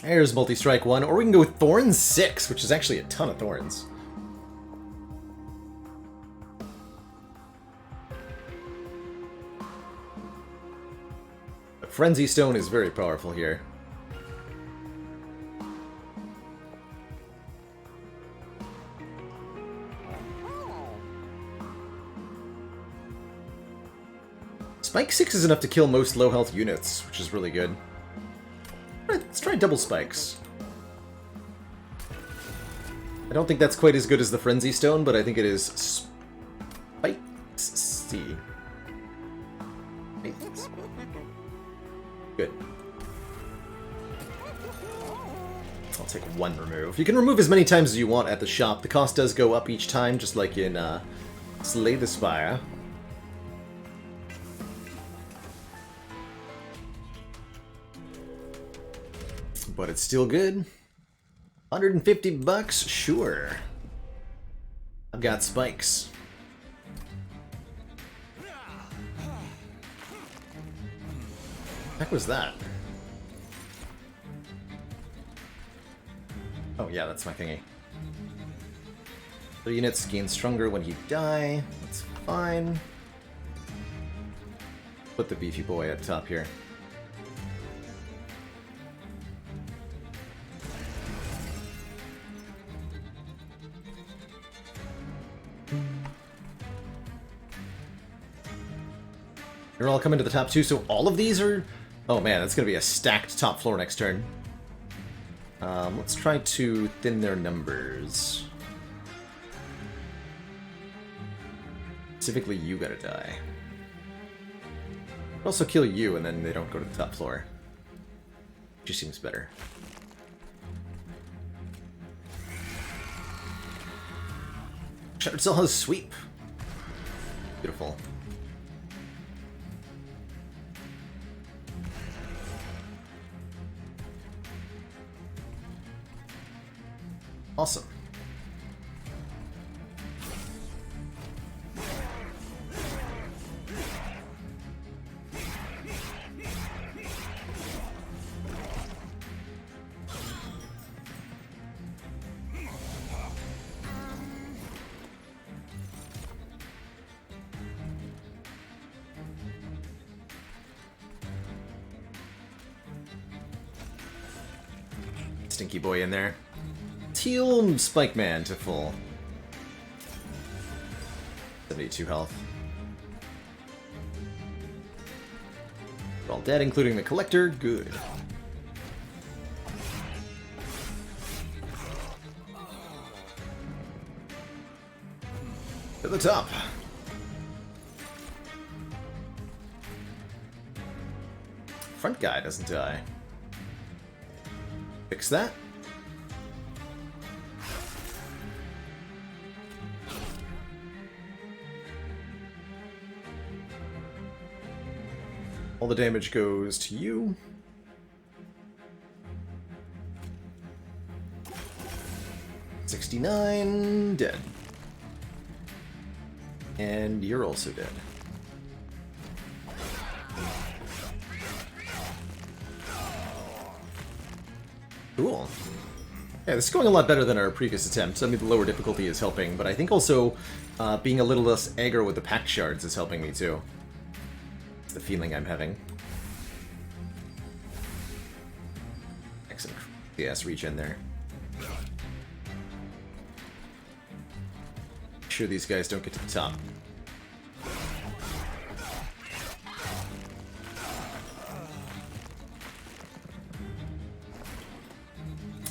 Speaker 1: There's Multi-Strike 1, or we can go with Thorns 6, which is actually a ton of Thorns. But Frenzy Stone is very powerful here. Spike 6 is enough to kill most low health units, which is really good. Alright, let's try double spikes. I don't think that's quite as good as the Frenzy Stone, but I think it is Spikes C. Good. I'll take one remove. You can remove as many times as you want at the shop. The cost does go up each time, just like in Slay the Spire. But it's still good. 150 bucks? Sure. I've got spikes. Heck was that? Oh yeah, that's my thingy. The units gain stronger when you die. That's fine. Put the beefy boy at top here. You're all coming to the top too, so all of these are... Oh man, that's going to be a stacked top floor next turn. Let's try to thin their numbers. Specifically, you gotta die. I'll also kill you, and then they don't go to the top floor. Just seems better. Shattered Cell has sweep. Beautiful. Awesome. Stinky boy in there. Teal Spike Man to full. 72 health. All dead, including the Collector. Good. To the top. Front guy doesn't die. Fix that. All the damage goes to you. $69, dead. And you're also dead. Cool. Yeah, this is going a lot better than our previous attempts. I mean, the lower difficulty is helping, but I think also being a little less aggro with the pack shards is helping me too. It's the feeling I'm having. Excellent. Yes, regen there. Make sure these guys don't get to the top.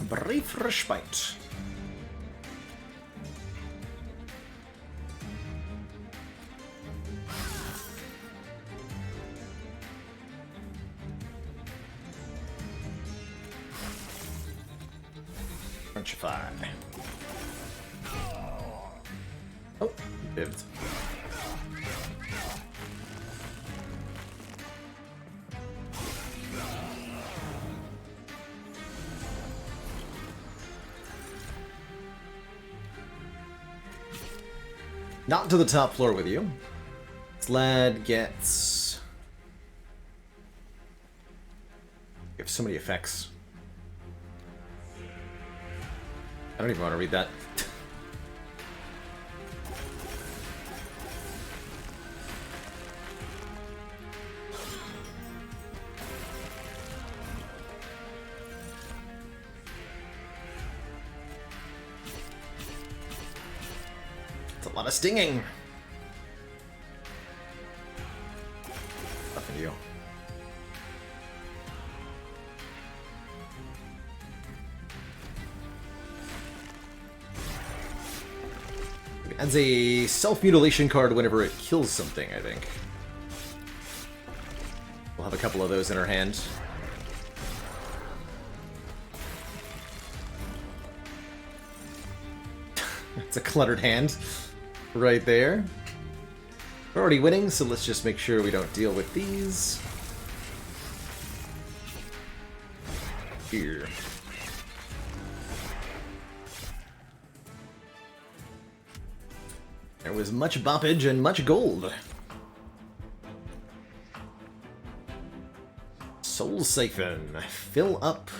Speaker 1: Brave Respite. Crunchify. Oh, bived. Not to the top floor with you. This lad gets... You have so many effects. I don't even want to read that. It's a lot of stinging. Adds a self-mutilation card whenever it kills something, I think. We'll have a couple of those in our hand. It's a cluttered hand right there. We're already winning, so let's just make sure we don't deal with these. Here. There was much boppage and much gold. Soul Siphon. Fill up.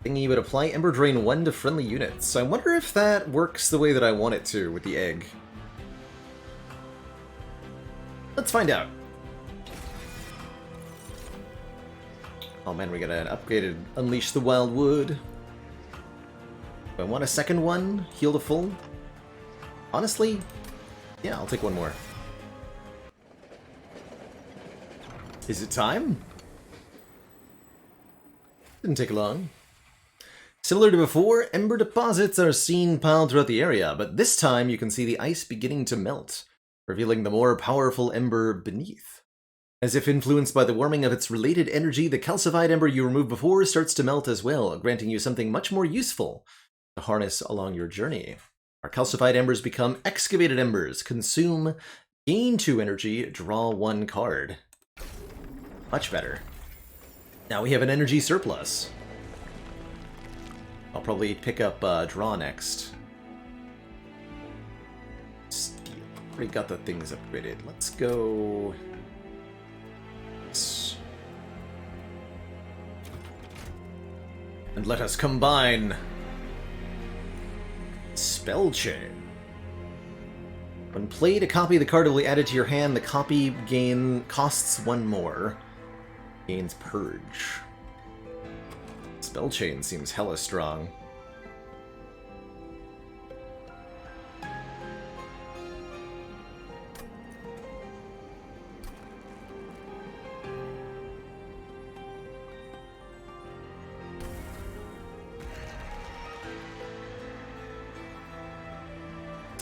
Speaker 1: Thingy would apply Ember Drain 1 to friendly units. I wonder if that works the way that I want it to with the egg. Let's find out. Oh man, we got an upgraded Unleash the Wild Wood. Do I want a second one? Heal to full? Honestly, yeah, I'll take one more. Is it time? Didn't take long. Similar to before, ember deposits are seen piled throughout the area, but this time you can see the ice beginning to melt, revealing the more powerful ember beneath. As if influenced by the warming of its related energy, the calcified ember you removed before starts to melt as well, granting you something much more useful to harness along your journey. Our calcified embers become excavated embers. Consume, gain 2 energy, draw 1 card. Much better. Now we have an energy surplus. I'll probably pick up draw next. Steel. Already got the things upgraded. Let's go... And let us combine... Spell Chain. When played, a copy of the card will be added to your hand. The copy costs 1 more. Gains Purge. Spell Chain seems hella strong.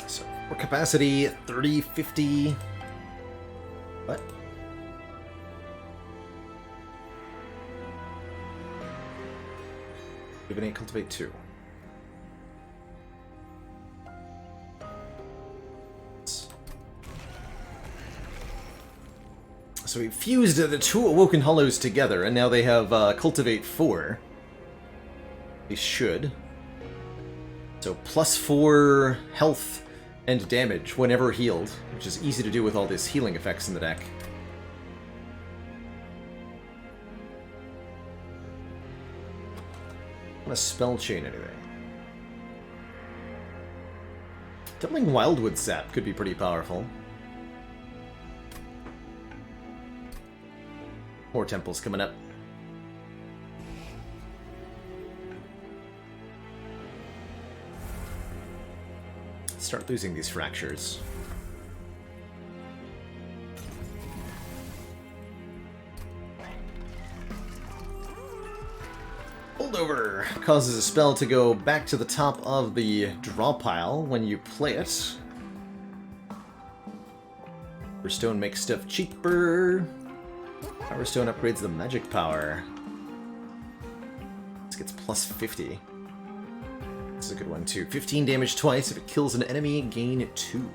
Speaker 1: So, for capacity, 30, 50... What? Rejuvenate, cultivate 2. So we fused the 2 Awoken Hollows together, and now they have cultivate 4. They should. So plus 4 health and damage whenever healed, which is easy to do with all these healing effects in the deck. A spell chain anyway. Doubling Wildwood Sap could be pretty powerful. More temples coming up. Start losing these fractures. Holdover causes a spell to go back to the top of the draw pile when you play it. Power Stone makes stuff cheaper. Power Stone upgrades the magic power. This gets plus 50. This is a good one too. 15 damage twice. If it kills an enemy, gain 2.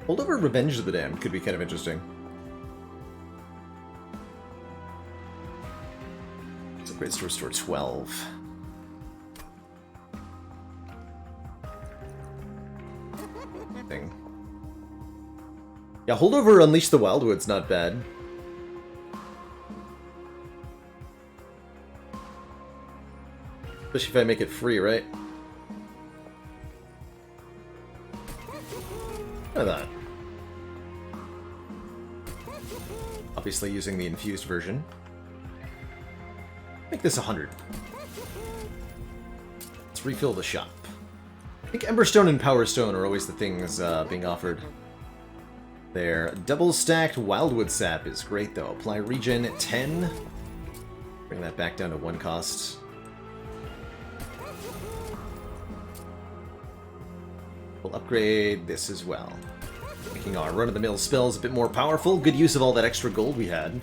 Speaker 1: Holdover Revenge of the Damned could be kind of interesting. It's upgrades to restore 12. Thing. Yeah, Holdover Unleash the Wildwood's not bad. Especially if I make it free, right? Look at that. Obviously using the infused version. Make this 100. Let's refill the shop. I think Emberstone and Power Stone are always the things being offered. Their double-stacked Wildwood Sap is great, though. Apply regen at 10. Bring that back down to 1 cost. We'll upgrade this as well, making our run-of-the-mill spells a bit more powerful. Good use of all that extra gold we had.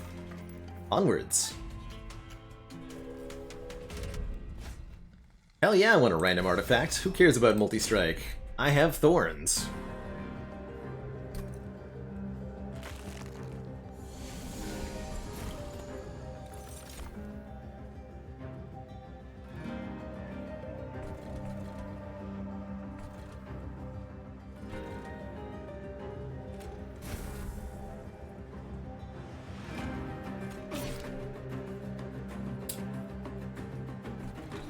Speaker 1: Onwards. Hell yeah, I want a random artifact. Who cares about multi-strike? I have thorns.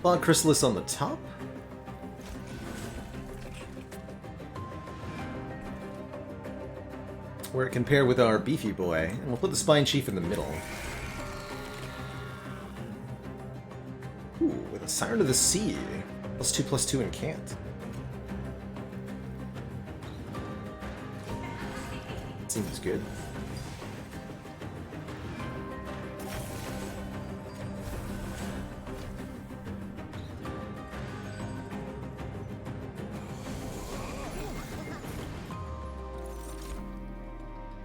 Speaker 1: Fog Chrysalis on the top. Where it can pair with our beefy boy, and we'll put the Spine Chief in the middle. Ooh, with a Siren of the Sea. +2/+2 and can't. Seems good.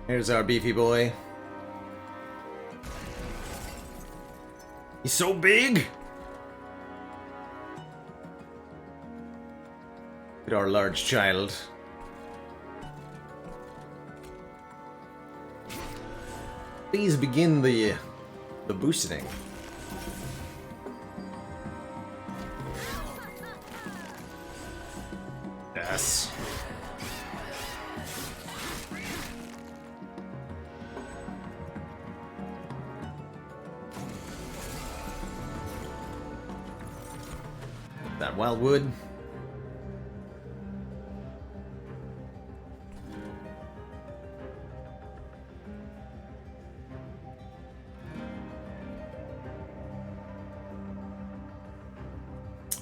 Speaker 1: Here's our beefy boy. He's so big! Look at our large child. Please begin the boosting. Yes. That wildwood.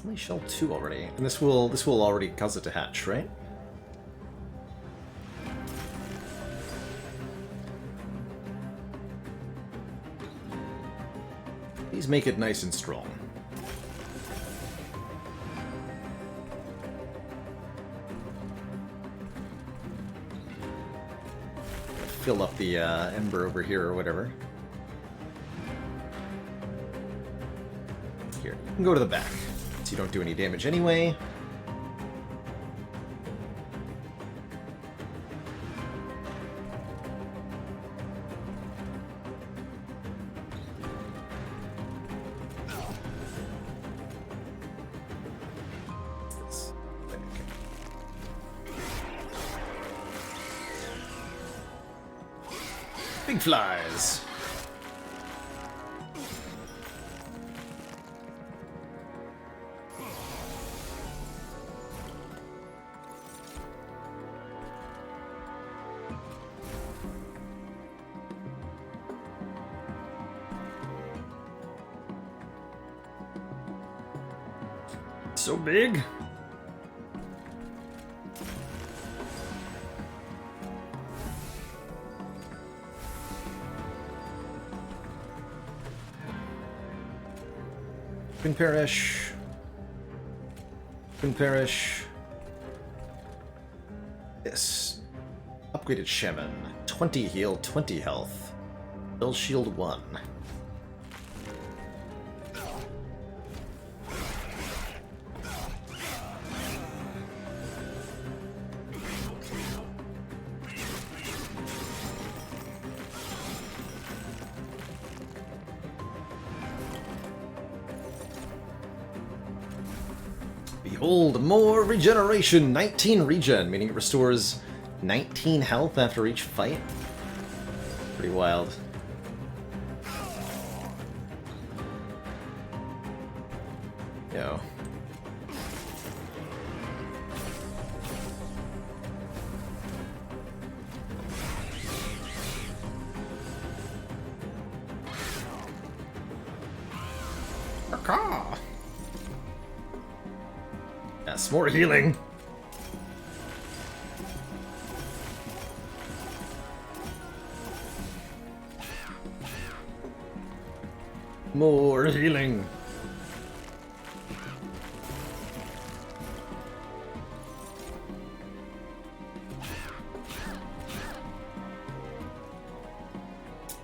Speaker 1: Only shell 2 already, and this will already cause it to hatch, right? Please make it nice and strong. Fill up the ember over here or whatever. Here, you can go to the back, so you don't do any damage anyway. Big flies. So big. Can perish. Can perish. This. Upgraded Shaman. 20 heal, 20 health. Spell shield 1. Behold, more regeneration! 19 regen, meaning it restores 19 health after each fight. Pretty wild. Yo. Caw. Yes, more healing. More healing.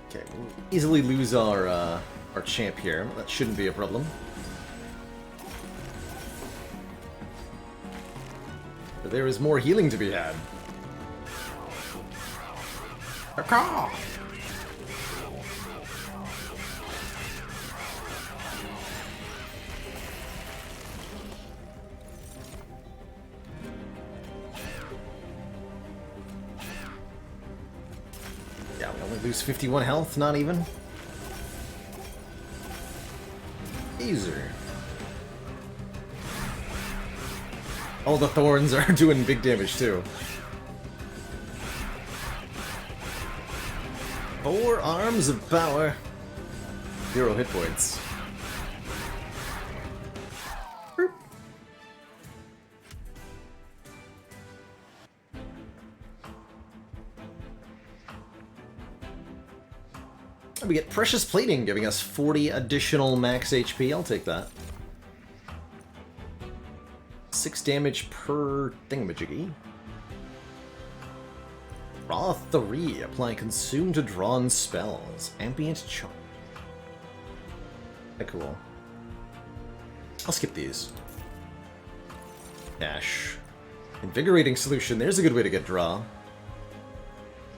Speaker 1: Okay, we'll easily lose our champ here. That shouldn't be a problem. But there is more healing to be had. Caw! Yeah, we only lose 51 health, not even. Easier. All the thorns are doing big damage too. 4 arms of power. 0 hit points. Boop. We get Precious Plating, giving us 40 additional max HP. I'll take that. 6 damage per thingamajiggy. Raw 3. Apply Consume to drawn spells. Ambient Charm. Cool. I'll skip these. Dash. Invigorating Solution. There's a good way to get draw.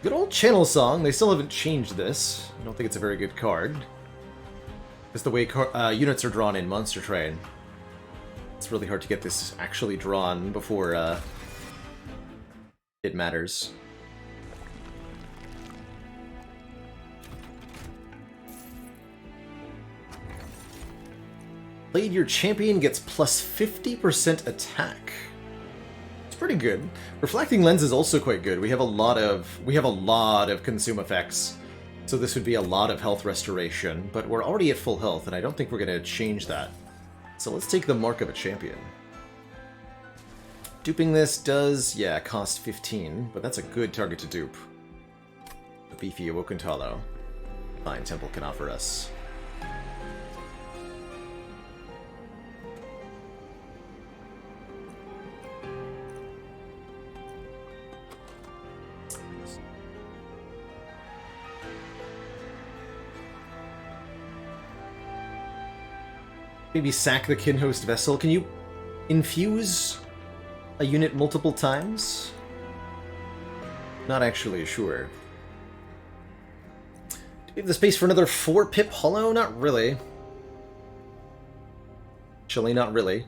Speaker 1: Good old Channel Song. They still haven't changed this. I don't think it's a very good card. It's the way units are drawn in Monster Train. It's really hard to get this actually drawn before it matters. Played your champion gets plus 50% attack. It's pretty good. Reflecting Lens is also quite good. We have a lot of consume effects. So this would be a lot of health restoration, but we're already at full health and I don't think we're going to change that. So let's take the Mark of a Champion. Duping this does, yeah, cost 15, but that's a good target to dupe. The beefy Awoken Tallow. Fine Temple can offer us. Maybe sack the Kinhost Vessel. Can you infuse a unit multiple times? Not actually sure. Do we have the space for another 4 Pip Hollow? Not really. Actually, not really.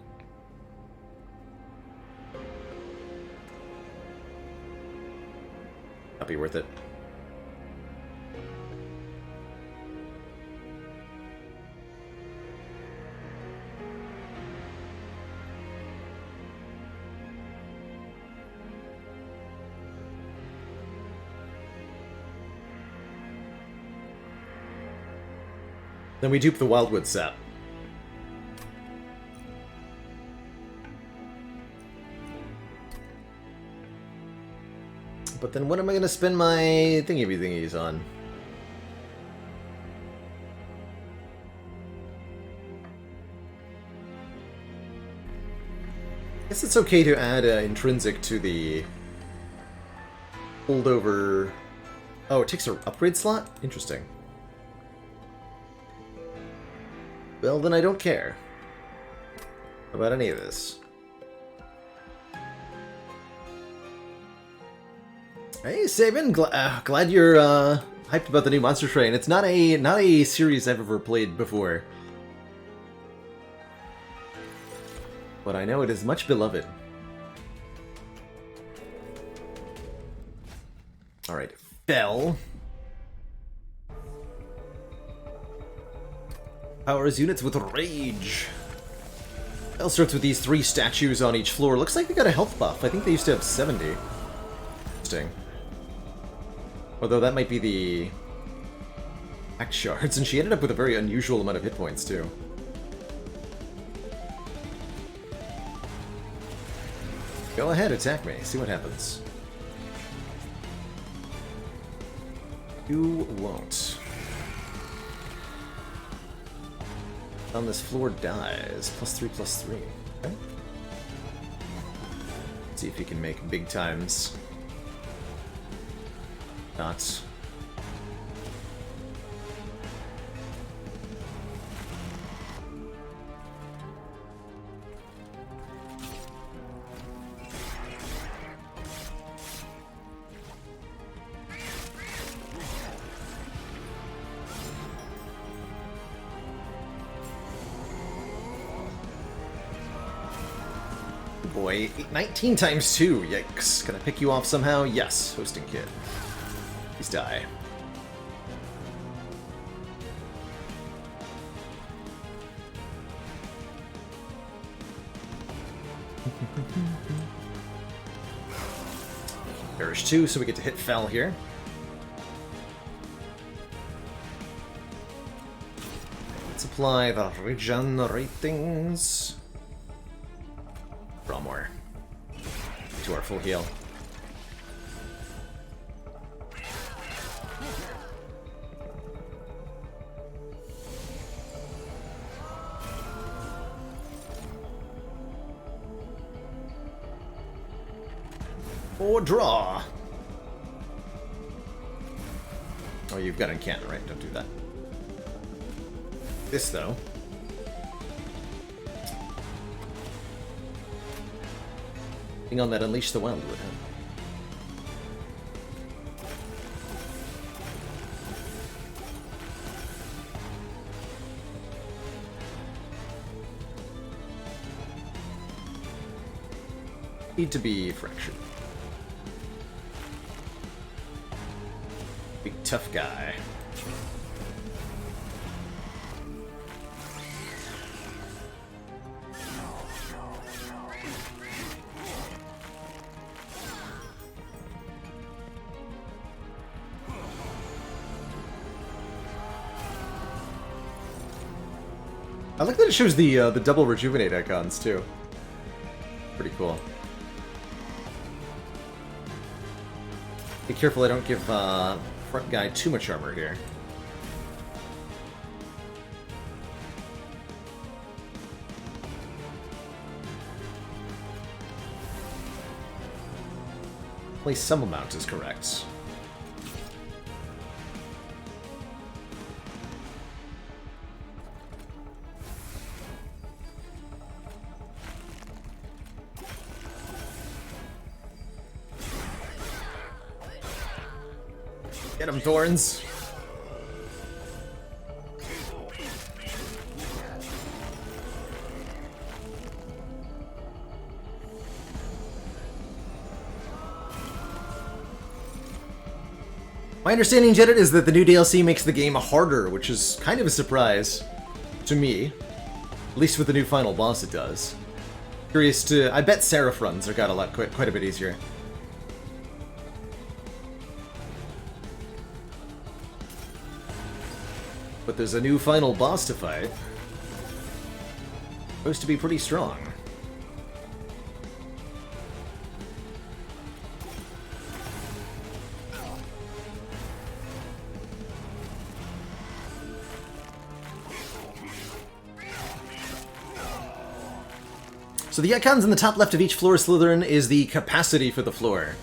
Speaker 1: Not be worth it. Then we dupe the Wildwood Sap. But then what am I going to spend my thingy-thingies on? I guess it's okay to add intrinsic to the holdover. Oh, it takes an upgrade slot? Interesting. Well, then I don't care about any of this. Hey, Sabin, glad you're hyped about the new Monster Train. It's not a series I've ever played before, but I know it is much beloved. All right, Fell. Powers units with Rage. Fell starts with these 3 statues on each floor. Looks like they got a health buff. I think they used to have 70. Interesting. Although that might be the act shards, and she ended up with a very unusual amount of hit points too. Go ahead, attack me. See what happens. You won't. On this floor dies. +3/+3. Okay. See if he can make big times. Not. Boy, 19 times 2, yikes. Can I pick you off somehow? Yes, hosting kid. Please die. Perish 2, so we get to hit Fel here. Let's apply the regeneratings. Draw more. To our full heal. Or draw. Oh, you've got enchantment, right? Don't do that. This, though. On that Unleash the Wildwood, huh? Need to be fractured. Big tough guy. I like that it shows the double rejuvenate icons too. Pretty cool. Be careful I don't give front guy too much armor here. At least some amount is correct. Get him, Thorns! My understanding, Jedit, is that the new DLC makes the game harder, which is kind of a surprise to me. At least with the new final boss it does. Curious to... I bet Seraph runs are got a lot quite a bit easier. But there's a new final boss to fight. Supposed to be pretty strong. So the icons in the top left of each floor Slytherin is the capacity for the floor.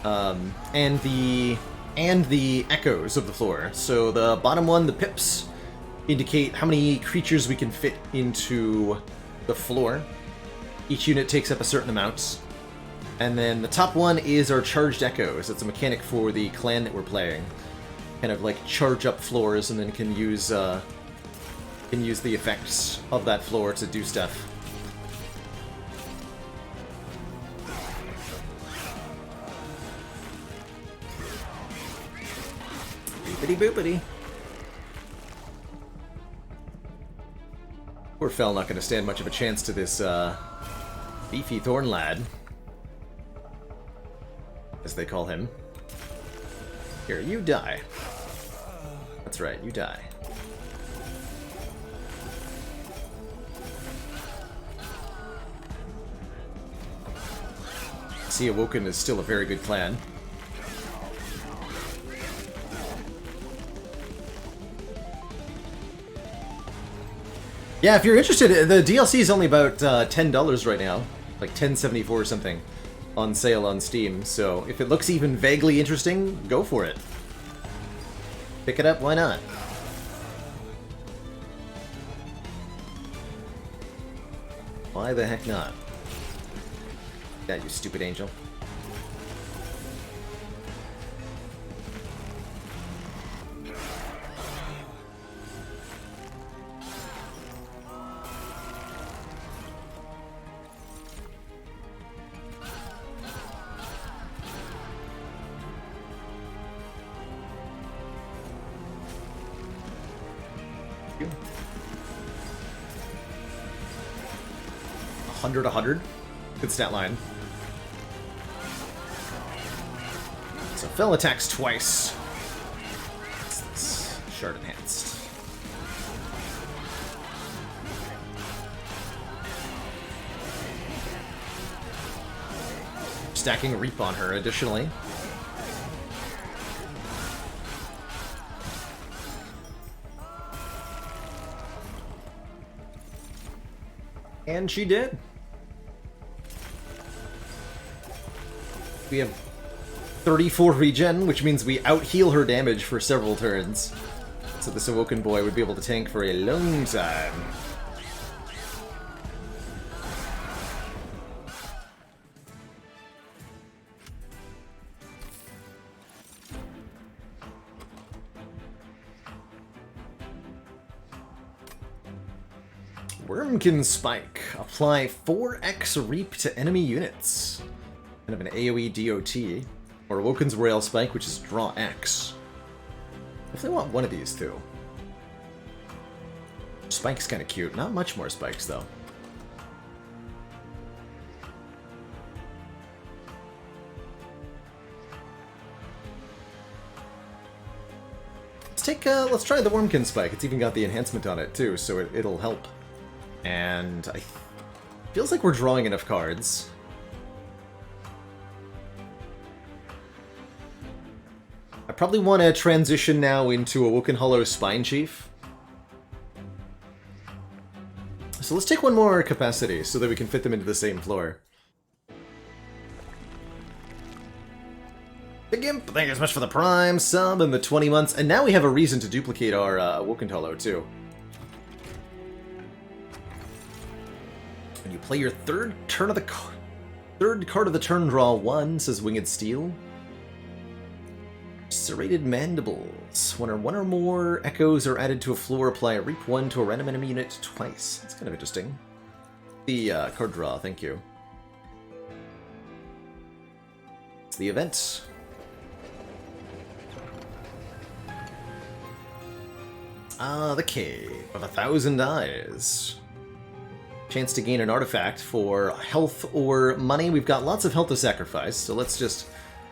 Speaker 1: And the echoes of the floor. So the bottom one, the pips, indicate how many creatures we can fit into the floor. Each unit takes up a certain amount. And then the top one is our charged echoes. It's a mechanic for the clan that we're playing. Kind of like charge up floors and then can use the effects of that floor to do stuff. Boopity boopity. Poor Fel not going to stand much of a chance to this beefy thorn lad, as they call him. Here, you die. That's right, you die. See, Awoken is still a very good clan. Yeah, if you're interested, the DLC is only about $10 right now, like $10.74 or something, on sale on Steam. So if it looks even vaguely interesting, go for it. Pick it up, why not? Why the heck not? Yeah, you stupid angel. You. 100. Good stat line. So Fel attacks twice. What's this? Shard enhanced. Stacking Reap on her additionally. And she did. We have 34 regen, which means we out-heal her damage for several turns. So this Awoken boy would be able to tank for a long time. Wormkin Spike. Apply 4x Reap to enemy units. Kind of an AoE DOT. Or Awoken's Royal Spike, which is Draw X. If they want one of these two. Spike's kind of cute. Not much more spikes, though. Let's try the Wormkin Spike. It's even got the enhancement on it, too, so it'll help. And feels like we're drawing enough cards. I probably want to transition now into Awoken Hollow Spine Chief. So let's take one more capacity so that we can fit them into the same floor. The Gimp, thank you so much for the Prime sub and the 20 months. And now we have a reason to duplicate our Awoken Hollow, too. When you play your third card of the turn, draw 1, says Winged Steel. Serrated Mandibles. When one or more echoes are added to a floor, apply a Reap 1 to a random enemy unit twice. That's kind of interesting. The card draw, thank you. It's the event. Ah, the Cave of 1,000 Eyes. Chance to gain an artifact for health or money. We've got lots of health to sacrifice, so let's just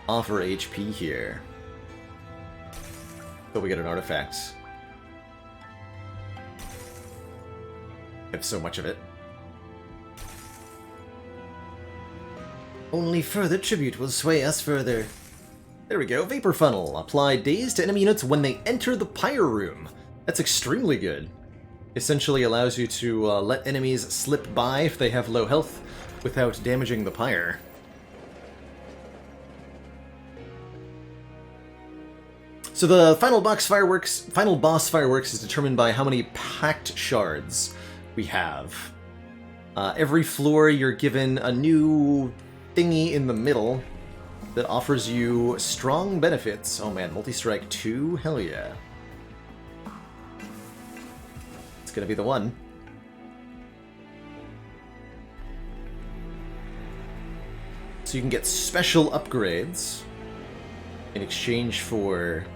Speaker 1: offer HP here. So we get an artifact. I have so much of it. Only further tribute will sway us further. There we go. Vapor Funnel. Apply daze to enemy units when they enter the Pyre Room. That's extremely good. Essentially allows you to let enemies slip by if they have low health without damaging the pyre. So the final boss fireworks is determined by how many packed shards we have. Every floor you're given a new thingy in the middle that offers you strong benefits. Oh man, multi-strike 2? Hell yeah. It's gonna be the one. So you can get special upgrades in exchange for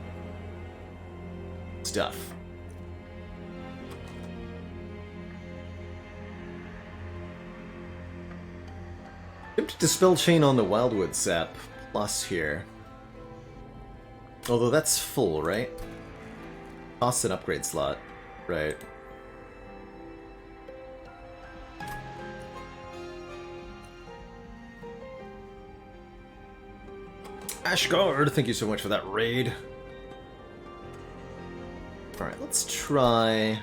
Speaker 1: stuff. Attempt to Dispel Chain on the Wildwood Sap plus here. Although that's full, right? Costs an upgrade slot, right? Ashgard, thank you so much for that raid. Alright, let's try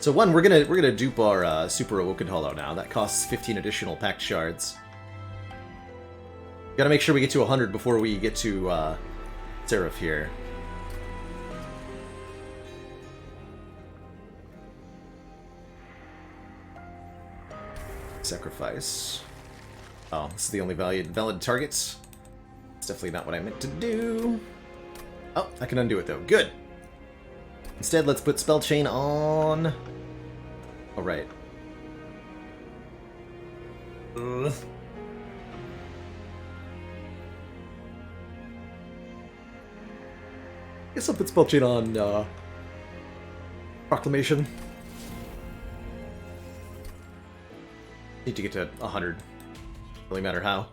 Speaker 1: So one, we're gonna dupe our Super Awoken Hollow now. That costs 15 additional packed shards. Gotta make sure we get to 100 before we get to Seraph here. Sacrifice. Oh, this is the only valid target. It's definitely not what I meant to do. Oh, I can undo it though. Good. Instead, let's put Spell Chain on. All right. Guess I'll put Spell Chain on Proclamation. Need to get to 100. Really matter how.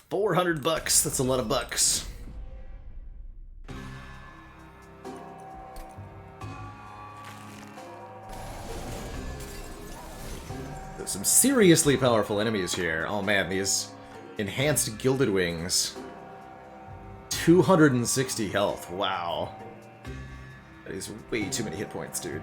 Speaker 1: 400 bucks. That's a lot of bucks. There's some seriously powerful enemies here. Oh man, these enhanced Gilded Wings. 260 health. Wow. That is way too many hit points, dude.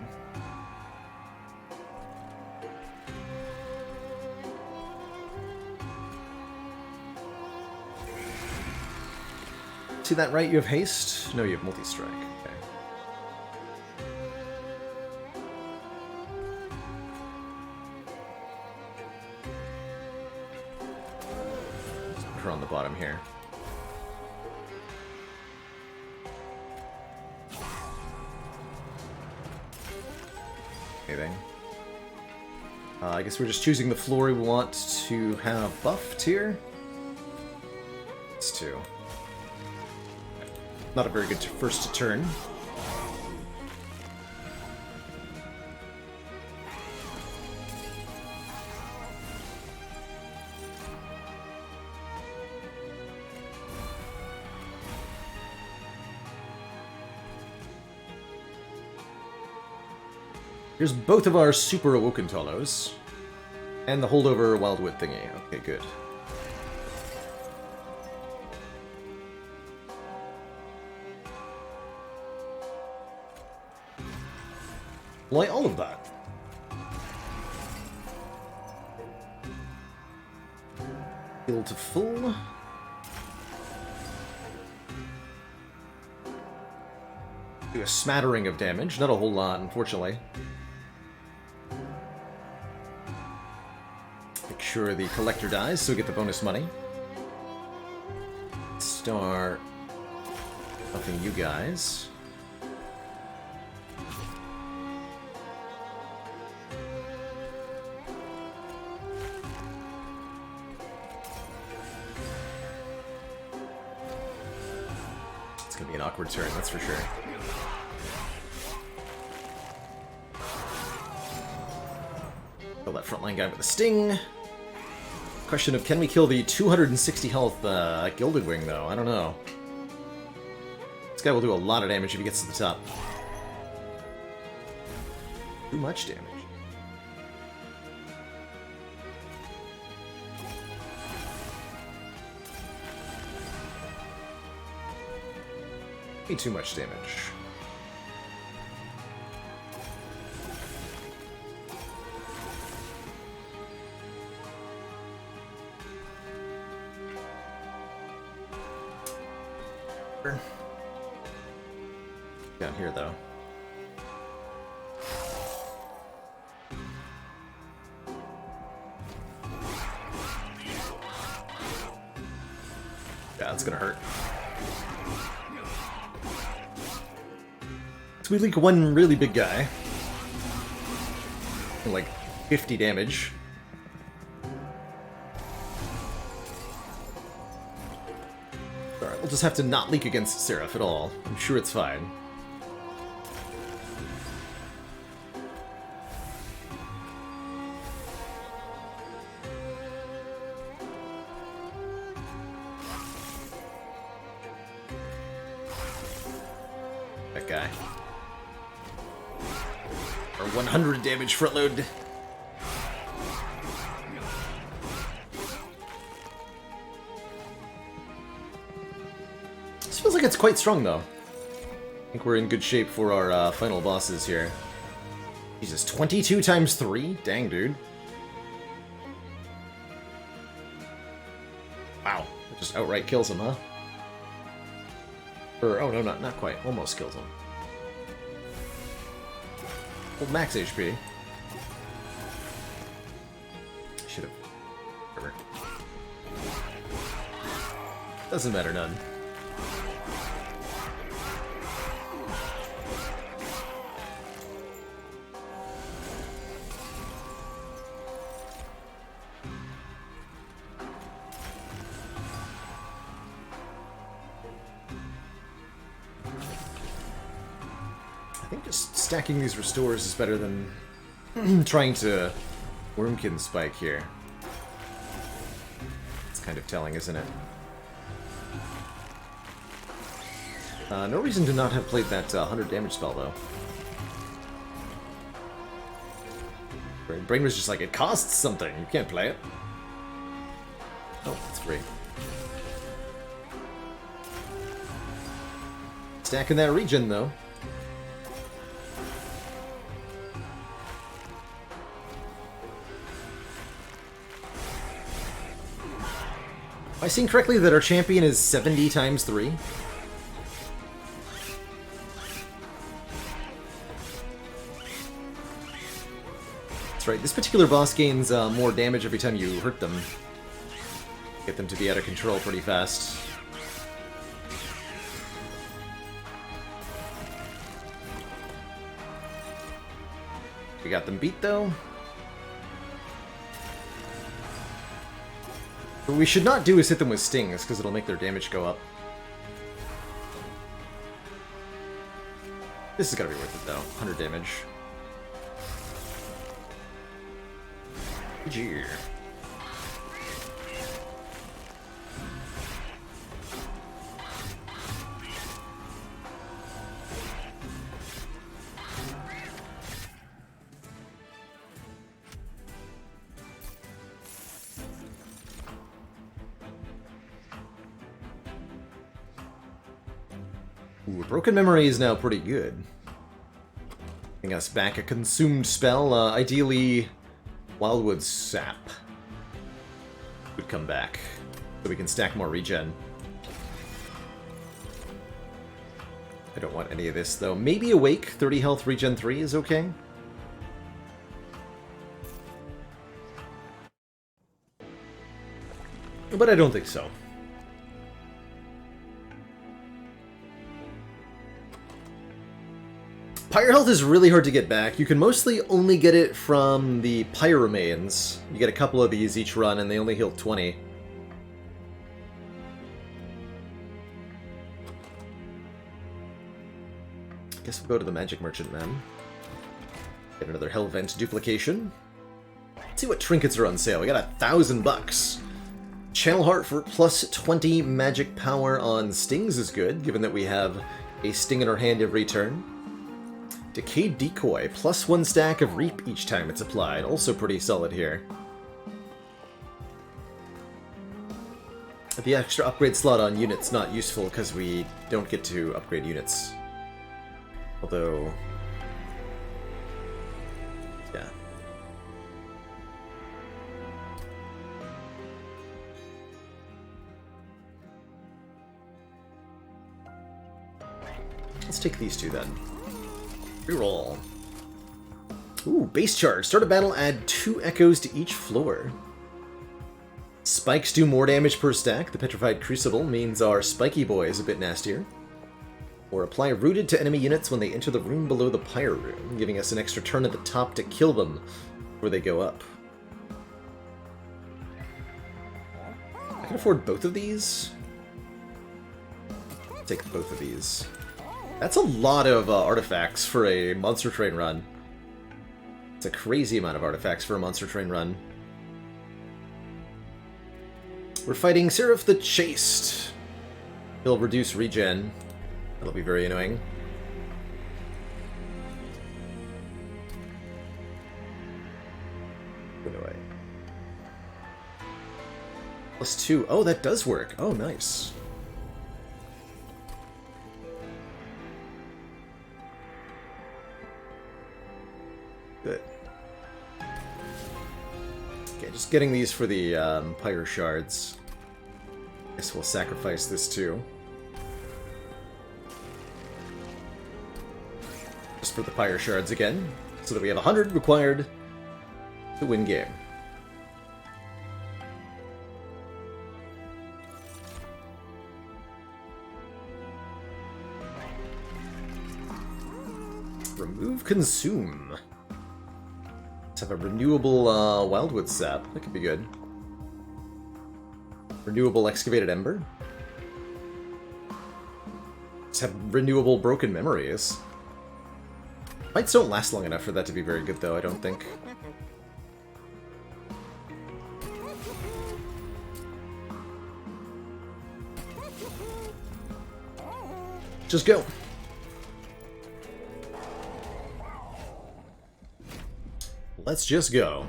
Speaker 1: See that right? You have haste? No, you have multi-strike. Okay. Let's put her on the bottom here. Anything? I guess we're just choosing the floor we want to have buffed here. It's 2. Not a very good first turn. Here's both of our Super Awoken Hollows. And the holdover Wildwood thingy. Okay, good. Like all of that. Heal to full. Do a smattering of damage, not a whole lot, unfortunately. Make sure the collector dies, so we get the bonus money. Start buffing you guys. It's gonna be an awkward turn, that's for sure. Kill that frontline guy with a sting. Question of, can we kill the 260 health Gilded Wing, though? I don't know. This guy will do a lot of damage if he gets to the top. Too much damage. Way too much damage. Down here, though. Yeah, it's gonna hurt. So we leak one really big guy. And like 50 damage. Alright, we'll just have to not leak against Seraph at all. I'm sure it's fine. That guy. Or 100 damage front load. This feels like it's quite strong, though. think we're in good shape for our final bosses here. Jesus, 22 times 3? Dang, dude. Wow, it just outright kills him, huh? Or, oh no, not quite. Almost kills him. Hold max HP. Should've... Whatever. Doesn't matter none. I think just stacking these restores is better than trying to Wormkin Spike here. It's kind of telling, isn't it? No reason to not have played that 100 damage spell, though. Brain was just like, it costs something, you can't play it. Oh, it's free. Stacking that regen, though. Am I seeing correctly that our champion is 70 times 3? That's right, this particular boss gains more damage every time you hurt them. Get them to be out of control pretty fast. We got them beat, though. What we should not do is hit them with stings, because it'll make their damage go up. This is gotta be worth it, though. 100 damage. GG. Ooh, Broken Memory is now pretty good. Giving us back a consumed spell, ideally Wildwood Sap would come back, so we can stack more regen. I don't want any of this, though. Maybe Awake, 30 health, regen 3 is okay. But I don't think so. Pyre health is really hard to get back. You can mostly only get it from the Pyre remains. You get a couple of these each run, and they only heal 20. Guess we'll go to the Magic Merchant then. Get another Hell Vent duplication. Let's see what trinkets are on sale. We got $1,000. Channel Heart for plus 20 magic power on stings is good, given that we have a sting in our hand every turn. Decayed Decoy, plus 1 stack of Reap each time it's applied. Also pretty solid here. The extra upgrade slot on units not useful because we don't get to upgrade units. Although... yeah. Let's take these two then. Reroll. Ooh, base charge. Start a battle, add 2 echoes to each floor. Spikes do more damage per stack. The Petrified Crucible means our spiky boy is a bit nastier. Or apply Rooted to enemy units when they enter the room below the Pyre room, giving us an extra turn at the top to kill them before they go up. I can afford both of these. I'll take both of these. That's a lot of artifacts for a Monster Train run. It's a crazy amount of artifacts for a Monster Train run. We're fighting Seraph the Chaste. He'll reduce regen. That'll be very annoying. Put it away. Plus 2. Oh, that does work. Oh, nice. Good. Okay, just getting these for the Pyre Shards. Guess we'll sacrifice this too. Just for the Pyre Shards again, so that we have 100 required to win game. Remove Consume. Let's have a renewable Wildwood Sap. That could be good. Renewable Excavated Ember. Let's have renewable Broken Memories. Fights don't last long enough for that to be very good, though, I don't think. Just go. Let's just go.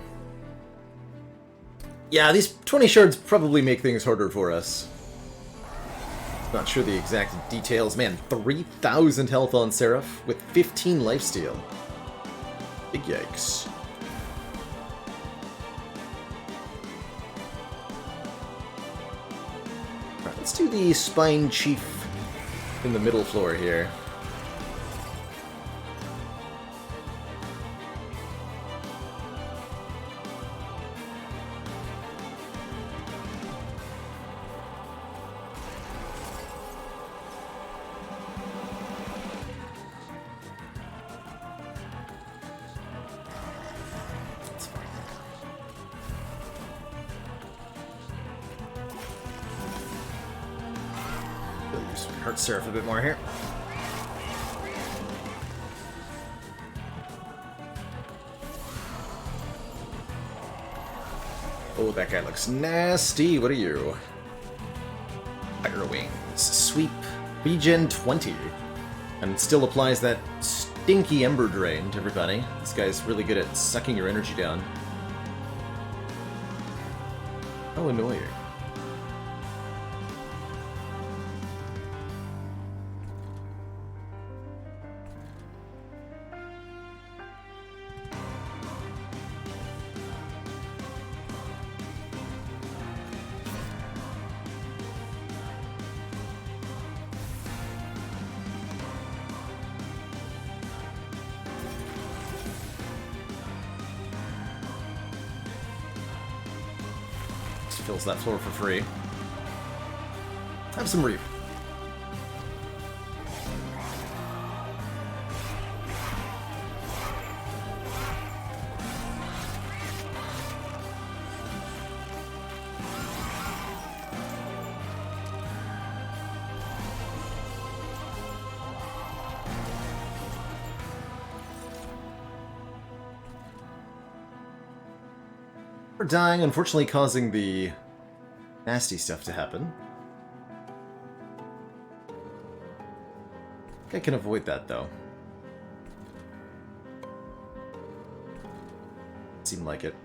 Speaker 1: Yeah, these 20 shards probably make things harder for us. Not sure the exact details. Man, 3,000 health on Seraph with 15 lifesteal. Big yikes. Alright, let's do the Spine Chief in the middle floor here. Heart Seraph a bit more here. Oh, that guy looks nasty. What are you? Fire Wings. Sweep. Regen 20. And still applies that stinky Ember Drain to everybody. This guy's really good at sucking your energy down. How annoying. Fills that floor for free. Have some reap. We're dying, unfortunately causing the nasty stuff to happen. I can avoid that, though. Seemed like it.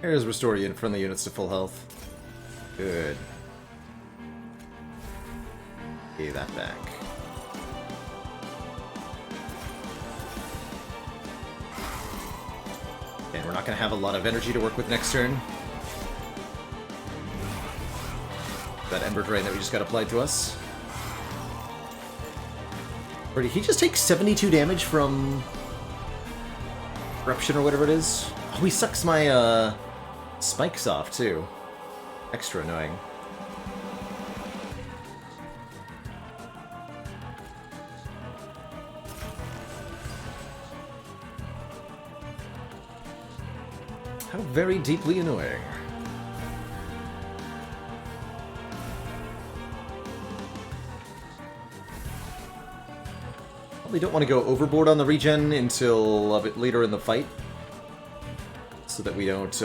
Speaker 1: Here's restore friendly units to full health. Good. Pay that back. And we're not going to have a lot of energy to work with next turn. That Ember Drain that we just got applied to us. Or did he just take 72 damage from Corruption or whatever it is? Oh, he sucks my spikes off too. Extra annoying. How very deeply annoying. Probably don't want to go overboard on the regen until a bit later in the fight, so that we don't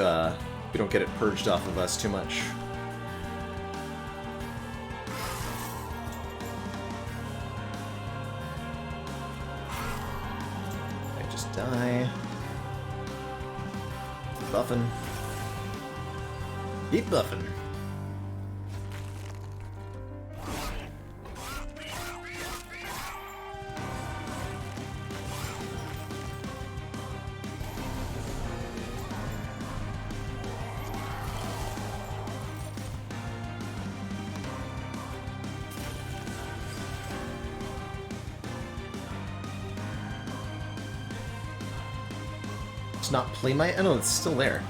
Speaker 1: get it purged off of us too much. I just die. Buffing. Keep buffing. not play my... Oh no, it's still there.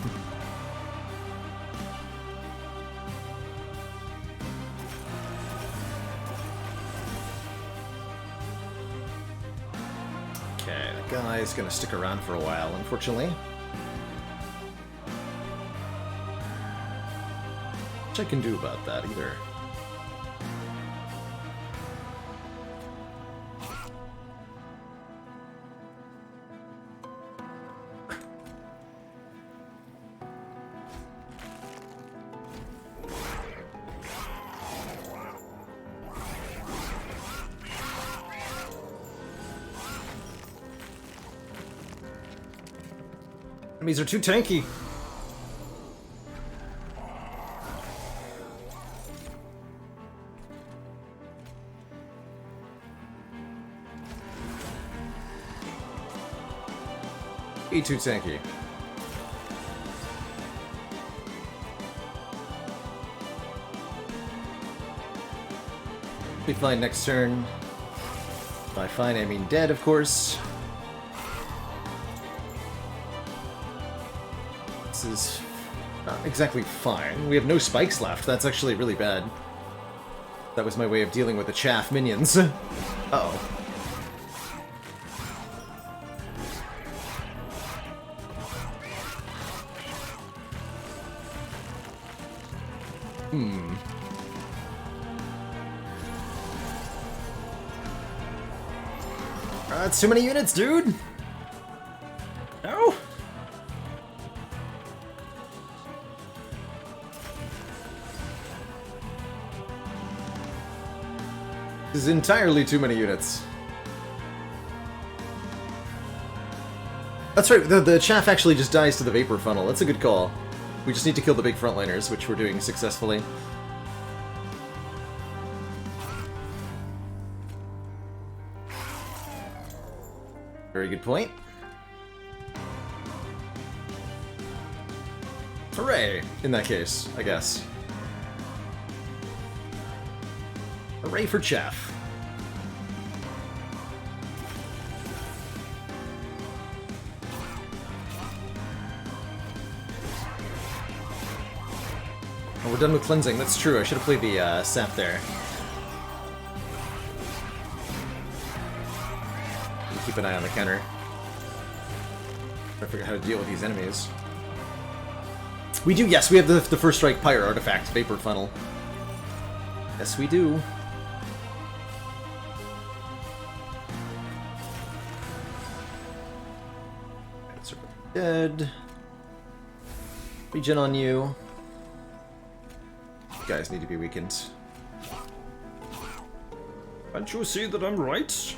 Speaker 1: Okay, that guy's gonna stick around for a while, unfortunately. Which I can do about that, either. Enemies are too tanky. Too tanky. Be fine next turn. By fine, I mean dead, of course. This is not exactly fine. We have no spikes left. That's actually really bad. That was my way of dealing with the chaff minions. Uh-oh. That's too many units, dude! No! This is entirely too many units. That's right, the chaff actually just dies to the vapor funnel. That's a good call. We just need to kill the big frontliners, which we're doing successfully. Very good point. Hooray! In that case, I guess. Hooray for chaff. Oh, we're done with cleansing. That's true. I should have played the sap there. Keep an eye on the counter. I forget how to deal with these enemies. We do, yes, we have the First Strike Pyre artifact, Vapor Funnel. Yes, we do. Dead. Regen on you. You guys need to be weakened. Can't you see that I'm right?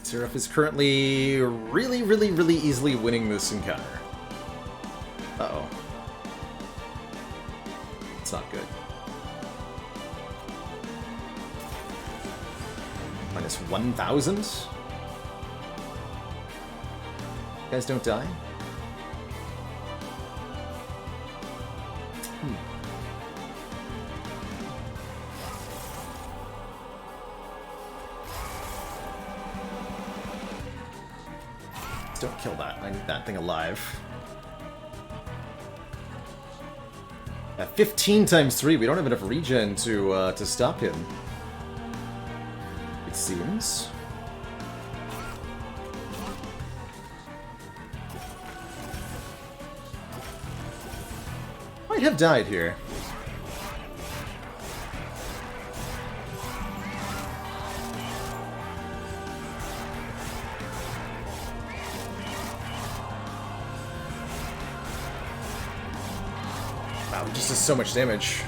Speaker 1: Seraph is currently really easily winning this encounter. Uh-oh. It's not good. Minus 1,000? You guys don't die? Don't kill that. I need that thing alive. At 15 times 3, we don't have enough regen to stop him. It seems. Might have died here. Wow, he just does so much damage.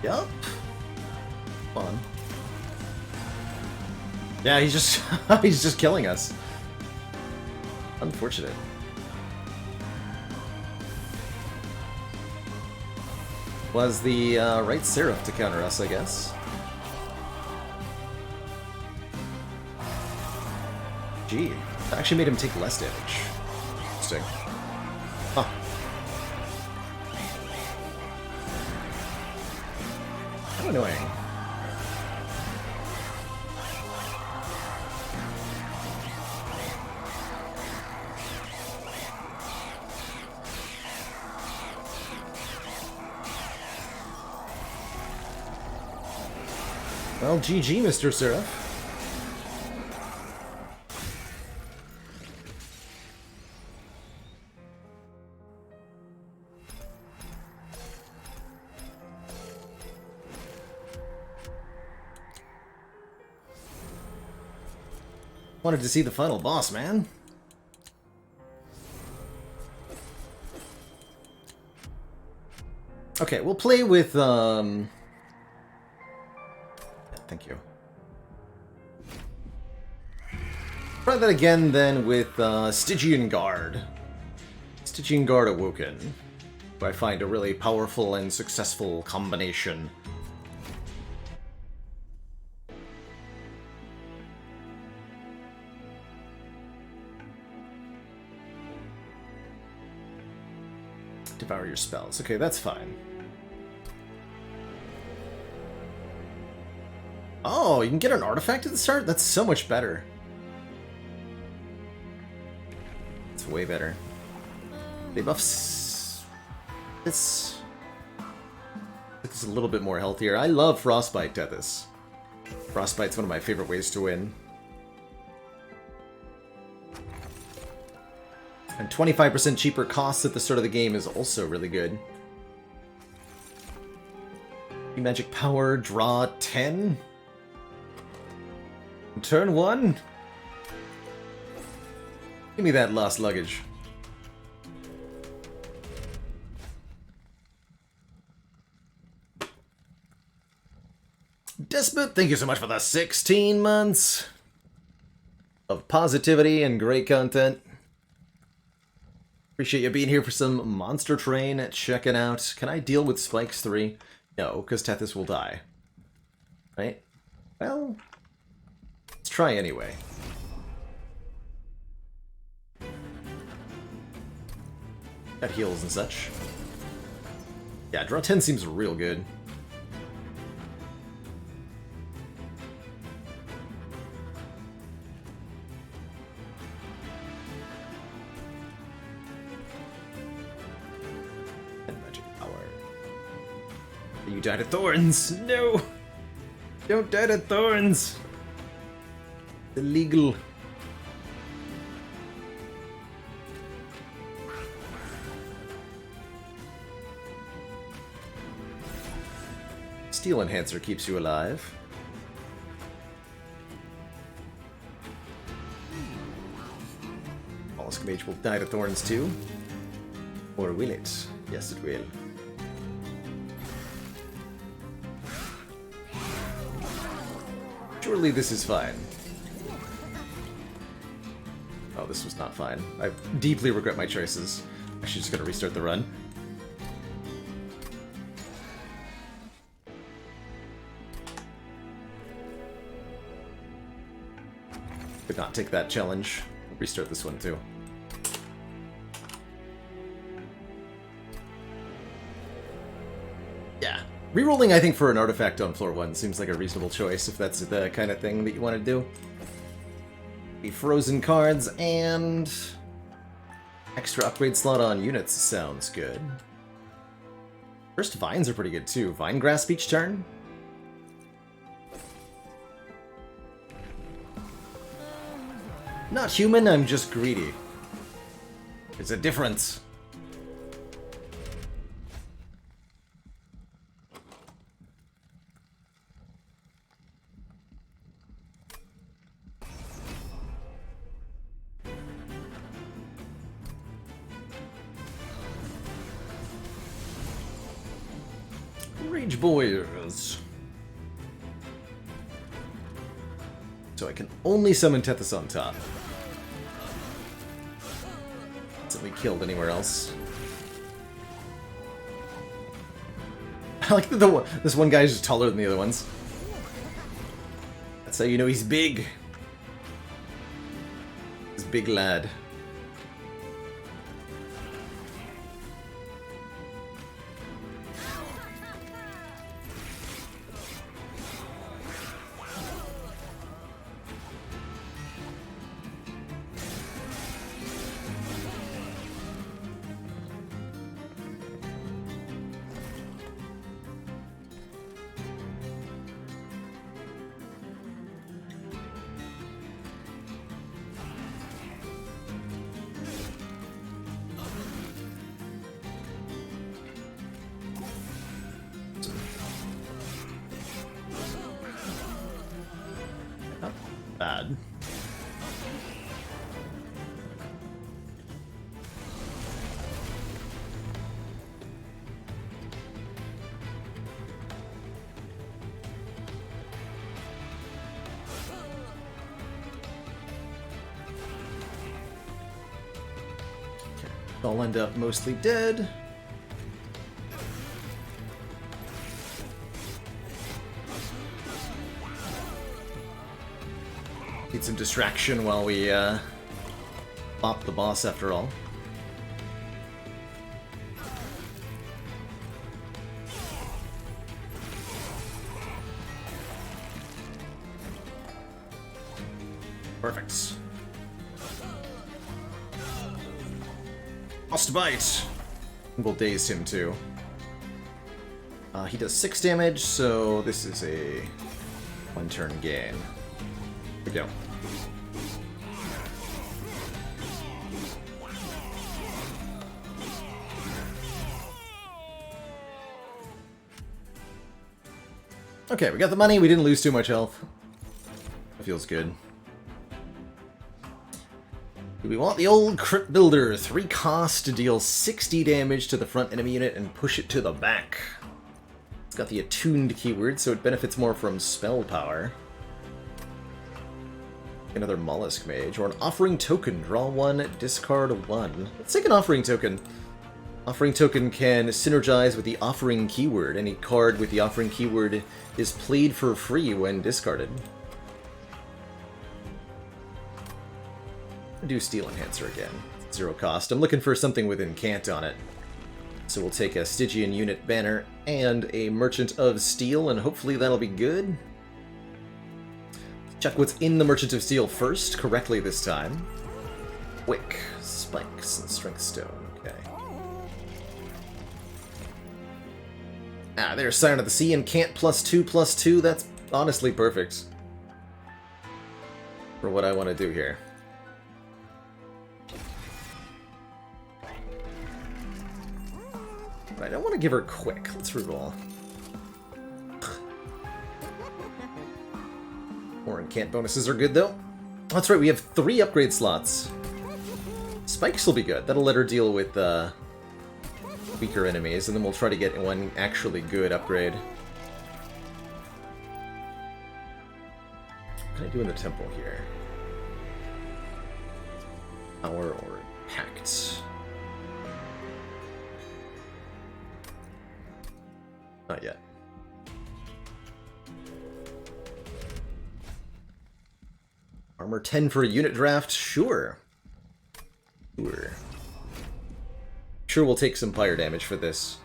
Speaker 1: Yup. Fun. Yeah, he's just he's just killing us. Unfortunate. Was the right Seraph to counter us, I guess. Gee, that actually made him take less damage. Interesting. Huh. How annoying. Well, GG, Mr. Seraph. Wanted to see the final boss, man. Okay, we'll play with, Thank you. Try that again, then, with, Stygian Guard. Stygian Guard Awoken. Who I find a really powerful and successful combination. Devour your spells. Okay, that's fine. Oh, you can get an artifact at the start? That's so much better. It's way better. They buff... It's a little bit more healthier. I love Frostbite Tethys. Frostbite's one of my favorite ways to win. And 25% cheaper costs at the start of the game is also really good. Magic power, draw 10. Turn 1? Give me that lost luggage. Despot, thank you so much for the 16 months of positivity and great content. Appreciate you being here for some Monster Train. Check it out. Can I deal with Spikes 3? No, because Tethys will die. Right? Well, let's try anyway. Got heals and such. Yeah, draw 10 seems real good. You died of thorns! No! Don't die of thorns! It's illegal. Steel Enhancer keeps you alive. Mollusk Mage will die to thorns too. Or will it? Yes, it will. Surely this is fine. Oh, this was not fine. I deeply regret my choices. Actually, just gonna restart the run. Could not take that challenge. Restart this one too. Yeah. Rerolling, I think, for an artifact on floor 1 seems like a reasonable choice if that's the kind of thing that you want to do. The frozen cards and extra upgrade slot on units sounds good. First vines are pretty good too. Vine grasp each turn. Not human, I'm just greedy. There's a difference. Rage Boyers. So I can only summon Tethys on top. Hasn't been killed anywhere else. I like that this one guy is just taller than the other ones. That's how you know he's big. He's a big lad. Bad. Okay. I'll end up mostly dead. Need some distraction while we bop the boss after all. Perfect. Frostbite! We'll daze him too. He does 6 damage, so this is a 1-turn gain. Here we go. Okay, we got the money, we didn't lose too much health. That feels good. Do we want the old Crit Builder? 3 cost to deal 60 damage to the front enemy unit and push it to the back. It's got the attuned keyword, so it benefits more from spell power. Another Mollusk Mage, or an Offering Token. Draw 1, discard 1. Let's take an Offering Token. Offering Token can synergize with the Offering keyword. Any card with the Offering keyword is played for free when discarded. I'll do Steel Enhancer again. 0 cost. I'm looking for something with Incant on it. So we'll take a Stygian Unit banner and a Merchant of Steel, and hopefully that'll be good. Check what's in the Merchant of Steel first, correctly this time. Quick, Spikes, and Strength Stone. Okay. Ah, there's Siren of the Sea, and Cant +2/+2. That's honestly perfect for what I want to do here. But I don't want to give her quick. Let's reroll. More Incant bonuses are good, though. That's right, we have 3 upgrade slots. Spikes will be good. That'll let her deal with weaker enemies, and then we'll try to get one actually good upgrade. What can I do in the temple here? Power or Pact? Not yet. Armor 10 for a unit draft? Sure. Sure. Sure, we'll take some fire damage for this.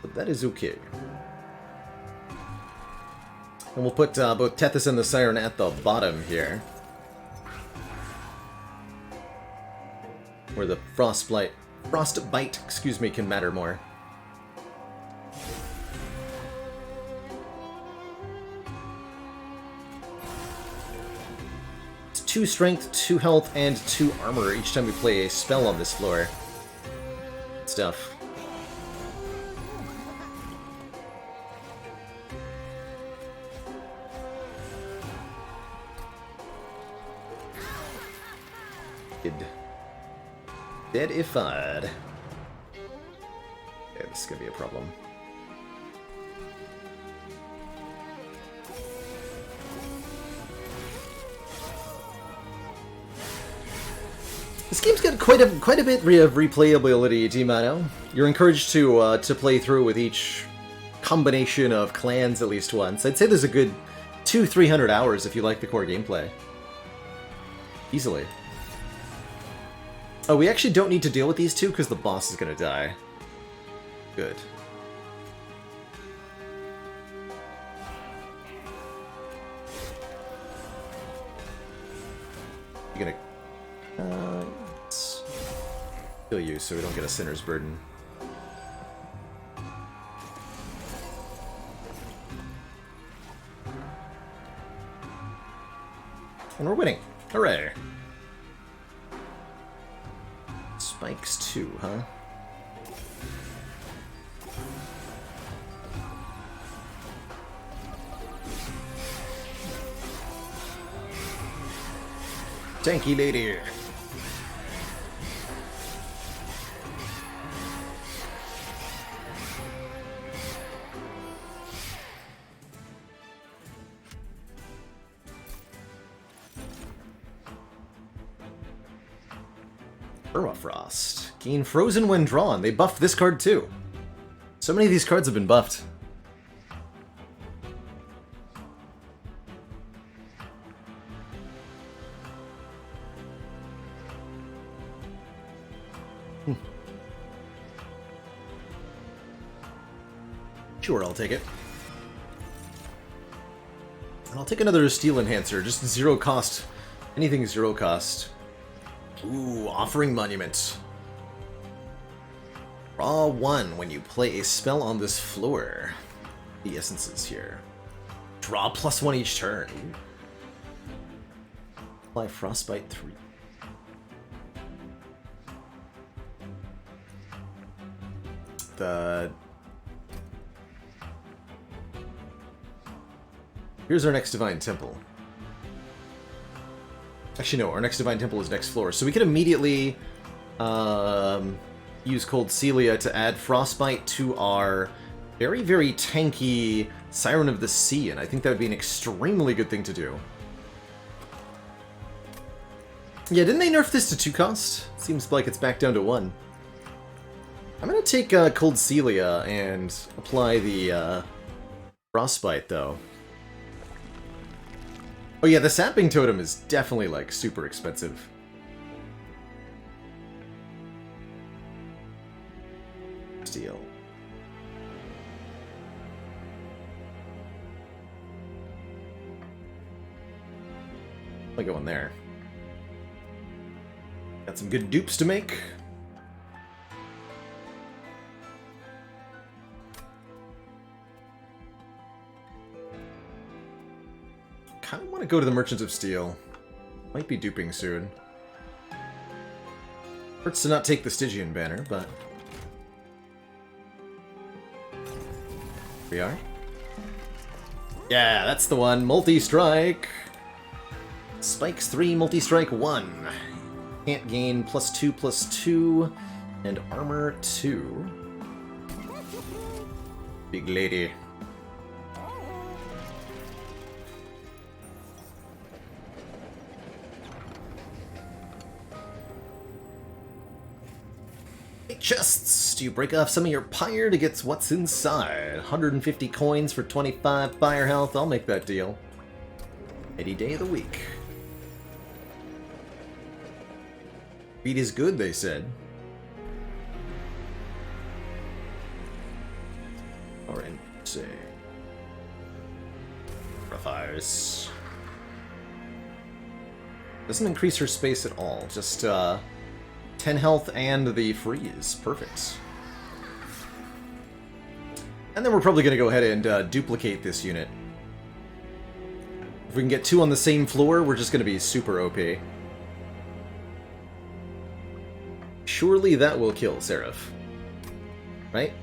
Speaker 1: But that is okay. And we'll put both Tethys and the Siren at the bottom here. Where the Frostbite, excuse me, can matter more. It's 2 strength, 2 health, and 2 armor each time we play a spell on this floor. Good stuff. Deadified. Yeah, this is gonna be a problem. This game's got quite a bit of replayability, Timano. You're encouraged to play through with each combination of clans at least once. I'd say there's a good 200-300 hours if you like the core gameplay. Easily. Oh, we actually don't need to deal with these two because the boss is gonna die. Good. You're gonna... let's kill you so we don't get a sinner's burden. And we're winning. Hooray! Spikes 2, huh? Tanky lady! Permafrost. Gain frozen when drawn. They buffed this card too. So many of these cards have been buffed. Sure, I'll take it. And I'll take another Steel Enhancer, just 0 cost. Anything 0 cost. Ooh, Offering Monument. Draw 1 when you play a spell on this floor. The essences here. Draw +1 each turn. Apply Frostbite 3. Here's our next Divine Temple. Actually, no, our next Divine Temple is next floor. So we can immediately use Cold Celia to add Frostbite to our very, very tanky Siren of the Sea, and I think that would be an extremely good thing to do. Yeah, didn't they nerf this to 2 cost? Seems like it's back down to 1. I'm gonna take Cold Celia and apply the Frostbite, though. Oh yeah, the Sapping Totem is definitely, like, super expensive. Steel. I'll go in there. Got some good dupes to make. Kind of want to go to the Merchant of Steel. Might be duping soon. Hurts to not take the Stygian banner, but... we are. Yeah, that's the one. Multi-strike! Spikes 3, multi-strike 1. Can't gain +2/+2, and armor 2. Big lady. Chests! Do you break off some of your pyre to get what's inside? 150 coins for 25 fire health. I'll make that deal. Any day of the week. Speed is good, they said. Alright, let's see. Fires. Doesn't increase her space at all. Just, 10 health and the freeze. Perfect. And then we're probably going to go ahead and duplicate this unit. If we can get 2 on the same floor, we're just going to be super OP. Surely that will kill Seraph. Right?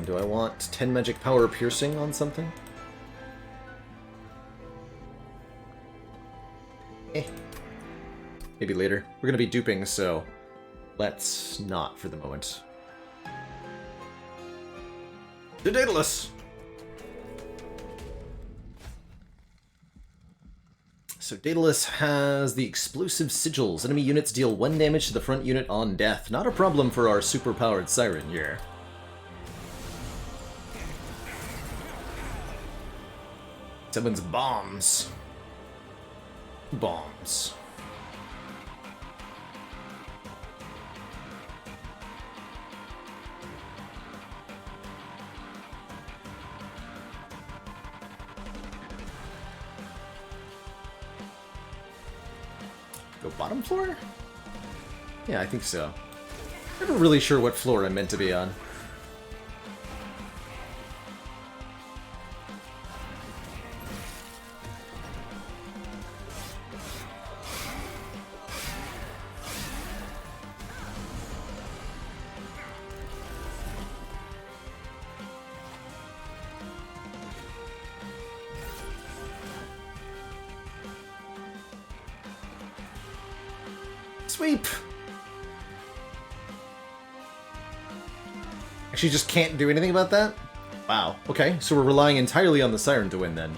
Speaker 1: Do I want 10 magic power piercing on something? Eh. Maybe later. We're gonna be duping, so let's not for the moment. The Daedalus! So Daedalus has the explosive sigils. Enemy units deal 1 damage to the front unit on death. Not a problem for our superpowered Siren here. Summons bombs. Bombs. Go bottom floor? Yeah, I think so. Never really sure what floor I'm meant to be on. Sweep! Actually just can't do anything about that? Wow. Okay, so we're relying entirely on the Siren to win then.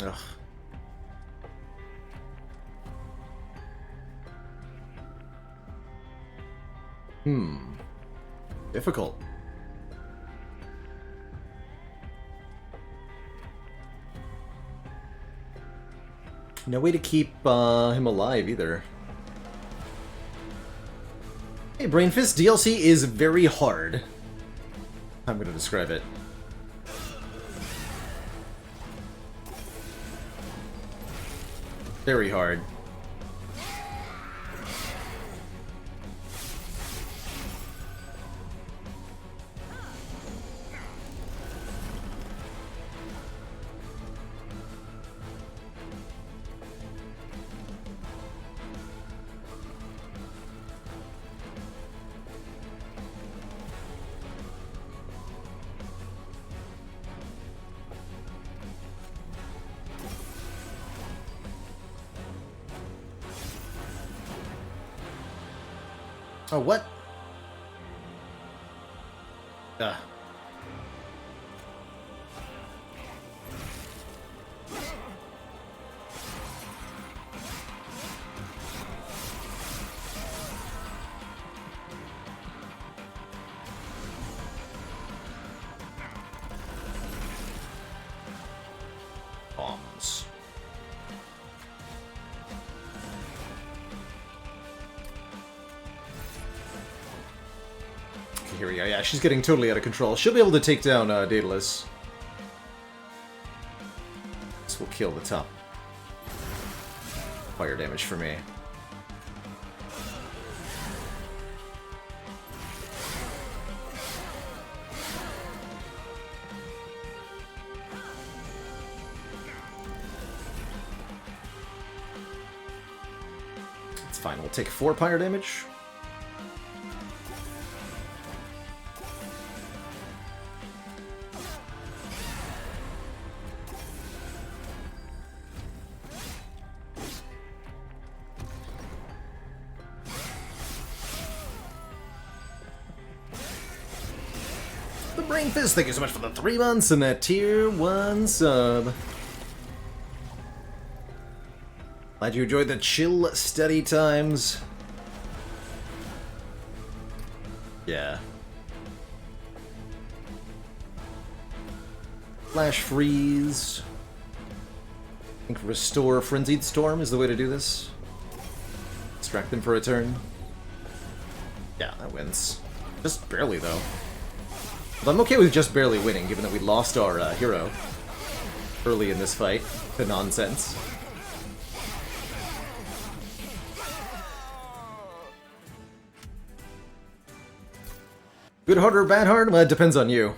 Speaker 1: Ugh. Difficult. No way to keep him alive either. Hey, Brain Fist DLC is very hard. I'm gonna describe it. Very hard. Oh, what? Bombs. Okay, here we go. Yeah, she's getting totally out of control. She'll be able to take down Daedalus. This will kill the top. Fire damage for me. It's fine. We'll take 4 fire damage. The Brain Fist, thank you so much for the 3 months and that tier 1 sub. Glad you enjoyed the chill, steady times. Yeah. Flash freeze. I think restore Frenzied Storm is the way to do this. Distract them for a turn. Yeah, that wins. Just barely, though. But I'm okay with just barely winning, given that we lost our hero early in this fight to nonsense. Good heart or bad heart? Well, it depends on you.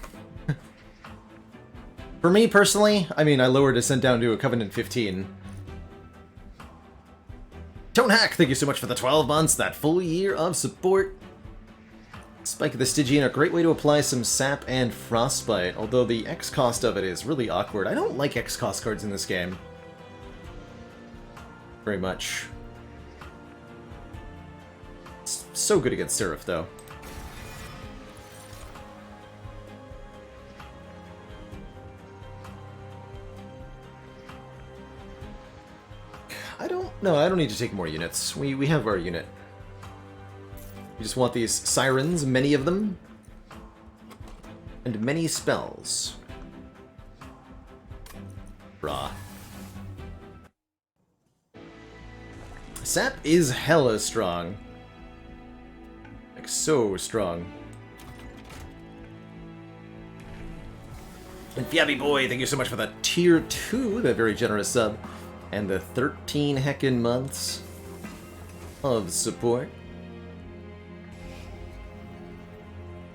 Speaker 1: For me, personally, I mean, I lowered Ascent down to a Covenant 15. Tone Hack, thank you so much for the 12 months, that full year of support. Spike of the Stygian, a great way to apply some sap and frostbite, although the X cost of it is really awkward. I don't like X cost cards in this game. Very much. It's so good against Seraph, though. I don't need to take more units. We have our unit. We just want these sirens, many of them, and many spells. Rah. Sap is hella strong. Like, so strong. And Fiabi Boy, thank you so much for that tier 2, that very generous sub, and the 13 heckin' months of support.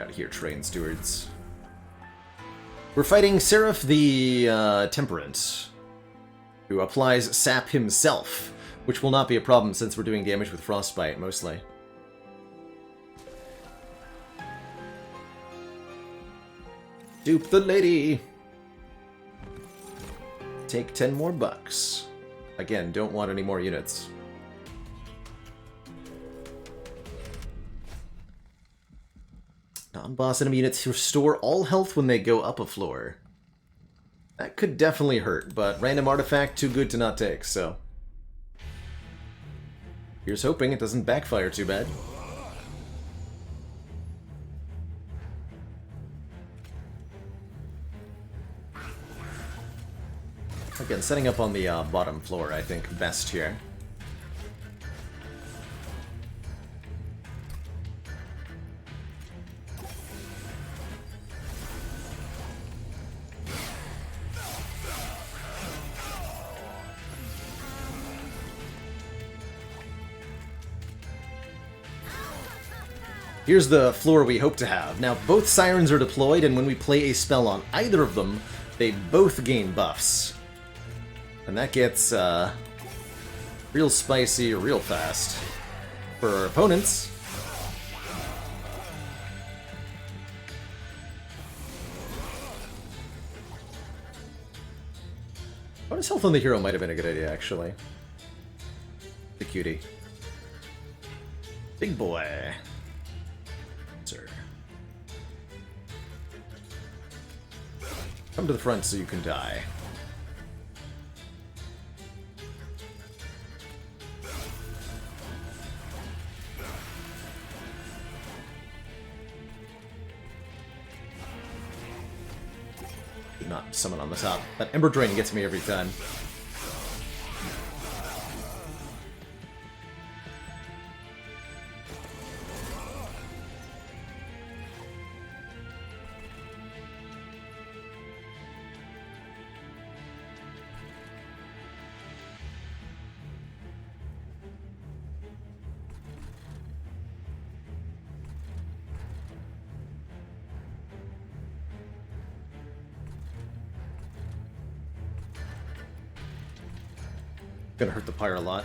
Speaker 1: Out here, train stewards. We're fighting Seraph the Temperate, who applies sap himself, which will not be a problem since we're doing damage with Frostbite, mostly. Dupe the lady! Take 10 more bucks. Again, don't want any more units. Non-boss enemy units restore all health when they go up a floor. That could definitely hurt, but random artifact too good to not take, so... Here's hoping it doesn't backfire too bad. Again, setting up on the bottom floor, I think, best here. Here's the floor we hope to have. Now, both Sirens are deployed, and when we play a spell on either of them, they both gain buffs. And that gets, real spicy real fast. For our opponents. Bonus health on the hero might have been a good idea, actually. The cutie. Big boy. Sir. Come to the front so you can die. Do not summon on the top. That Ember Drain gets me every time. Gonna hurt the pyre a lot.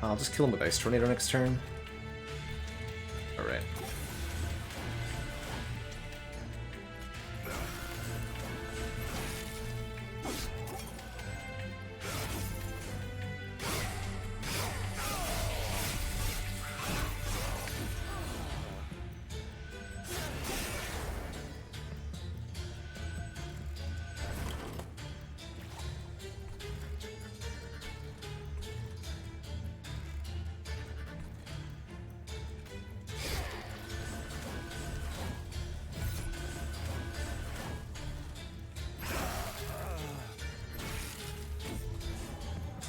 Speaker 1: I'll just kill him with Ice Tornado next turn. Alright.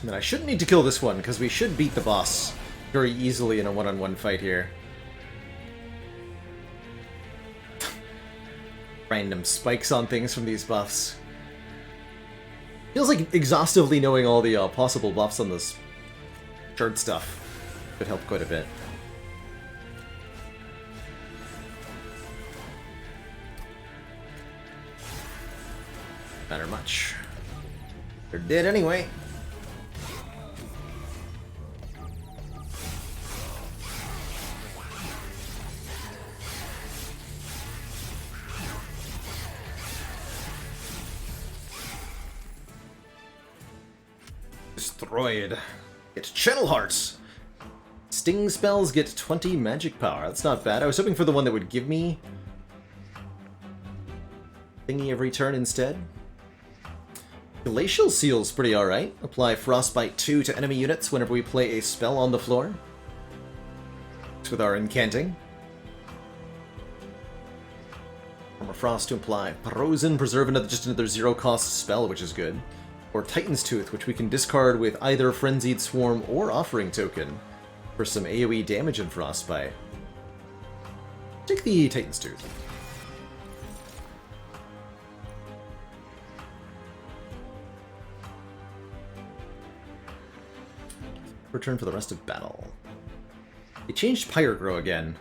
Speaker 1: And I shouldn't need to kill this one, because we should beat the boss very easily in a one-on-one fight here. Random spikes on things from these buffs. Feels like exhaustively knowing all the possible buffs on this shard stuff could help quite a bit. Matter much. They're dead anyway. destroyed. Get Channel Hearts! Sting spells get 20 magic power. That's not bad. I was hoping for the one that would give me thingy every turn instead. Glacial Seal's pretty alright. Apply Frostbite 2 to enemy units whenever we play a spell on the floor. It's with our incanting. Armor Frost to apply Frozen, preserve just another zero-cost spell, which is good. Or Titan's Tooth, which we can discard with either Frenzied Swarm or Offering Token for some AoE damage in Frostbite. Take the Titan's Tooth. Return for the rest of battle. They changed Pyrogrow again.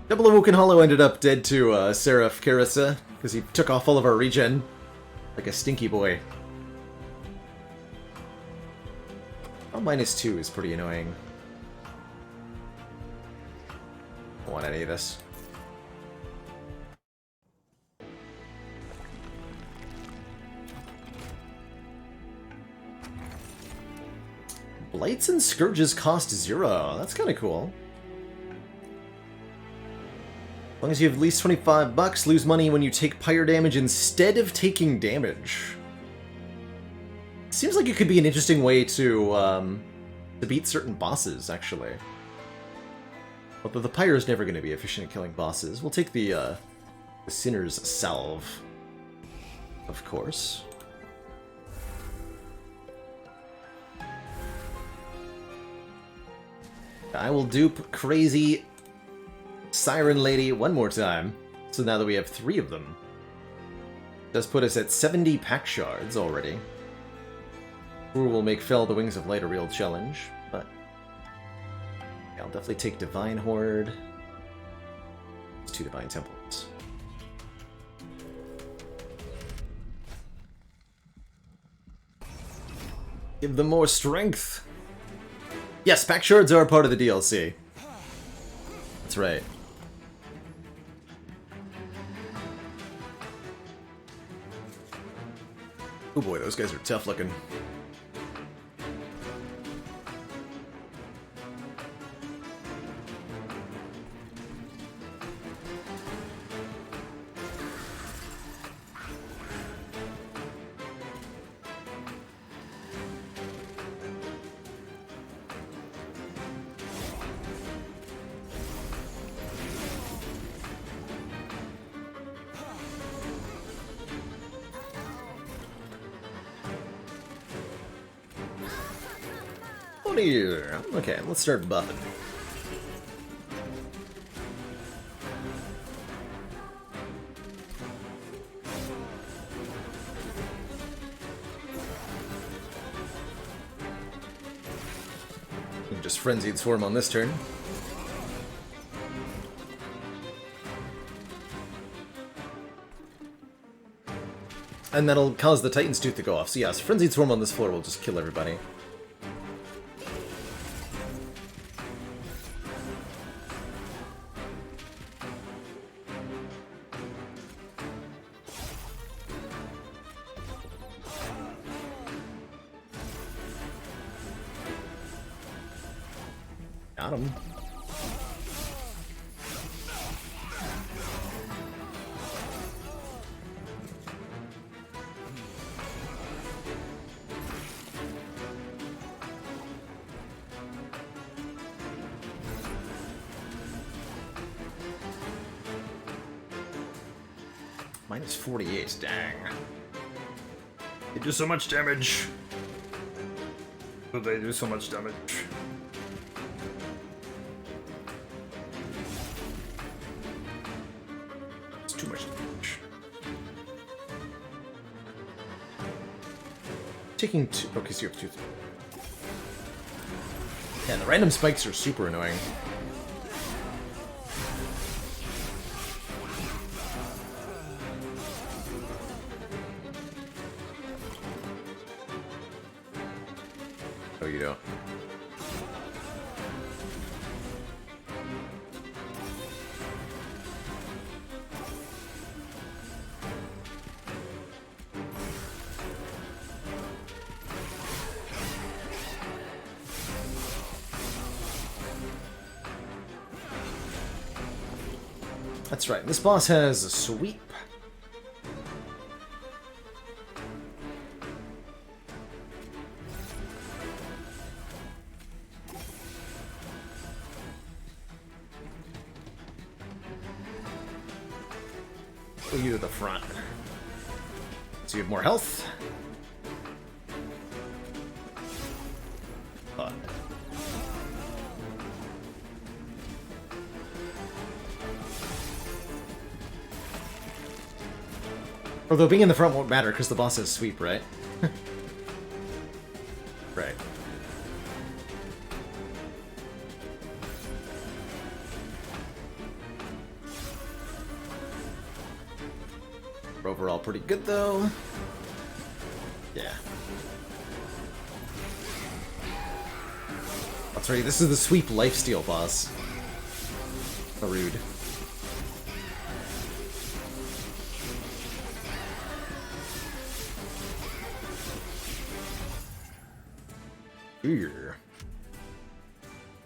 Speaker 1: Double Awoken Hollow ended up dead to Seraph Carissa, because he took off all of our regen. Like a stinky boy. Oh, -2 is pretty annoying. I don't want any of this. Blights and Scourges cost 0. That's kind of cool. As long as you have at least 25 bucks, lose money when you take pyre damage instead of taking damage. Seems like it could be an interesting way to beat certain bosses, actually. Although the pyre is never going to be efficient at killing bosses. We'll take the Sinner's Salve, of course. I will dupe Crazy Siren Lady one more time, so now that we have 3 of them. Does put us at 70 pack shards already. Or will make Fell the Wings of Light a real challenge, but yeah, I'll definitely take Divine Horde. It's 2 Divine Temples. Give them more strength! Yes, pack shards are part of the DLC. That's right. Oh boy, those guys are tough looking. Okay, let's start buffing. Just Frenzied Swarm on this turn. And that'll cause the Titan's Tooth to go off. So yes, Frenzied Swarm on this floor will just kill everybody. Got him. -48, dang. They do so much damage. They do so much damage. It's too much damage. Taking 2. Okay, so you have 2. Yeah, the random spikes are super annoying. Oh, you don't. That's right, this boss has a sweep. Pull you to the front. So you have more health. Although being in the front won't matter because the boss has sweep, right? Right. Overall pretty good though. Yeah. That's right, this is the sweep lifesteal boss. So rude. Here.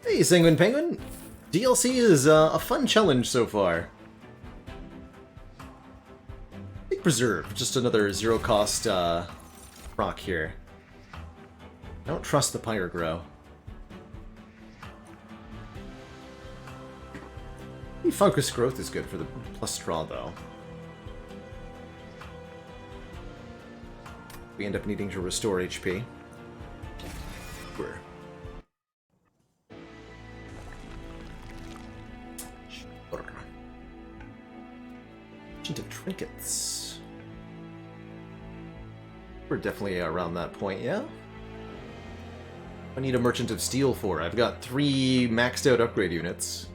Speaker 1: Hey, Sanguine Penguin! DLC is a fun challenge so far. Big Preserve, just another zero-cost rock here. I don't trust the Pyre Grow. Focus Growth is good for the plus draw, though. We end up needing to restore HP. Merchant of Trinkets. We're definitely around that point, yeah? I need a Merchant of Steel for. I've got 3 maxed out upgrade units.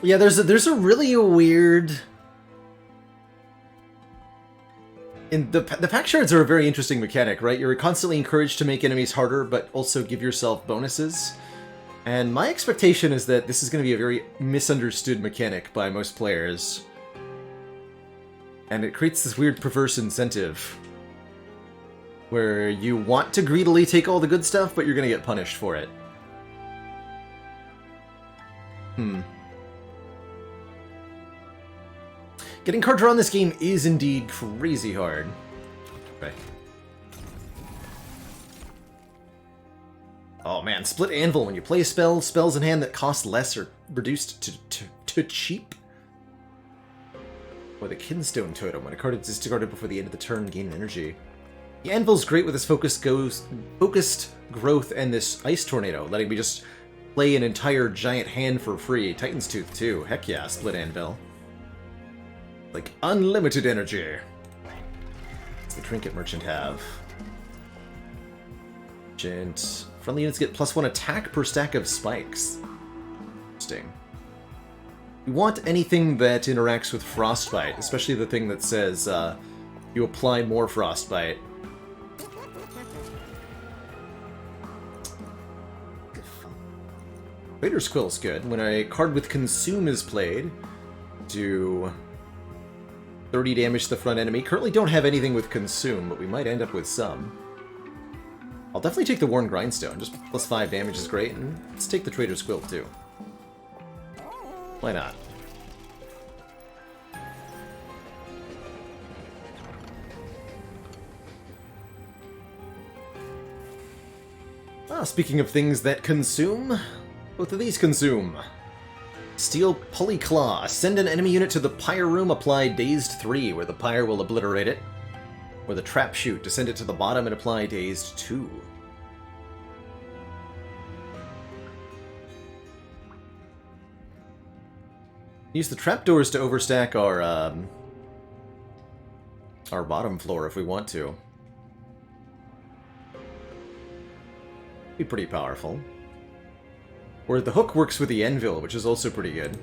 Speaker 1: Yeah, there's a really weird... The pack shards are a very interesting mechanic, right? You're constantly encouraged to make enemies harder, but also give yourself bonuses. And my expectation is that this is going to be a very misunderstood mechanic by most players. And it creates this weird perverse incentive. Where you want to greedily take all the good stuff, but you're going to get punished for it. Getting card draw in this game is indeed crazy hard. Okay. Oh man, Split Anvil. When you play a spell, spells in hand that cost less are reduced to cheap. Or the Kinstone Totem. When a card is discarded before the end of the turn, gain energy. The Anvil's great with this focused growth and this Ice Tornado, letting me just play an entire giant hand for free. Titan's Tooth too. Heck yeah, Split Anvil. Like, unlimited energy. What's the Trinket Merchant have? Merchant. Friendly units get +1 attack per stack of spikes. Interesting. We want anything that interacts with Frostbite, especially the thing that says you apply more Frostbite. Trader's Quill's good. When a card with Consume is played, do 30 damage to the front enemy. Currently don't have anything with Consume, but we might end up with some. I'll definitely take the Worn Grindstone. Just +5 damage is great, and let's take the Trader's Quill too. Why not? Speaking of things that consume, both of these consume. Steel Polyclaw. Send an enemy unit to the Pyre Room, apply Dazed 3, where the Pyre will obliterate it. Or the Trap Shoot, to send it to the bottom and apply Dazed 2. Use the trapdoors to overstack our bottom floor if we want to. Be pretty powerful. Or the hook works with the anvil, which is also pretty good.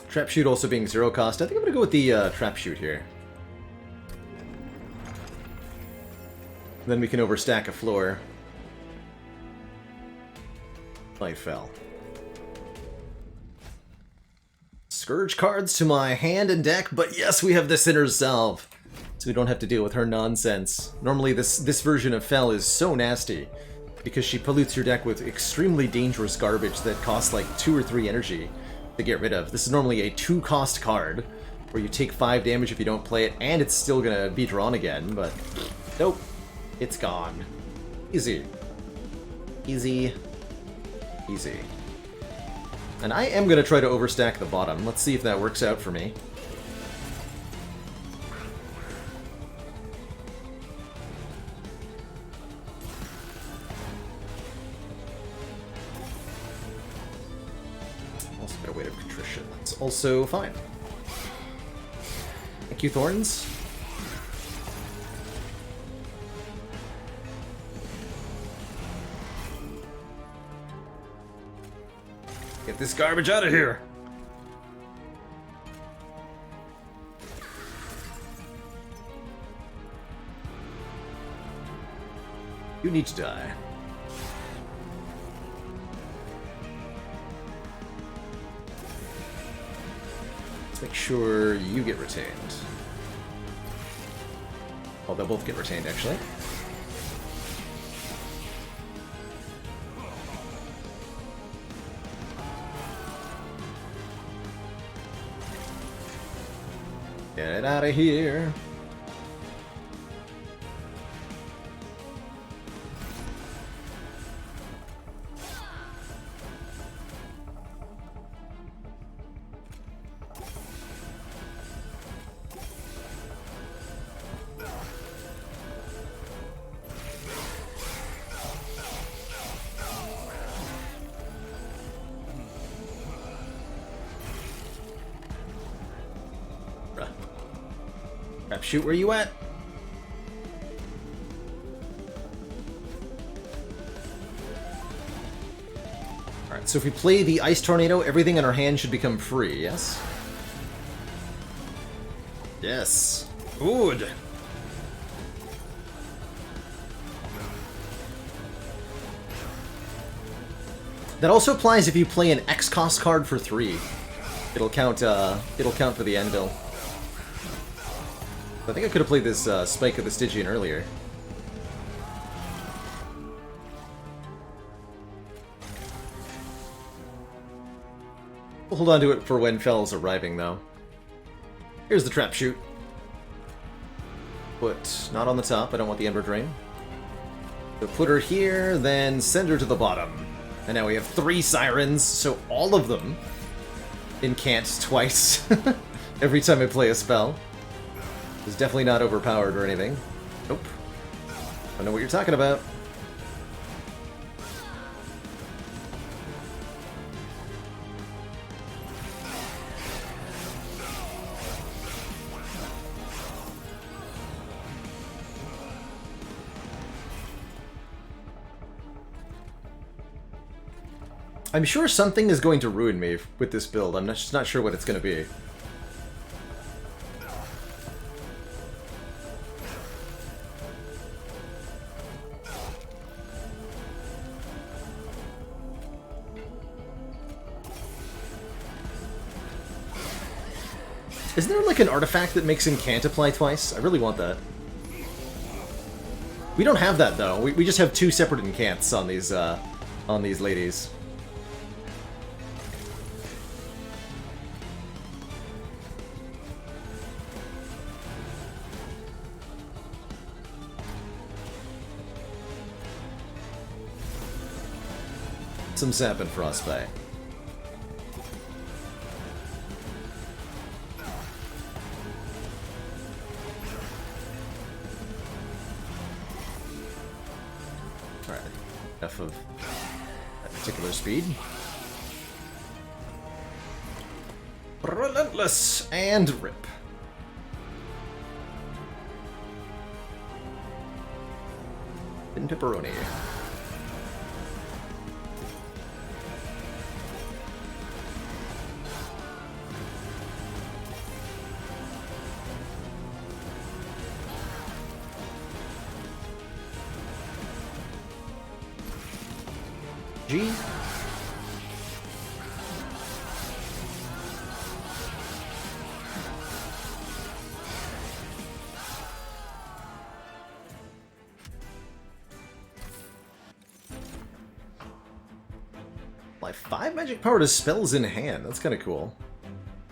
Speaker 1: Trap shoot also being 0 cost. I think I'm gonna go with the trap shoot here. Then we can overstack a floor. Light fell. Scourge cards to my hand and deck, but yes, we have the Sinner's Salve. So we don't have to deal with her nonsense. Normally this version of Fel is so nasty, because she pollutes your deck with extremely dangerous garbage that costs like 2 or 3 energy to get rid of. This is normally a 2-cost card, where you take 5 damage if you don't play it, and it's still gonna be drawn again, but nope, it's gone. Easy. Easy. Easy. And I am gonna try to overstack the bottom. Let's see if that works out for me. Also got a Weight of Contrition. That's also fine. Thank you, Thorns. Get this garbage out of here! You need to die. Let's make sure you get retained. Oh, they'll both get retained, actually. Get it out of here. Shoot, where you at? Alright, so if we play the Ice Tornado, everything in our hand should become free, yes? Yes. Good. That also applies if you play an X-cost card for 3. It'll count for the Anvil. I think I could have played this Spike of the Stygian earlier. We'll hold on to it for when Fel's arriving, though. Here's the Trap Shoot. Put not on the top, I don't want the Ember Drain. So put her here, then send her to the bottom. And now we have 3 Sirens, so all of them incant twice every time I play a spell. It's definitely not overpowered or anything. Nope. I know what you're talking about. I'm sure something is going to ruin me with this build. I'm just not sure what it's going to be. Isn't there like an artifact that makes Incant apply twice? I really want that. We don't have that though. We just have 2 separate Incants on these ladies. Some Sap and Frostbite. Enough of that particular speed. Relentless and rip. And pepperoni. G. 5 magic power to spells in hand. That's kind of cool.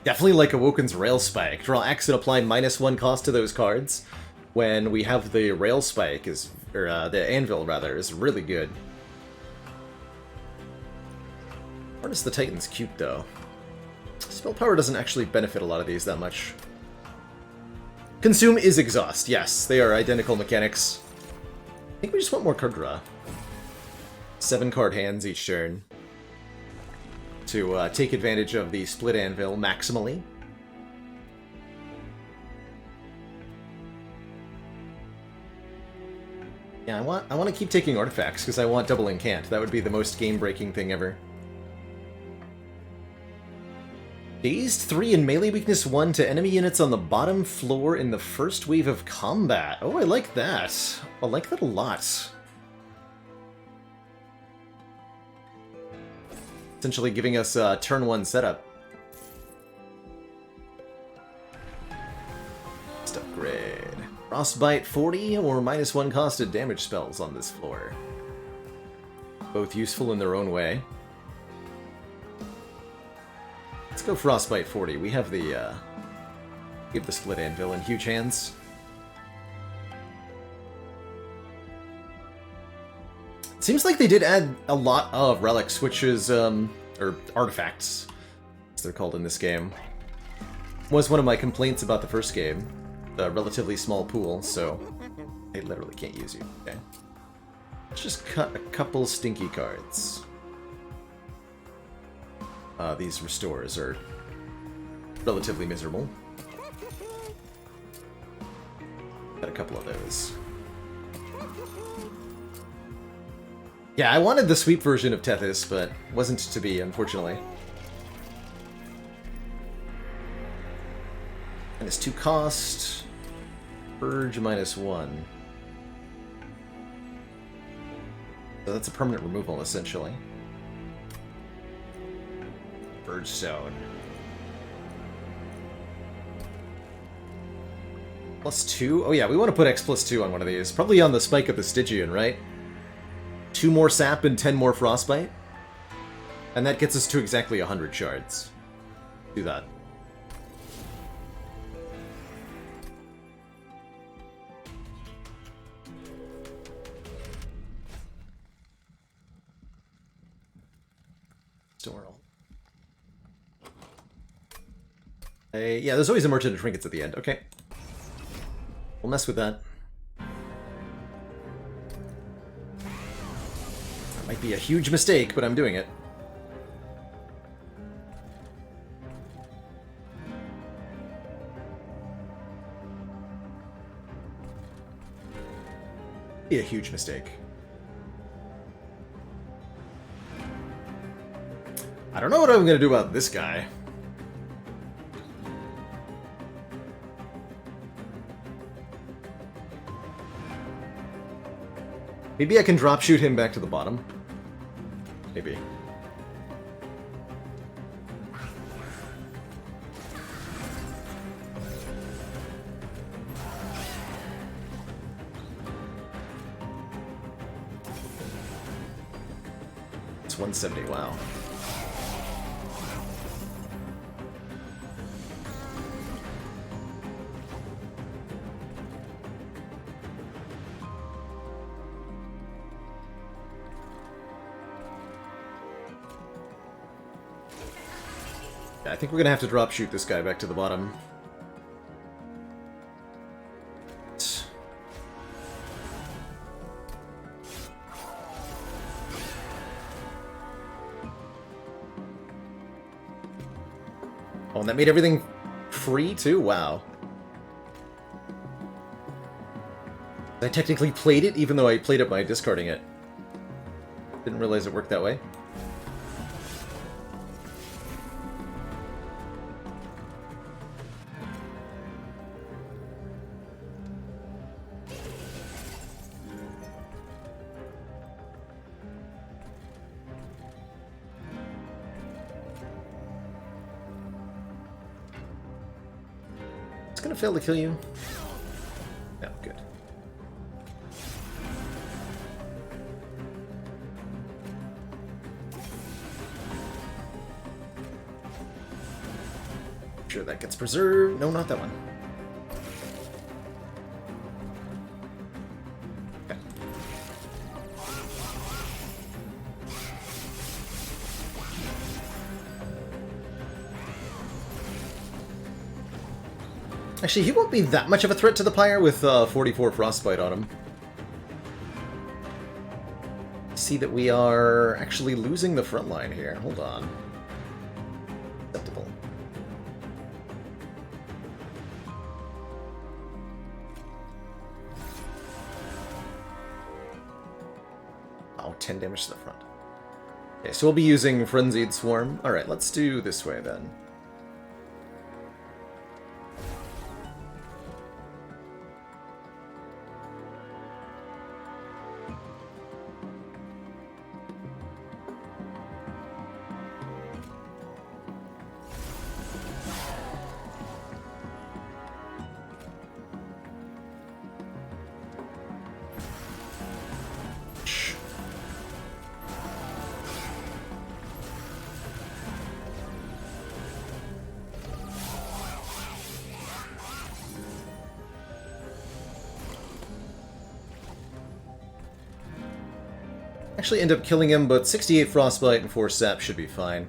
Speaker 1: Definitely like Awoken's Rail Spike. Draw X and apply -1 cost to those cards. When we have the Rail Spike, or the Anvil rather, is really good. Harness the Titan's cute though. Spell power doesn't actually benefit a lot of these that much. Consume is exhaust. Yes, they are identical mechanics. I think we just want more card draw. 7 card hands each turn to take advantage of the split anvil maximally. Yeah, I want to keep taking artifacts because I want double incant. That would be the most game-breaking thing ever. Dazed 3 and melee weakness 1 to enemy units on the bottom floor in the first wave of combat. Oh, I like that. I like that a lot. Essentially giving us a turn 1 setup. Let's upgrade. Frostbite 40 or -1 costed damage spells on this floor. Both useful in their own way. Let's go Frostbite 40. We have the split anvil in huge hands. Seems like they did add a lot of relics, which is, or artifacts, as they're called in this game. Was one of my complaints about the first game. The relatively small pool, so they literally can't use you. Okay. Let's just cut a couple stinky cards. These restores are relatively miserable. Got a couple of those. Yeah, I wanted the sweep version of Tethys, but wasn't to be, unfortunately. -2 cost. Purge -1. So that's a permanent removal, essentially. Purge Stone. +2? Oh yeah, we want to put X +2 on one of these. Probably on the Spike of the Stygian, right? 2 more sap and 10 more frostbite. And that gets us to exactly 100 shards. Do that. Storl. Yeah, there's always a merchant of trinkets at the end. Okay. We'll mess with that. Might be a huge mistake, but I'm doing it. Be a huge mistake. I don't know what I'm gonna do about this guy. Maybe I can drop shoot him back to the bottom. Maybe. It's 170, wow. I think we're gonna have to drop shoot this guy back to the bottom. Oh, and that made everything free too? Wow. I technically played it, even though I played it by discarding it. Didn't realize it worked that way. It's gonna fail to kill you. No, good. Sure that gets preserved. No, not that one. Okay. Actually, he won't be that much of a threat to the Pyre with 44 Frostbite on him. See that we are actually losing the front line here. Hold on. Acceptable. Oh, 10 damage to the front. Okay, so we'll be using Frenzied Swarm. Alright, let's do this way then. Actually end up killing him, but 68 Frostbite and 4 Sap should be fine.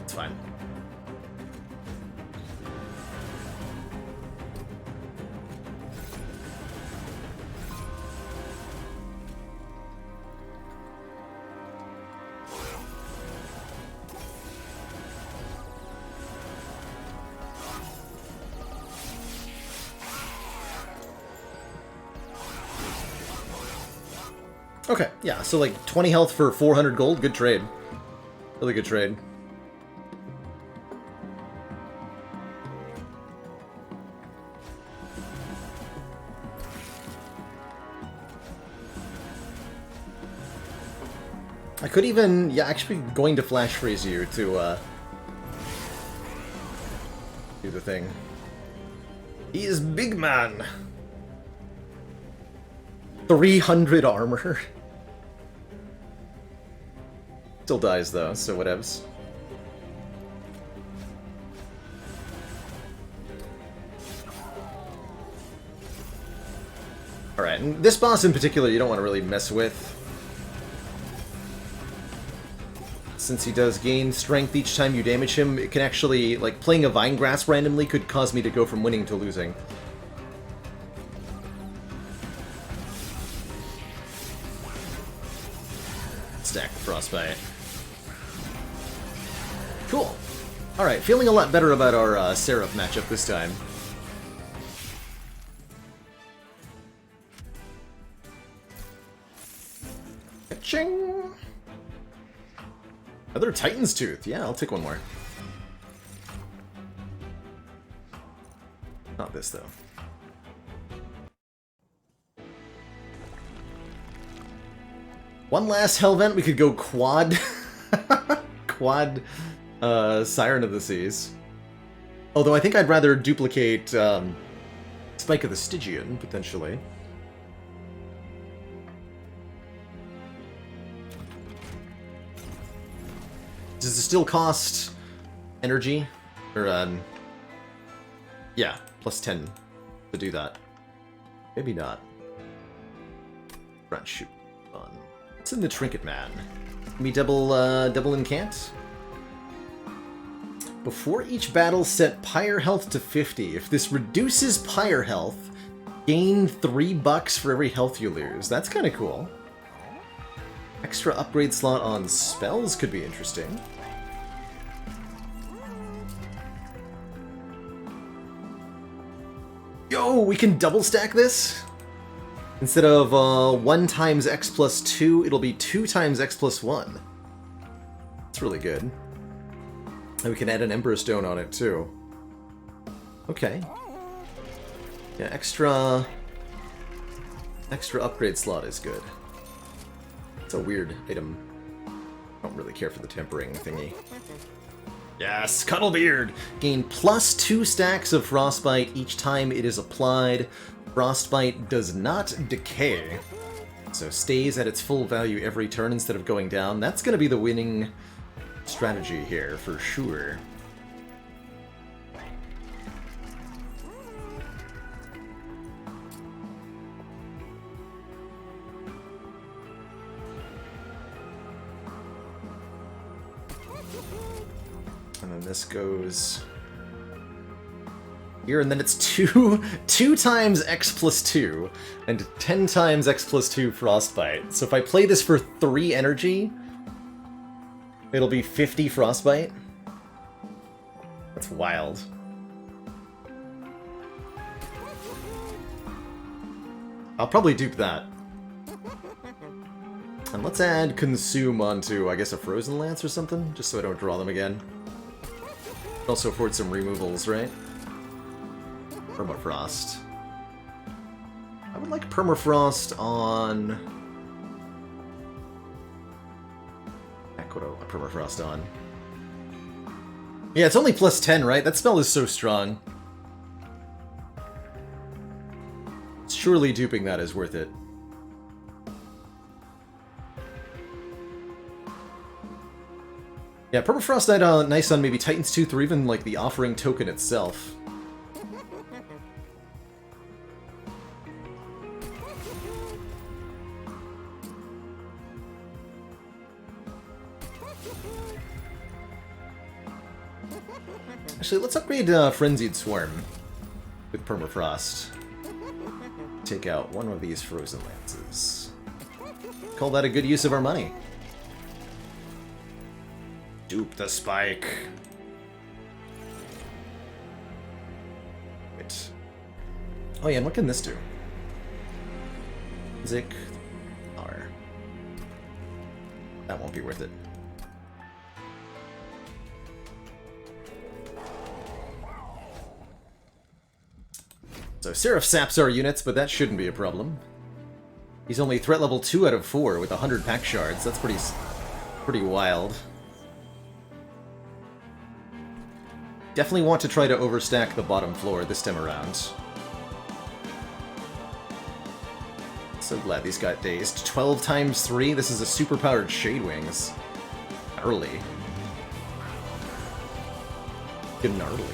Speaker 1: It's fine. Okay, yeah, so like 20 health for 400 gold, good trade. Really good trade. I could even, yeah, actually going to flash freeze you to do the thing. He is big man. 300 armor. Still dies though, so whatevs. Alright, and this boss in particular you don't want to really mess with. Since he does gain strength each time you damage him, it can actually, like, playing a Vine Grass randomly could cause me to go from winning to losing. Stack the Frostbite. Cool. Alright, feeling a lot better about our Seraph matchup this time. Ching! Another Titan's Tooth. Yeah, I'll take one more. Not this, though. One last Hell Vent, we could go quad. Quad Siren of the Seas. Although I think I'd rather duplicate Spike of the Stygian, potentially. Does it still cost energy? Or, yeah, plus 10 to do that. Maybe not. Front shoot on. What's in the Trinket Man? Can we double incant? Before each battle, set Pyre health to 50. If this reduces Pyre health, gain $3 for every health you lose. That's kind of cool. Extra upgrade slot on spells could be interesting. Yo, we can double stack this? Instead of 1 times x plus 2, it'll be 2 times x plus 1. That's really good. And we can add an Ember Stone on it, too. Okay. Yeah, extra upgrade slot is good. It's a weird item. I don't really care for the tempering thingy. Yes, Cuddlebeard! Gain plus 2 stacks of Frostbite each time it is applied. Frostbite does not decay, so stays at its full value every turn instead of going down. That's going to be the winning strategy here, for sure. And then this goes here, and then it's 2 times x plus 2, and 10 times x plus 2 Frostbite. So if I play this for 3 energy, it'll be 50 Frostbite. That's wild. I'll probably dupe that. And let's add Consume onto, I guess, a Frozen Lance or something, just so I don't draw them again. Also afford some removals, right? Permafrost. I would like Permafrost on... Heck, what do I want Permafrost on? Yeah, it's only plus 10, right? That spell is so strong. Surely duping that is worth it. Yeah, Permafrost nice on maybe Titan's Tooth or even like the Offering token itself. Actually, let's upgrade Frenzied Swarm with Permafrost. Take out one of these Frozen Lances. Call that a good use of our money. Dupe the spike. Wait. Oh yeah, and what can this do? Zik. R. That won't be worth it. So Seraph saps our units, but that shouldn't be a problem. He's only threat level 2 out of 4 with 100 pack shards. That's pretty wild. Definitely want to try to overstack the bottom floor this time around. So glad these got dazed. 12 times 3, this is a super-powered Shade Wings. Gnarly. Gnarly.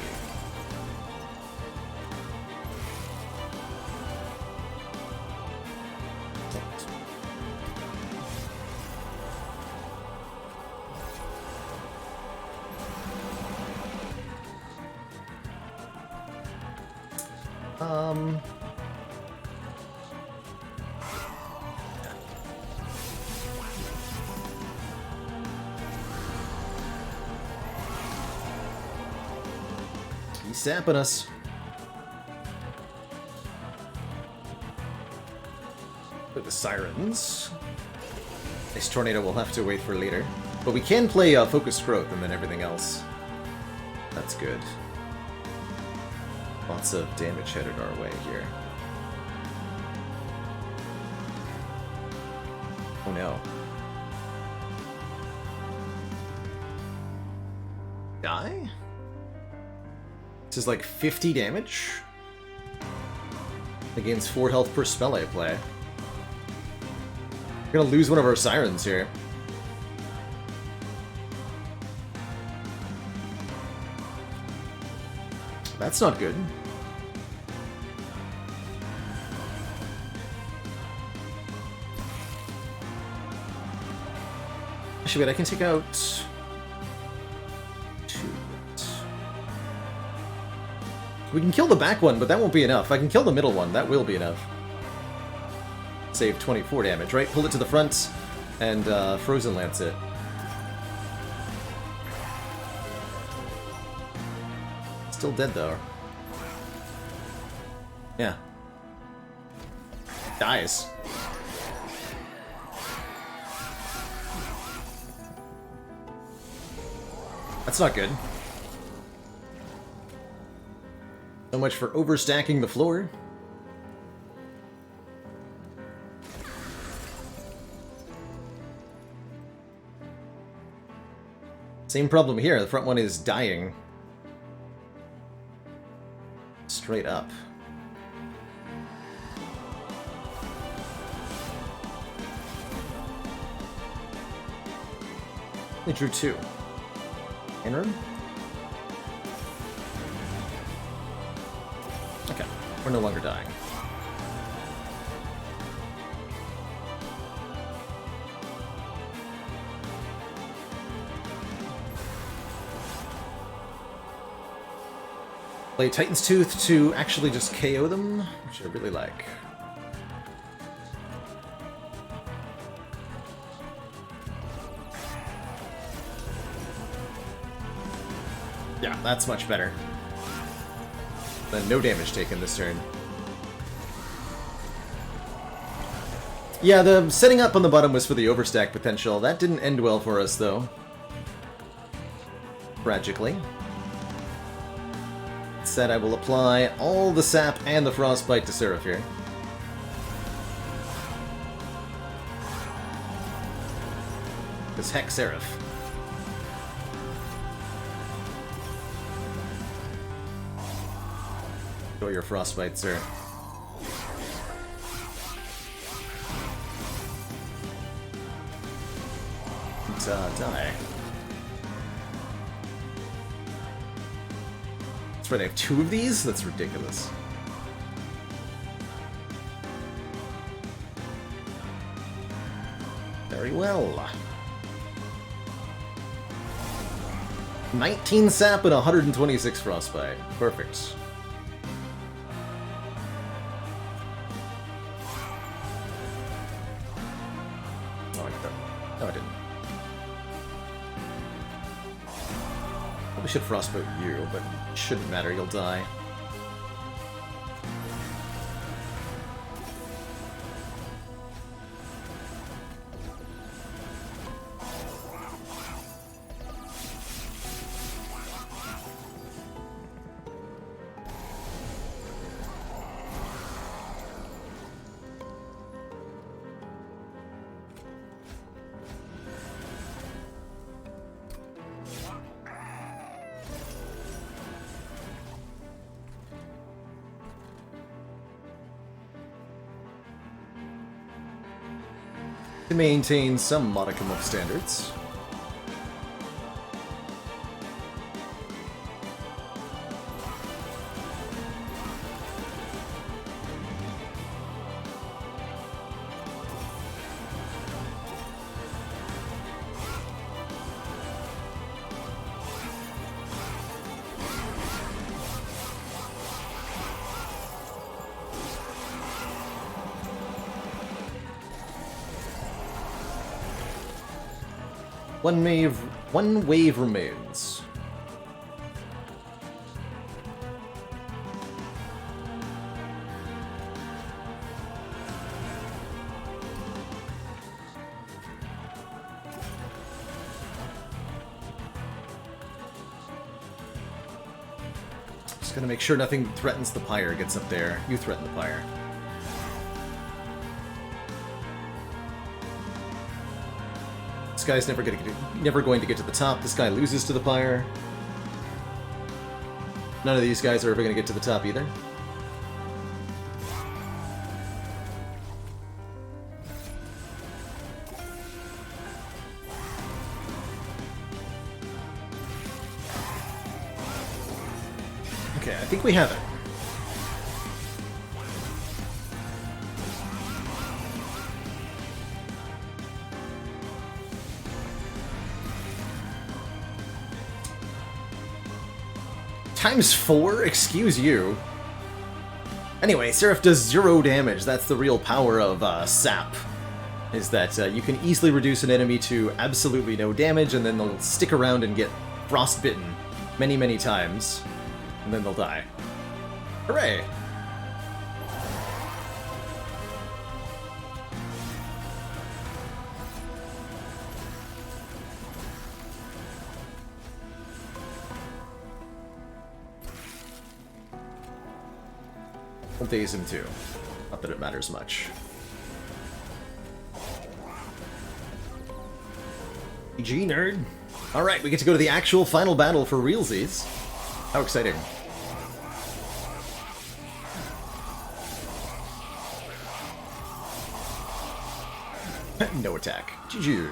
Speaker 1: He's sapping us. With the Sirens. This Tornado will have to wait for later. But we can play Focused Growth and then everything else. That's good. Lots of damage headed our way here. Oh no. Die? This is like 50 damage? Against 4 health per spell I play. We're gonna lose one of our Sirens here. That's not good. Actually, wait, I can take out 2. We can kill the back one, but that won't be enough. I can kill the middle one, that will be enough. Save 24 damage, right? Pull it to the front and Frozen Lance it. Still dead, though. Yeah. Dies. That's not good. So much for overstacking the floor. Same problem here. The front one is dying. Straight up. They drew 2. Interim? Okay, we're no longer dying. Play Titan's Tooth to actually just KO them, which I really like. Yeah, that's much better. Then no damage taken this turn. Yeah, the setting up on the bottom was for the overstack potential. That didn't end well for us, though. Tragically. Said I will apply all the sap and the frostbite to Seraph here. Because heck, Seraph. Enjoy your frostbite, sir. Die. That's right, I have 2 of these? That's ridiculous. Very well. 19 sap and 126 frostbite. Perfect. Oh, I got that. No, I didn't. Probably should frostbite you, but it shouldn't matter, you'll die. To maintain some modicum of standards. One wave remains. Just gonna make sure nothing threatens the pyre gets up there. You threaten the pyre. This guy's never going to get to the top. This guy loses to the pyre. None of these guys are ever going to get to the top either. Okay, I think we have it. ×4? Excuse you. Anyway, Seraph does 0 damage. That's the real power of Sap. Is that you can easily reduce an enemy to absolutely no damage, and then they'll stick around and get frostbitten many, many times. And then they'll die. Hooray! We'll daze him too. Not that it matters much. GG, nerd. Alright, we get to go to the actual final battle for realsies. How exciting. No attack. GG.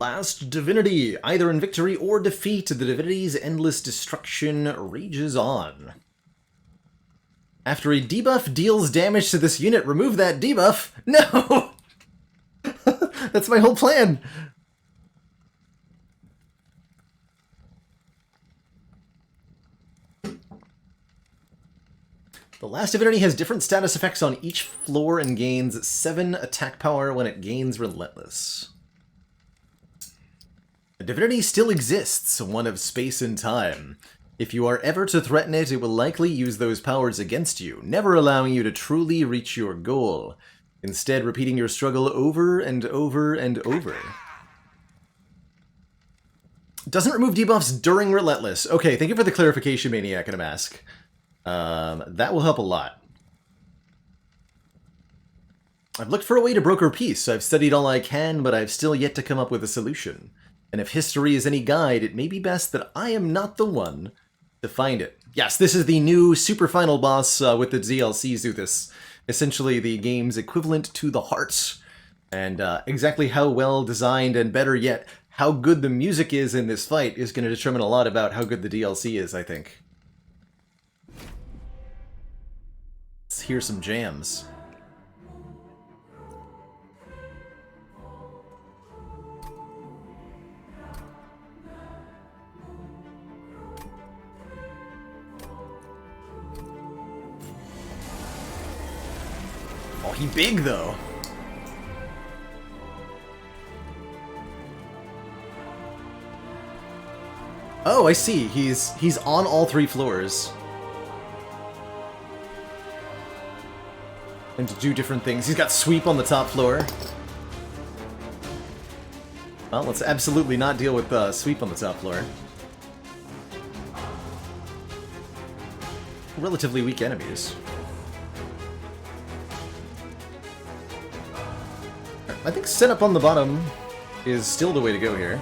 Speaker 1: Last divinity, either in victory or defeat, the divinity's endless destruction rages on. After a debuff deals damage to this unit, remove that debuff. No! That's my whole plan. The last divinity has different status effects on each floor and gains 7 attack power when it gains Relentless. The divinity still exists, one of space and time. If you are ever to threaten it, it will likely use those powers against you, never allowing you to truly reach your goal. Instead, repeating your struggle over and over and over. Doesn't remove debuffs during Relentless. Okay, thank you for the clarification, Maniac and a Mask. That will help a lot. I've looked for a way to broker peace. I've studied all I can, but I've still yet to come up with a solution. And if history is any guide, it may be best that I am not the one to find it. Yes, this is the new super final boss with the DLC Zuthus. Essentially the game's equivalent to the Hearts. And exactly how well designed and better yet, how good the music is in this fight is going to determine a lot about how good the DLC is, I think. Let's hear some jams. Oh, he big though. Oh, I see. He's on all 3 floors. And to do different things. He's got sweep on the top floor. Well, let's absolutely not deal with sweep on the top floor. Relatively weak enemies. I think setup on the bottom is still the way to go here.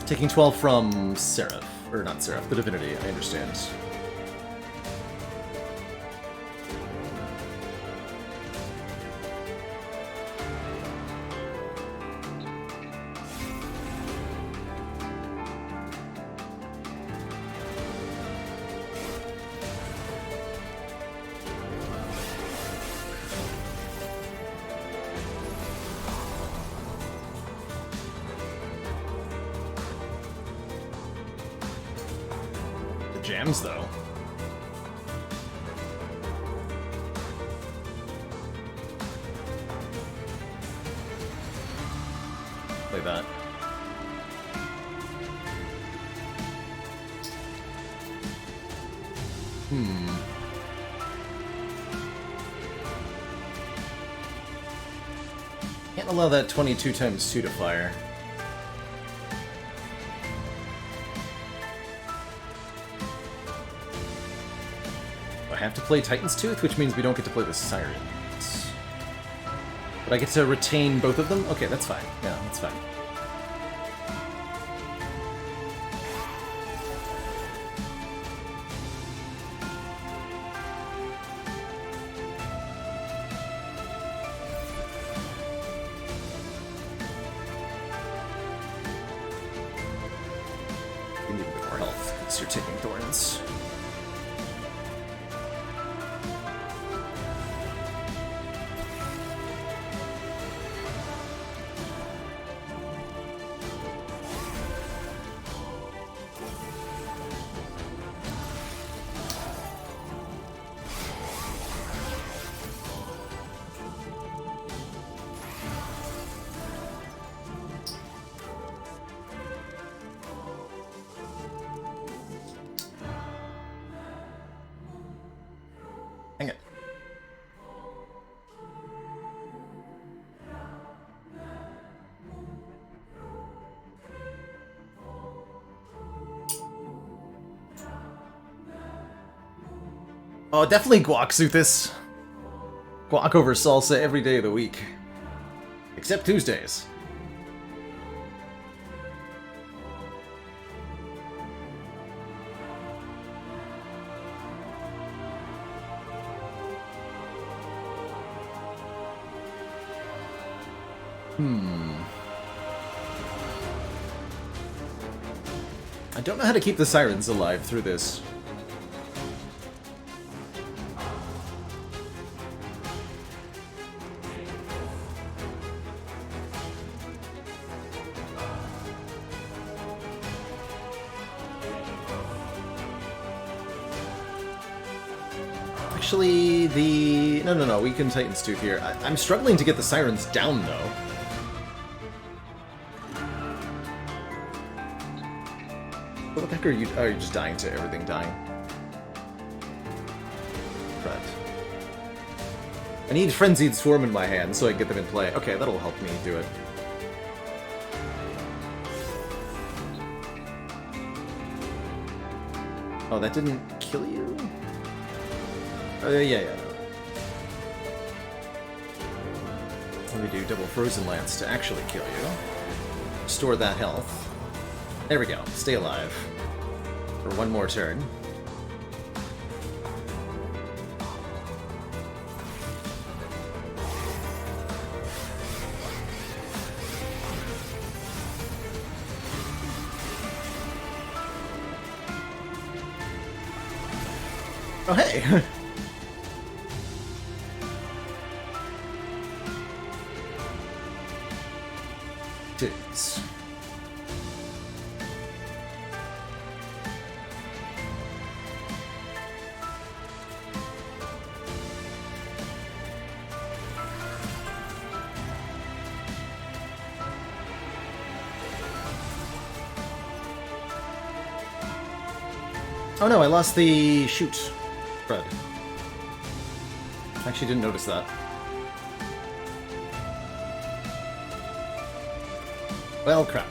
Speaker 1: Taking 12 from Seraph. Or not Seraph, the Divinity, I understand. Jams, though. Play that. Can't allow that 22 times 2 to fire. I have to play Titan's Tooth, which means we don't get to play the Sirens. But I get to retain both of them? Okay, that's fine. Yeah, that's fine. You need a bit more health, because you're taking thorns. Oh, definitely guac, Suthis. Guac over salsa every day of the week. Except Tuesdays. I don't know how to keep the sirens alive through this. Actually, the... No, we can Titan's Tooth here. I'm struggling to get the sirens down, though. What the heck are you... Oh, you're just dying to everything dying. Right. I need Frenzied Swarm in my hand so I can get them in play. Okay, that'll help me do it. Oh, that didn't kill you? Yeah. Let me do double Frozen Lance to actually kill you. Restore that health. There we go. Stay alive. For one more turn. Oh, hey! Dudes. Oh no, I lost the shoot. Fred. Actually didn't notice that. Well, crap.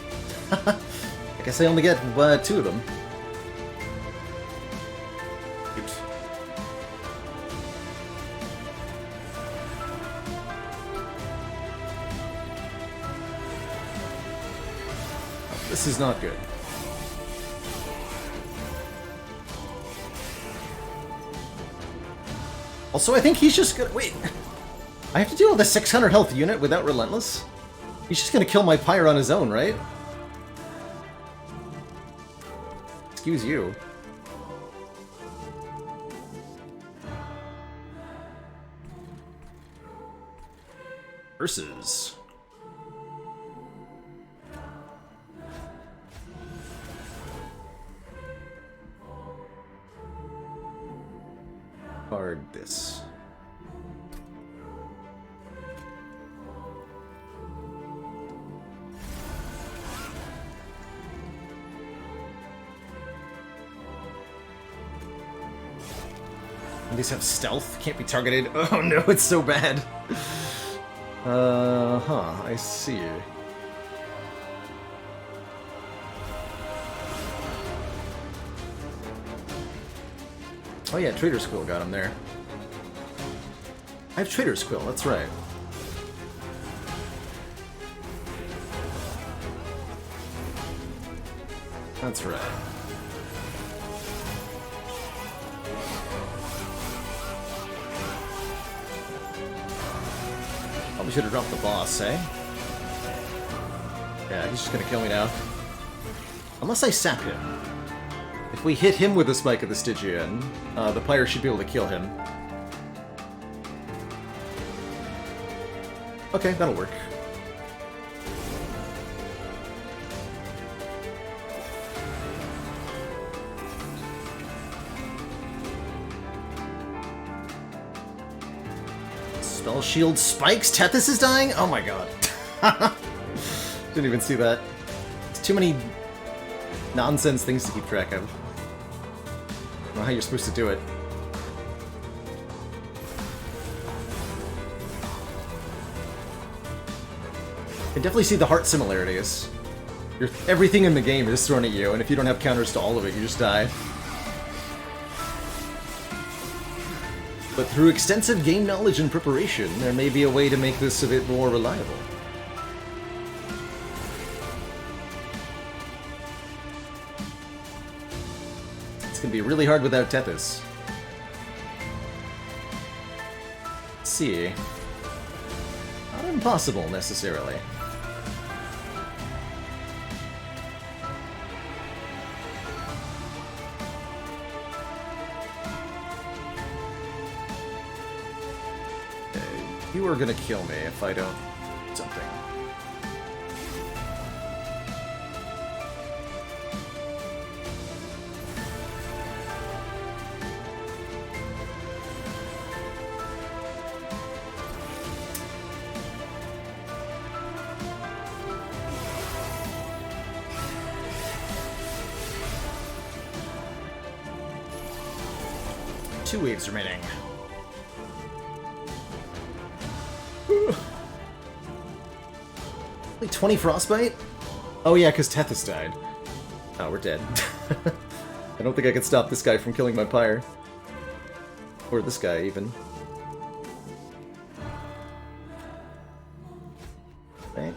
Speaker 1: I guess I only get 2 of them. Oops. Oh, this is not good. Also, I think he's just gonna... Wait! I have to deal with a 600 health unit without Relentless? He's just gonna kill my Pyre on his own, right? Excuse you. Versus... Card this. These have stealth, can't be targeted. Oh no, it's so bad. I see. Oh yeah, Trader's Quill got him there. I have Trader's Quill, that's right. That's right. Probably should have dropped the boss, eh? Yeah, he's just gonna kill me now. Unless I sap him. If we hit him with a Spike of the Stygian, the Pyre should be able to kill him. Okay, that'll work. Spell Shield spikes? Tethys is dying? Oh my god. Didn't even see that. It's too many nonsense things to keep track of. I don't know how you're supposed to do it. I can definitely see the heart similarities. Everything in the game is thrown at you, and if you don't have counters to all of it, you just die. But through extensive game knowledge and preparation, there may be a way to make this a bit more reliable. It's gonna be really hard without Tethys. Let's see. Not impossible, necessarily. You are gonna kill me if I don't do something. Two waves remaining. Only 20 frostbite? Oh yeah, because Tethys died. Oh, we're dead. I don't think I can stop this guy from killing my pyre. Or this guy, even. Right.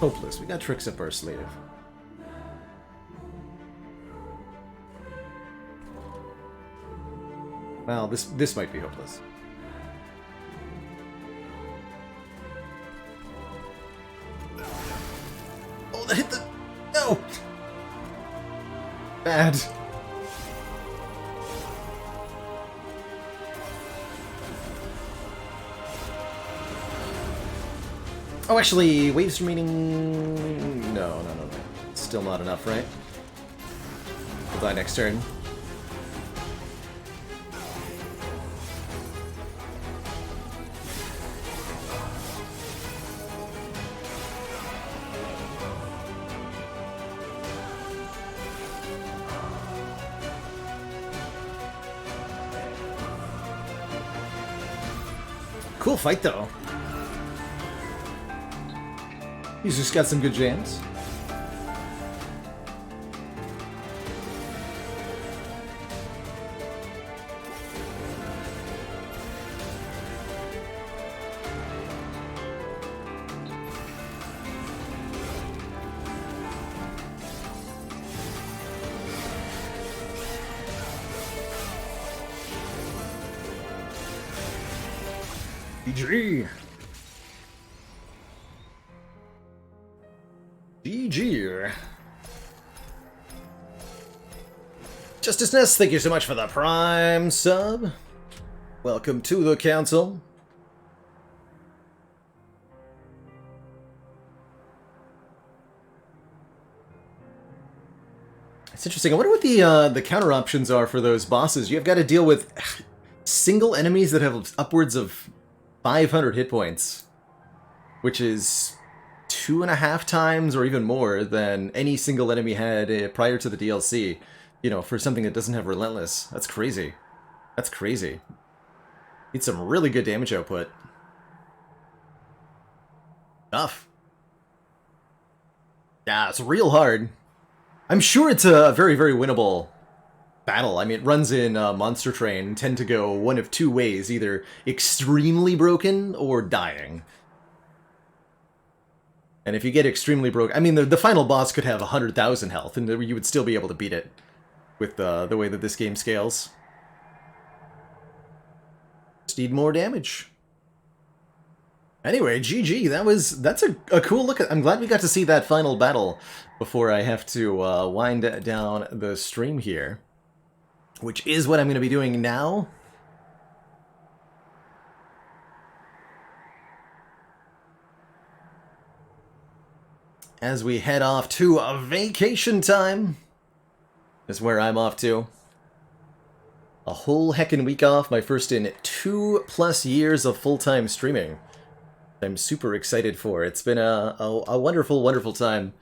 Speaker 1: Hopeless. We got tricks up our sleeve. Well, this might be hopeless. Oh, that hit the... No! Bad. Oh, actually, waves remaining... No. Still not enough, right? We'll die next turn. Cool fight, though. He's just got some good jams. GG. GG. Justice Ness, thank you so much for the Prime sub. Welcome to the council. It's interesting. I wonder what the counter options are for those bosses. You've got to deal with single enemies that have upwards of 500 hit points, which is 2.5 times or even more than any single enemy had prior to the DLC. You know, for something that doesn't have Relentless. That's crazy. That's crazy. Need some really good damage output. Tough. Yeah, it's real hard. I'm sure it's a very, very winnable battle. I mean, it runs in Monster Train, tend to go one of two ways, either extremely broken or dying. And if you get extremely broken, I mean, the final boss could have 100,000 health, and you would still be able to beat it with the way that this game scales. Just need more damage. Anyway, GG, that's a cool look at... I'm glad we got to see that final battle before I have to wind down the stream here. Which is what I'm going to be doing now. As we head off to a vacation time. Is where I'm off to. A whole heckin' week off, my first in 2+ years of full-time streaming. I'm super excited for. It's been a wonderful, wonderful time.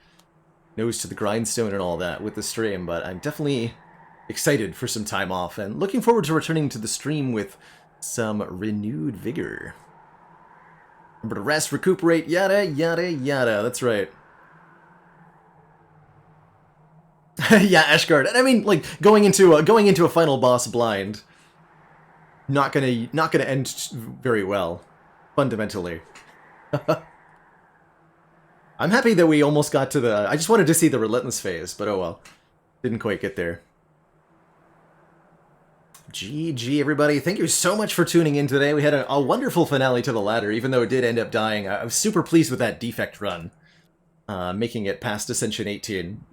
Speaker 1: Nose to the grindstone and all that with the stream, but I'm definitely excited for some time off and looking forward to returning to the stream with some renewed vigor. Remember to rest, recuperate, yada, yada, yada. That's right. Yeah, Ashgard. And I mean, like, going into a final boss blind, not gonna end very well, fundamentally. I'm happy that we almost got to the... I just wanted to see the Relentless phase, but oh well. Didn't quite get there. GG, everybody. Thank you so much for tuning in today. We had a wonderful finale to the ladder, even though it did end up dying. I was super pleased with that defect run, making it past Ascension 18.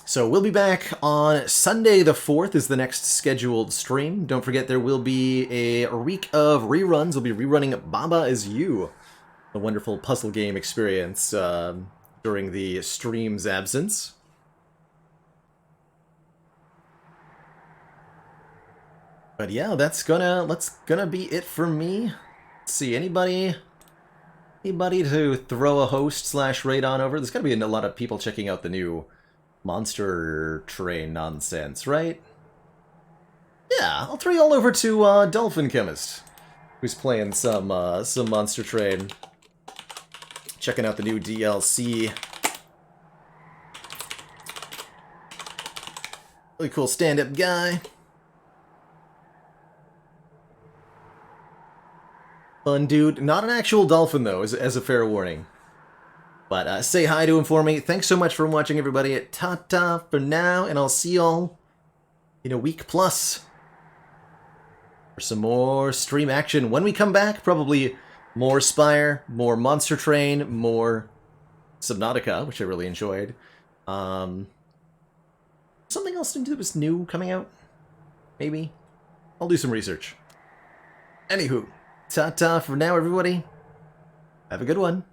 Speaker 1: So we'll be back on Sunday the 4th is the next scheduled stream. Don't forget there will be a week of reruns. We'll be rerunning Baba Is You, a wonderful puzzle game experience during the stream's absence. But yeah, that's gonna be it for me. Let's see, anybody to throw a host / raid on over? There's gotta be a lot of people checking out the new monster train nonsense, right? Yeah, I'll throw you all over to Dolphin Chemist, who's playing some monster train, checking out the new DLC. Really cool stand-up guy. Fun dude. Not an actual dolphin, though, as a fair warning. But say hi to him for me. Thanks so much for watching, everybody. Ta-ta for now, and I'll see y'all in a week plus for some more stream action. When we come back, probably more Spire, more Monster Train, more Subnautica, which I really enjoyed. Something else that was new coming out? Maybe? I'll do some research. Anywho, ta-ta for now, everybody. Have a good one.